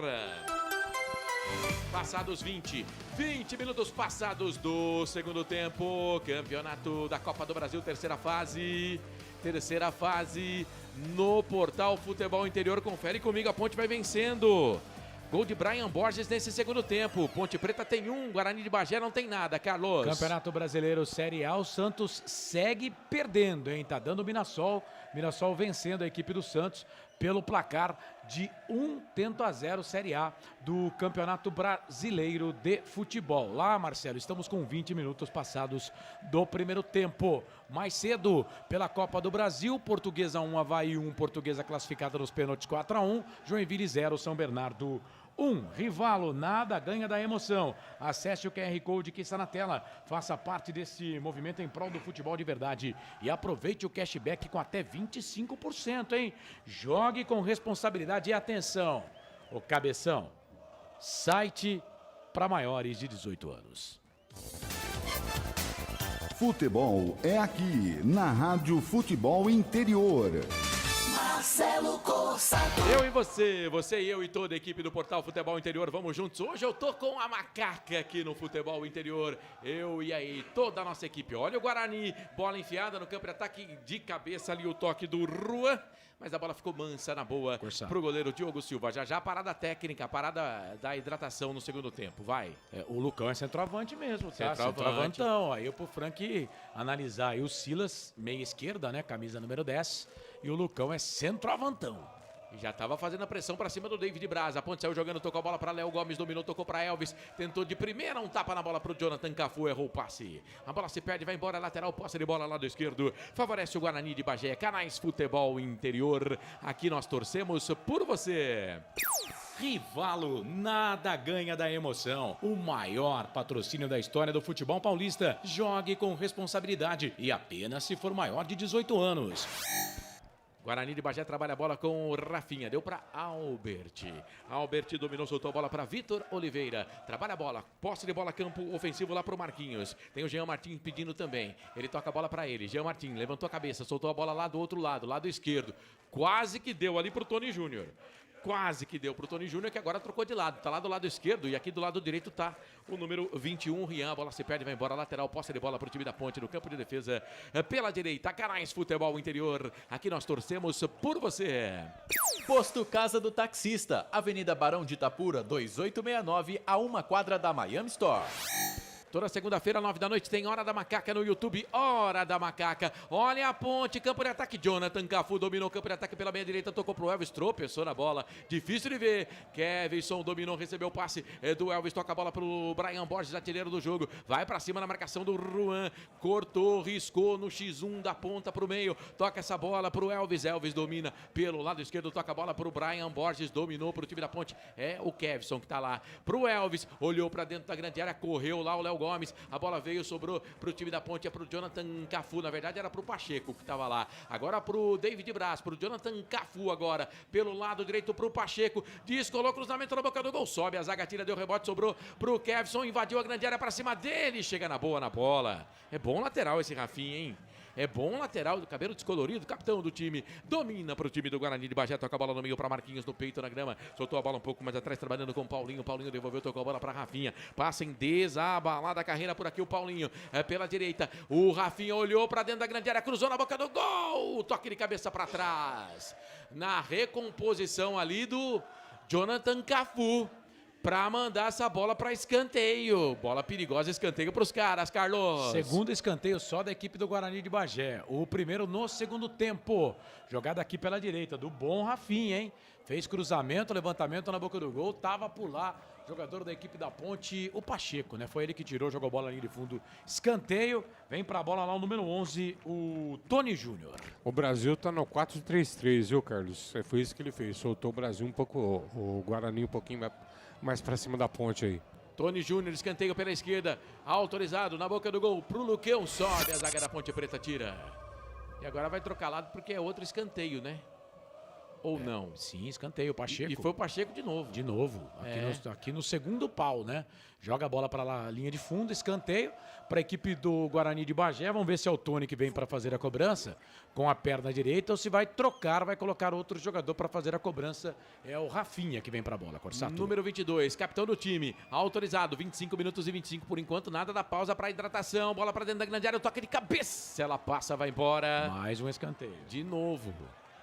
Passados 20 minutos passados do segundo tempo, campeonato da Copa do Brasil, terceira fase no Portal Futebol Interior. Confere comigo, a Ponte vai vencendo. Gol de Brian Borges nesse segundo tempo. Ponte Preta tem 1, Guarani de Bagé não tem nada, Carlos. Campeonato Brasileiro Série A, o Santos segue perdendo, hein? Tá dando o Mirassol. Mirassol vencendo a equipe do Santos pelo placar de 1-0 Série A do Campeonato Brasileiro de Futebol. Lá, Marcelo, estamos com 20 minutos passados do primeiro tempo. Mais cedo, pela Copa do Brasil, Portuguesa 1, Avaí 1, Portuguesa classificada nos pênaltis 4-1, Joinville 0, São Bernardo 1. Rivalo, nada, ganha da emoção. Acesse o QR Code que está na tela. Faça parte desse movimento em prol do futebol de verdade. E aproveite o cashback com até 25%, hein? Jogue com responsabilidade e atenção. O Cabeção, site para maiores de 18 anos. Futebol é aqui, na Rádio Futebol Interior. Marcelo Corsato. Eu e você e eu e toda a equipe do Portal Futebol Interior, vamos juntos. Hoje eu tô com a macaca aqui no Futebol Interior. Eu e aí, toda a nossa equipe. Olha o Guarani, bola enfiada no campo de ataque, de cabeça ali o toque do Rua. Mas a bola ficou mansa, na boa, pro goleiro Diogo Silva. Já parada técnica, parada da hidratação no segundo tempo, vai. O Lucão é centroavante mesmo, tá? Centroavante. Centroavantão. Aí pro Frank analisar aí o Silas, meia esquerda, né? Camisa número 10. E o Lucão é centroavantão. E já estava fazendo a pressão para cima do David Braz. A ponte saiu jogando, tocou a bola para Léo Gomes, dominou, tocou para Elvis. Tentou de primeira, um tapa na bola para o Jonathan Cafu, errou o passe. A bola se perde, vai embora, lateral, posse de bola lado esquerdo. Favorece o Guarani de Bagé, Canais Futebol Interior. Aqui nós torcemos por você. Rivalo, nada ganha da emoção. O maior patrocínio da história do futebol paulista. Jogue com responsabilidade e apenas se for maior de 18 anos. Guarani de Bagé trabalha a bola com o Rafinha, deu para Albert. Albert dominou, soltou a bola para Vitor Oliveira. Trabalha a bola, posse de bola, campo ofensivo lá para o Marquinhos. Tem o Jean Martins pedindo também. Ele toca a bola para ele. Jean Martins levantou a cabeça, soltou a bola lá do outro lado, lado esquerdo. Quase que deu ali para o Tony Júnior. Quase que deu para o Tony Júnior, que agora trocou de lado. Tá lá do lado esquerdo e aqui do lado direito tá o número 21, Rian. A bola se perde, vai embora. Lateral, posse de bola para o time da Ponte no campo de defesa. Pela direita, Canais Futebol Interior. Aqui nós torcemos por você. Posto Casa do Taxista, Avenida Barão de Itapura, 2869, a 1 quadra da Miami Store. Toda segunda-feira, 9 da noite, tem Hora da Macaca no YouTube. Hora da Macaca. Olha a ponte, campo de ataque. Jonathan Cafu dominou o campo de ataque pela meia direita. Tocou pro Elvis, tropeçou na bola. Difícil de ver. Kevinson dominou, recebeu o passe do Elvis. Toca a bola pro Brian Borges, artilheiro do jogo. Vai pra cima na marcação do Ruan. Cortou, riscou no X1 da ponta pro meio. Toca essa bola pro Elvis. Elvis domina pelo lado esquerdo. Toca a bola pro Brian Borges. Dominou pro time da ponte. É o Kevinson que tá lá. Pro Elvis. Olhou pra dentro da grande área. Correu lá o Léo Gomes, a bola veio, sobrou pro time da Ponte, é pro Jonathan Cafu, na verdade era pro Pacheco que tava lá, agora pro David Braz, pro Jonathan Cafu agora, pelo lado direito pro Pacheco, descolou cruzamento na boca do gol, sobe a zaga, tira, deu rebote, sobrou pro Kevson, invadiu a grande área pra cima dele, chega na boa na bola, é bom lateral esse Rafinha, hein? É bom lateral, do cabelo descolorido, capitão do time. Domina para o time do Guarani de Bagé. Toca a bola no meio para Marquinhos, no peito, na grama. Soltou a bola um pouco mais atrás, trabalhando com o Paulinho. Paulinho devolveu, tocou a bola para Rafinha. Passa em desabalada a carreira por aqui o Paulinho. É pela direita. O Rafinha olhou para dentro da grande área, cruzou na boca do gol. Toque de cabeça para trás. Na recomposição ali do Jonathan Cafu. Pra mandar essa bola para escanteio. Bola perigosa, escanteio para os caras, Carlos. Segundo escanteio só da equipe do Guarani de Bagé. O primeiro no segundo tempo. Jogada aqui pela direita do bom Rafinha, hein? Fez cruzamento, levantamento na boca do gol. Tava por lá, jogador da equipe da Ponte, o Pacheco, né? Foi ele que tirou, jogou a bola na linha de fundo. Escanteio, vem pra bola lá o número 11, o Tony Júnior. O Brasil tá no 4-3-3, viu, Carlos? Foi isso que ele fez. Soltou o Brasil um pouco, o Guarani um pouquinho mais pra cima da ponte aí. Tony Júnior, escanteio pela esquerda, autorizado na boca do gol pro Luqueu, sobe a zaga da Ponte Preta, tira. E agora vai trocar lado porque é outro escanteio, né? Ou não? Sim, escanteio, Pacheco. E foi o Pacheco de novo. De novo, aqui no segundo pau, né? Joga a bola para a linha de fundo, escanteio para a equipe do Guarani de Bagé. Vamos ver se é o Tony que vem para fazer a cobrança com a perna direita ou se vai trocar, vai colocar outro jogador para fazer a cobrança. É o Rafinha que vem para a bola, Corsato. Número 22, capitão do time, autorizado, 25 minutos e 25 por enquanto, nada da pausa para hidratação, bola para dentro da grande área, o toque de cabeça, ela passa, vai embora. Mais um escanteio. De novo.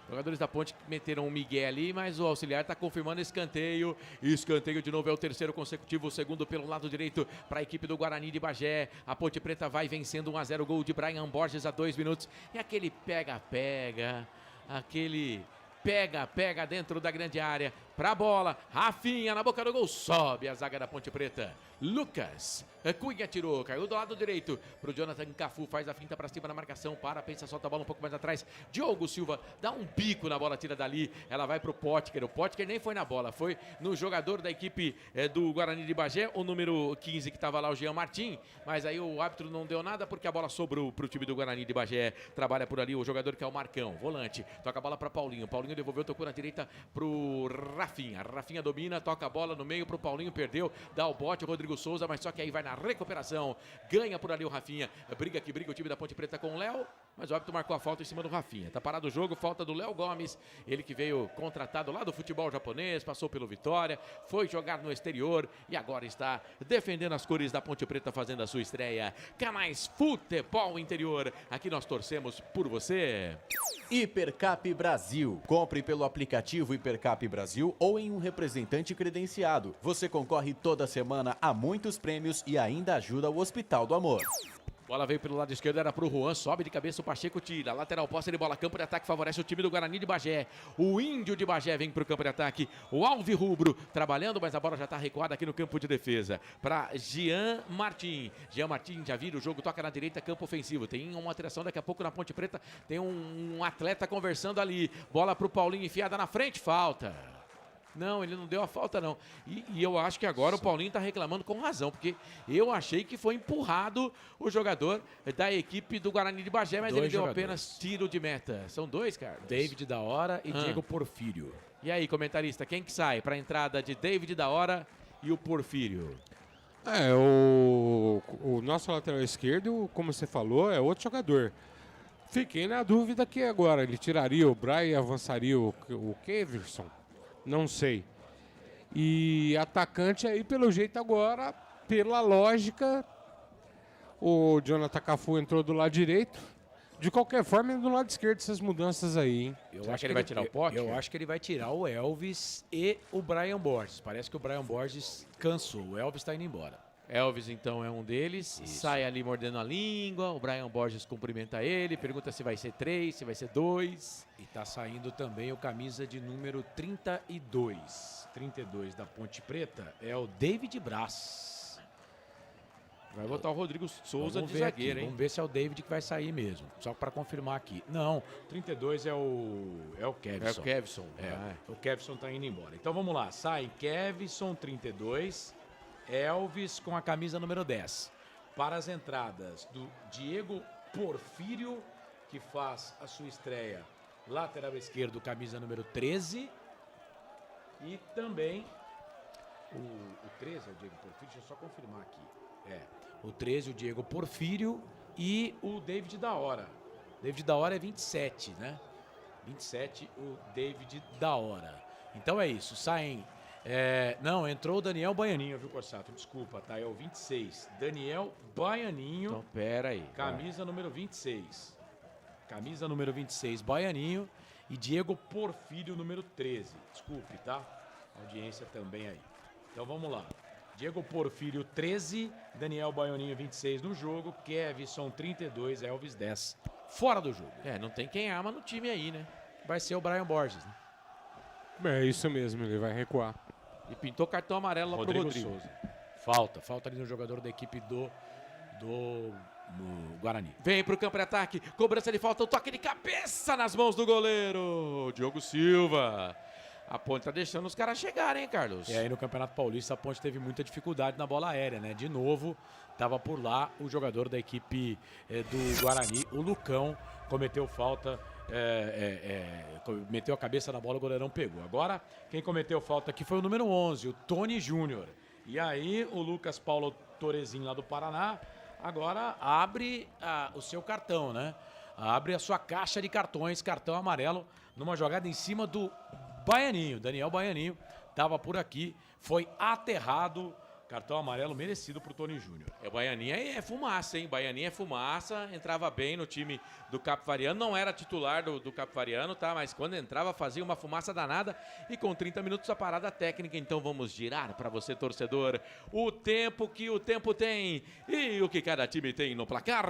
Jogadores da Ponte meteram um migué ali, mas o auxiliar está confirmando escanteio. Escanteio de novo, é o terceiro consecutivo, o segundo pelo lado direito para a equipe do Guarani de Bagé. A Ponte Preta vai vencendo 1-0, gol de Brian Borges a 2 minutos. E aquele pega-pega, aquele pega dentro da grande área. Pra bola, Rafinha na boca do gol, sobe a zaga da Ponte Preta. Lucas Cunha tirou, caiu do lado direito pro Jonathan Cafu, faz a finta pra cima na marcação, pensa, solta a bola um pouco mais atrás. Diogo Silva dá um bico na bola, tira dali, ela vai pro Potker. O Potker nem foi na bola, foi no jogador da equipe do Guarani de Bagé, o número 15 que tava lá, o Jean Martin, mas aí o árbitro não deu nada porque a bola sobrou pro time do Guarani de Bagé. Trabalha por ali o jogador que é o Marcão, volante, toca a bola pra Paulinho, Paulinho devolveu, tocou na direita pro Rafinha. Rafinha domina, toca a bola no meio pro Paulinho, perdeu, dá o bote, o Rodrigo Souza, mas só que aí vai na recuperação, ganha por ali o Rafinha, briga o time da Ponte Preta com o Léo, mas o árbitro marcou a falta em cima do Rafinha. Tá parado o jogo, falta do Léo Gomes, ele que veio contratado lá do futebol japonês, passou pelo Vitória, foi jogar no exterior e agora está defendendo as cores da Ponte Preta, fazendo a sua estreia. Canais Futebol Interior, aqui nós torcemos por você. Hipercap Brasil. Compre pelo aplicativo Hipercap Brasil ou em um representante credenciado. Você concorre toda semana a muitos prêmios e ainda ajuda o Hospital do Amor. Bola veio pelo lado esquerdo, era pro Juan, sobe de cabeça, o Pacheco tira, lateral, posse de bola, campo de ataque, favorece o time do Guarani de Bagé. O Índio de Bagé vem pro campo de ataque, o Alvirrubro trabalhando, mas a bola já tá recuada aqui no campo de defesa. Pra Jean Martin. Jean Martin já vira o jogo, toca na direita, campo ofensivo. Tem uma alteração daqui a pouco na Ponte Preta, tem um atleta conversando ali. Bola pro Paulinho enfiada na frente, falta. Não, ele não deu a falta, não. E eu acho que agora o Paulinho tá reclamando com razão, porque eu achei que foi empurrado o jogador da equipe do Guarani de Bagé, mas ele deu apenas tiro de meta. São dois, Carlos? David da Hora e Diego Porfírio. E aí, comentarista, quem que sai para a entrada de David da Hora e o Porfírio? O nosso lateral esquerdo, como você falou, é outro jogador. Fiquei na dúvida que agora ele tiraria o Brian e avançaria o Keverson. Não sei. E atacante aí, pelo jeito agora, pela lógica, o Jonathan Cafu entrou do lado direito. De qualquer forma, é do lado esquerdo essas mudanças aí, hein? Eu acho que ele vai tirar o Potker? Eu acho que ele vai tirar o Elvis e o Brian Borges. Parece que o Brian Borges cansou. O Elvis está indo embora. Elvis, então, é um deles. Isso. Sai ali mordendo a língua. O Brian Borges cumprimenta ele. Pergunta se vai ser 3, se vai ser 2. E tá saindo também o camisa de número 32. 32 da Ponte Preta é o David Braz. Vai botar o Rodrigo Souza de zagueiro, hein? Vamos ver se é o David que vai sair mesmo. Só para confirmar aqui. Não, 32 é o Kevson. É o Kevson. O Kevson tá indo embora. Então vamos lá. Sai Kevson, 32. Elvis com a camisa número 10. Para as entradas do Diego Porfírio, que faz a sua estreia, lateral esquerdo, camisa número 13. E também o 13 é o Diego Porfírio, deixa eu só confirmar aqui. O 13 o Diego Porfírio e o David da Hora. David da Hora é 27, né? 27 o David da Hora. Então é isso, saem... não, entrou o Daniel Baianinho, viu, Corsato? Desculpa, tá? É o 26. Daniel Baianinho. Então, pera aí. Camisa número 26. Camisa número 26, Baianinho. E Diego Porfírio, número 13. Desculpe, tá? Audiência também aí. Então, vamos lá. Diego Porfírio, 13. Daniel Baianinho, 26 no jogo. Kevson, 32. Elvis, 10. Fora do jogo. Não tem quem arma no time aí, né? Vai ser o Brian Borges, né? É isso mesmo, ele vai recuar. E pintou cartão amarelo lá pro Rodrigo Souza. Falta ali no jogador da equipe do Guarani. Vem pro campo de ataque, cobrança de falta, o toque de cabeça nas mãos do goleiro, Diogo Silva. A Ponte tá deixando os caras chegarem, hein, Carlos? E aí no Campeonato Paulista a Ponte teve muita dificuldade na bola aérea, né? De novo, tava por lá o jogador da equipe do Guarani, o Lucão, cometeu falta... meteu a cabeça na bola, o goleirão pegou. Agora, quem cometeu falta aqui foi o número 11, o Tony Júnior. E aí, o Lucas Paulo Torezinho lá do Paraná, agora abre o seu cartão, né? Abre a sua caixa de cartões, cartão amarelo, numa jogada em cima do Baianinho. Daniel Baianinho estava por aqui, foi aterrado Cartão amarelo merecido pro Tony Júnior. O Baianinha é fumaça, hein? Baianinha é fumaça, entrava bem no time do Capivariano, não era titular do Capivariano, tá? Mas quando entrava fazia uma fumaça danada e com 30 minutos a parada técnica. Então vamos girar para você, torcedor, o tempo que o tempo tem e o que cada time tem no placar.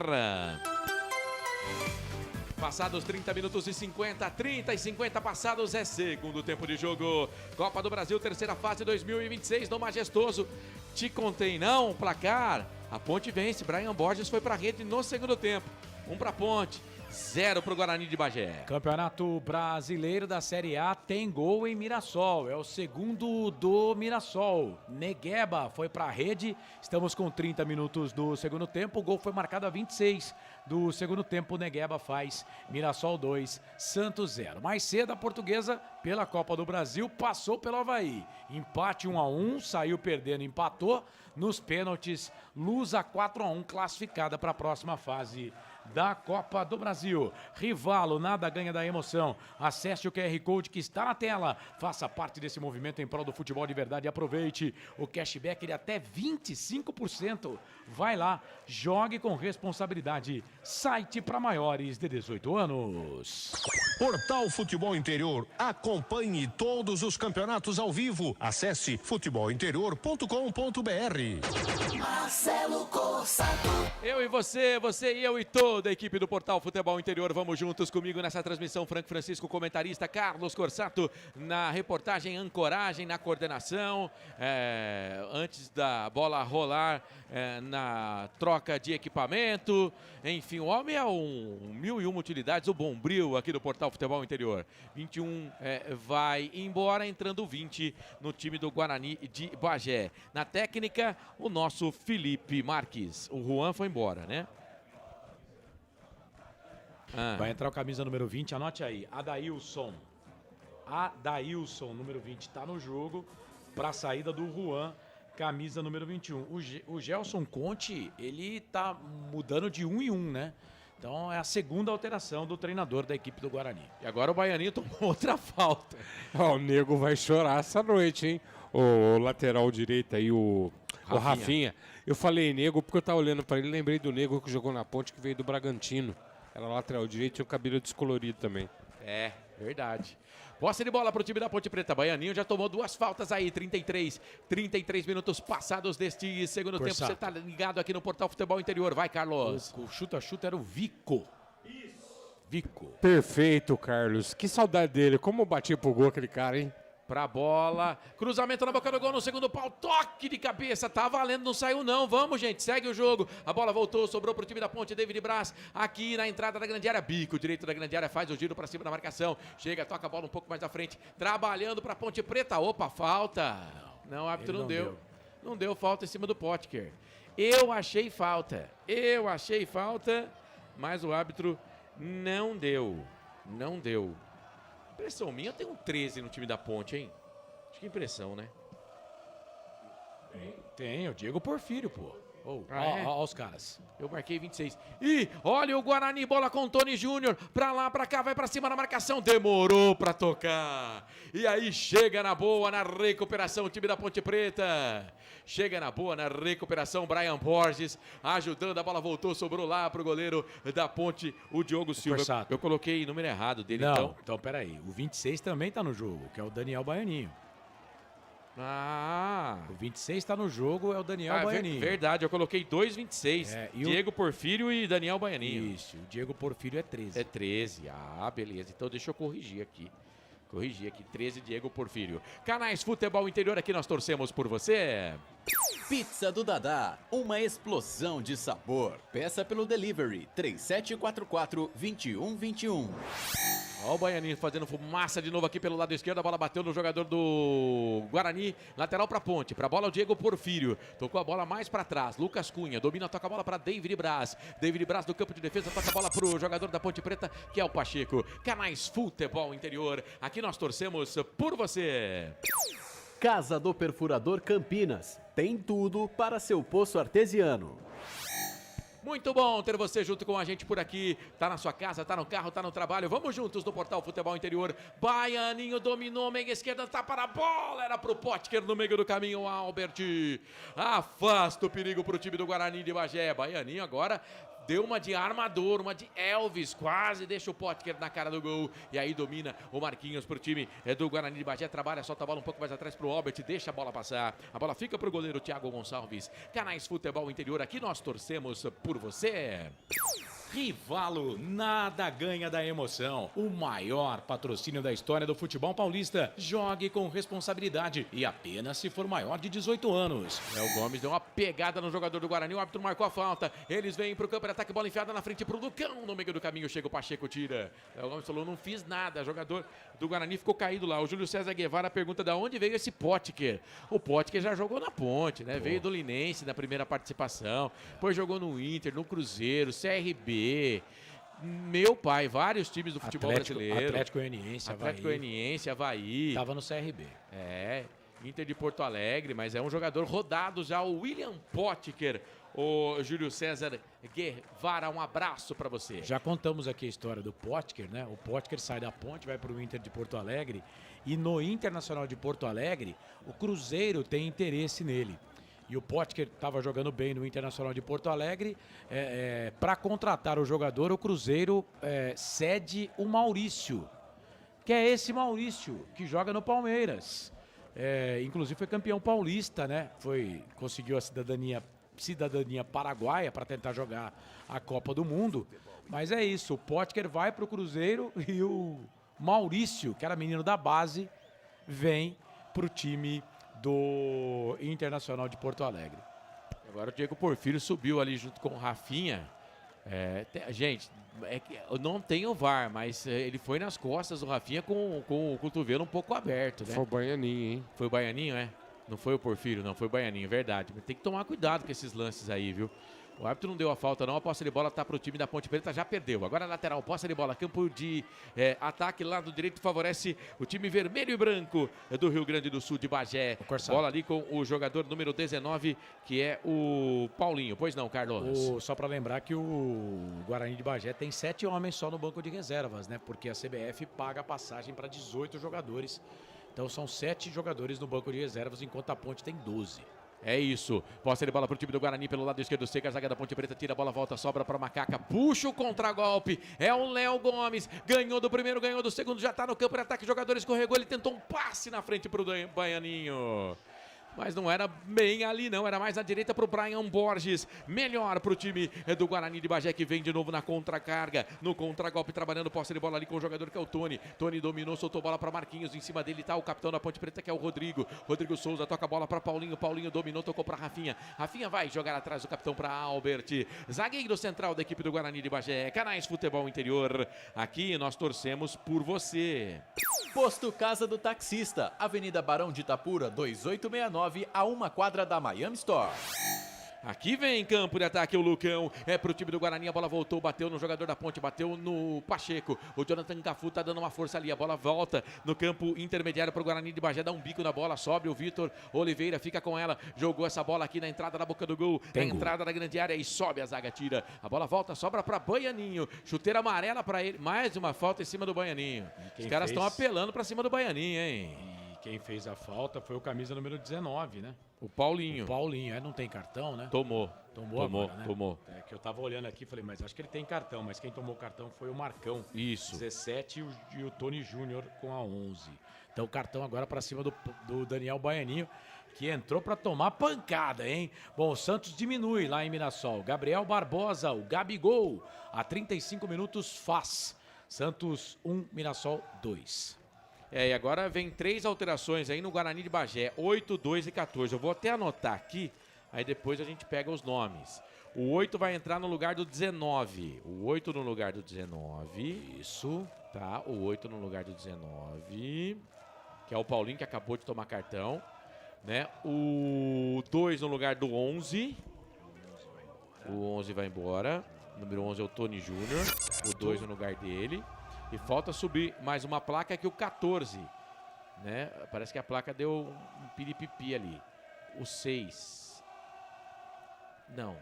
Passados 30 minutos e 50, 30 e 50 passados, é segundo tempo de jogo. Copa do Brasil, terceira fase 2026 no Majestoso. Te contei não, placar. A Ponte vence, Brian Borges foi pra rede no segundo tempo. 1 pra Ponte, 0 pro Guarani de Bagé. Campeonato Brasileiro da Série A tem gol em Mirassol. É o segundo do Mirassol. Negueba foi pra rede. Estamos com 30 minutos do segundo tempo. O gol foi marcado a 26 do segundo tempo. Negueba faz. Mirassol 2, Santos 0. Mais cedo a Portuguesa, pela Copa do Brasil, passou pelo Avaí. Empate 1-1, saiu perdendo, empatou. Nos pênaltis, Lusa 4-1, classificada para a próxima fase da Copa do Brasil. Rivalo, nada ganha da emoção. Acesse o QR Code que está na tela. Faça parte desse movimento em prol do futebol de verdade e aproveite o cashback de até 25%. Vai lá, jogue com responsabilidade. Site para maiores de 18 anos. Portal Futebol Interior. Acompanhe todos os campeonatos ao vivo. Acesse futebolinterior.com.br. Marcelo Corsato. Eu e você e eu e toda a equipe do Portal Futebol Interior, vamos juntos comigo nessa transmissão. Franco Francisco, comentarista, Carlos Corsato na reportagem, ancoragem, na coordenação, antes da bola rolar, na troca de equipamento, enfim, o homem é um 1001 utilidades, o Bombril aqui do Portal Futebol Interior. 21 vai embora, entrando 20 no time do Guarani de Bagé. Na técnica, o nosso Felipe Marques. O Juan foi embora, né? Vai entrar o camisa número 20, anote aí, Adailson, número 20, tá no jogo para a saída do Juan, camisa número 21. O Gelson Conte, ele tá mudando de 1 em 1, né? Então é a segunda alteração do treinador da equipe do Guarani. E agora o Baianinho tomou outra falta. O nego vai chorar essa noite, hein? O lateral direito aí, o Rafinha. Eu falei nego porque eu tava olhando para ele, lembrei do nego que jogou na Ponte, que veio do Bragantino. Era lateral direito e o cabelo descolorido também. É, verdade. Posse de bola pro time da Ponte Preta. Baianinho já tomou 2 faltas aí, 33 minutos passados deste segundo tempo. Você tá ligado aqui no Portal Futebol Interior. Vai, Carlos. O chuta-chuta era o Vico. Vico. Perfeito, Carlos. Que saudade dele. Como batia pro gol aquele cara, hein? Pra bola, cruzamento na boca do gol no segundo pau, toque de cabeça, tá valendo, não saiu não, vamos gente, segue o jogo, a bola voltou, sobrou pro time da Ponte, David Braz, aqui na entrada da grande área, bico direito da grande área, faz o giro pra cima da marcação, chega, toca a bola um pouco mais à frente, trabalhando pra Ponte Preta, opa, falta, não, o árbitro não deu falta em cima do Potker, eu achei falta, mas o árbitro não deu. Impressão minha, tem um 13 no time da Ponte, hein? Acho que impressão, né? Tem, o Diego Porfírio, pô. Ó os caras. Eu marquei 26. Ih, olha o Guarani, bola com o Tony Júnior. Pra lá, pra cá, vai pra cima na marcação. Demorou pra tocar. E aí chega na boa, na recuperação, o time da Ponte Preta. Chega na boa, na recuperação, Brian Borges ajudando. A bola voltou, sobrou lá pro goleiro da Ponte, o Diogo Silva. Eu coloquei o número errado dele, Então, peraí. O 26 também tá no jogo, que é o Daniel Baianinho. O 26 tá no jogo, é o Daniel Baianinho. Verdade, eu coloquei 2,26. Diego Porfírio e Daniel Baianinho. Isso, o Diego Porfírio é 13. É 13, beleza. Então deixa eu corrigir aqui. 13, Diego Porfírio. Canais Futebol Interior, aqui nós torcemos por você. Pizza do Dadá, uma explosão de sabor. Peça pelo delivery 3744-2121. Olha o Baianinho fazendo fumaça de novo aqui pelo lado esquerdo. A bola bateu no jogador do Guarani. Lateral pra Ponte. Pra bola o Diego Porfírio. Tocou a bola mais pra trás. Lucas Cunha domina, toca a bola pra David Braz. David Braz do campo de defesa. Toca a bola pro jogador da Ponte Preta, que é o Pacheco. Canais Futebol Interior. Aqui nós torcemos por você. Casa do Perfurador Campinas. Tem tudo para seu poço artesiano. Muito bom ter você junto com a gente por aqui. Tá na sua casa, tá no carro, tá no trabalho. Vamos juntos no Portal Futebol Interior. Baianinho dominou, meia esquerda, tá para a bola. Era pro Potker no meio do caminho, Albert. Afasta o perigo pro time do Guarani de Bagé. Baianinho agora deu uma de armador, uma de Elvis, quase deixa o Potker na cara do gol. E aí domina o Marquinhos pro time do Guarani de Bagé. Trabalha, solta a bola um pouco mais atrás pro Albert, deixa a bola passar. A bola fica pro goleiro Thiago Gonçalves. Canais Futebol Interior, aqui nós torcemos por você. Rivalo, nada ganha da emoção. O maior patrocínio da história do futebol paulista. Jogue com responsabilidade e apenas se for maior de 18 anos. Léo Gomes deu uma pegada no jogador do Guarani, o árbitro marcou a falta. Eles vêm pro campo de ataque, bola enfiada na frente pro Lucão. No meio do caminho chega o Pacheco, tira. Léo Gomes falou, não fiz nada. O jogador do Guarani ficou caído lá. O Júlio César Guevara pergunta de onde veio esse Potker. O Potker já jogou na Ponte, né? Veio do Linense na primeira participação. Depois jogou no Inter, no Cruzeiro, CRB. Meu pai, vários times do futebol brasileiro. Atlético Goianiense, Avaí. Tava no CRB. Inter de Porto Alegre, mas é um jogador rodado já, o William Potker. O Júlio César Guevara, um abraço para você. Já contamos aqui a história do Potker, né? O Potker sai da Ponte, vai para o Inter de Porto Alegre e no Internacional de Porto Alegre, o Cruzeiro tem interesse nele. E o Potker estava jogando bem no Internacional de Porto Alegre. Para contratar o jogador, o Cruzeiro cede o Maurício, que é esse Maurício que joga no Palmeiras. Inclusive foi campeão paulista, né? Conseguiu a cidadania paraguaia para tentar jogar a Copa do Mundo. Mas é isso, o Potker vai para o Cruzeiro e o Maurício, que era menino da base, vem para o time do Internacional de Porto Alegre. Agora o Diego Porfírio subiu ali junto com o Rafinha. Gente, eu não tenho VAR, mas ele foi nas costas do Rafinha com o cotovelo um pouco aberto, né? Foi o Baianinho, hein? Foi o Baianinho, é? Não foi o Porfírio, não, foi o Baianinho, verdade. Mas tem que tomar cuidado com esses lances aí, viu? O árbitro não deu a falta não, a posse de bola tá pro time da Ponte Preta, já perdeu. Agora lateral, posse de bola, campo de ataque, lado direito favorece o time vermelho e branco do Rio Grande do Sul de Bagé. Bola ali com o jogador número 19, que é o Paulinho. Pois não, Carlos? Só para lembrar que o Guarani de Bagé tem 7 homens só no banco de reservas, né? Porque a CBF paga a passagem para 18 jogadores. Então são 7 jogadores no banco de reservas, enquanto a Ponte tem 12. É isso, posse de bola pro time do Guarani pelo lado esquerdo, seca, a zaga da Ponte Preta, tira a bola, volta, sobra pra Macaca, puxa o contragolpe, é o Léo Gomes, ganhou do primeiro, ganhou do segundo, já tá no campo de ataque, jogador escorregou, ele tentou um passe na frente pro Baianinho. Mas não era bem ali não, era mais à direita pro Brian Borges. Melhor pro time do Guarani de Bagé, que vem de novo na contracarga. No contragolpe, trabalhando posse de bola ali com o jogador que é o Tony. Tony dominou, soltou bola para Marquinhos. Em cima dele tá o capitão da Ponte Preta, que é o Rodrigo. Rodrigo Souza toca a bola para Paulinho. Paulinho dominou, tocou para Rafinha. Rafinha vai jogar atrás do capitão para Albert. Zagueiro central da equipe do Guarani de Bagé. Canais Futebol Interior. Aqui nós torcemos por você. Posto Casa do Taxista, Avenida Barão de Itapura, 2869, a 1 quadra da Miami Store. Aqui vem campo de ataque o Lucão, é pro time do Guarani, a bola voltou, bateu no jogador da Ponte, bateu no Pacheco, o Jonathan Cafu tá dando uma força ali, a bola volta no campo intermediário pro Guarani de Bagé, dá um bico na bola, sobe o Vitor Oliveira, fica com ela, jogou essa bola aqui na entrada da boca do gol, na entrada da grande área e sobe a zaga, tira, a bola volta, sobra pra Baianinho, chuteira amarela pra ele, mais uma falta em cima do Baianinho, os caras estão apelando pra cima do Baianinho, hein? Quem fez a falta foi o camisa número 19, né? O Paulinho. O Paulinho, não tem cartão, né? Tomou agora, né? Tomou. É que eu tava olhando aqui e falei, mas acho que ele tem cartão, mas quem tomou o cartão foi o Marcão. Isso. 17 e o Tony Júnior com a 11. Então o cartão agora pra cima do Daniel Baianinho, que entrou pra tomar pancada, hein? Bom, o Santos diminui lá em Mirassol. Gabriel Barbosa, o Gabigol, a 35 minutos faz. Santos 1, Mirassol 2. E agora vem 3 alterações aí no Guarani de Bagé, 8, 2 e 14. Eu vou até anotar aqui, aí depois a gente pega os nomes. O 8 vai entrar no lugar do 19. O 8 no lugar do 19. Isso, tá? O 8 no lugar do 19. Que é o Paulinho, que acabou de tomar cartão. Né? O 2 no lugar do 11. O 11 vai embora. O número 11 é o Tony Júnior. O 2 no lugar dele. E falta subir mais uma placa aqui, o 14. Né? Parece que a placa deu um piripipi ali. O 6. Não.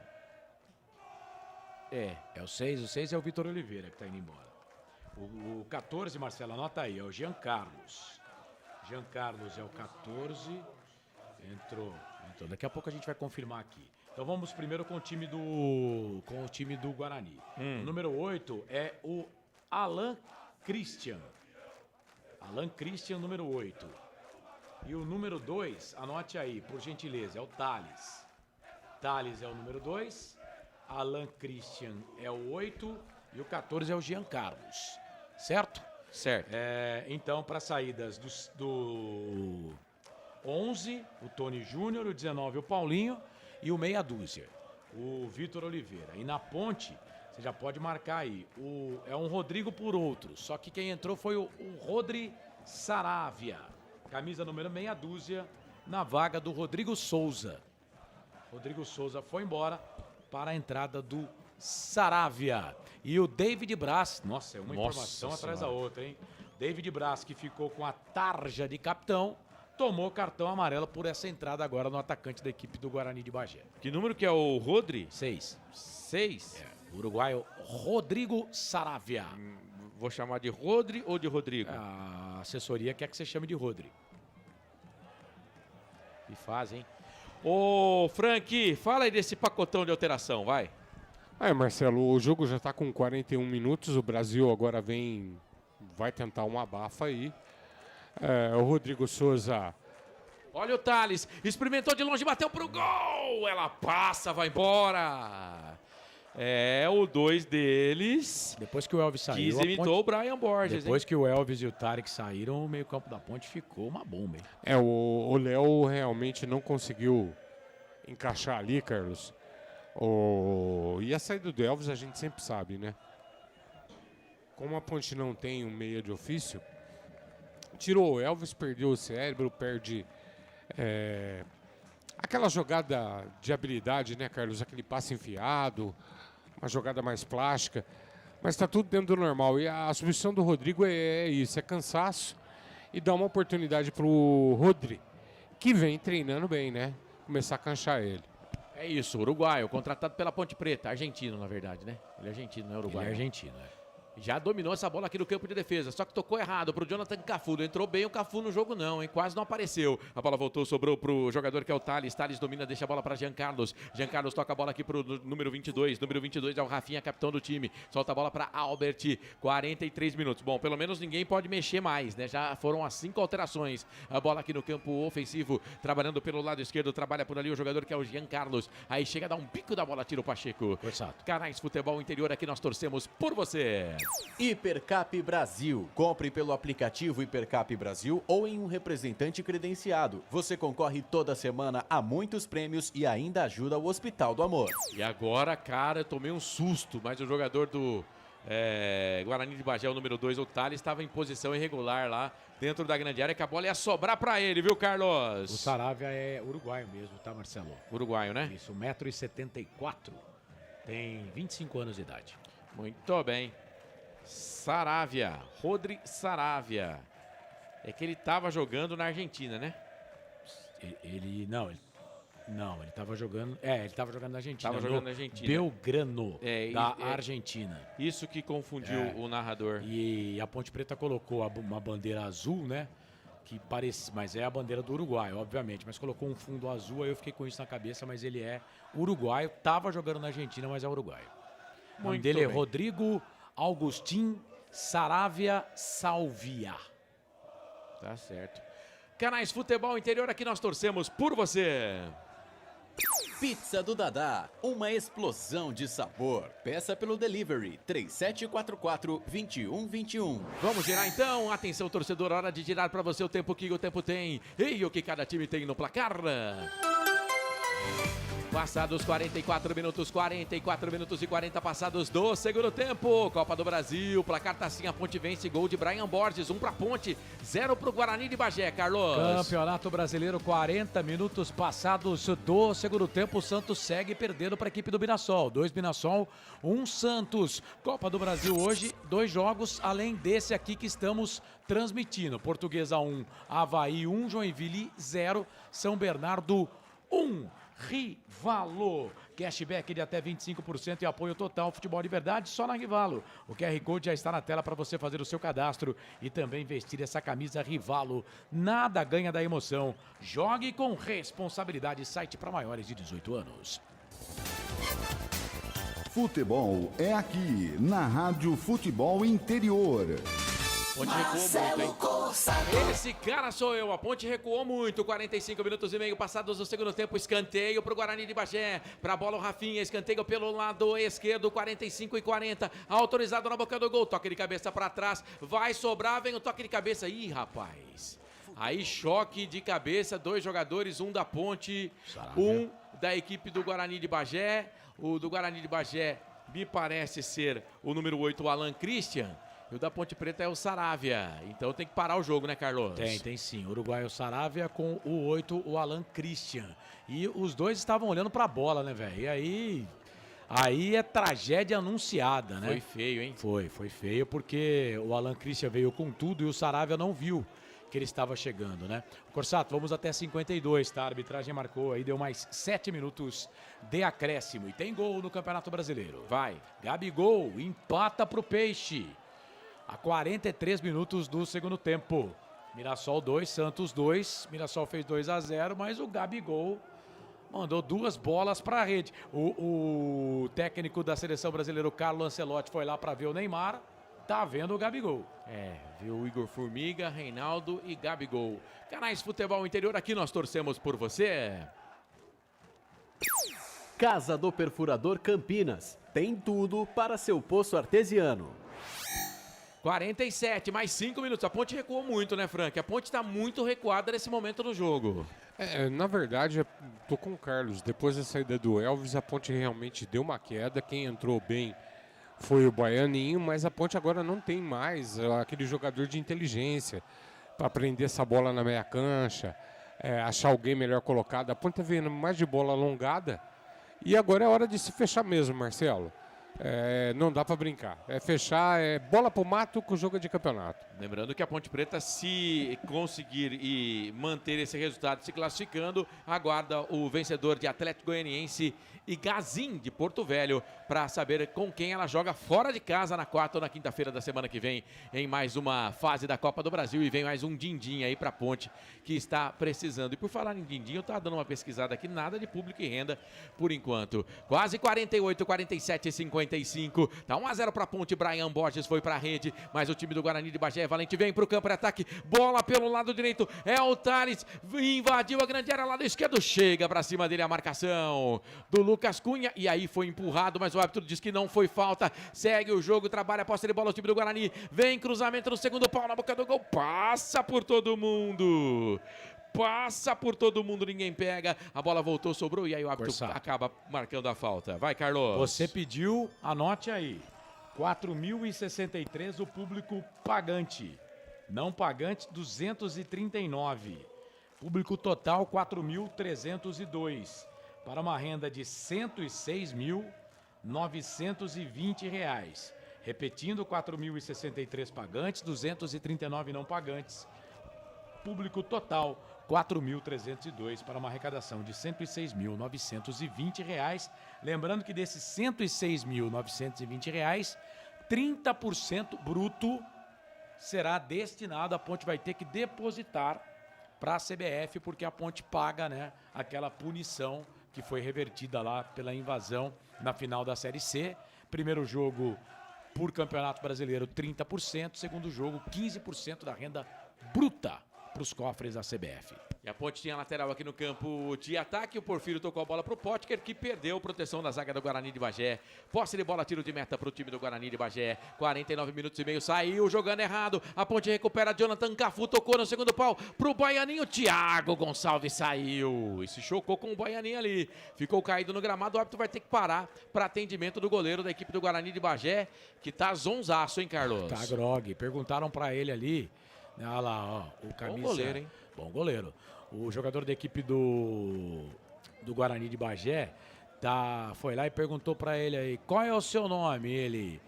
É o 6. O 6 é o Vitor Oliveira que tá indo embora. O 14, Marcelo, anota aí, é o Jean Carlos. Jean Carlos é o 14. Entrou. Daqui a pouco a gente vai confirmar aqui. Então vamos primeiro com o time do Guarani. O número 8 é o Alan Christian. Alan Christian, número 8. E o número 2, anote aí, por gentileza, é o Thales. Thales é o número 2, Alan Christian é o 8 e o 14 é o Jean Carlos. Certo? Certo. Então, para saídas do 11, o Tony Júnior, o 19, o Paulinho e o meia dúzia, o Vitor Oliveira. E na ponte, você já pode marcar aí, é um Rodrigo por outro, só que quem entrou foi o Rodri Saravia. Camisa número meia dúzia, na vaga do Rodrigo Souza. Rodrigo Souza foi embora para a entrada do Saravia. E o David Braz, nossa, é uma informação atrás da outra, hein? David Braz, que ficou com a tarja de capitão, tomou cartão amarelo por essa entrada agora no atacante da equipe do Guarani de Bagé. Que número que é o Rodri? 6. 6? O uruguaio Rodrigo Saravia. Vou chamar de Rodri ou de Rodrigo? A assessoria quer que você chame de Rodri. Que faz, hein? Ô, Frank, fala aí desse pacotão de alteração, vai. Marcelo, o jogo já está com 41 minutos, o Brasil agora vai tentar uma abafa aí. O Rodrigo Souza... Olha o Thales, experimentou de longe, bateu pro gol, ela passa, vai embora. O 2 deles. Depois que o Elvis saiu, quis imitou o Brian Borges. Depois que o Elvis e o Tarek saíram, o meio campo da ponte ficou uma bomba, hein? O Léo realmente não conseguiu encaixar ali, Carlos. E a saída do Elvis a gente sempre sabe, né? Como a ponte não tem um meia de ofício, tirou o Elvis, perdeu o cérebro, perde aquela jogada de habilidade, né, Carlos? Aquele passe enfiado, uma jogada mais plástica, mas está tudo dentro do normal. E a substituição do Rodrigo é isso, é cansaço e dá uma oportunidade para o Rodri, que vem treinando bem, né? Começar a canchar ele. É isso, uruguaio, contratado pela Ponte Preta, argentino na verdade, né? Ele é argentino, não é uruguaio. Ele é argentino, Já dominou essa bola aqui no campo de defesa, só que tocou errado pro Jonathan Cafu. Não entrou bem o Cafu no jogo não, hein? Quase não apareceu. A bola voltou, sobrou pro jogador que é o Thales. Thales domina, deixa a bola para Jean Carlos. Jean Carlos toca a bola aqui pro número 22. Número 22 é o Rafinha, capitão do time. Solta a bola para Albert. 43 minutos. Bom, pelo menos ninguém pode mexer mais, né? Já foram as 5 alterações. A bola aqui no campo ofensivo, trabalhando pelo lado esquerdo. Trabalha por ali o jogador que é o Jean Carlos. Aí chega a dar um pico da bola, tira o Pacheco. Exato. Canais Futebol Interior, aqui nós torcemos por você. Hipercap Brasil. Compre pelo aplicativo Hipercap Brasil ou em um representante credenciado. Você concorre toda semana a muitos prêmios e ainda ajuda o Hospital do Amor. E agora, cara, eu tomei um susto, mas o jogador do Guarani de Bagé, o número 2, o Thales, estava em posição irregular lá dentro da grande área, que a bola ia sobrar para ele, viu, Carlos? O Saravia é uruguaio mesmo, tá, Marcelo? Uruguaio, né? Isso, 1,74 m. Tem 25 anos de idade. Muito bem. Saravia, Rodri Saravia. É que ele estava jogando na Argentina, né? Ele estava jogando. Ele estava jogando na Argentina. Estava jogando na Argentina. Belgrano, da Argentina. Isso que confundiu o narrador. E a Ponte Preta colocou uma bandeira azul, né? Que parece, mas é a bandeira do Uruguai, obviamente. Mas colocou um fundo azul, aí eu fiquei com isso na cabeça, mas ele é uruguaio. Estava jogando na Argentina, mas é uruguaio. O nome dele é Rodrigo Augustin Saravia Salvia. Tá certo. Canais Futebol Interior, aqui nós torcemos por você. Pizza do Dadá, uma explosão de sabor. Peça pelo delivery 3744-2121. Vamos girar então. Atenção, torcedor, hora de girar para você o tempo que o tempo tem e o que cada time tem no placar. Passados 44 minutos e 40 passados do segundo tempo. Copa do Brasil, placar tá assim, a Ponte vence, gol de Brian Borges, 1 pra Ponte, 0 pro Guarani de Bagé, Carlos. Campeonato Brasileiro, 40 minutos passados do segundo tempo, o Santos segue perdendo para a equipe do Mirassol. 2 Mirassol, 1 Santos. Copa do Brasil hoje, 2 jogos, além desse aqui que estamos transmitindo. Portuguesa 1, Avaí 1, Joinville 0, São Bernardo 1. Rivalo. Cashback de até 25% e apoio total futebol de verdade só na Rivalo. O QR Code já está na tela para você fazer o seu cadastro e também vestir essa camisa Rivalo. Nada ganha da emoção. Jogue com responsabilidade. Site para maiores de 18 anos. Futebol é aqui, na Rádio Futebol Interior. Ponte recuou muito, hein? Esse cara sou eu. A Ponte recuou muito. 45 minutos e meio passados do segundo tempo. Escanteio para o Guarani de Bagé. Para a bola o Rafinha. Escanteio pelo lado esquerdo. 45 e 40. Autorizado na boca do gol. Toque de cabeça para trás. Vai sobrar. Vem o toque de cabeça. Ih, rapaz. Aí choque de cabeça. 2 jogadores. Um da Ponte. Um da equipe do Guarani de Bagé. O do Guarani de Bagé me parece ser o número 8, o Alan Christian. E o da Ponte Preta é o Saravia. Então tem que parar o jogo, né, Carlos? Tem sim. Uruguai é o Saravia com o 8, o Alan Christian. E os dois estavam olhando pra bola, né, velho? E aí é tragédia anunciada, né? Foi feio, hein? Foi feio porque o Alan Christian veio com tudo e o Saravia não viu que ele estava chegando, né? Corsato, vamos até 52, tá? A arbitragem marcou aí, deu mais 7 minutos de acréscimo. E tem gol no Campeonato Brasileiro. Vai, Gabigol empata pro Peixe. A 43 minutos do segundo tempo. Mirassol 2, Santos 2. Mirassol fez 2-0, mas o Gabigol mandou 2 bolas para a rede. O técnico da seleção brasileira, o Carlo Ancelotti, foi lá para ver o Neymar. Tá vendo o Gabigol. Viu o Igor Formiga, Reinaldo e Gabigol. Canais Futebol Interior, aqui nós torcemos por você. Casa do Perfurador Campinas. Tem tudo para seu poço artesiano. 47, mais 5 minutos. A Ponte recuou muito, né, Frank? A Ponte está muito recuada nesse momento do jogo. Na verdade, eu tô com o Carlos. Depois da saída do Elvis, a Ponte realmente deu uma queda. Quem entrou bem foi o Baianinho, mas a Ponte agora não tem mais aquele jogador de inteligência para prender essa bola na meia cancha, achar alguém melhor colocado. A Ponte tá vendo mais de bola alongada e agora é hora de se fechar mesmo, Marcelo. Não dá para brincar. Fechar, bola pro mato com o jogo de campeonato. Lembrando que a Ponte Preta, se conseguir e manter esse resultado se classificando, aguarda o vencedor de Atlético Goianiense e Gazin de Porto Velho para saber com quem ela joga fora de casa na quarta ou na quinta-feira da semana que vem em mais uma fase da Copa do Brasil e vem mais um din-din aí para a Ponte que está precisando. E por falar em din-din, eu estava dando uma pesquisada aqui, nada de público e renda por enquanto. Quase 48, 47 e 55. Tá 1-0 para a Ponte. Brian Borges foi para a rede, mas o time do Guarani de Bagé, Valente vem para o campo de ataque. Bola pelo lado direito. É o Thales. Invadiu a grande área, lado esquerdo. Chega para cima dele a marcação do Lucas Cunha. E aí foi empurrado, mas o árbitro diz que não foi falta. Segue o jogo, trabalha a posse de bola o time do Guarani. Vem cruzamento no segundo pau, na boca do gol. Passa por todo mundo. Passa por todo mundo, ninguém pega. A bola voltou, sobrou e aí o árbitro acaba marcando a falta. Vai, Carlos. Você pediu, anote aí. 4.063 o público pagante. Não pagante, 239. Público total, 4.302. Para uma renda de R$ 106.920. Repetindo, 4.063 pagantes, 239 não pagantes. Público total, 4.302 para uma arrecadação de R$ 106.920. Lembrando que desses R$ 106.920, 30% bruto será destinado. A Ponte vai ter que depositar para a CBF, porque a Ponte paga, né, aquela punição que foi revertida lá pela invasão na final da Série C. Primeiro jogo por Campeonato Brasileiro, 30%. Segundo jogo, 15% da renda bruta para os cofres da CBF. E a Ponte tinha lateral aqui no campo de ataque. O Porfírio tocou a bola para o Potker, que perdeu proteção da zaga do Guarani de Bagé. Posse de bola, tiro de meta para o time do Guarani de Bagé. 49 minutos e meio, saiu jogando errado. A Ponte recupera, Jonathan Cafu tocou no segundo pau para o Baianinho. Thiago Gonçalves saiu e se chocou com o Baianinho ali. Ficou caído no gramado. O árbitro vai ter que parar para atendimento do goleiro da equipe do Guarani de Bagé, que tá zonzaço, hein, Carlos? Tá grog. Perguntaram para ele ali. Olha lá, ó, o camisa. Bom goleiro, hein? Bom goleiro. O jogador da equipe do Guarani de Bagé foi lá e perguntou pra ele aí, qual é o seu nome? Ele...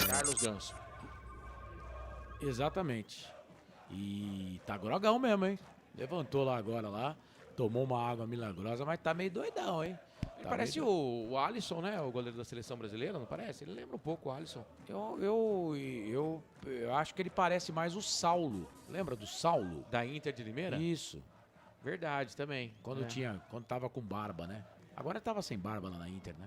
Carlos Ganso. Exatamente. E tá grogão mesmo, hein? Levantou lá agora lá. tomou uma água milagrosa, mas tá meio doidão, hein? Ele parece o Alisson, né? O goleiro da seleção brasileira, não parece? Ele lembra um pouco o Alisson. Eu acho que ele parece mais o Saulo. Lembra do Saulo? Da Inter de Limeira? Isso. Verdade, também. Quando tava com barba, né? Agora tava sem barba lá na Inter, né?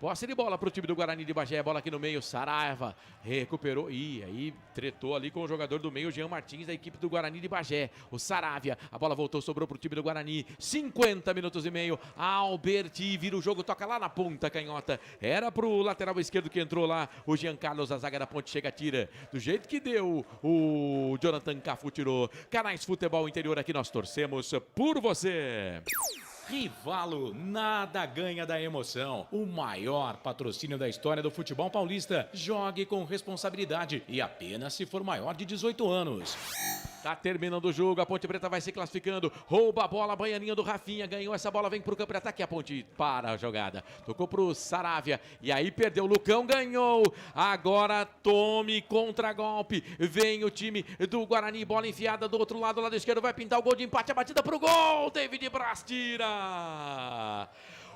Posse de bola pro time do Guarani de Bagé, bola aqui no meio, Saraiva recuperou, aí tretou ali com o jogador do meio, Jean Martins, da equipe do Guarani de Bagé, o Saravia, a bola voltou, sobrou pro time do Guarani, 50 minutos e meio, Alberti vira o jogo, toca lá na ponta, canhota, era pro lateral esquerdo que entrou lá, o Jean Carlos, a zaga da ponte, chega, tira, do jeito que deu, o Jonathan Cafu tirou. Canais Futebol Interior, aqui nós torcemos por você. Rivalo, nada ganha da emoção. O maior patrocínio da história do futebol paulista. Jogue com responsabilidade e apenas se for maior de 18 anos. Tá terminando o jogo, a Ponte Preta vai se classificando, rouba a bola, baianinha do Rafinha, ganhou essa bola, vem pro campo de ataque, a Ponte para a jogada, tocou pro Saravia, e aí perdeu, o Lucão ganhou, agora tome contra-golpe, vem o time do Guarani, bola enfiada do outro lado, lado esquerdo, vai pintar o gol de empate, a batida pro gol, David Braz tira!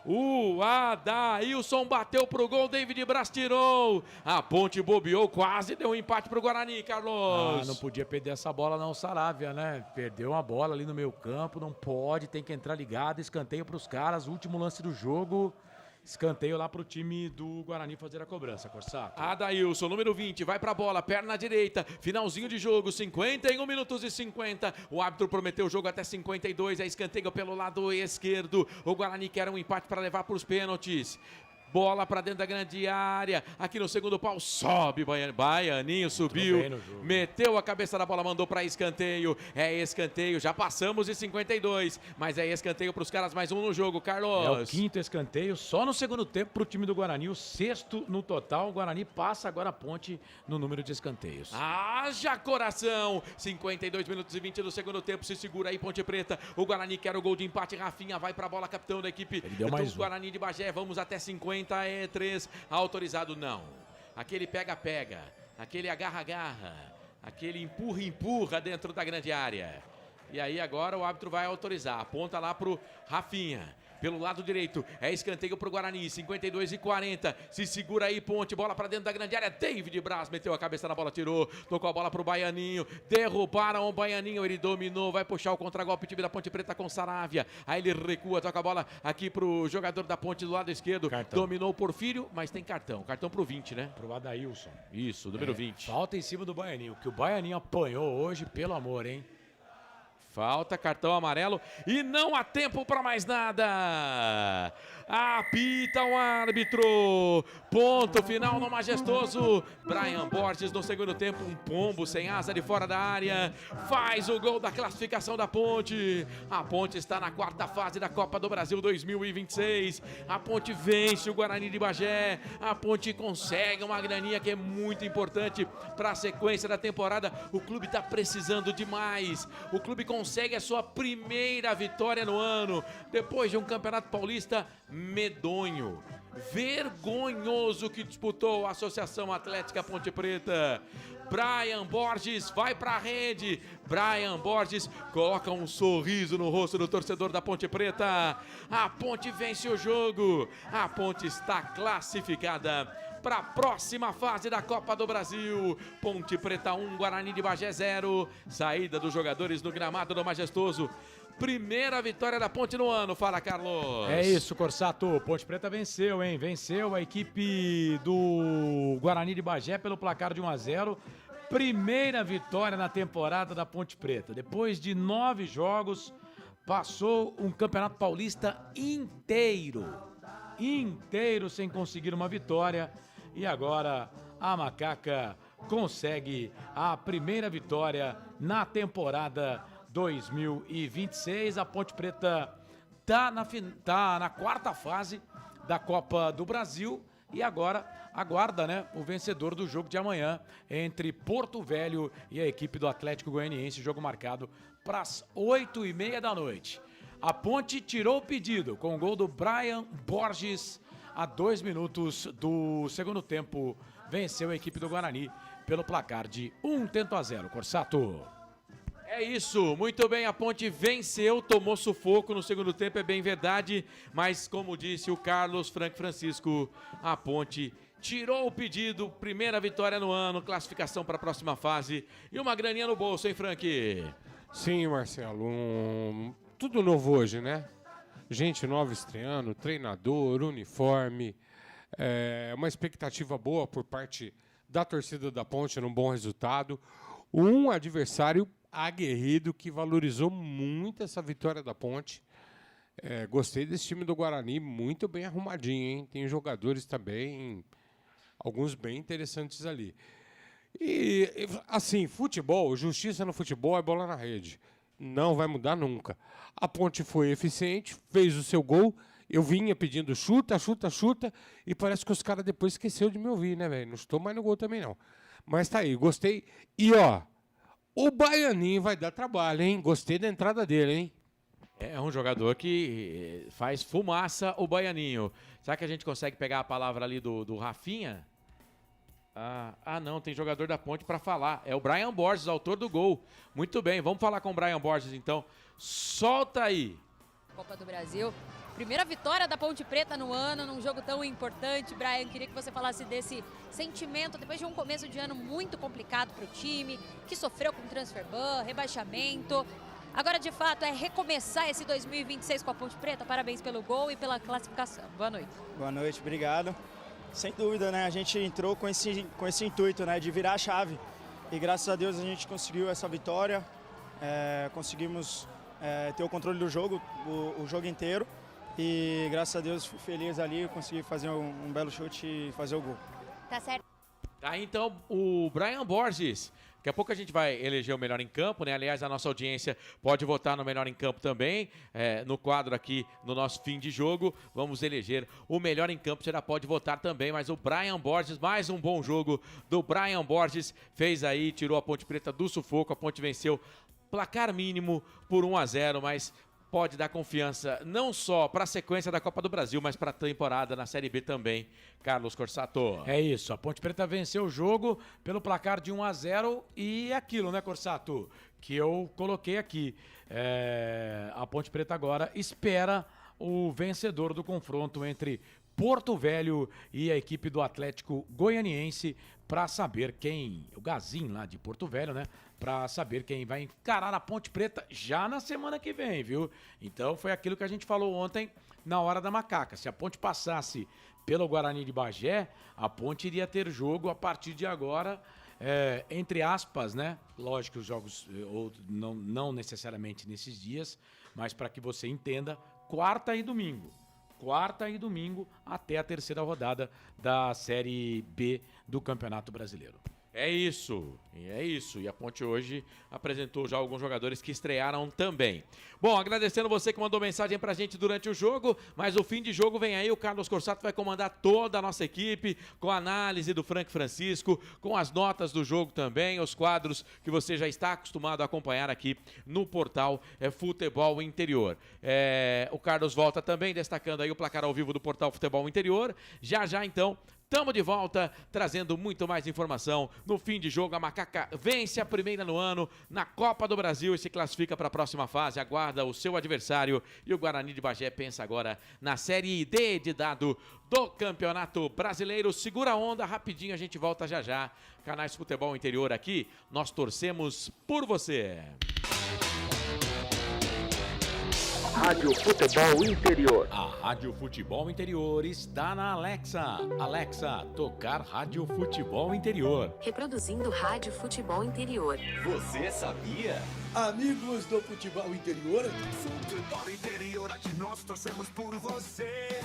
O Adailson bateu pro gol, David Braz tirou. A Ponte bobeou, quase deu um empate pro Guarani, Carlos. Não podia perder essa bola não, Saravia, né? Perdeu uma bola ali no meio campo, não pode, tem que entrar ligado, escanteio pros caras, último lance do jogo. Escanteio lá pro time do Guarani fazer a cobrança, Corsato. Adailson, número 20, vai pra bola, perna direita, finalzinho de jogo, 51 minutos e 50. O árbitro prometeu o jogo até 52, é escanteio pelo lado esquerdo. O Guarani quer um empate para levar pros pênaltis. Bola para dentro da grande área, aqui no segundo pau, sobe, Baianinho subiu, meteu a cabeça da bola, mandou para escanteio, é escanteio, já passamos de 52, mas é escanteio para os caras, mais um no jogo, Carlos. É o quinto escanteio, só no segundo tempo para o time do Guarani, o sexto no total, o Guarani passa agora a Ponte no número de escanteios. Haja coração, 52 minutos e 20 do segundo tempo, se segura aí Ponte Preta, o Guarani quer o gol de empate, Rafinha vai para a bola, capitão da equipe do Guarani de Bagé, vamos até 53, autorizado não. Aquele pega-pega, aquele agarra-agarra, aquele empurra-empurra dentro da grande área. E aí agora o árbitro vai autorizar, aponta lá pro Rafinha. Pelo lado direito, é escanteio pro Guarani, 52 e 40, se segura aí Ponte, bola pra dentro da grande área, David Braz meteu a cabeça na bola, tirou, tocou a bola pro Baianinho, derrubaram o Baianinho, ele dominou, vai puxar o contragolpe, time da Ponte Preta com Saravia, aí ele recua, toca a bola aqui pro jogador da Ponte do lado esquerdo, dominou o Porfírio, mas tem cartão pro 20, né? Pro Adailson. Isso, número 20. Falta em cima do Baianinho, que o Baianinho apanhou hoje, pelo amor, hein? Falta, cartão amarelo e não há tempo para mais nada. Apita o árbitro. Ponto final no majestoso. Brian Borges no segundo tempo, um pombo sem asa de fora da área. Faz o gol da classificação da Ponte. A Ponte está na quarta fase da Copa do Brasil 2026. A Ponte vence o Guarani de Bagé. A Ponte consegue uma graninha que é muito importante para a sequência da temporada. O clube está precisando demais. O clube consegue a sua primeira vitória no ano, depois de um campeonato paulista medonho, vergonhoso que disputou a Associação Atlética Ponte Preta. Brian Borges vai para a rede. Brian Borges coloca um sorriso no rosto do torcedor da Ponte Preta. A Ponte vence o jogo. A Ponte está classificada para a próxima fase da Copa do Brasil. Ponte Preta 1, Guarani de Bagé 0. Saída dos jogadores no gramado do Majestoso. Primeira vitória da Ponte no ano, fala Carlos. É isso, Corsato. Ponte Preta venceu, hein? Venceu a equipe do Guarani de Bagé pelo placar de 1-0. Primeira vitória na temporada da Ponte Preta. Depois de 9 jogos, passou um campeonato paulista inteiro sem conseguir uma vitória. E agora a Macaca consegue a primeira vitória na temporada 2026. A Ponte Preta tá na quarta fase da Copa do Brasil e agora aguarda, né, o vencedor do jogo de amanhã entre Porto Velho e a equipe do Atlético Goianiense, jogo marcado para as 8h30 da noite. A Ponte tirou o pedido com o gol do Brian Borges a 2 minutos do segundo tempo. Venceu a equipe do Guarani pelo placar de 1-0, Corsato. É É isso, muito bem, a Ponte venceu, tomou sufoco no segundo tempo, é bem verdade, mas como disse o Carlos Francisco, a Ponte tirou o pedido, primeira vitória no ano, classificação para a próxima fase e uma graninha no bolso, hein, Frank? Sim, Marcelo, tudo novo hoje, né? Gente nova estreando, treinador, uniforme, uma expectativa boa por parte da torcida da Ponte num bom resultado, um adversário aguerrido que valorizou muito essa vitória da Ponte. Gostei desse time do Guarani, muito bem arrumadinho, hein? Tem jogadores também, alguns bem interessantes ali. E, assim, futebol, justiça no futebol é bola na rede. Não vai mudar nunca. A Ponte foi eficiente, fez o seu gol. Eu vinha pedindo chuta, chuta, chuta. E parece que os caras depois esqueceram de me ouvir, né, velho? Não estou mais no gol também, não. Mas tá aí, gostei. E, ó, o Baianinho vai dar trabalho, hein? Gostei da entrada dele, hein? É um jogador que faz fumaça, o Baianinho. Será que a gente consegue pegar a palavra ali do Rafinha? Não, tem jogador da Ponte para falar. É o Brian Borges, autor do gol. Muito bem, vamos falar com o Brian Borges, então. Solta aí. Copa do Brasil. Primeira vitória da Ponte Preta no ano, num jogo tão importante. Brian, queria que você falasse desse sentimento, depois de um começo de ano muito complicado para o time, que sofreu com transfer ban, rebaixamento. Agora, de fato, é recomeçar esse 2026 com a Ponte Preta. Parabéns pelo gol e pela classificação. Boa noite. Boa noite, obrigado. Sem dúvida, né? A gente entrou com esse intuito, né, de virar a chave. E graças a Deus a gente conseguiu essa vitória. Conseguimos ter o controle do jogo, o jogo inteiro. E graças a Deus fui feliz ali, consegui fazer um belo chute e fazer o gol. Tá certo. Tá, então, o Brian Borges. Daqui a pouco a gente vai eleger o melhor em campo, né? Aliás, a nossa audiência pode votar no melhor em campo também. No quadro aqui, no nosso fim de jogo, vamos eleger o melhor em campo. Você já pode votar também, mas o Brian Borges, mais um bom jogo do Brian Borges. Fez aí, tirou a Ponte Preta do sufoco. A Ponte venceu placar mínimo por 1-0, mas pode dar confiança não só para a sequência da Copa do Brasil, mas para a temporada na Série B também, Carlos Corsato. É isso, a Ponte Preta venceu o jogo pelo placar de 1-0 e aquilo, né, Corsato, que eu coloquei aqui. A Ponte Preta agora espera o vencedor do confronto entre Porto Velho e a equipe do Atlético Goianiense para saber quem, o Gazin lá de Porto Velho, né? Para saber quem vai encarar a Ponte Preta já na semana que vem, viu? Então foi aquilo que a gente falou ontem na hora da macaca. Se a Ponte passasse pelo Guarani de Bagé, a Ponte iria ter jogo a partir de agora, entre aspas, né? Lógico que os jogos, ou não necessariamente nesses dias, mas para que você entenda, quarta e domingo até a terceira rodada da Série B do Campeonato Brasileiro. É isso. E a Ponte hoje apresentou já alguns jogadores que estrearam também. Bom, agradecendo você que mandou mensagem pra gente durante o jogo, mas o fim de jogo vem aí, o Carlos Corsato vai comandar toda a nossa equipe, com a análise do Francisco, com as notas do jogo também, os quadros que você já está acostumado a acompanhar aqui no portal Futebol Interior. O Carlos volta também, destacando aí o placar ao vivo do portal Futebol Interior. Já então, estamos de volta, trazendo muito mais informação. No fim de jogo, a Macaca vence a primeira no ano na Copa do Brasil e se classifica para a próxima fase. Aguarda o seu adversário e o Guarani de Bagé pensa agora na Série D de dado do Campeonato Brasileiro. Segura a onda, rapidinho, a gente volta já. Canais Futebol Interior aqui, nós torcemos por você. Rádio Futebol Interior. A Rádio Futebol Interior está na Alexa. Alexa, tocar Rádio Futebol Interior. Reproduzindo Rádio Futebol Interior. Você sabia? Amigos do Futebol Interior. Futebol Interior, aqui nós torcemos por você.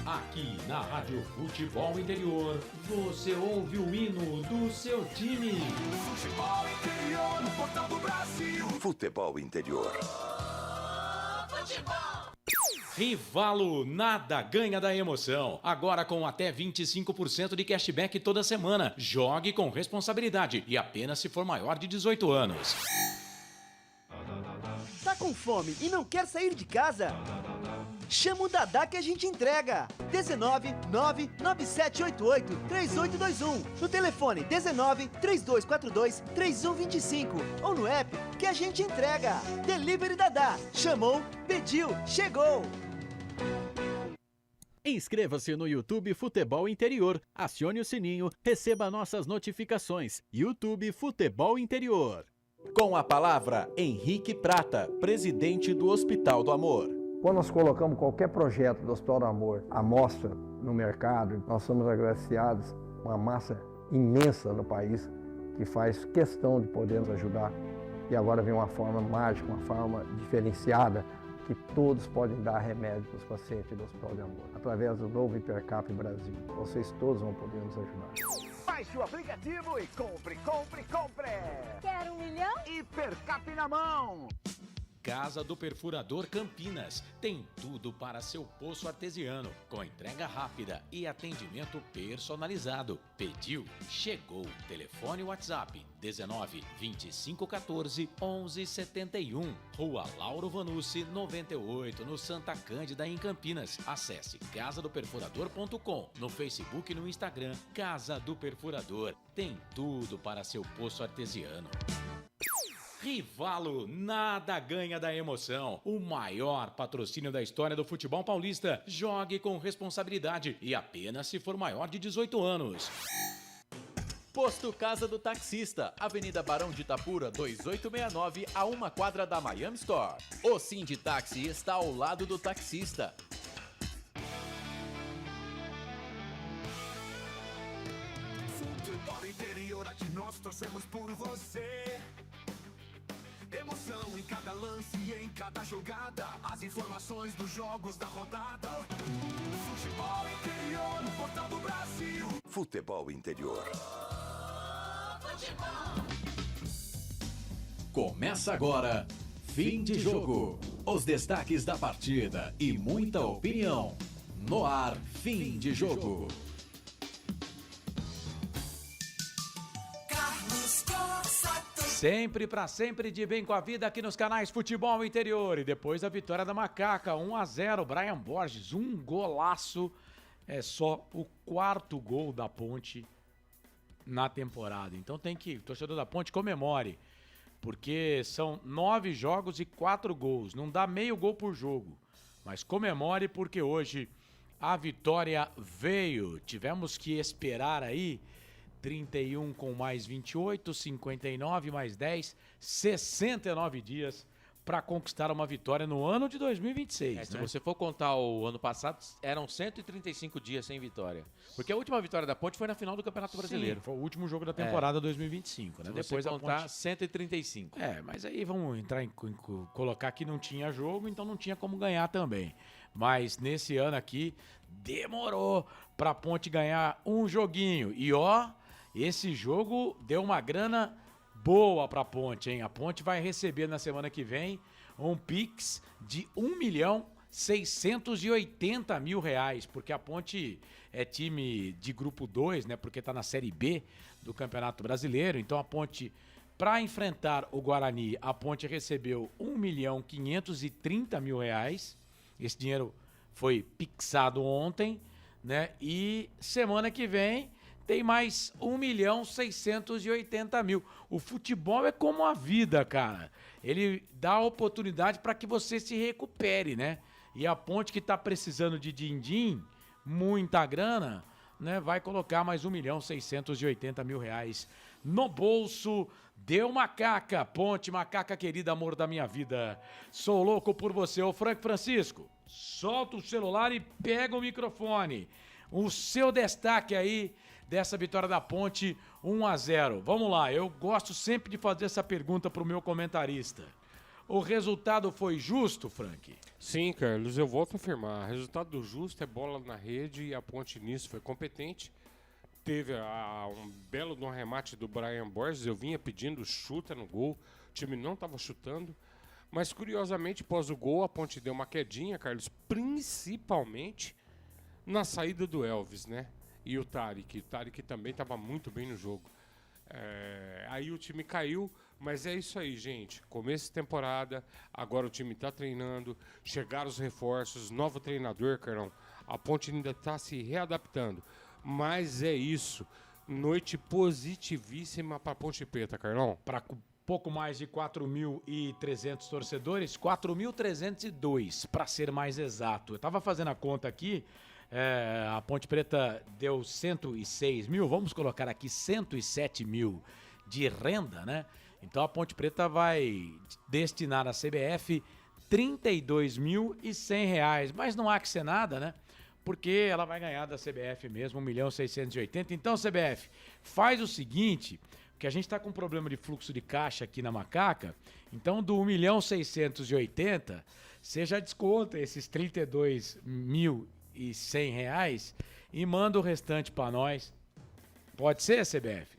Aqui na Rádio Futebol Interior, você ouve o hino do seu time. Futebol Interior, no portal do Brasil. Futebol Interior. Rivalo, nada ganha da emoção. Agora com até 25% de cashback toda semana. Jogue com responsabilidade e apenas se for maior de 18 anos. Tá com fome e não quer sair de casa? Chama o Dadá que a gente entrega. 19 99788 3821. No telefone 19 3242 3125. Ou no app que a gente entrega. Delivery Dadá. Chamou, pediu, chegou. Inscreva-se no YouTube Futebol Interior, acione o sininho, receba nossas notificações. YouTube Futebol Interior. Com a palavra, Henrique Prata, presidente do Hospital do Amor. Quando nós colocamos qualquer projeto do Hospital do Amor à mostra no mercado, nós somos agraciados uma massa imensa no país que faz questão de poder nos ajudar. E agora vem uma forma mágica, uma forma diferenciada, que todos podem dar remédio para os pacientes do Hospital de Amor. Através do novo Hipercap Brasil. Vocês todos vão poder nos ajudar. Baixe o aplicativo e compre, compre, compre! Quer 1 milhão? Hipercap na mão! Casa do Perfurador Campinas. Tem tudo para seu poço artesiano, com entrega rápida e atendimento personalizado. Pediu, chegou. Telefone WhatsApp 19 25 14 11 71. Rua Lauro Vanucci 98, no Santa Cândida, em Campinas. Acesse casadoperfurador.com. No Facebook e no Instagram, Casa do Perfurador. Tem tudo para seu poço artesiano. Rivalo, nada ganha da emoção. O maior patrocínio da história do futebol paulista. Jogue com responsabilidade e apenas se for maior de 18 anos. Posto Casa do Taxista, Avenida Barão de Itapura, 2869, a 1 quadra da Miami Store. O Sinditaxi está ao lado do taxista. Futebol Interior, aqui nós torcemos por você. Emoção em cada lance e em cada jogada. As informações dos jogos da rodada. Futebol Interior, no Portal do Brasil. Futebol Interior. Começa agora, fim de jogo. Os destaques da partida e muita opinião. No ar, fim de jogo. Sempre pra sempre de bem com a vida aqui nos canais Futebol Interior. E depois da vitória da Macaca, 1-0, Brian Borges, um golaço. É só o 4º gol da Ponte na temporada. Então tem que, torcedor da Ponte, comemore. Porque são 9 jogos e 4 gols. Não dá meio gol por jogo. Mas comemore porque hoje a vitória veio. Tivemos que esperar aí 31 com mais 28, 59 mais 10, 69 dias para conquistar uma vitória no ano de 2026. Se você for contar o ano passado, eram 135 dias sem vitória. Porque a última vitória da Ponte foi na final do Campeonato Brasileiro. Sim, foi o último jogo da temporada 2025, né? Se Depois você contar, a Ponte... 135. Mas aí vamos entrar colocar que não tinha jogo, então não tinha como ganhar também. Mas nesse ano aqui, demorou pra Ponte ganhar um joguinho. E esse jogo deu uma grana boa pra Ponte, hein? A Ponte vai receber na semana que vem um Pix de R$1.680.000, porque a Ponte é time de grupo 2, né? Porque tá na Série B do Campeonato Brasileiro. Então a Ponte, para enfrentar o Guarani, a Ponte recebeu R$1.530.000. Esse dinheiro foi pixado ontem, né? E semana que vem tem mais R$1.680.000. O futebol é como a vida, cara. Ele dá oportunidade para que você se recupere, né? E a Ponte, que tá precisando de din-din, muita grana, né? Vai colocar mais R$1.680.000 no bolso. Deu Macaca, Ponte, Macaca querida, amor da minha vida. Sou louco por você. Ô Francisco, solta o celular e pega o microfone. O seu destaque aí dessa vitória da Ponte, 1-0. Vamos lá, eu gosto sempre de fazer essa pergunta pro meu comentarista. O resultado foi justo, Frank? Sim, Carlos, eu volto a afirmar. O resultado justo é bola na rede e a Ponte nisso foi competente. Teve um belo de um remate do Brian Borges, eu vinha pedindo chuta no gol, o time não estava chutando. Mas curiosamente, após o gol, a Ponte deu uma quedinha, Carlos, principalmente na saída do Elvis, né? E o Tariq também estava muito bem no jogo. Aí o time caiu, mas é isso aí, gente. Começo de temporada, agora o time está treinando, chegaram os reforços, novo treinador, Carlão. A Ponte ainda está se readaptando. Mas é isso. Noite positivíssima para Ponte Preta, Carlão. Para pouco mais de 4.300 torcedores, 4.302, para ser mais exato. Eu estava fazendo a conta aqui, a Ponte Preta deu 106 mil, vamos colocar aqui 107 mil de renda, né? Então a Ponte Preta vai destinar à CBF R$32.100, mas não há que ser nada, né? Porque ela vai ganhar da CBF mesmo, 1.680.000. Então, CBF, faz o seguinte, que a gente está com um problema de fluxo de caixa aqui na Macaca, então do 1.680.000, você já desconta esses R$32.100 e manda o restante para nós. Pode ser, CBF?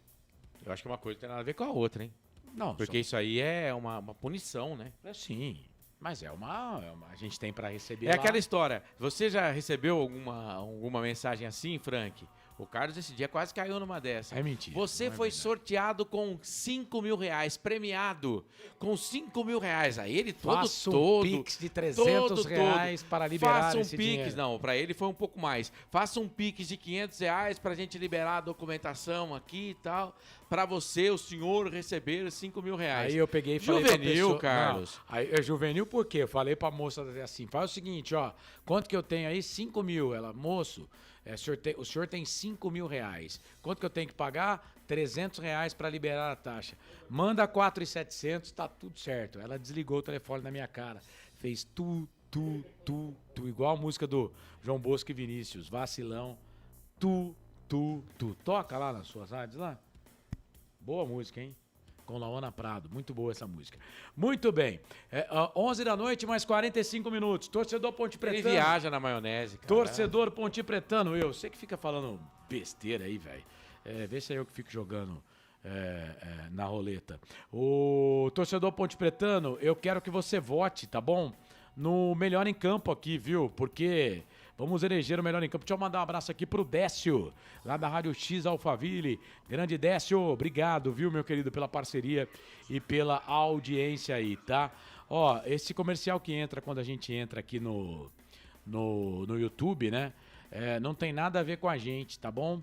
Eu acho que uma coisa não tem nada a ver com a outra, hein? Não, porque isso aí é uma punição, né? Sim, mas a gente tem para receber É lá. aquela história. Você já recebeu alguma mensagem assim, Frank? O Carlos esse dia quase caiu numa dessa. É mentira. Você foi sorteado com R$5.000, premiado com R$5.000. Aí ele Faça todo. Um pix de R$300 para liberar Faça um esse pix, dinheiro. não, para ele foi um pouco mais. Faça um pix de R$500 para a gente liberar a documentação aqui e tal. Para você, o senhor, receber R$5.000. Aí eu peguei e falei Juvenil, pra pessoa, Carlos. Não, aí é juvenil por quê? Eu falei pra moça assim, faz o seguinte, ó, quanto que eu tenho aí? 5 mil. Ela, moço, o senhor tem R$5.000. Quanto que eu tenho que pagar? R$300 para liberar a taxa. Manda 4.700, tá tudo certo. Ela desligou o telefone na minha cara. Fez tu, igual a música do João Bosco e Vinícius, vacilão. Tu. Toca lá nas suas rádios lá. Boa música, hein? Com Laona Prado. Muito boa essa música. Muito bem. 11 da noite, mais 45 minutos. Torcedor Ponte Pretano. Ele viaja na maionese, cara. Torcedor Ponte Pretano. Você que fica falando besteira aí, velho. Vê se é eu que fico jogando na roleta. O torcedor Ponte Pretano, eu quero que você vote, tá bom? No Melhor em Campo aqui, viu? Porque... vamos eleger o Melhor em Campo. Deixa eu mandar um abraço aqui pro Décio, lá da Rádio X Alphaville. Grande Décio, obrigado, viu, meu querido, pela parceria e pela audiência aí, tá? Ó, esse comercial que entra quando a gente entra aqui no YouTube, né? Não tem nada a ver com a gente, tá bom?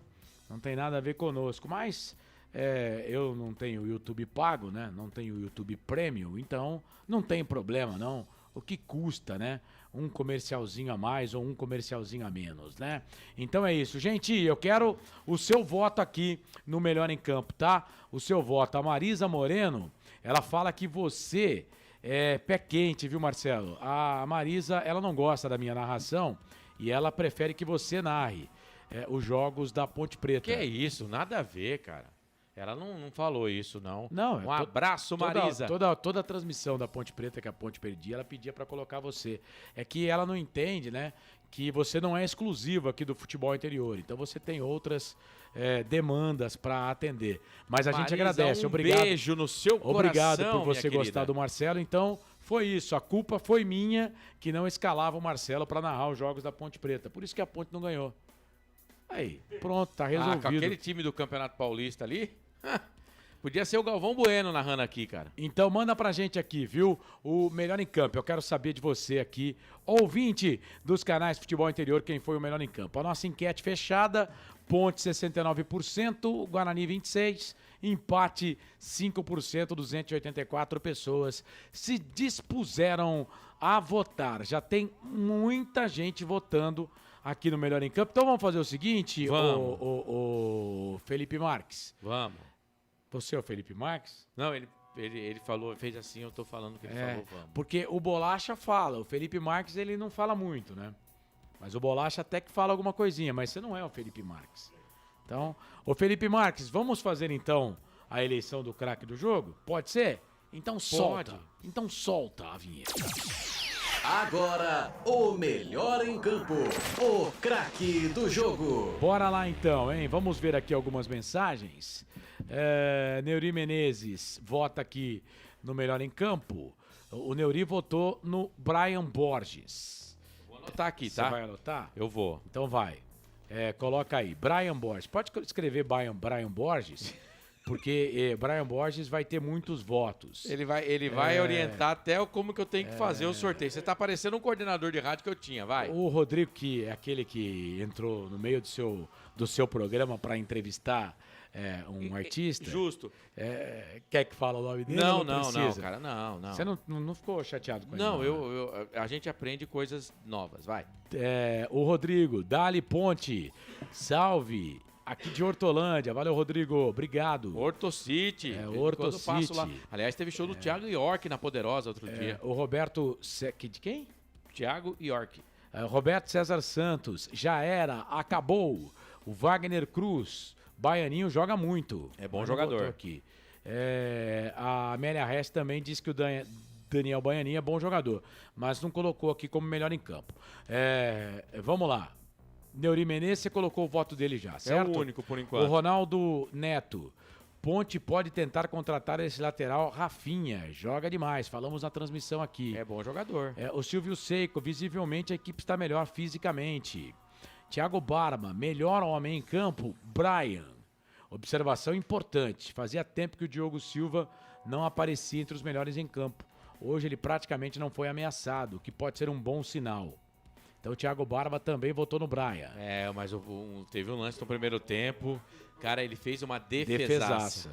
Não tem nada a ver conosco, mas eu não tenho YouTube pago, né? Não tenho YouTube Premium, então não tem problema, não. O que custa, né? Um comercialzinho a mais ou um comercialzinho a menos, né? Então é isso. Gente, eu quero o seu voto aqui no Melhor em Campo, tá? O seu voto. A Marisa Moreno, ela fala que você é pé quente, viu, Marcelo? A Marisa, ela não gosta da minha narração e ela prefere que você narre os jogos da Ponte Preta. Que é isso? Nada a ver, cara. Ela não falou isso, não. Não, um abraço, Marisa. Toda a transmissão da Ponte Preta que a Ponte perdia, ela pedia pra colocar você. É que ela não entende, né, que você não é exclusivo aqui do futebol interior. Então você tem outras demandas pra atender. Mas a gente agradece. Obrigado. Beijo no seu coração. Obrigado por você minha gostar querida. do Marcelo. Então foi isso. A culpa foi minha que não escalava o Marcelo pra narrar os jogos da Ponte Preta. Por isso que a Ponte não ganhou. Aí, pronto, tá resolvido. Com aquele time do Campeonato Paulista ali, podia ser o Galvão Bueno narrando aqui, cara. Então manda pra gente aqui, viu? O Melhor em Campo. Eu quero saber de você aqui, ouvinte dos canais Futebol Interior, quem foi o melhor em campo. A nossa enquete fechada, Ponte 69%, Guarani 26%, empate 5%, 284 pessoas se dispuseram a votar. Já tem muita gente votando aqui no Melhor em Campo. Então vamos fazer o seguinte, o Felipe Marques. Vamos. Você é o Felipe Marques? Não, ele falou, fez assim, eu tô falando que ele falou, vamos. Porque o Bolacha fala, o Felipe Marques ele não fala muito, né? Mas o Bolacha até que fala alguma coisinha, mas você não é o Felipe Marques. Então, o Felipe Marques, vamos fazer então a eleição do craque do jogo? Pode ser? Então solta. Então solta a vinheta. Agora, o Melhor em Campo, o craque do jogo. Bora lá então, hein? Vamos ver aqui algumas mensagens. Neuri Menezes vota aqui no Melhor em Campo. O Neuri votou no Brian Borges. Vou anotar aqui, tá? Você vai anotar? Eu vou. Então vai. Coloca aí, Brian Borges. Pode escrever Brian Borges, porque Brian Borges vai ter muitos votos. Ele vai orientar até como que eu tenho que fazer o sorteio. Você tá parecendo um coordenador de rádio que eu tinha, vai. O Rodrigo, que é aquele que entrou no meio do seu programa para entrevistar um artista. Justo. Quer que fale o nome dele? Não, Precisa? cara, não. Você não ficou chateado com ele? Não, a gente aprende coisas novas, vai. O Rodrigo, Dali Ponte, salve, aqui de Hortolândia. Valeu, Rodrigo, obrigado. Hortocity. Hortocity. Lá. Aliás, teve show do Thiago York na Poderosa outro dia. O Roberto... De quem? Thiago York. Roberto César Santos, já era, acabou. O Wagner Cruz, Baianinho joga muito. É bom jogador. Aqui. A Amélia Rest também disse que o Daniel Baianinho é bom jogador, mas não colocou aqui como melhor em campo. Vamos lá. Neuri Menezes, você colocou o voto dele já, certo? É o único, por enquanto. O Ronaldo Neto. Ponte pode tentar contratar esse lateral Rafinha. Joga demais. Falamos na transmissão aqui. É bom jogador. O Silvio Seiko. Visivelmente a equipe está melhor fisicamente. Thiago Barba. Melhor homem em campo. Brian. Observação importante. Fazia tempo que o Diogo Silva não aparecia entre os melhores em campo. Hoje ele praticamente não foi ameaçado, o que pode ser um bom sinal. Então o Thiago Barba também votou no Brian. Mas teve um lance no primeiro tempo. Cara, ele fez uma defesaça.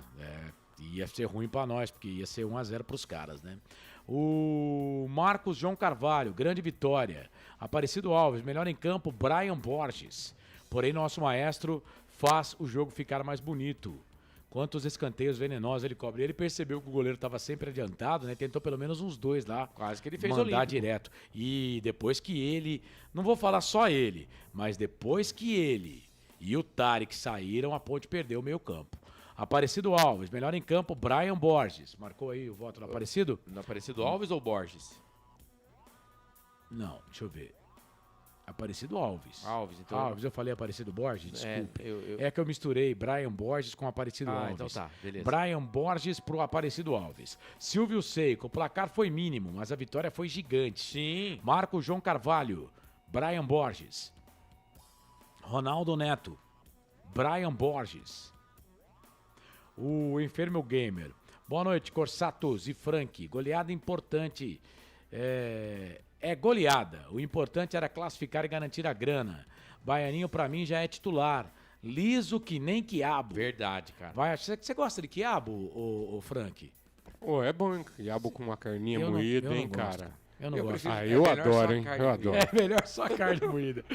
Ia ser ruim pra nós, porque ia ser 1-0 pros caras, né? O Marcos João Carvalho, grande vitória. Aparecido Alves, melhor em campo, Brian Borges. Porém, nosso maestro faz o jogo ficar mais bonito. Quantos escanteios venenosos ele cobre. Ele percebeu que o goleiro estava sempre adiantado, né? Tentou pelo menos uns 2 lá. Quase que ele fez mandar olímpico. direto. E depois que ele... Não vou falar só ele, mas depois que ele e o Tarek saíram, a Ponte perdeu o meio campo. Aparecido Alves, melhor em campo, Brian Borges. Marcou aí o voto do Aparecido? No Aparecido Alves ou Borges? Não, deixa eu ver. Aparecido Alves. Então... Alves, eu falei Aparecido Borges? Desculpe. Eu... É que eu misturei Brian Borges com Aparecido Alves. Então tá, beleza. Brian Borges pro Aparecido Alves. Silvio Seiko, o placar foi mínimo, mas a vitória foi gigante. Sim. Marco João Carvalho, Brian Borges. Ronaldo Neto, Brian Borges. O Enfermo Gamer. Boa noite, Corsatos e Frank. Goleada importante. É goleada. O importante era classificar e garantir a grana. Baianinho, pra mim, já é titular. Liso que nem quiabo. Verdade, cara. Você gosta de quiabo, o Frank? É bom, hein? Quiabo com uma carninha moída, hein, cara? Eu não gosto. Eu adoro, hein? Eu adoro. É melhor só a carne moída.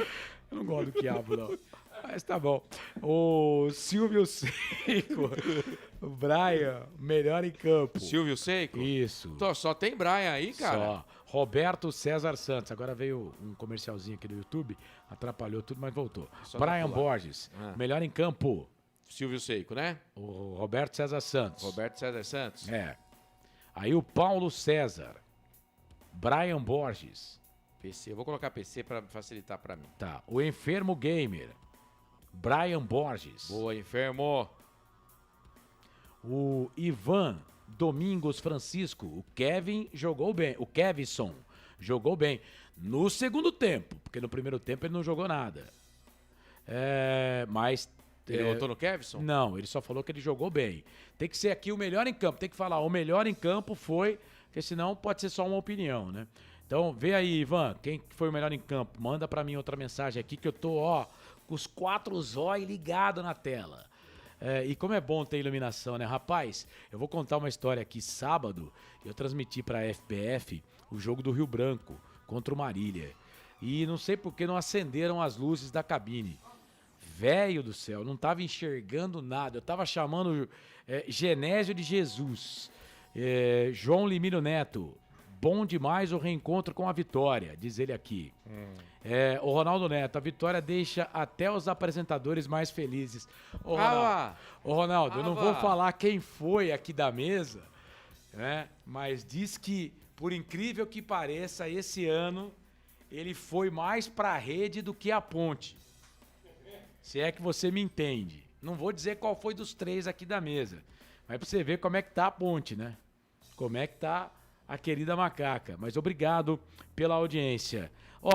Eu não gosto do quiabo, não. Mas tá bom. O Silvio Seiko. O Brian, melhor em campo. Silvio Seiko? Isso. Então, só tem Brian aí, cara? Só. Roberto César Santos. Agora veio um comercialzinho aqui do YouTube. Atrapalhou tudo, mas voltou. Brian Borges, melhor em campo. Silvio Seiko, né? O Roberto César Santos. Roberto César Santos. Aí o Paulo César. Brian Borges. PC. Eu vou colocar PC pra facilitar pra mim. Tá. O Enfermo Gamer. Brian Borges. Boa, Enfermo. O Ivan Domingos Francisco. O Kevin jogou bem. O Kevison jogou bem. No segundo tempo. Porque no primeiro tempo ele não jogou nada. Mas... Ele votou no Kevson? Não, ele só falou que ele jogou bem. Tem que ser aqui o melhor em campo. Tem que falar, o melhor em campo foi... Porque senão pode ser só uma opinião, né? Então, vê aí, Ivan, quem foi o melhor em campo. Manda pra mim outra mensagem aqui que eu tô, com os 4 zói ligado na tela. E como é bom ter iluminação, né? Rapaz, eu vou contar uma história aqui. Sábado, eu transmiti pra FPF o jogo do Rio Branco contra o Marília. E não sei por que não acenderam as luzes da cabine. Velho do céu, não tava enxergando nada. Eu tava chamando Genésio de Jesus. João Limírio Neto. Bom demais o reencontro com a vitória, diz ele aqui. O Ronaldo Neto, a vitória deixa até os apresentadores mais felizes. Ô Ronaldo, eu não vou falar quem foi aqui da mesa, né? Mas diz que, por incrível que pareça, esse ano ele foi mais pra rede do que a Ponte. Se é que você me entende. Não vou dizer qual foi dos 3 aqui da mesa, mas pra você ver como é que tá a Ponte, né? Como é que tá a querida macaca. Mas obrigado pela audiência.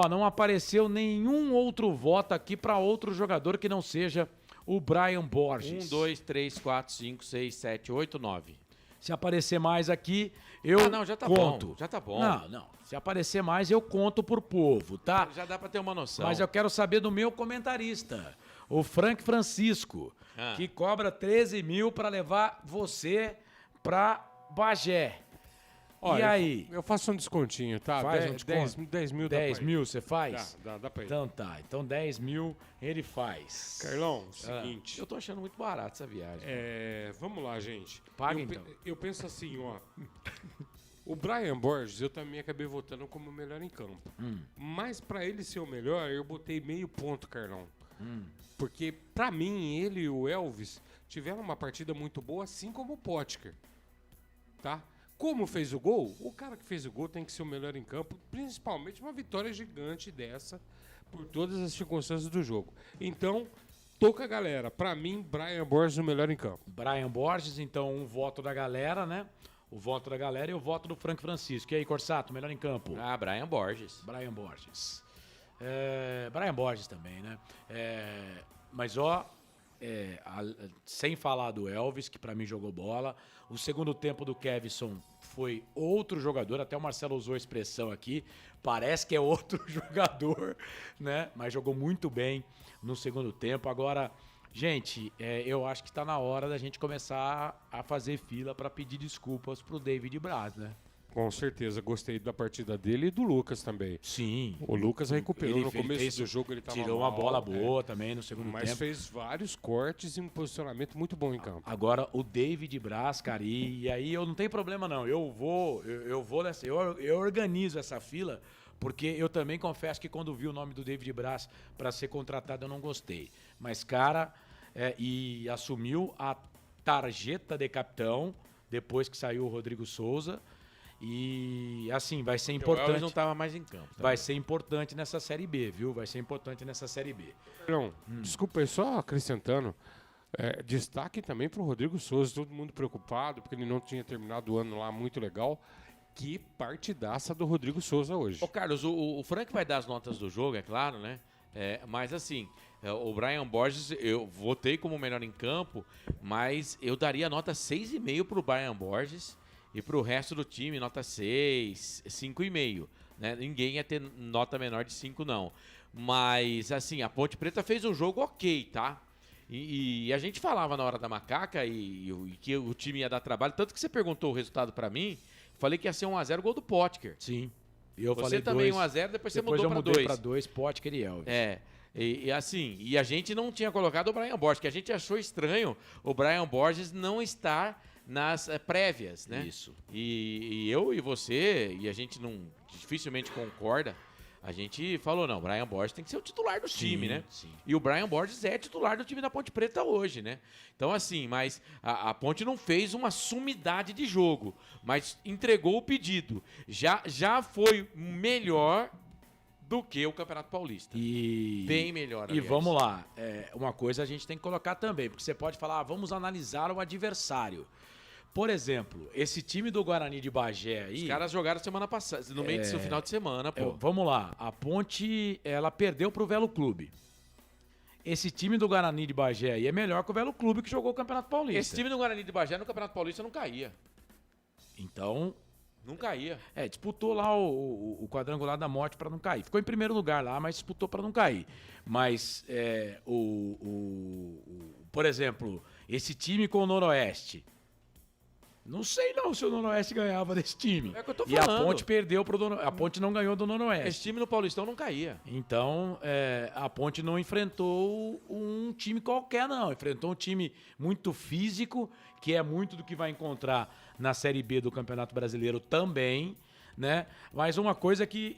Não apareceu nenhum outro voto aqui para outro jogador que não seja o Brian Borges. 1, 2, 3, 4, 5, 6, 7, 8, 9. Se aparecer mais aqui, eu não, já tá conto. bom. Já tá bom. Não. Se aparecer mais, eu conto pro povo, tá? Já dá pra ter uma noção. Mas eu quero saber do meu comentarista, o Frank Francisco, que cobra 13 mil pra levar você pra Bagé. Olha, e aí? Eu faço um descontinho, tá? Faz 10, um desconto? 10 mil 10 mil você faz? Dá pra ir. Então tá. Então 10 mil ele faz. Carlão, seguinte. Eu tô achando muito barato essa viagem. Vamos lá, gente. Paga então. Eu penso assim, ó. O Brian Borges, eu também acabei votando como o melhor em campo. Mas pra ele ser o melhor, eu botei meio ponto, Carlão. Porque pra mim, ele e o Elvis tiveram uma partida muito boa, assim como o Potker. Tá? Como fez o gol, o cara que fez o gol tem que ser o melhor em campo, principalmente uma vitória gigante dessa, por todas as circunstâncias do jogo. Então, tô com a galera. Pra mim, Brian Borges o melhor em campo. Brian Borges, então um voto da galera, né? O voto da galera e o voto do Frank Francisco. E aí, Corsato, melhor em campo? Brian Borges. Brian Borges. Brian Borges também, né? Mas, ó, sem falar do Elvis, que pra mim jogou bola. O segundo tempo do Kevson foi outro jogador, até o Marcelo usou a expressão aqui, parece que é outro jogador, né? Mas jogou muito bem no segundo tempo. Agora, gente, eu acho que tá na hora da gente começar a fazer fila para pedir desculpas pro David Braz, né? Com certeza, gostei da partida dele e do Lucas também. Sim. O Lucas recuperou no começo do jogo, ele tava tirou uma bola boa também no segundo tempo. Mas fez vários cortes e um posicionamento muito bom em campo. Agora, o David Braz, cara, e aí eu não tenho problema não, eu vou nessa, eu organizo essa fila, porque eu também confesso que quando vi o nome do David Braz para ser contratado eu não gostei. Mas, cara, e assumiu a tarjeta de capitão depois que saiu o Rodrigo Souza. E assim, vai ser importante. O Elvis não estava mais em campo. Tá? Vai ser importante nessa Série B, viu? Vai ser importante nessa Série B. Não, desculpa aí, só acrescentando. Destaque também para o Rodrigo Souza, todo mundo preocupado, porque ele não tinha terminado o ano lá muito legal. Que partidaça do Rodrigo Souza hoje. Ô Carlos, o Frank vai dar as notas do jogo, é claro, né? Mas assim, o Brian Borges, eu votei como melhor em campo, mas eu daria nota 6,5 pro Brian Borges. E pro resto do time, nota 6, 5,5. Né? Ninguém ia ter nota menor de 5, não. Mas, assim, a Ponte Preta fez um jogo ok, tá? E a gente falava na hora da macaca e que o time ia dar trabalho. Tanto que você perguntou o resultado pra mim, falei que ia ser 1x0 gol do Potker. Sim. E eu você falei também 2, 1x0, depois você depois mudou pra 2. Depois eu mudei pra 2, Potker e Elvis. E assim, e a gente não tinha colocado o Brian Borges, que a gente achou estranho o Brian Borges não estar nas prévias, né? Isso. E eu e você, e a gente não dificilmente concorda, a gente falou, não, o Brian Borges tem que ser o titular do time, né? Sim. E o Brian Borges é titular do time da Ponte Preta hoje, né? Então, assim, mas a Ponte não fez uma sumidade de jogo, mas entregou o pedido. Já foi melhor do que o Campeonato Paulista. Bem melhor, E aliás. vamos lá, uma coisa a gente tem que colocar também, porque você pode falar, vamos analisar o adversário. Por exemplo, esse time do Guarani de Bagé aí... Os caras jogaram semana passada, no meio do final de semana, pô. Vamos lá, a Ponte, ela perdeu pro Velo Clube. Esse time do Guarani de Bagé aí é melhor que o Velo Clube que jogou o Campeonato Paulista. Esse time do Guarani de Bagé no Campeonato Paulista não caía. Então... Não caía. Disputou lá o quadrangular da morte para não cair. Ficou em primeiro lugar lá, mas disputou para não cair. Mas, por exemplo, esse time com o Noroeste... Não sei não se o Noroeste ganhava desse time. É o que eu tô E falando. a Ponte perdeu a Ponte não ganhou do Noroeste. Esse time no Paulistão não caía. Então, a Ponte não enfrentou um time qualquer, não. Enfrentou um time muito físico, que é muito do que vai encontrar na Série B do Campeonato Brasileiro também, né? Mas uma coisa que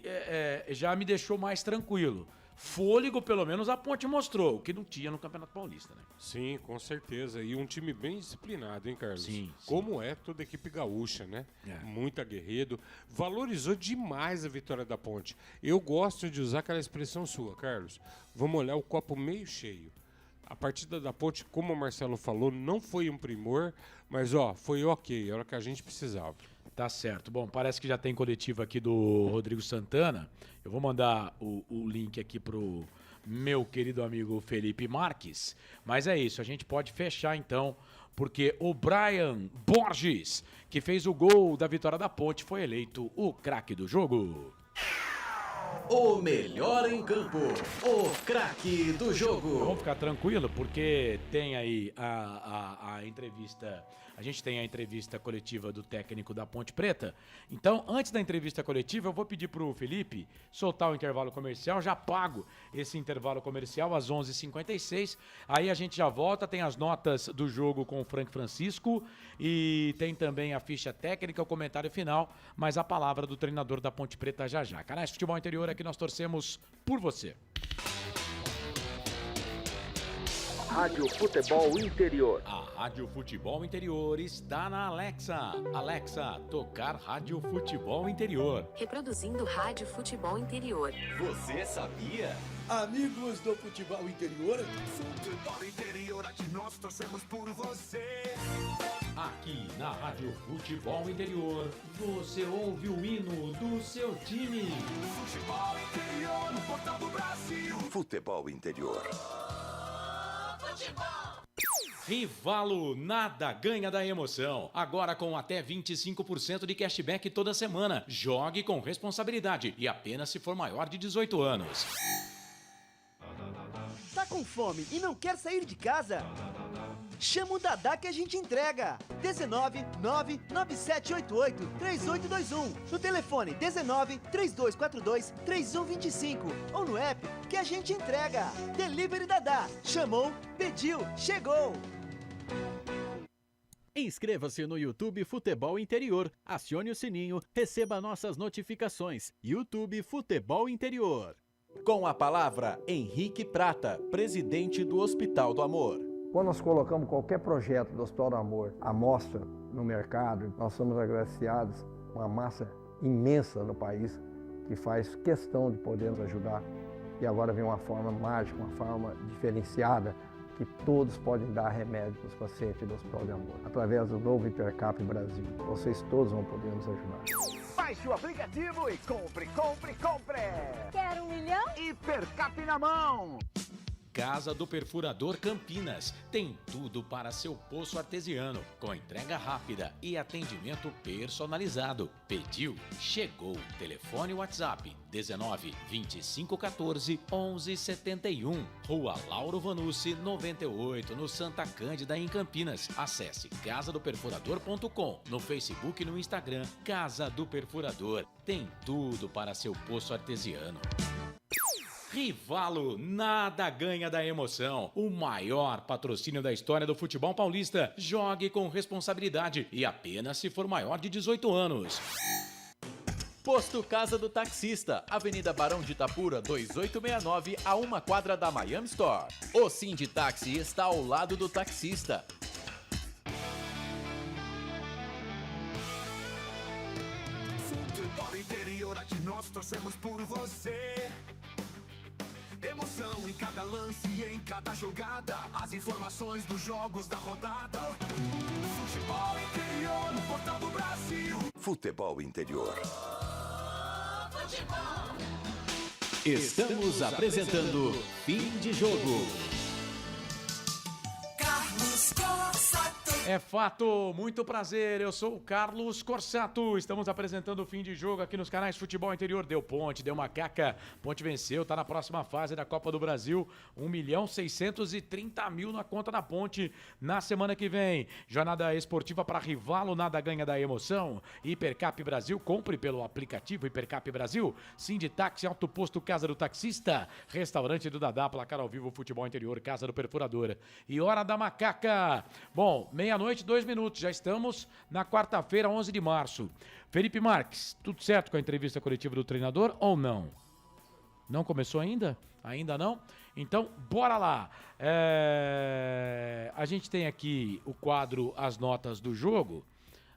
já me deixou mais tranquilo. Fôlego, pelo menos, a Ponte mostrou, o que não tinha no Campeonato Paulista, né? Sim, com certeza. E um time bem disciplinado, hein, Carlos? Sim. Como é toda a equipe gaúcha, né? Muito aguerrido. Valorizou demais a vitória da Ponte. Eu gosto de usar aquela expressão sua, Carlos. Vamos olhar o copo meio cheio. A partida da Ponte, como o Marcelo falou, não foi um primor, mas, foi ok. Era o que a gente precisava. Tá certo. Bom, parece que já tem coletivo aqui do Rodrigo Santana. Eu vou mandar o link aqui pro meu querido amigo Felipe Marques. Mas é isso, a gente pode fechar então, porque o Brian Borges, que fez o gol da vitória da Ponte, foi eleito o craque do jogo. O melhor em campo, o craque do jogo. Vamos ficar tranquilo, porque tem aí a entrevista, a gente tem a entrevista coletiva do técnico da Ponte Preta. Então, antes da entrevista coletiva, eu vou pedir pro Felipe soltar o intervalo comercial, já pago esse intervalo comercial às 11h56. Aí a gente já volta, tem as notas do jogo com o Frank Francisco e tem também a ficha técnica, o comentário final, mas a palavra do treinador da Ponte Preta já já. Canais Futebol Interior, aqui nós torcemos por você. Rádio Futebol Interior. A Rádio Futebol Interior está na Alexa. Alexa, tocar Rádio Futebol Interior. Reproduzindo Rádio Futebol Interior. Você sabia? Amigos do Futebol Interior. Futebol Interior, aqui nós torcemos por você. Aqui na Rádio Futebol Interior, você ouve o hino do seu time. Futebol Interior, no portal do Brasil. Futebol Interior. Rivalo, nada ganha da emoção. Agora com até 25% de cashback toda semana. Jogue com responsabilidade e apenas se for maior de 18 anos. Tá com fome e não quer sair de casa? Chama o Dadá que a gente entrega. 19 99788 3821. No telefone 19 3242 3125. Ou no app que a gente entrega. Delivery Dadá. Chamou, pediu, chegou. Inscreva-se no YouTube Futebol Interior. Acione o sininho, receba nossas notificações. YouTube Futebol Interior. Com a palavra, Henrique Prata, presidente do Hospital do Amor. Quando nós colocamos qualquer projeto do Hospital do Amor à mostra no mercado, nós somos agraciados com uma massa imensa no país que faz questão de poder nos ajudar. E agora vem uma forma mágica, uma forma diferenciada, que todos podem dar remédio para os pacientes do Hospital do Amor. Através do novo Hipercap Brasil, vocês todos vão poder nos ajudar. Baixe o aplicativo e compre, compre, compre! Quer 1 milhão? Hipercap na mão! Casa do Perfurador Campinas. Tem tudo para seu poço artesiano, com entrega rápida e atendimento personalizado. Pediu, chegou. Telefone WhatsApp 19 25 14 11 71. Rua Lauro Vanucci 98, no Santa Cândida, em Campinas. Acesse casadoperfurador.com, no Facebook e no Instagram. Casa do Perfurador. Tem tudo para seu poço artesiano. Rivalo, nada ganha da emoção. O maior patrocínio da história do futebol paulista. Jogue com responsabilidade e apenas se for maior de 18 anos. Posto Casa do Taxista, Avenida Barão de Itapura, 2869, a 1 quadra da Miami Store. O Sinditaxi está ao lado do taxista. Futebol Interior, aqui nós torcemos por você. Emoção em cada lance e em cada jogada. As informações dos jogos da rodada. Futebol Interior, no portal do Brasil. Futebol Interior. Estamos apresentando Fim de Jogo. Carlos Corsato. É fato, muito prazer, eu sou o Carlos Corsato, estamos apresentando o Fim de Jogo aqui nos canais Futebol Interior. Deu Ponte, deu Macaca, Ponte venceu, tá na próxima fase da Copa do Brasil, 1.630.000 na conta da Ponte na semana que vem. Jornada esportiva para Rivalo, nada ganha da emoção. Hipercap Brasil, compre pelo aplicativo Hipercap Brasil. Sinditaxi, Alto Posto, Casa do Taxista, Restaurante do Dadá, placar ao vivo, Futebol Interior, Casa do Perfurador. E Hora da Macaca. Bom, meia-noite, 2 minutos. Já estamos na quarta-feira, 11 de março. Felipe Marques, tudo certo com a entrevista coletiva do treinador ou não? Não começou ainda? Ainda não? Então, bora lá. A gente tem aqui o quadro As Notas do Jogo.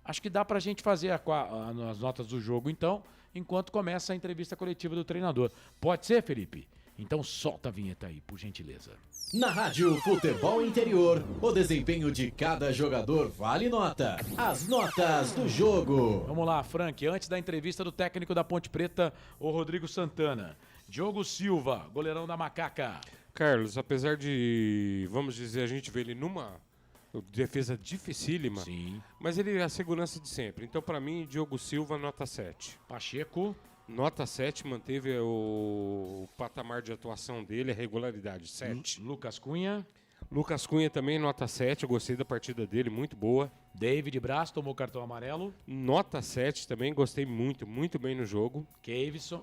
Acho que dá pra gente fazer as notas do jogo, então, enquanto começa a entrevista coletiva do treinador. Pode ser, Felipe? Então solta a vinheta aí, por gentileza. Na Rádio Futebol Interior, o desempenho de cada jogador vale nota. As notas do jogo. Vamos lá, Frank. Antes da entrevista do técnico da Ponte Preta, o Rodrigo Santana. Diogo Silva, goleirão da Macaca. Carlos, apesar de, vamos dizer, a gente vê ele numa defesa dificílima, sim, mas ele é a segurança de sempre. Então, para mim, Diogo Silva, nota 7. Pacheco. Nota 7, manteve o patamar de atuação dele, a regularidade, 7. Lucas Cunha. Lucas Cunha também, nota 7, eu gostei da partida dele, muito boa. David Braz tomou cartão amarelo. Nota 7 também, gostei muito bem no jogo. Kevson.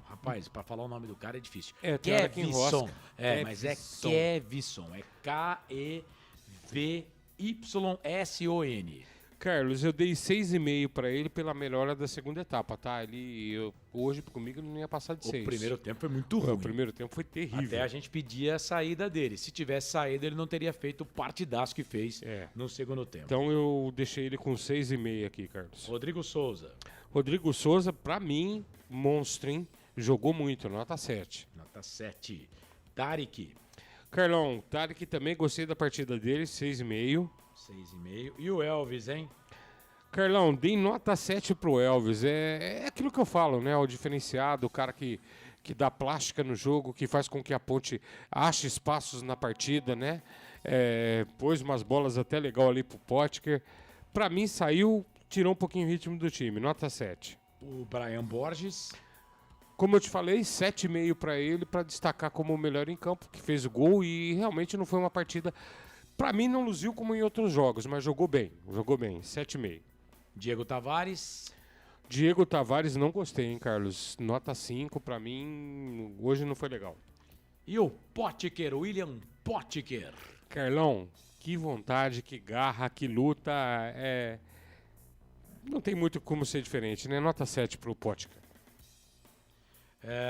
Rapaz, pra falar o nome do cara é difícil. Kevson. Mas é Kevson. É Kevysson. Carlos, eu dei 6,5 para ele pela melhora da segunda etapa, tá? Hoje comigo ele não ia passar de 6. O primeiro tempo foi muito ruim. O primeiro tempo foi terrível. Até a gente pedia a saída dele. Se tivesse saído, ele não teria feito o partidaço que fez no segundo tempo. Então eu deixei ele com 6,5 aqui, Carlos. Rodrigo Souza. Rodrigo Souza, pra mim, monstro, hein? Jogou muito, nota 7. Nota 7. Tarek. Carlão, Tarek também gostei da partida dele, 6,5. 6,5. E o Elvis, hein? Carlão, dei nota 7 pro Elvis. É aquilo que eu falo, né? O diferenciado, o cara que dá plástica no jogo, que faz com que a Ponte ache espaços na partida, né? Pôs umas bolas até legal ali pro Potker. Pra mim, tirou um pouquinho o ritmo do time. Nota 7. O Brian Borges. Como eu te falei, 7,5 pra ele, pra destacar como o melhor em campo, que fez o gol e realmente não foi uma partida... Pra mim não luziu como em outros jogos, mas jogou bem, 7,5. Diego Tavares. Diego Tavares não gostei, hein, Carlos? Nota 5, pra mim, hoje não foi legal. E o Potker, William Potker. Carlão, que vontade, que garra, que luta, não tem muito como ser diferente, né? Nota 7 pro Potker.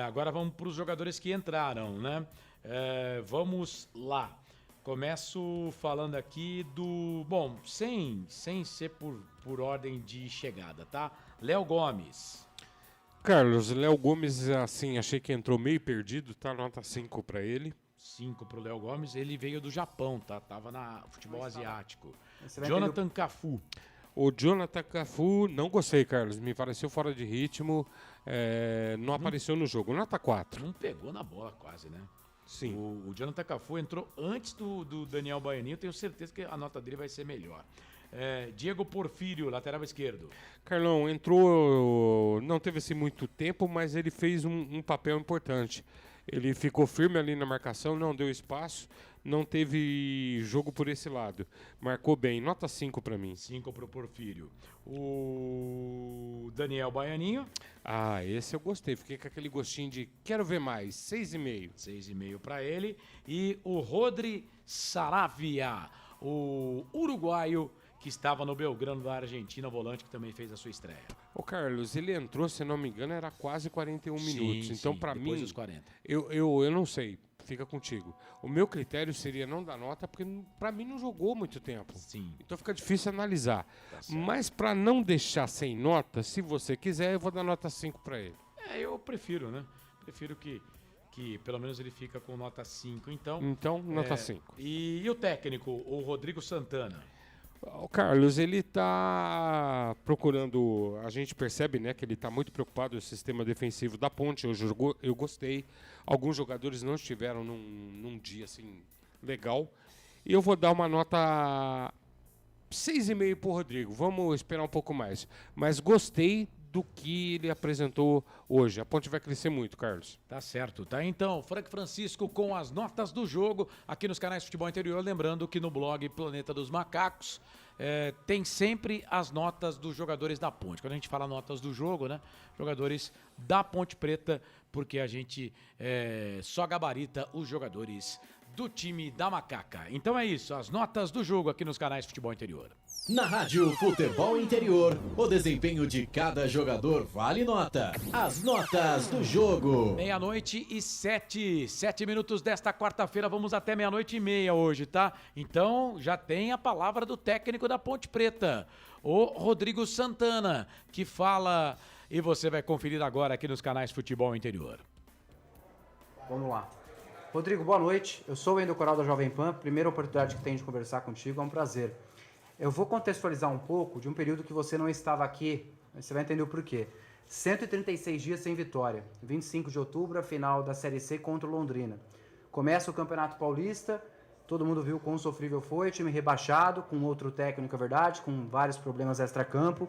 Agora vamos para os jogadores que entraram, né? Vamos lá. Começo falando aqui do... Bom, sem ser por ordem de chegada, tá? Léo Gomes. Carlos, Léo Gomes, assim, achei que entrou meio perdido, tá? Nota 5 pra ele. 5 pro Léo Gomes. Ele veio do Japão, tá? Tava na futebol asiático. Jonathan Cafu. O Jonathan Cafu, não gostei, Carlos. Me pareceu fora de ritmo. Não apareceu no jogo. Nota 4. Não pegou na bola quase, né? Sim. O Jonathan Cafu entrou antes do Daniel Baianinho. Tenho certeza que a nota dele vai ser melhor. Diego Porfírio, lateral esquerdo. Carlão, entrou... Não teve assim muito tempo, mas ele fez um papel importante. Ele ficou firme ali na marcação, não deu espaço. Não teve jogo por esse lado. Marcou bem. Nota 5 pra mim. 5 pro Porfírio. O Daniel Baianinho. Esse eu gostei. Fiquei com aquele gostinho de quero ver mais. 6,5. 6,5 pra ele. E o Rodri Saravia, o uruguaio que estava no Belgrano da Argentina, volante que também fez a sua estreia. Ô Carlos, ele entrou, se não me engano, era quase 41 minutos. Então, pra mim, dos 40. Eu não sei. Fica contigo. O meu critério seria não dar nota, porque pra mim não jogou muito tempo. Sim. Então fica difícil analisar. Mas pra não deixar sem nota, se você quiser, eu vou dar nota 5 pra ele. Eu prefiro, né? Prefiro que pelo menos ele fica com nota 5. Então, nota 5. E o técnico, o Rodrigo Santana? O Carlos, ele tá procurando... A gente percebe, né, que ele tá muito preocupado com o sistema defensivo da Ponte. Eu gostei. Alguns jogadores não estiveram num dia, assim, legal. E eu vou dar uma nota 6,5 pro Rodrigo. Vamos esperar um pouco mais. Mas gostei do que ele apresentou hoje. A Ponte vai crescer muito, Carlos. Tá certo, tá? Então, Frank Francisco com as notas do jogo aqui nos canais Futebol Interior. Lembrando que no blog Planeta dos Macacos tem sempre as notas dos jogadores da Ponte. Quando a gente fala notas do jogo, né? Jogadores da Ponte Preta, porque a gente só gabarita os jogadores do time da Macaca. Então é isso, as notas do jogo aqui nos canais Futebol Interior. Na Rádio Futebol Interior, o desempenho de cada jogador vale nota. As notas do jogo. 00:07, 7 minutos desta quarta-feira, vamos até 00:30 hoje, tá? Então já tem a palavra do técnico da Ponte Preta, o Rodrigo Santana, que fala e você vai conferir agora aqui nos canais Futebol Interior. Vamos lá. Rodrigo, boa noite. Eu sou o Wendel Coral da Jovem Pan. Primeira oportunidade que tenho de conversar contigo, é um prazer. Eu vou contextualizar um pouco de um período que você não estava aqui, você vai entender o porquê. 136 dias sem vitória. 25 de outubro, a final da Série C contra o Londrina. Começa o Campeonato Paulista, todo mundo viu quão sofrível foi, time rebaixado, com outro técnico, é verdade, com vários problemas extra-campo.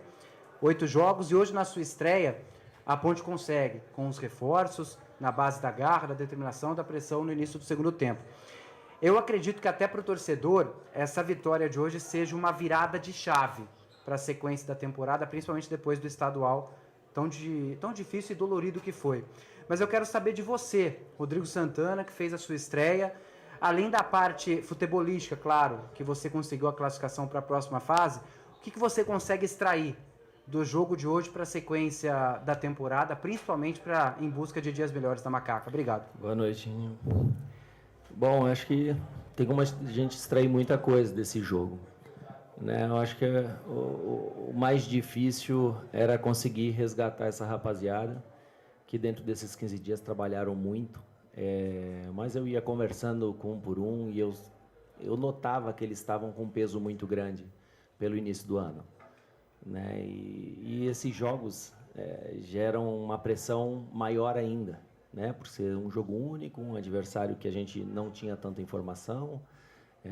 8 jogos e hoje na sua estreia, a Ponte consegue, com os reforços, na base da garra, da determinação, da pressão no início do segundo tempo. Eu acredito que até para o torcedor, essa vitória de hoje seja uma virada de chave para a sequência da temporada, principalmente depois do estadual tão difícil e dolorido que foi. Mas eu quero saber de você, Rodrigo Santana, que fez a sua estreia, além da parte futebolística, claro, que você conseguiu a classificação para a próxima fase, o que você consegue extrair do jogo de hoje para a sequência da temporada, principalmente em busca de dias melhores da Macaca? Obrigado. Boa noite. Bom, acho que tem como a gente extrair muita coisa desse jogo, né? Eu acho que o mais difícil era conseguir resgatar essa rapaziada, que dentro desses 15 dias trabalharam muito, mas eu ia conversando um por um e eu notava que eles estavam com um peso muito grande pelo início do ano, né? E esses jogos geram uma pressão maior ainda, né? Por ser um jogo único, um adversário que a gente não tinha tanta informação,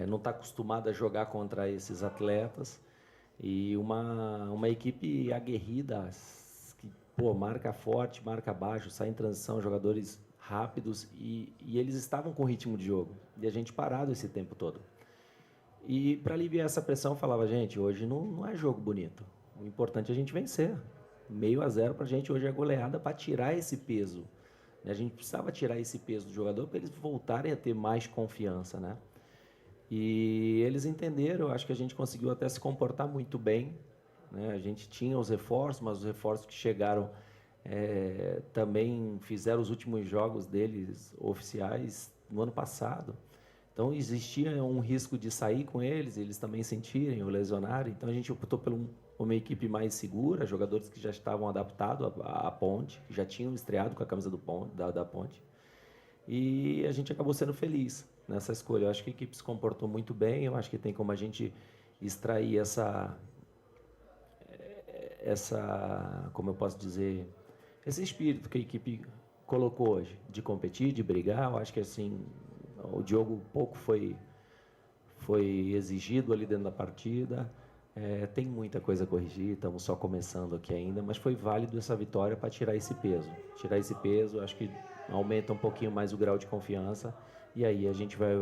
não está acostumado a jogar contra esses atletas, e uma equipe aguerrida, que marca forte, marca baixo, sai em transição, jogadores rápidos, e eles estavam com ritmo de jogo, e a gente parado esse tempo todo. E para aliviar essa pressão, eu falava, gente, hoje não é jogo bonito, o importante é a gente vencer. 0-0 para a gente hoje é goleada para tirar esse peso. A gente precisava tirar esse peso do jogador para eles voltarem a ter mais confiança, né? E eles entenderam, eu acho que a gente conseguiu até se comportar muito bem, né? A gente tinha os reforços, mas os reforços que chegaram também fizeram os últimos jogos deles oficiais no ano passado. Então existia um risco de sair com eles também sentirem ou lesionarem. Então a gente optou por uma equipe mais segura, jogadores que já estavam adaptados à Ponte, que já tinham estreado com a camisa da Ponte. E a gente acabou sendo feliz nessa escolha. Eu acho que a equipe se comportou muito bem, eu acho que tem como a gente extrair essa como eu posso dizer, esse espírito que a equipe colocou hoje, de competir, de brigar. Eu acho que assim, o Diogo pouco foi exigido ali dentro da partida. Tem muita coisa a corrigir, estamos só começando aqui ainda, mas foi válido essa vitória para tirar esse peso. Tirar esse peso, acho que aumenta um pouquinho mais o grau de confiança, e aí a gente vai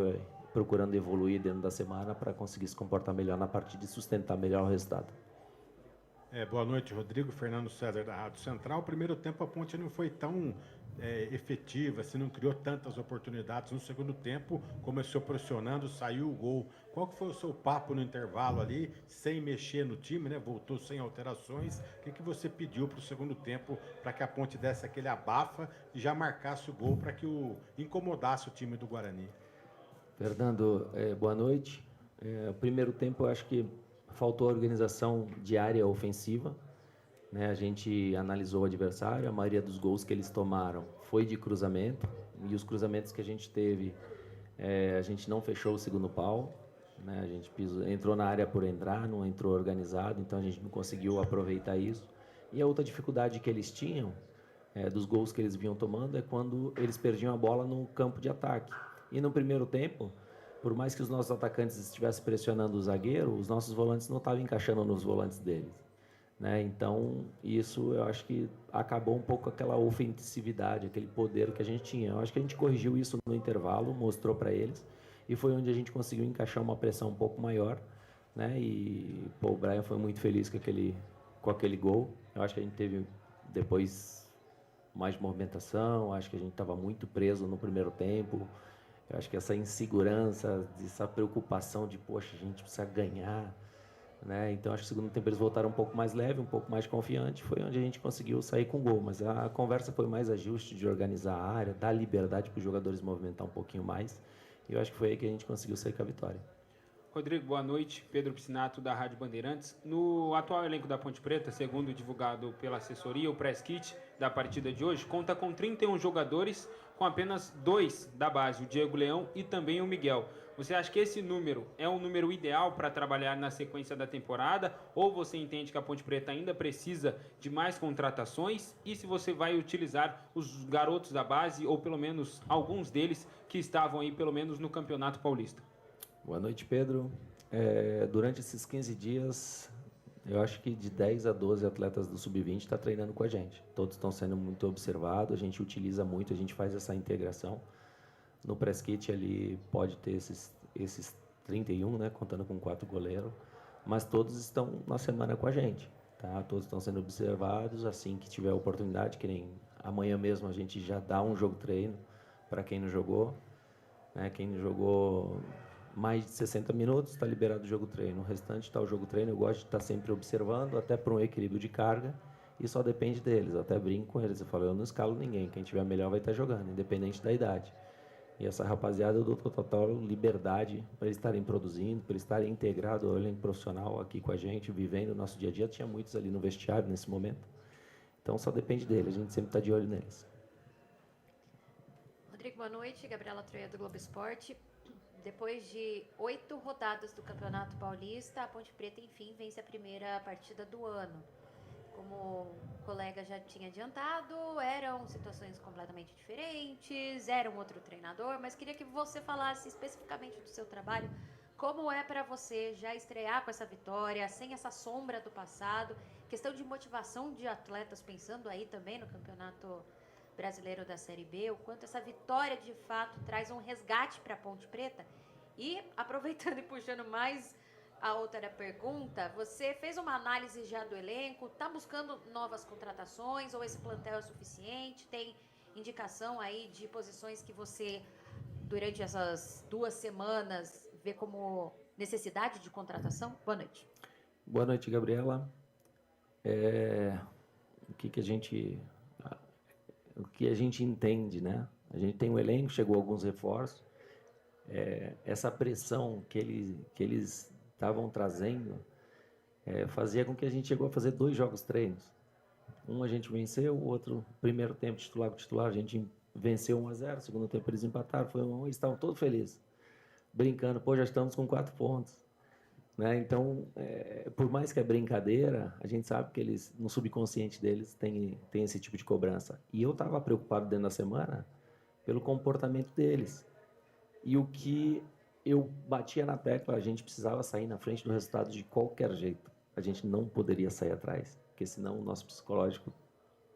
procurando evoluir dentro da semana para conseguir se comportar melhor na partida e sustentar melhor o resultado. Boa noite, Rodrigo. Fernando César, da Rádio Central. O primeiro tempo a Ponte não foi tão efetiva, assim, não criou tantas oportunidades. No segundo tempo, começou pressionando, saiu o gol. Qual que foi o seu papo no intervalo ali, sem mexer no time, né? Voltou sem alterações. O que você pediu para o segundo tempo para que a Ponte desse aquele abafa e já marcasse o gol para que incomodasse o time do Guarani? Fernando, boa noite. O primeiro tempo, eu acho que faltou organização de área ofensiva, né? A gente analisou o adversário, a maioria dos gols que eles tomaram foi de cruzamento, e os cruzamentos que a gente teve, a gente não fechou o segundo pau, né? A gente entrou na área por entrar, não entrou organizado, então a gente não conseguiu aproveitar isso. E a outra dificuldade que eles tinham, dos gols que eles vinham tomando, é quando eles perdiam a bola no campo de ataque. E no primeiro tempo, por mais que os nossos atacantes estivessem pressionando o zagueiro, os nossos volantes não estavam encaixando nos volantes deles, né? Então, isso eu acho que acabou um pouco aquela ofensividade, aquele poder que a gente tinha. Eu acho que a gente corrigiu isso no intervalo, mostrou para eles, e foi onde a gente conseguiu encaixar uma pressão um pouco maior, né? E o Brian foi muito feliz com aquele gol. Eu acho que a gente teve depois mais movimentação, acho que a gente estava muito preso no primeiro tempo. Eu acho que essa insegurança, essa preocupação de, poxa, a gente precisa ganhar, né? Então, acho que no segundo tempo eles voltaram um pouco mais leve, um pouco mais confiante. Foi onde a gente conseguiu sair com o gol. Mas a conversa foi mais ajuste de organizar a área, dar liberdade para os jogadores movimentar um pouquinho mais. E eu acho que foi aí que a gente conseguiu sair com a vitória. Rodrigo, boa noite. Pedro Piscinato, da Rádio Bandeirantes. No atual elenco da Ponte Preta, segundo divulgado pela assessoria, o press kit da partida de hoje conta com 31 jogadores, com apenas 2 da base, o Diego Leão e também o Miguel. Você acha que esse número é um número ideal para trabalhar na sequência da temporada? Ou você entende que a Ponte Preta ainda precisa de mais contratações? E se você vai utilizar os garotos da base, ou pelo menos alguns deles que estavam aí pelo menos no Campeonato Paulista? Boa noite, Pedro. Durante esses 15 dias, eu acho que de 10 a 12 atletas do Sub-20 estão treinando com a gente. Todos estão sendo muito observados, a gente utiliza muito, a gente faz essa integração. No press kit ali pode ter esses 31, né, contando com 4 goleiros, mas todos estão na semana com a gente, tá? Todos estão sendo observados, assim que tiver oportunidade, que nem amanhã mesmo a gente já dá um jogo treino para quem não jogou, né? Quem não jogou mais de 60 minutos está liberado o jogo treino, o restante está o jogo treino. Eu gosto de estar sempre observando, até para um equilíbrio de carga, e só depende deles. Eu até brinco com eles, eu falo, eu não escalo ninguém, quem tiver melhor vai estar jogando, independente da idade. E essa rapaziada eu dou total liberdade para eles estarem produzindo, para eles estarem integrados ao elenco profissional aqui com a gente, vivendo o nosso dia a dia. Tinha muitos ali no vestiário nesse momento. Então só depende deles, a gente sempre está de olho neles. Rodrigo, boa noite. Gabriela Troia, do Globo Esporte. Depois de 8 rodadas do Campeonato Paulista, a Ponte Preta, enfim, vence a primeira partida do ano. Como o colega já tinha adiantado, eram situações completamente diferentes, era um outro treinador, mas queria que você falasse especificamente do seu trabalho, como é para você já estrear com essa vitória, sem essa sombra do passado, questão de motivação de atletas, pensando aí também no Campeonato Brasileiro da Série B, o quanto essa vitória de fato traz um resgate para a Ponte Preta. E aproveitando e puxando mais a outra pergunta, você fez uma análise já do elenco, está buscando novas contratações ou esse plantel é suficiente? Tem indicação aí de posições que você, durante essas 2 semanas, vê como necessidade de contratação? Boa noite. Boa noite, Gabriela. O que a gente entende, né? A gente tem um elenco, chegou alguns reforços. Essa pressão que eles estavam trazendo fazia com que a gente chegou a fazer 2 jogos treinos. Um a gente venceu, o outro, primeiro tempo titular com titular, a gente venceu 1-0, segundo tempo eles empataram, foi 1-1, eles estavam todos felizes, brincando, pô, já estamos com 4 pontos. Né? Então, por mais que é brincadeira, a gente sabe que eles, no subconsciente deles, tem esse tipo de cobrança. E eu estava preocupado dentro da semana pelo comportamento deles. E o que eu batia na tecla, a gente precisava sair na frente do resultado de qualquer jeito. A gente não poderia sair atrás, porque senão o nosso psicológico,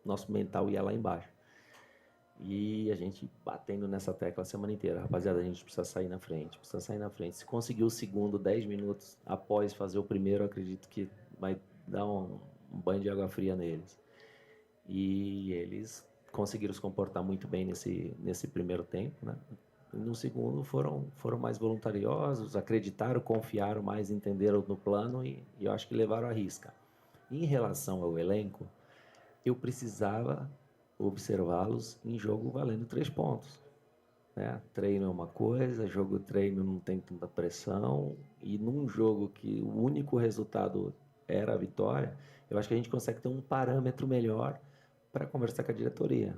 nosso mental ia lá embaixo. E a gente batendo nessa tecla a semana inteira. Rapaziada, a gente precisa sair na frente, precisa sair na frente. Se conseguir o segundo 10 minutos após fazer o primeiro, eu acredito que vai dar um banho de água fria neles. E eles conseguiram se comportar muito bem nesse primeiro tempo, né? E no segundo foram mais voluntariosos, acreditaram, confiaram mais, entenderam no plano e eu acho que levaram a risca. Em relação ao elenco, eu precisava observá-los em jogo valendo 3 pontos. Né? Treino é uma coisa, jogo treino não tem tanta pressão, e num jogo que o único resultado era a vitória, eu acho que a gente consegue ter um parâmetro melhor para conversar com a diretoria.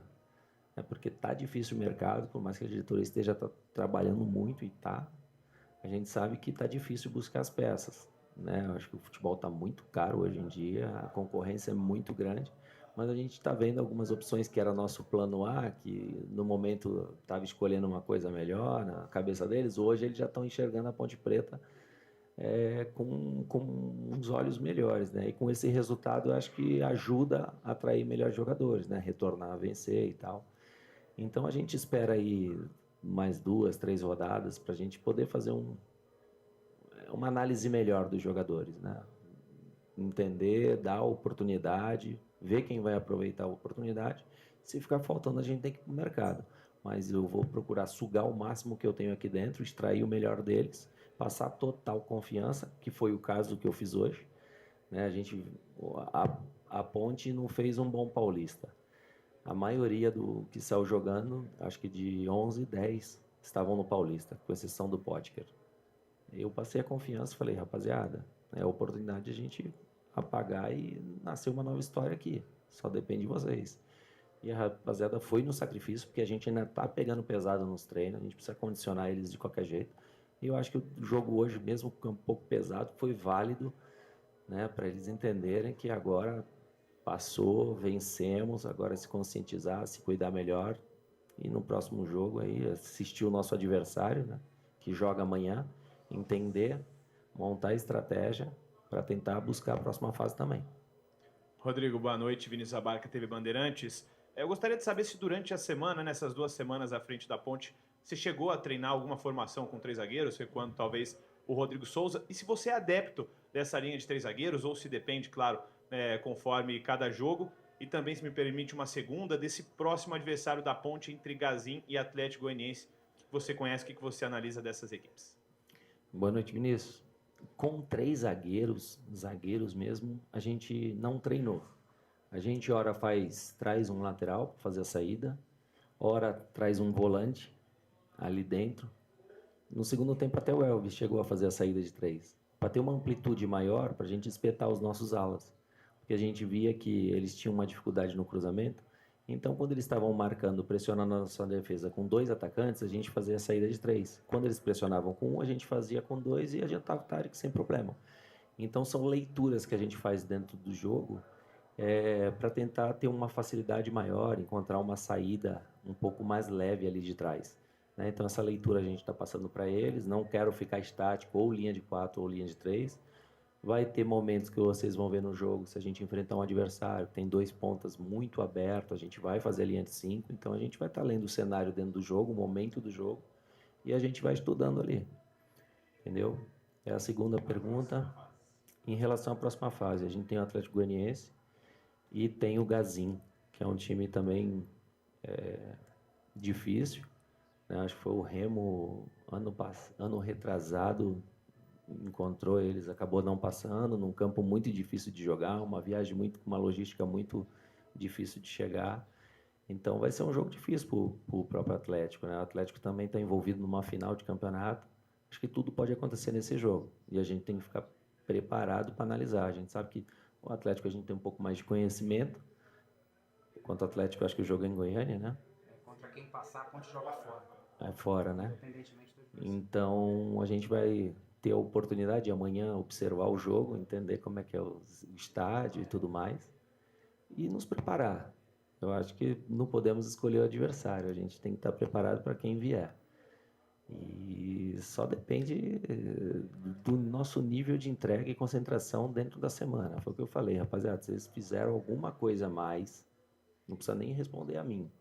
Porque tá difícil o mercado, por mais que a diretoria esteja trabalhando muito, e tá, a gente sabe que tá difícil buscar as peças. Né? Eu acho que o futebol tá muito caro hoje em dia, a concorrência é muito grande, mas a gente está vendo algumas opções que era nosso plano A, que no momento estava escolhendo uma coisa melhor na cabeça deles, hoje eles já estão enxergando a Ponte Preta com uns olhos melhores, né? E com esse resultado eu acho que ajuda a atrair melhores jogadores, né? Retornar a vencer e tal. Então a gente espera aí mais 2, 3 rodadas para a gente poder fazer uma análise melhor dos jogadores, né? Entender, dar oportunidade, ver quem vai aproveitar a oportunidade. Se ficar faltando, a gente tem que ir para o mercado. Mas eu vou procurar sugar o máximo que eu tenho aqui dentro, extrair o melhor deles, passar total confiança, que foi o caso que eu fiz hoje. Né? A Ponte não fez um bom paulista. A maioria do que saiu jogando, acho que de 11, 10 estavam no paulista, com exceção do Potker. Eu passei a confiança e falei, rapaziada, é a oportunidade de a gente apagar e nascer uma nova história aqui. Só depende de vocês. E a rapaziada foi no sacrifício, porque a gente ainda tá pegando pesado nos treinos, a gente precisa condicionar eles de qualquer jeito. E eu acho que o jogo hoje, mesmo um pouco pesado, foi válido, né, para eles entenderem que agora passou, vencemos, agora se conscientizar, se cuidar melhor. E no próximo jogo aí, assistir o nosso adversário, né, que joga amanhã, entender, montar a estratégia para tentar buscar a próxima fase também. Rodrigo, boa noite. Vinícius Abarca, TV Bandeirantes. Eu gostaria de saber se durante a semana, nessas 2 semanas à frente da Ponte, você chegou a treinar alguma formação com 3 zagueiros, quando talvez o Rodrigo Souza, e se você é adepto dessa linha de 3 zagueiros, ou se depende, claro, conforme cada jogo, e também, se me permite, uma segunda, desse próximo adversário da Ponte entre Gazin e Atlético Goianiense, que você conhece, o que você analisa dessas equipes? Boa noite, Vinícius. Com 3 zagueiros mesmo, a gente não treinou. A gente, ora, traz um lateral para fazer a saída, ora, traz um volante ali dentro. No segundo tempo, até o Elvis chegou a fazer a saída de 3, para ter uma amplitude maior, para a gente espetar os nossos alas. Porque a gente via que eles tinham uma dificuldade no cruzamento. Então, quando eles estavam marcando, pressionando a nossa defesa com 2 atacantes, a gente fazia a saída de 3. Quando eles pressionavam com 1, a gente fazia com 2 e adiantava o Tarek sem problema. Então, são leituras que a gente faz dentro do jogo para tentar ter uma facilidade maior, encontrar uma saída um pouco mais leve ali de trás. Né? Então, essa leitura a gente está passando para eles. Não quero ficar estático, ou linha de 4 ou linha de 3. Vai ter momentos que vocês vão ver no jogo, se a gente enfrentar um adversário que tem 2 pontas muito abertos, a gente vai fazer a linha de 5, então a gente vai estar lendo o cenário dentro do jogo, o momento do jogo, e a gente vai estudando ali, entendeu? É a segunda pergunta. Em relação à próxima fase, a gente tem o Atlético Goianiense e tem o Gazin, que é um time também difícil, né? Acho que foi o Remo, ano retrasado, encontrou eles, acabou não passando, num campo muito difícil de jogar, uma logística muito difícil de chegar. Então vai ser um jogo difícil para o próprio Atlético, né? O Atlético também está envolvido numa final de campeonato. Acho que tudo pode acontecer nesse jogo e a gente tem que ficar preparado para analisar. A gente sabe que o Atlético a gente tem um pouco mais de conhecimento. Quanto ao Atlético, acho que o jogo é em Goiânia, né? Contra quem passar, a Ponte joga fora. É fora, né? Independentemente do preço. Então a gente vai ter a oportunidade de amanhã observar o jogo, entender como é que é o estádio e tudo mais, e nos preparar. Eu acho que não podemos escolher o adversário, a gente tem que estar preparado para quem vier. E só depende do nosso nível de entrega e concentração dentro da semana. Foi o que eu falei, rapaziada, se vocês fizeram alguma coisa a mais, não precisa nem responder a mim,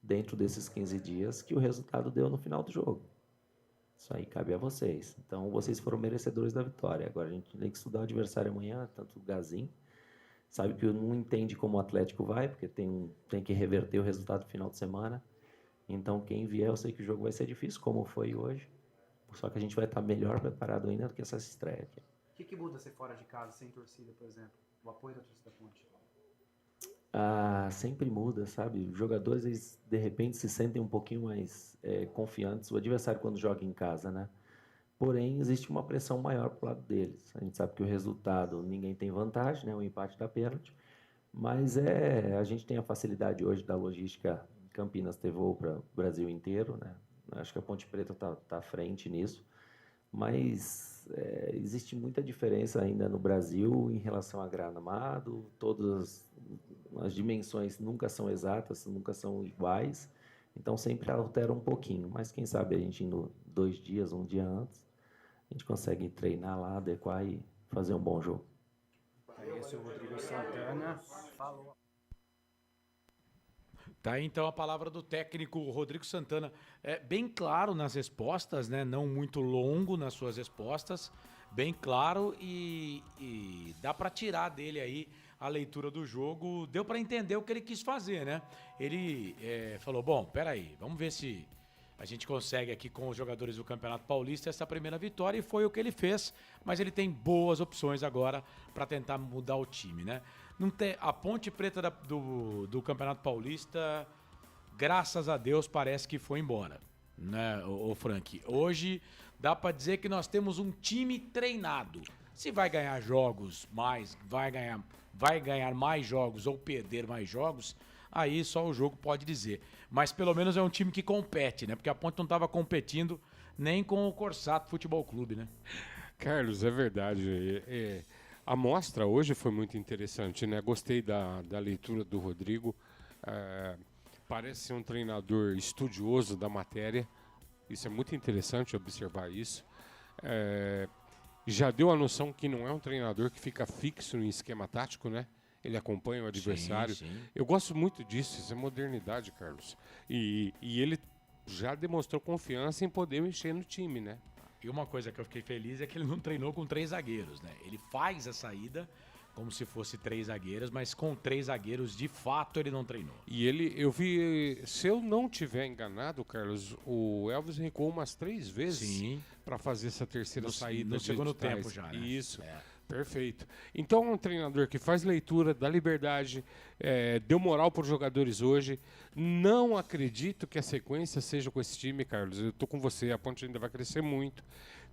dentro desses 15 dias, que o resultado deu no final do jogo. Isso aí cabe a vocês. Então, vocês foram merecedores da vitória. Agora, a gente tem que estudar o adversário amanhã, tanto o Gazin. Sabe que não entende como o Atlético vai, porque tem que reverter o resultado do final de semana. Então, quem vier, eu sei que o jogo vai ser difícil, como foi hoje. Só que a gente vai estar melhor preparado ainda do que essa estreia aqui. O que muda ser fora de casa, sem torcida, por exemplo? O apoio da torcida da Ponte? Sempre muda, sabe? Os jogadores, eles, de repente, se sentem um pouquinho mais confiantes. O adversário, quando joga em casa, né? Porém, existe uma pressão maior pro lado deles. A gente sabe que o resultado, ninguém tem vantagem, né? O empate da pênalti. Mas a gente tem a facilidade hoje da logística. Campinas ter voo para o Brasil inteiro, né? Acho que a Ponte Preta tá à frente nisso. Mas existe muita diferença ainda no Brasil em relação a Gramado. Todas as dimensões nunca são exatas, nunca são iguais. Então sempre altera um pouquinho. Mas quem sabe a gente indo 2 dias, 1 dia antes, a gente consegue treinar lá, adequar e fazer um bom jogo. Esse é o Rodrigo Santana. Falou. Tá aí então a palavra do técnico Rodrigo Santana. Bem claro nas respostas, né? Não muito longo nas suas respostas. Bem claro e dá para tirar dele aí a leitura do jogo. Deu para entender o que ele quis fazer, né? Ele falou, bom, peraí, vamos ver se a gente consegue aqui com os jogadores do Campeonato Paulista essa primeira vitória, e foi o que ele fez, mas ele tem boas opções agora para tentar mudar o time, né? Não tem, a Ponte Preta do Campeonato Paulista, graças a Deus, parece que foi embora. né, o Frank? Hoje dá para dizer que nós temos um time treinado. Se vai ganhar jogos mais, vai ganhar mais jogos ou perder mais jogos, aí só o jogo pode dizer. Mas pelo menos é um time que compete, né? Porque a Ponte não estava competindo nem com o Corsato Futebol Clube, né? Carlos, é verdade. A mostra hoje foi muito interessante, né? Gostei da leitura do Rodrigo. Parece ser um treinador estudioso da matéria. Isso é muito interessante observar isso. Já deu a noção que não é um treinador que fica fixo no esquema tático, né? Ele acompanha o adversário. Sim, sim. Eu gosto muito disso, isso é modernidade, Carlos. E ele já demonstrou confiança em poder mexer no time, né? E uma coisa que eu fiquei feliz é que ele não treinou com 3 zagueiros, né? Ele faz a saída como se fosse 3 zagueiros, mas com 3 zagueiros, de fato, ele não treinou. E eu vi, se eu não tiver enganado, Carlos, o Elvis recuou umas 3 vezes para fazer essa terceira saída. No segundo tempo já, né? Isso, perfeito. Então é um treinador que faz leitura, dá liberdade, deu moral para os jogadores hoje. Não acredito que a sequência seja com esse time, Carlos. Eu tô com você, a Ponte ainda vai crescer muito.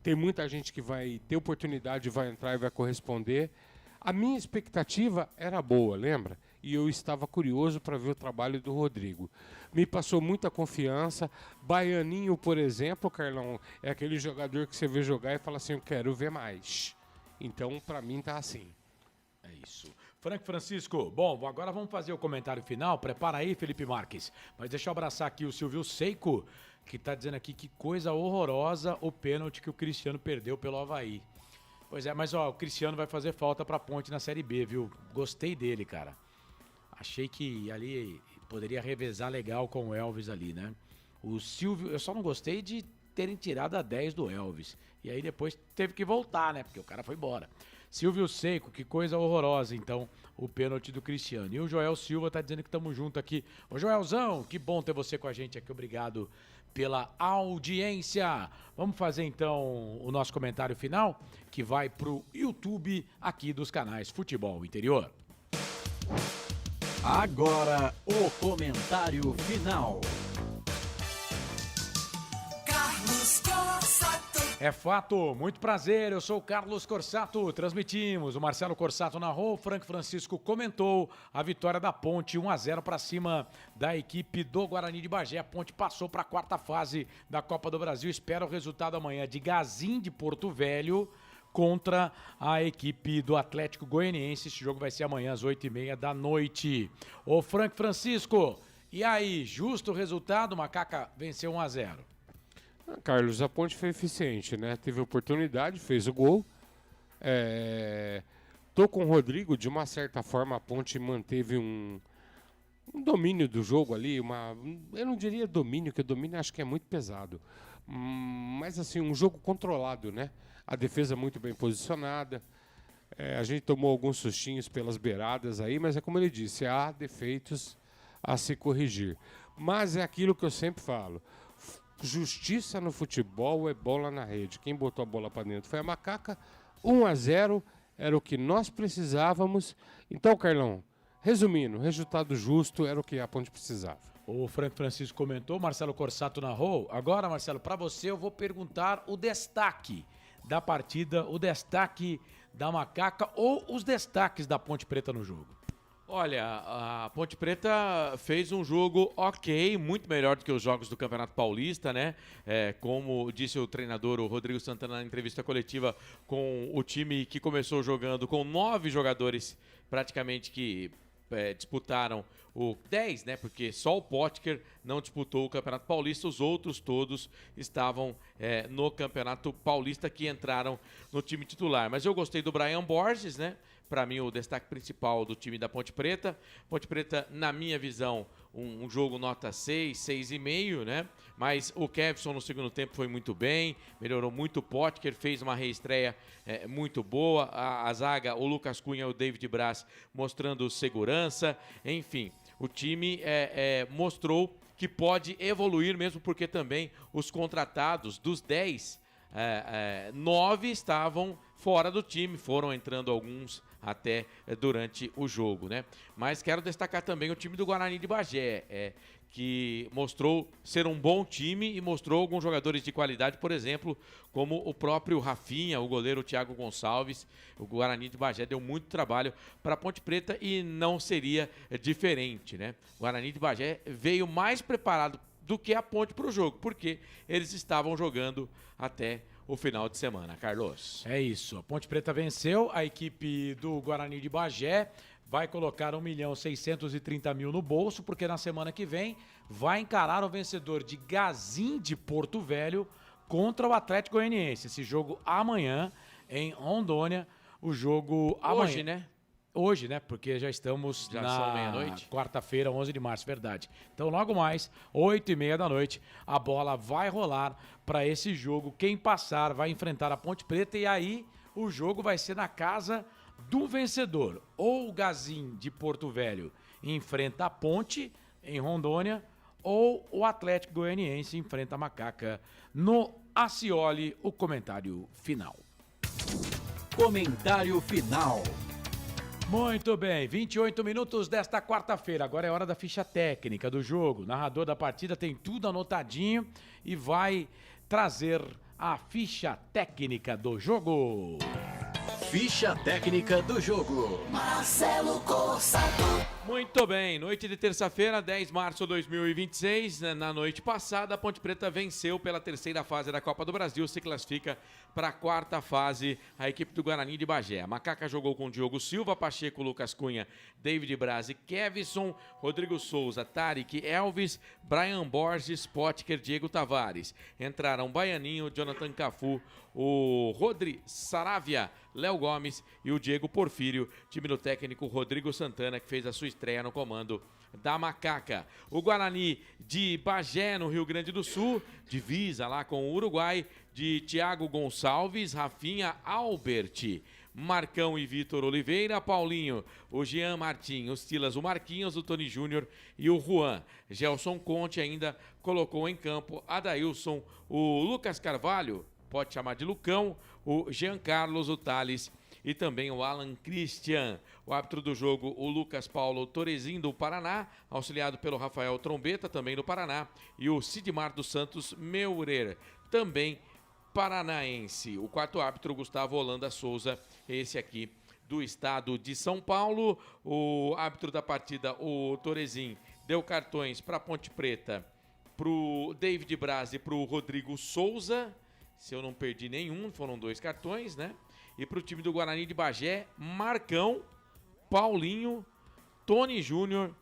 Tem muita gente que vai ter oportunidade, vai entrar e vai corresponder. A minha expectativa era boa, lembra? E eu estava curioso para ver o trabalho do Rodrigo. Me passou muita confiança. Baianinho, por exemplo, Carlão, é aquele jogador que você vê jogar e fala assim, eu quero ver mais. Então, para mim, tá assim. É isso. Frank Francisco, bom, agora vamos fazer o comentário final. Prepara aí, Felipe Marques. Mas deixa eu abraçar aqui o Silvio Seiko, que tá dizendo aqui que coisa horrorosa o pênalti que o Cristiano perdeu pelo Avaí. Pois é, mas ó, o Cristiano vai fazer falta pra Ponte na Série B, viu? Gostei dele, cara. Achei que ali poderia revezar legal com o Elvis ali, né? O Silvio, eu só não gostei de terem tirado a 10 do Elvis. E aí depois teve que voltar, né? Porque o cara foi embora. Silvio Seco, que coisa horrorosa, então, o pênalti do Cristiano. E o Joel Silva tá dizendo que estamos junto aqui. Ô Joelzão, que bom ter você com a gente aqui. Obrigado pela audiência. Vamos fazer então o nosso comentário final, que vai pro YouTube aqui dos canais Futebol Interior. Agora o comentário final. Carlos Corsato. É fato, muito prazer, eu sou o Carlos Corsato, transmitimos, o Marcelo Corsato narrou, o Frank Francisco comentou a vitória da Ponte 1-0 para cima da equipe do Guarani de Bagé. A Ponte passou para a 4ª fase da Copa do Brasil, espera o resultado amanhã de Gazim de Porto Velho contra a equipe do Atlético Goianiense. Esse jogo vai ser amanhã às 8h30 da noite. Ô Frank Francisco, e aí, justo o resultado? Macaca venceu 1-0. Carlos, a Ponte foi eficiente, né? Teve oportunidade, fez o gol. Tô com o Rodrigo, de uma certa forma a Ponte manteve um domínio do jogo ali, eu não diria domínio, que o domínio acho que é muito pesado. Mas assim, um jogo controlado, né? A defesa muito bem posicionada. A gente tomou alguns sustinhos pelas beiradas aí, mas é como ele disse, há defeitos a se corrigir. Mas é aquilo que eu sempre falo. Justiça no futebol é bola na rede. Quem botou a bola para dentro foi a Macaca. 1-0 era o que nós precisávamos. Então, Carlão, resumindo, resultado justo era o que a Ponte precisava. O Frank Francisco comentou, Marcelo Corsato narrou. Agora, Marcelo, para você eu vou perguntar o destaque da partida, o destaque da Macaca ou os destaques da Ponte Preta no jogo. Olha, a Ponte Preta fez um jogo ok, muito melhor do que os jogos do Campeonato Paulista, né? Como disse o treinador, o Rodrigo Santana, na entrevista coletiva, com o time que começou jogando com 9 jogadores praticamente que disputaram o 10, né? Porque só o Potker não disputou o Campeonato Paulista, os outros todos estavam no Campeonato Paulista que entraram no time titular. Mas eu gostei do Brian Borges, né? Para mim, o destaque principal do time da Ponte Preta. Ponte Preta, na minha visão, um jogo nota 6, 6,5, né? Mas o Kevson no segundo tempo foi muito bem, melhorou muito o Potker, fez uma reestreia muito boa. A zaga, o Lucas Cunha e o David Braz mostrando segurança. Enfim, o time mostrou que pode evoluir mesmo, porque também os contratados dos 10, 9 estavam fora do time, foram entrando alguns até durante o jogo, né? Mas quero destacar também o time do Guarani de Bagé, que mostrou ser um bom time e mostrou alguns jogadores de qualidade, por exemplo, como o próprio Rafinha, o goleiro Thiago Gonçalves. O Guarani de Bagé deu muito trabalho para a Ponte Preta e não seria diferente, né? O Guarani de Bagé veio mais preparado do que a Ponte para o jogo, porque eles estavam jogando até o final de semana. Carlos. É isso, a Ponte Preta venceu, a equipe do Guarani de Bagé vai colocar 1.630.000 no bolso, porque na semana que vem vai encarar o vencedor de Gazim de Porto Velho contra o Atlético Goianiense. Esse jogo amanhã em Rondônia, o jogo Hoje, amanhã. né? Hoje, né? Porque já estamos Já na são meia-noite. quarta-feira, 11 de março, verdade. Então, logo mais, 8h30 da noite, a bola vai rolar para esse jogo. Quem passar vai enfrentar a Ponte Preta e aí o jogo vai ser na casa do vencedor. Ou o Gazim de Porto Velho enfrenta a Ponte em Rondônia, ou o Atlético Goianiense enfrenta a Macaca no Acioli. O comentário final. Comentário final. Muito bem, 28 minutos desta quarta-feira. Agora é hora da ficha técnica do jogo. O narrador da partida tem tudo anotadinho e vai trazer a ficha técnica do jogo. Ficha técnica do jogo. Marcelo Corsato. Muito bem, noite de terça-feira, 10 de março de 2026. Na noite passada, a Ponte Preta venceu pela terceira fase da Copa do Brasil, se classifica para a quarta fase a equipe do Guarani de Bagé. A Macaca jogou com Diogo Silva, Pacheco, Lucas Cunha, David Braz e Kevson, Rodrigo Souza, Tarek, Elvis, Brian Borges, Potker, Diego Tavares. Entraram Baianinho, Jonathan Cafu, o Rodri Saravia, Léo Gomes e o Diego Porfírio, time do técnico Rodrigo Santana, que fez a sua estreia no comando da Macaca. O Guarani de Bagé, no Rio Grande do Sul, divisa lá com o Uruguai, de Thiago Gonçalves, Rafinha, Albert, Marcão e Vitor Oliveira, Paulinho, o Jean Martins, o Silas, o Marquinhos, o Tony Júnior e o Juan. Gelson Conte ainda colocou em campo Adailson, o Lucas Carvalho, pode chamar de Lucão, o Jean Carlos, o Thales e também o Alan Christian. O árbitro do jogo, o Lucas Paulo Torezin, do Paraná, auxiliado pelo Rafael Trombeta, também do Paraná, e o Sidmar dos Santos Meurer, também paranaense. O quarto árbitro, Gustavo Holanda Souza, esse aqui do estado de São Paulo. O árbitro da partida, o Torezin, deu cartões para Ponte Preta, para o David Braz e para o Rodrigo Souza. Se eu não perdi nenhum, foram 2 cartões, né? E para o time do Guarani de Bagé, Marcão, Paulinho, Tony Júnior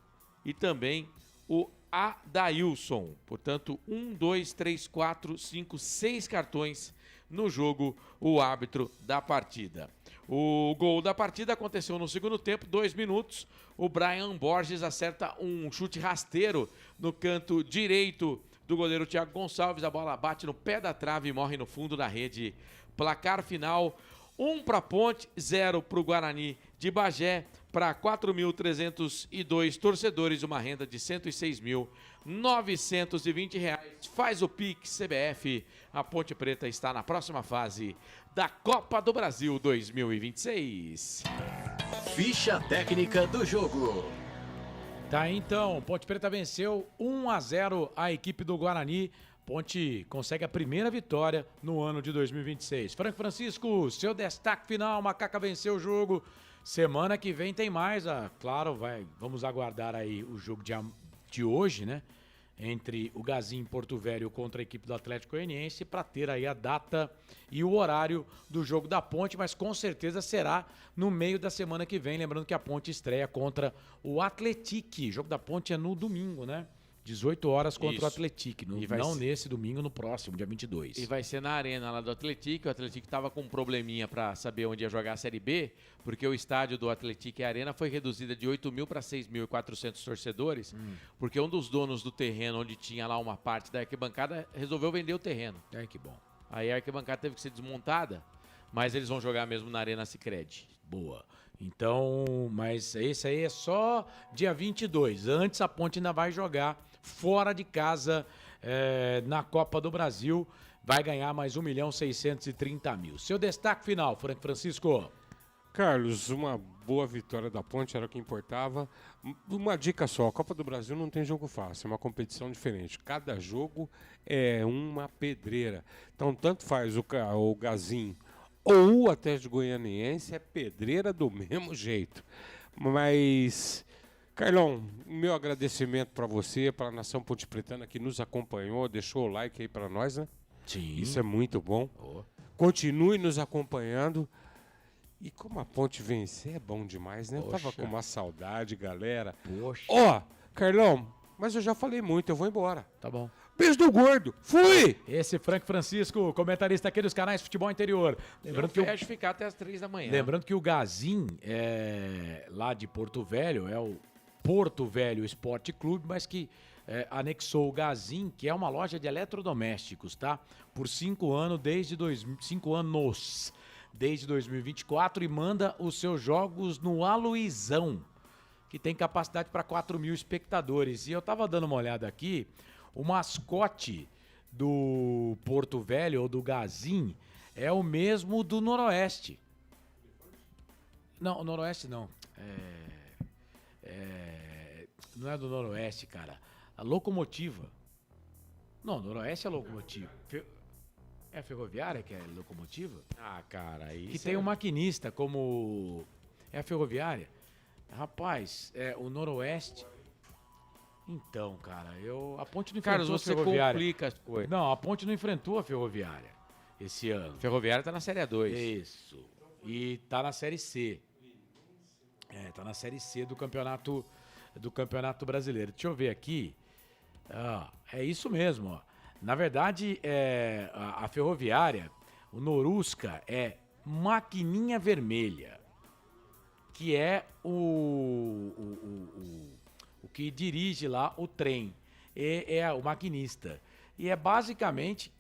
e também o Adailson. Portanto, 1, 2, 3, 4, 5, 6 cartões no jogo, o árbitro da partida. O gol da partida aconteceu no segundo tempo, 2 minutos. O Brian Borges acerta um chute rasteiro no canto direito do goleiro Thiago Gonçalves. A bola bate no pé da trave e morre no fundo da rede. Placar final: 1 para a Ponte, 0 para o Guarani de Bagé, para 4.302 torcedores, uma renda de R$ 106.920. Faz o Pix CBF. A Ponte Preta está na próxima fase da Copa do Brasil 2026. Ficha técnica do jogo. Tá, então, Ponte Preta venceu 1-0 a equipe do Guarani. Ponte consegue a primeira vitória no ano de 2026. Franco Francisco, seu destaque final. Macaca venceu o jogo. Semana que vem tem mais. Claro, vamos aguardar aí o jogo de hoje, né? Entre o Gazim Porto Velho contra a equipe do Atlético Goianiense, para ter aí a data e o horário do jogo da Ponte, mas com certeza será no meio da semana que vem. Lembrando que a Ponte estreia contra o Atlético. O jogo da Ponte é no domingo, né? 18 horas contra o Atlético. Não nesse domingo, no próximo, dia 22. E vai ser na arena lá do Atlético. O Atlético estava com um probleminha para saber onde ia jogar a Série B, porque o estádio do Atlético e a arena foi reduzida de 8.000 para 6.400 torcedores, porque um dos donos do terreno, onde tinha lá uma parte da arquibancada, resolveu vender o terreno. Que bom. Aí a arquibancada teve que ser desmontada, mas eles vão jogar mesmo na Arena Sicredi. Boa. Então, mas esse aí é só dia 22. Antes a Ponte ainda vai jogar fora de casa na Copa do Brasil. Vai ganhar mais R$ 1.630.000. Seu destaque final, Franco Francisco. Carlos, uma boa vitória da Ponte era o que importava. Uma dica só, a Copa do Brasil não tem jogo fácil, é uma competição diferente. Cada jogo é uma pedreira. Então, tanto faz o Gazin ou o Atlético Goianiense, é pedreira do mesmo jeito. Mas, Carlão, meu agradecimento para você, para a Nação Ponte Pretana que nos acompanhou, deixou o like aí para nós, né? Sim. Isso é muito bom. Continue nos acompanhando. E como a Ponte vencer é bom demais, né? Eu tava com uma saudade, galera. Poxa. Ó, Carlão, mas eu já falei muito, eu vou embora. Tá bom. Beijo do gordo. Fui! Esse Frank Francisco, comentarista aqui dos canais Futebol Interior. Lembrando que eu ficar até as 3 da manhã. Lembrando que o Gazin, lá de Porto Velho, é o Porto Velho Esporte Clube, mas que anexou o Gazin, que é uma loja de eletrodomésticos, tá? Por 5 anos, desde 2024, e manda os seus jogos no Aluizão, que tem capacidade para 4.000 espectadores. E eu tava dando uma olhada aqui, o mascote do Porto Velho, ou do Gazin, é o mesmo do Noroeste. Não, o Noroeste não. Não é do Noroeste, cara. A Locomotiva. Não, Noroeste é Locomotiva. É a Ferroviária que é Locomotiva? Ah, cara, isso que tem um maquinista como... É a Ferroviária? Rapaz, o Noroeste... Então, cara, a Ponte não enfrentou Carlos, a Ferroviária. complica as coisas. Não, a Ponte não enfrentou a Ferroviária esse ano. Ferroviária tá na Série A2. Isso. E tá na Série C. Tá na Série C do Campeonato Brasileiro. Deixa eu ver aqui. É isso mesmo, ó. Na verdade, a Ferroviária, o Norusca, é Maquininha Vermelha, que é o que dirige lá o trem. É o maquinista. E é basicamente,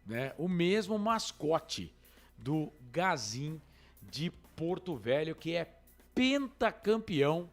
né, o mesmo mascote do Gazin de Porto Velho, que é pentacampeão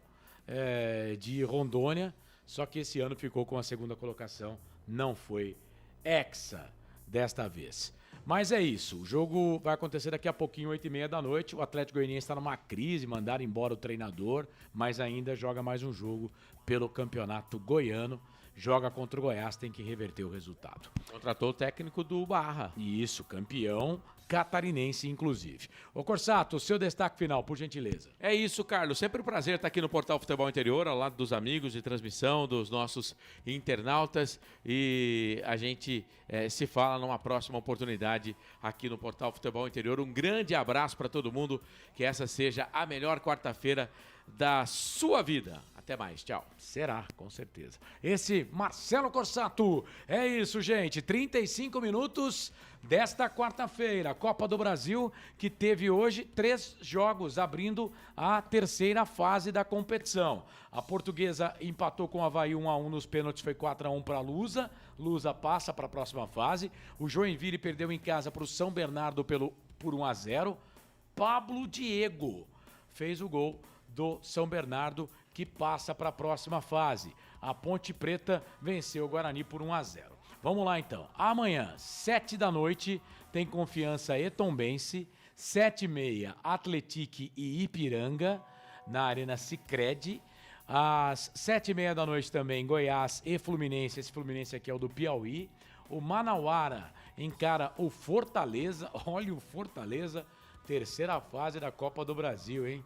de Rondônia, só que esse ano ficou com a segunda colocação, não foi hexa desta vez. Mas é isso, o jogo vai acontecer daqui a pouquinho, 8h30 da noite. O Atlético Goianiense está numa crise, mandaram embora o treinador, mas ainda joga mais um jogo pelo Campeonato Goiano. Joga contra o Goiás, tem que reverter o resultado. Contratou o técnico do Barra. Isso, campeão catarinense, inclusive. Ô Corsato, seu destaque final, por gentileza. É isso, Carlos. Sempre um prazer estar aqui no Portal Futebol Interior, ao lado dos amigos de transmissão, dos nossos internautas. E a gente se fala numa próxima oportunidade aqui no Portal Futebol Interior. Um grande abraço para todo mundo. Que essa seja a melhor quarta-feira da sua vida. Até mais, tchau. Será, com certeza. Esse Marcelo Corsato. É isso, gente. 35 minutos desta quarta-feira. Copa do Brasil, que teve hoje 3 jogos, abrindo a terceira fase da competição. A Portuguesa empatou com o Avaí 1-1 nos pênaltis, foi 4-1 para a Lusa. Lusa passa para a próxima fase. O Joinville perdeu em casa para o São Bernardo por 1-0. Pablo Diego fez o gol do São Bernardo, que passa para a próxima fase. A Ponte Preta venceu o Guarani por 1-0. Vamos lá então. Amanhã, 7 da noite, tem Confiança e Tombense. 7h30, Atletique e Ipiranga, na Arena Sicredi. Às 7h30 da noite também, Goiás e Fluminense. Esse Fluminense aqui é o do Piauí. O Manauara encara o Fortaleza. Olha o Fortaleza, terceira fase da Copa do Brasil, hein?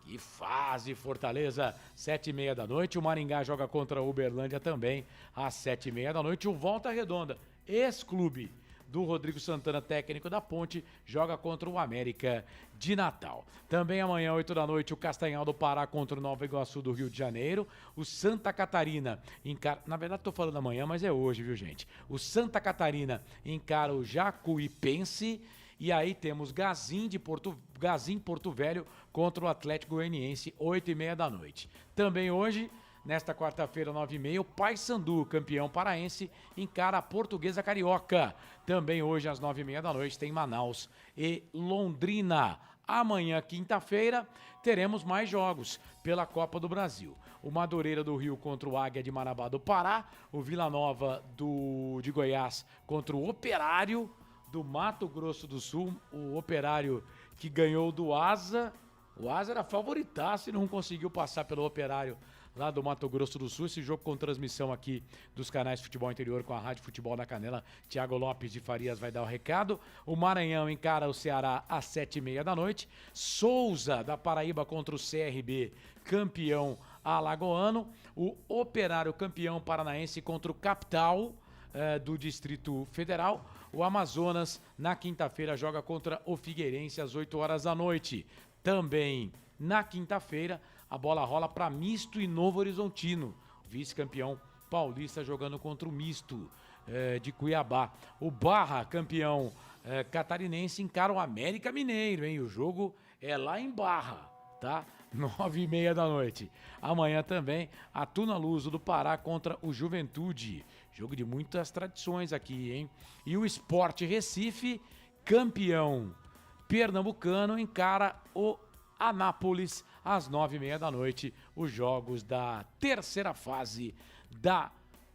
Que fase, Fortaleza, 7h30 da noite. O Maringá joga contra o Uberlândia também, às 7h30 da noite. O Volta Redonda, ex-clube do Rodrigo Santana, técnico da Ponte, joga contra o América de Natal. Também amanhã, 8 da noite, o Castanhal do Pará contra o Nova Iguaçu do Rio de Janeiro. O Santa Catarina encara... Na verdade, estou falando amanhã, mas é hoje, viu, gente? O Santa Catarina encara o Jacuipense. E aí temos Gazin Porto Velho contra o Atlético Goianiense, 8h30 da noite. Também hoje, nesta quarta-feira, 9h30, o Paysandu, campeão paraense, encara a Portuguesa Carioca. Também hoje, às 9h30 da noite, tem Manaus e Londrina. Amanhã, quinta-feira, teremos mais jogos pela Copa do Brasil. O Madureira do Rio contra o Águia de Marabá do Pará. O Vila Nova de Goiás contra o Operário do Mato Grosso do Sul, o Operário que ganhou do Asa O Asa era favoritaço e não conseguiu passar pelo Operário lá do Mato Grosso do Sul. Esse jogo com transmissão aqui dos canais Futebol Interior com a Rádio Futebol na Canela. Thiago Lopes de Farias vai dar o recado. O Maranhão encara o Ceará às 7h30 da noite. Souza da Paraíba contra o CRB, campeão alagoano. O Operário, campeão paranaense, contra o Capital do Distrito Federal. O Amazonas, na quinta-feira, joga contra o Figueirense às 8 horas da noite. Também na quinta-feira, a bola rola para Misto e Novo Horizontino. Vice-campeão paulista jogando contra o Misto de Cuiabá. O Barra, campeão catarinense, encara o América Mineiro, hein? O jogo é lá em Barra, tá? 9h30 da noite. Amanhã também, a Tuna Luso do Pará contra o Juventude. Jogo de muitas tradições aqui, hein? E o Sport Recife, campeão pernambucano, encara o Anápolis às 9h30 da noite. Os jogos da terceira fase da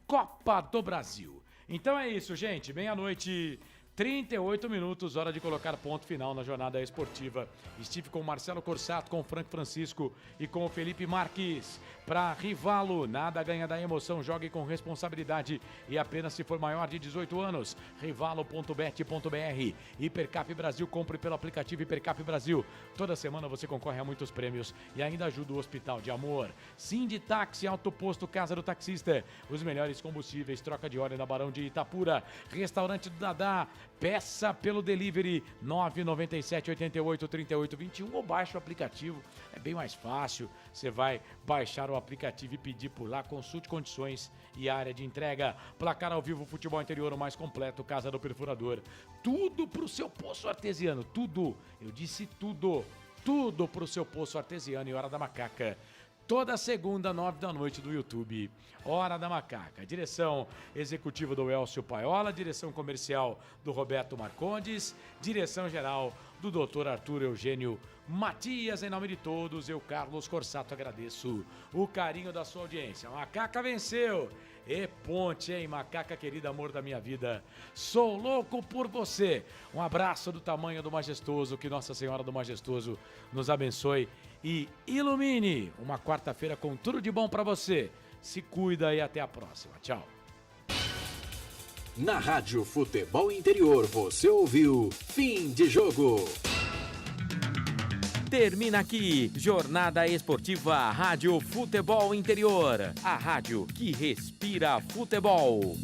Copa do Brasil. Então é isso, gente. Meia-noite, 38 minutos, hora de colocar ponto final na jornada esportiva. Estive com o Marcelo Corsato, com o Franco Francisco e com o Felipe Marques. Para Rivalo, nada ganha da emoção, jogue com responsabilidade e apenas se for maior de 18 anos. Rivalo.bet.br. Hipercap Brasil, compre pelo aplicativo Hipercap Brasil. Toda semana você concorre a muitos prêmios e ainda ajuda o Hospital de Amor. Sinditaxi, Alto Posto, Casa do Taxista. Os melhores combustíveis, troca de óleo na Barão de Itapura. Restaurante do Dadá. Peça pelo delivery 997 88 38 21 ou baixe o aplicativo, é bem mais fácil. Você vai baixar o aplicativo e pedir por lá, consulte condições e área de entrega. Placar ao vivo, futebol interior, o mais completo, Casa do Perfurador. Tudo pro seu poço artesiano, tudo, eu disse tudo, tudo pro seu poço artesiano e Hora da Macaca. Toda segunda, 9 da noite, do YouTube. Hora da Macaca. Direção executiva do Elcio Paiola, direção comercial do Roberto Marcondes, direção geral do Dr. Arthur Eugênio Matias. Em nome de todos, eu, Carlos Corsato, agradeço o carinho da sua audiência. Macaca venceu! E ponte, hein, Macaca querida, amor da minha vida. Sou louco por você. Um abraço do tamanho do majestoso, que Nossa Senhora do Majestoso nos abençoe e ilumine. Uma quarta-feira com tudo de bom pra você. Se cuida e até a próxima. Tchau. Na Rádio Futebol Interior, você ouviu Fim de Jogo. Termina aqui, Jornada Esportiva Rádio Futebol Interior. A rádio que respira futebol.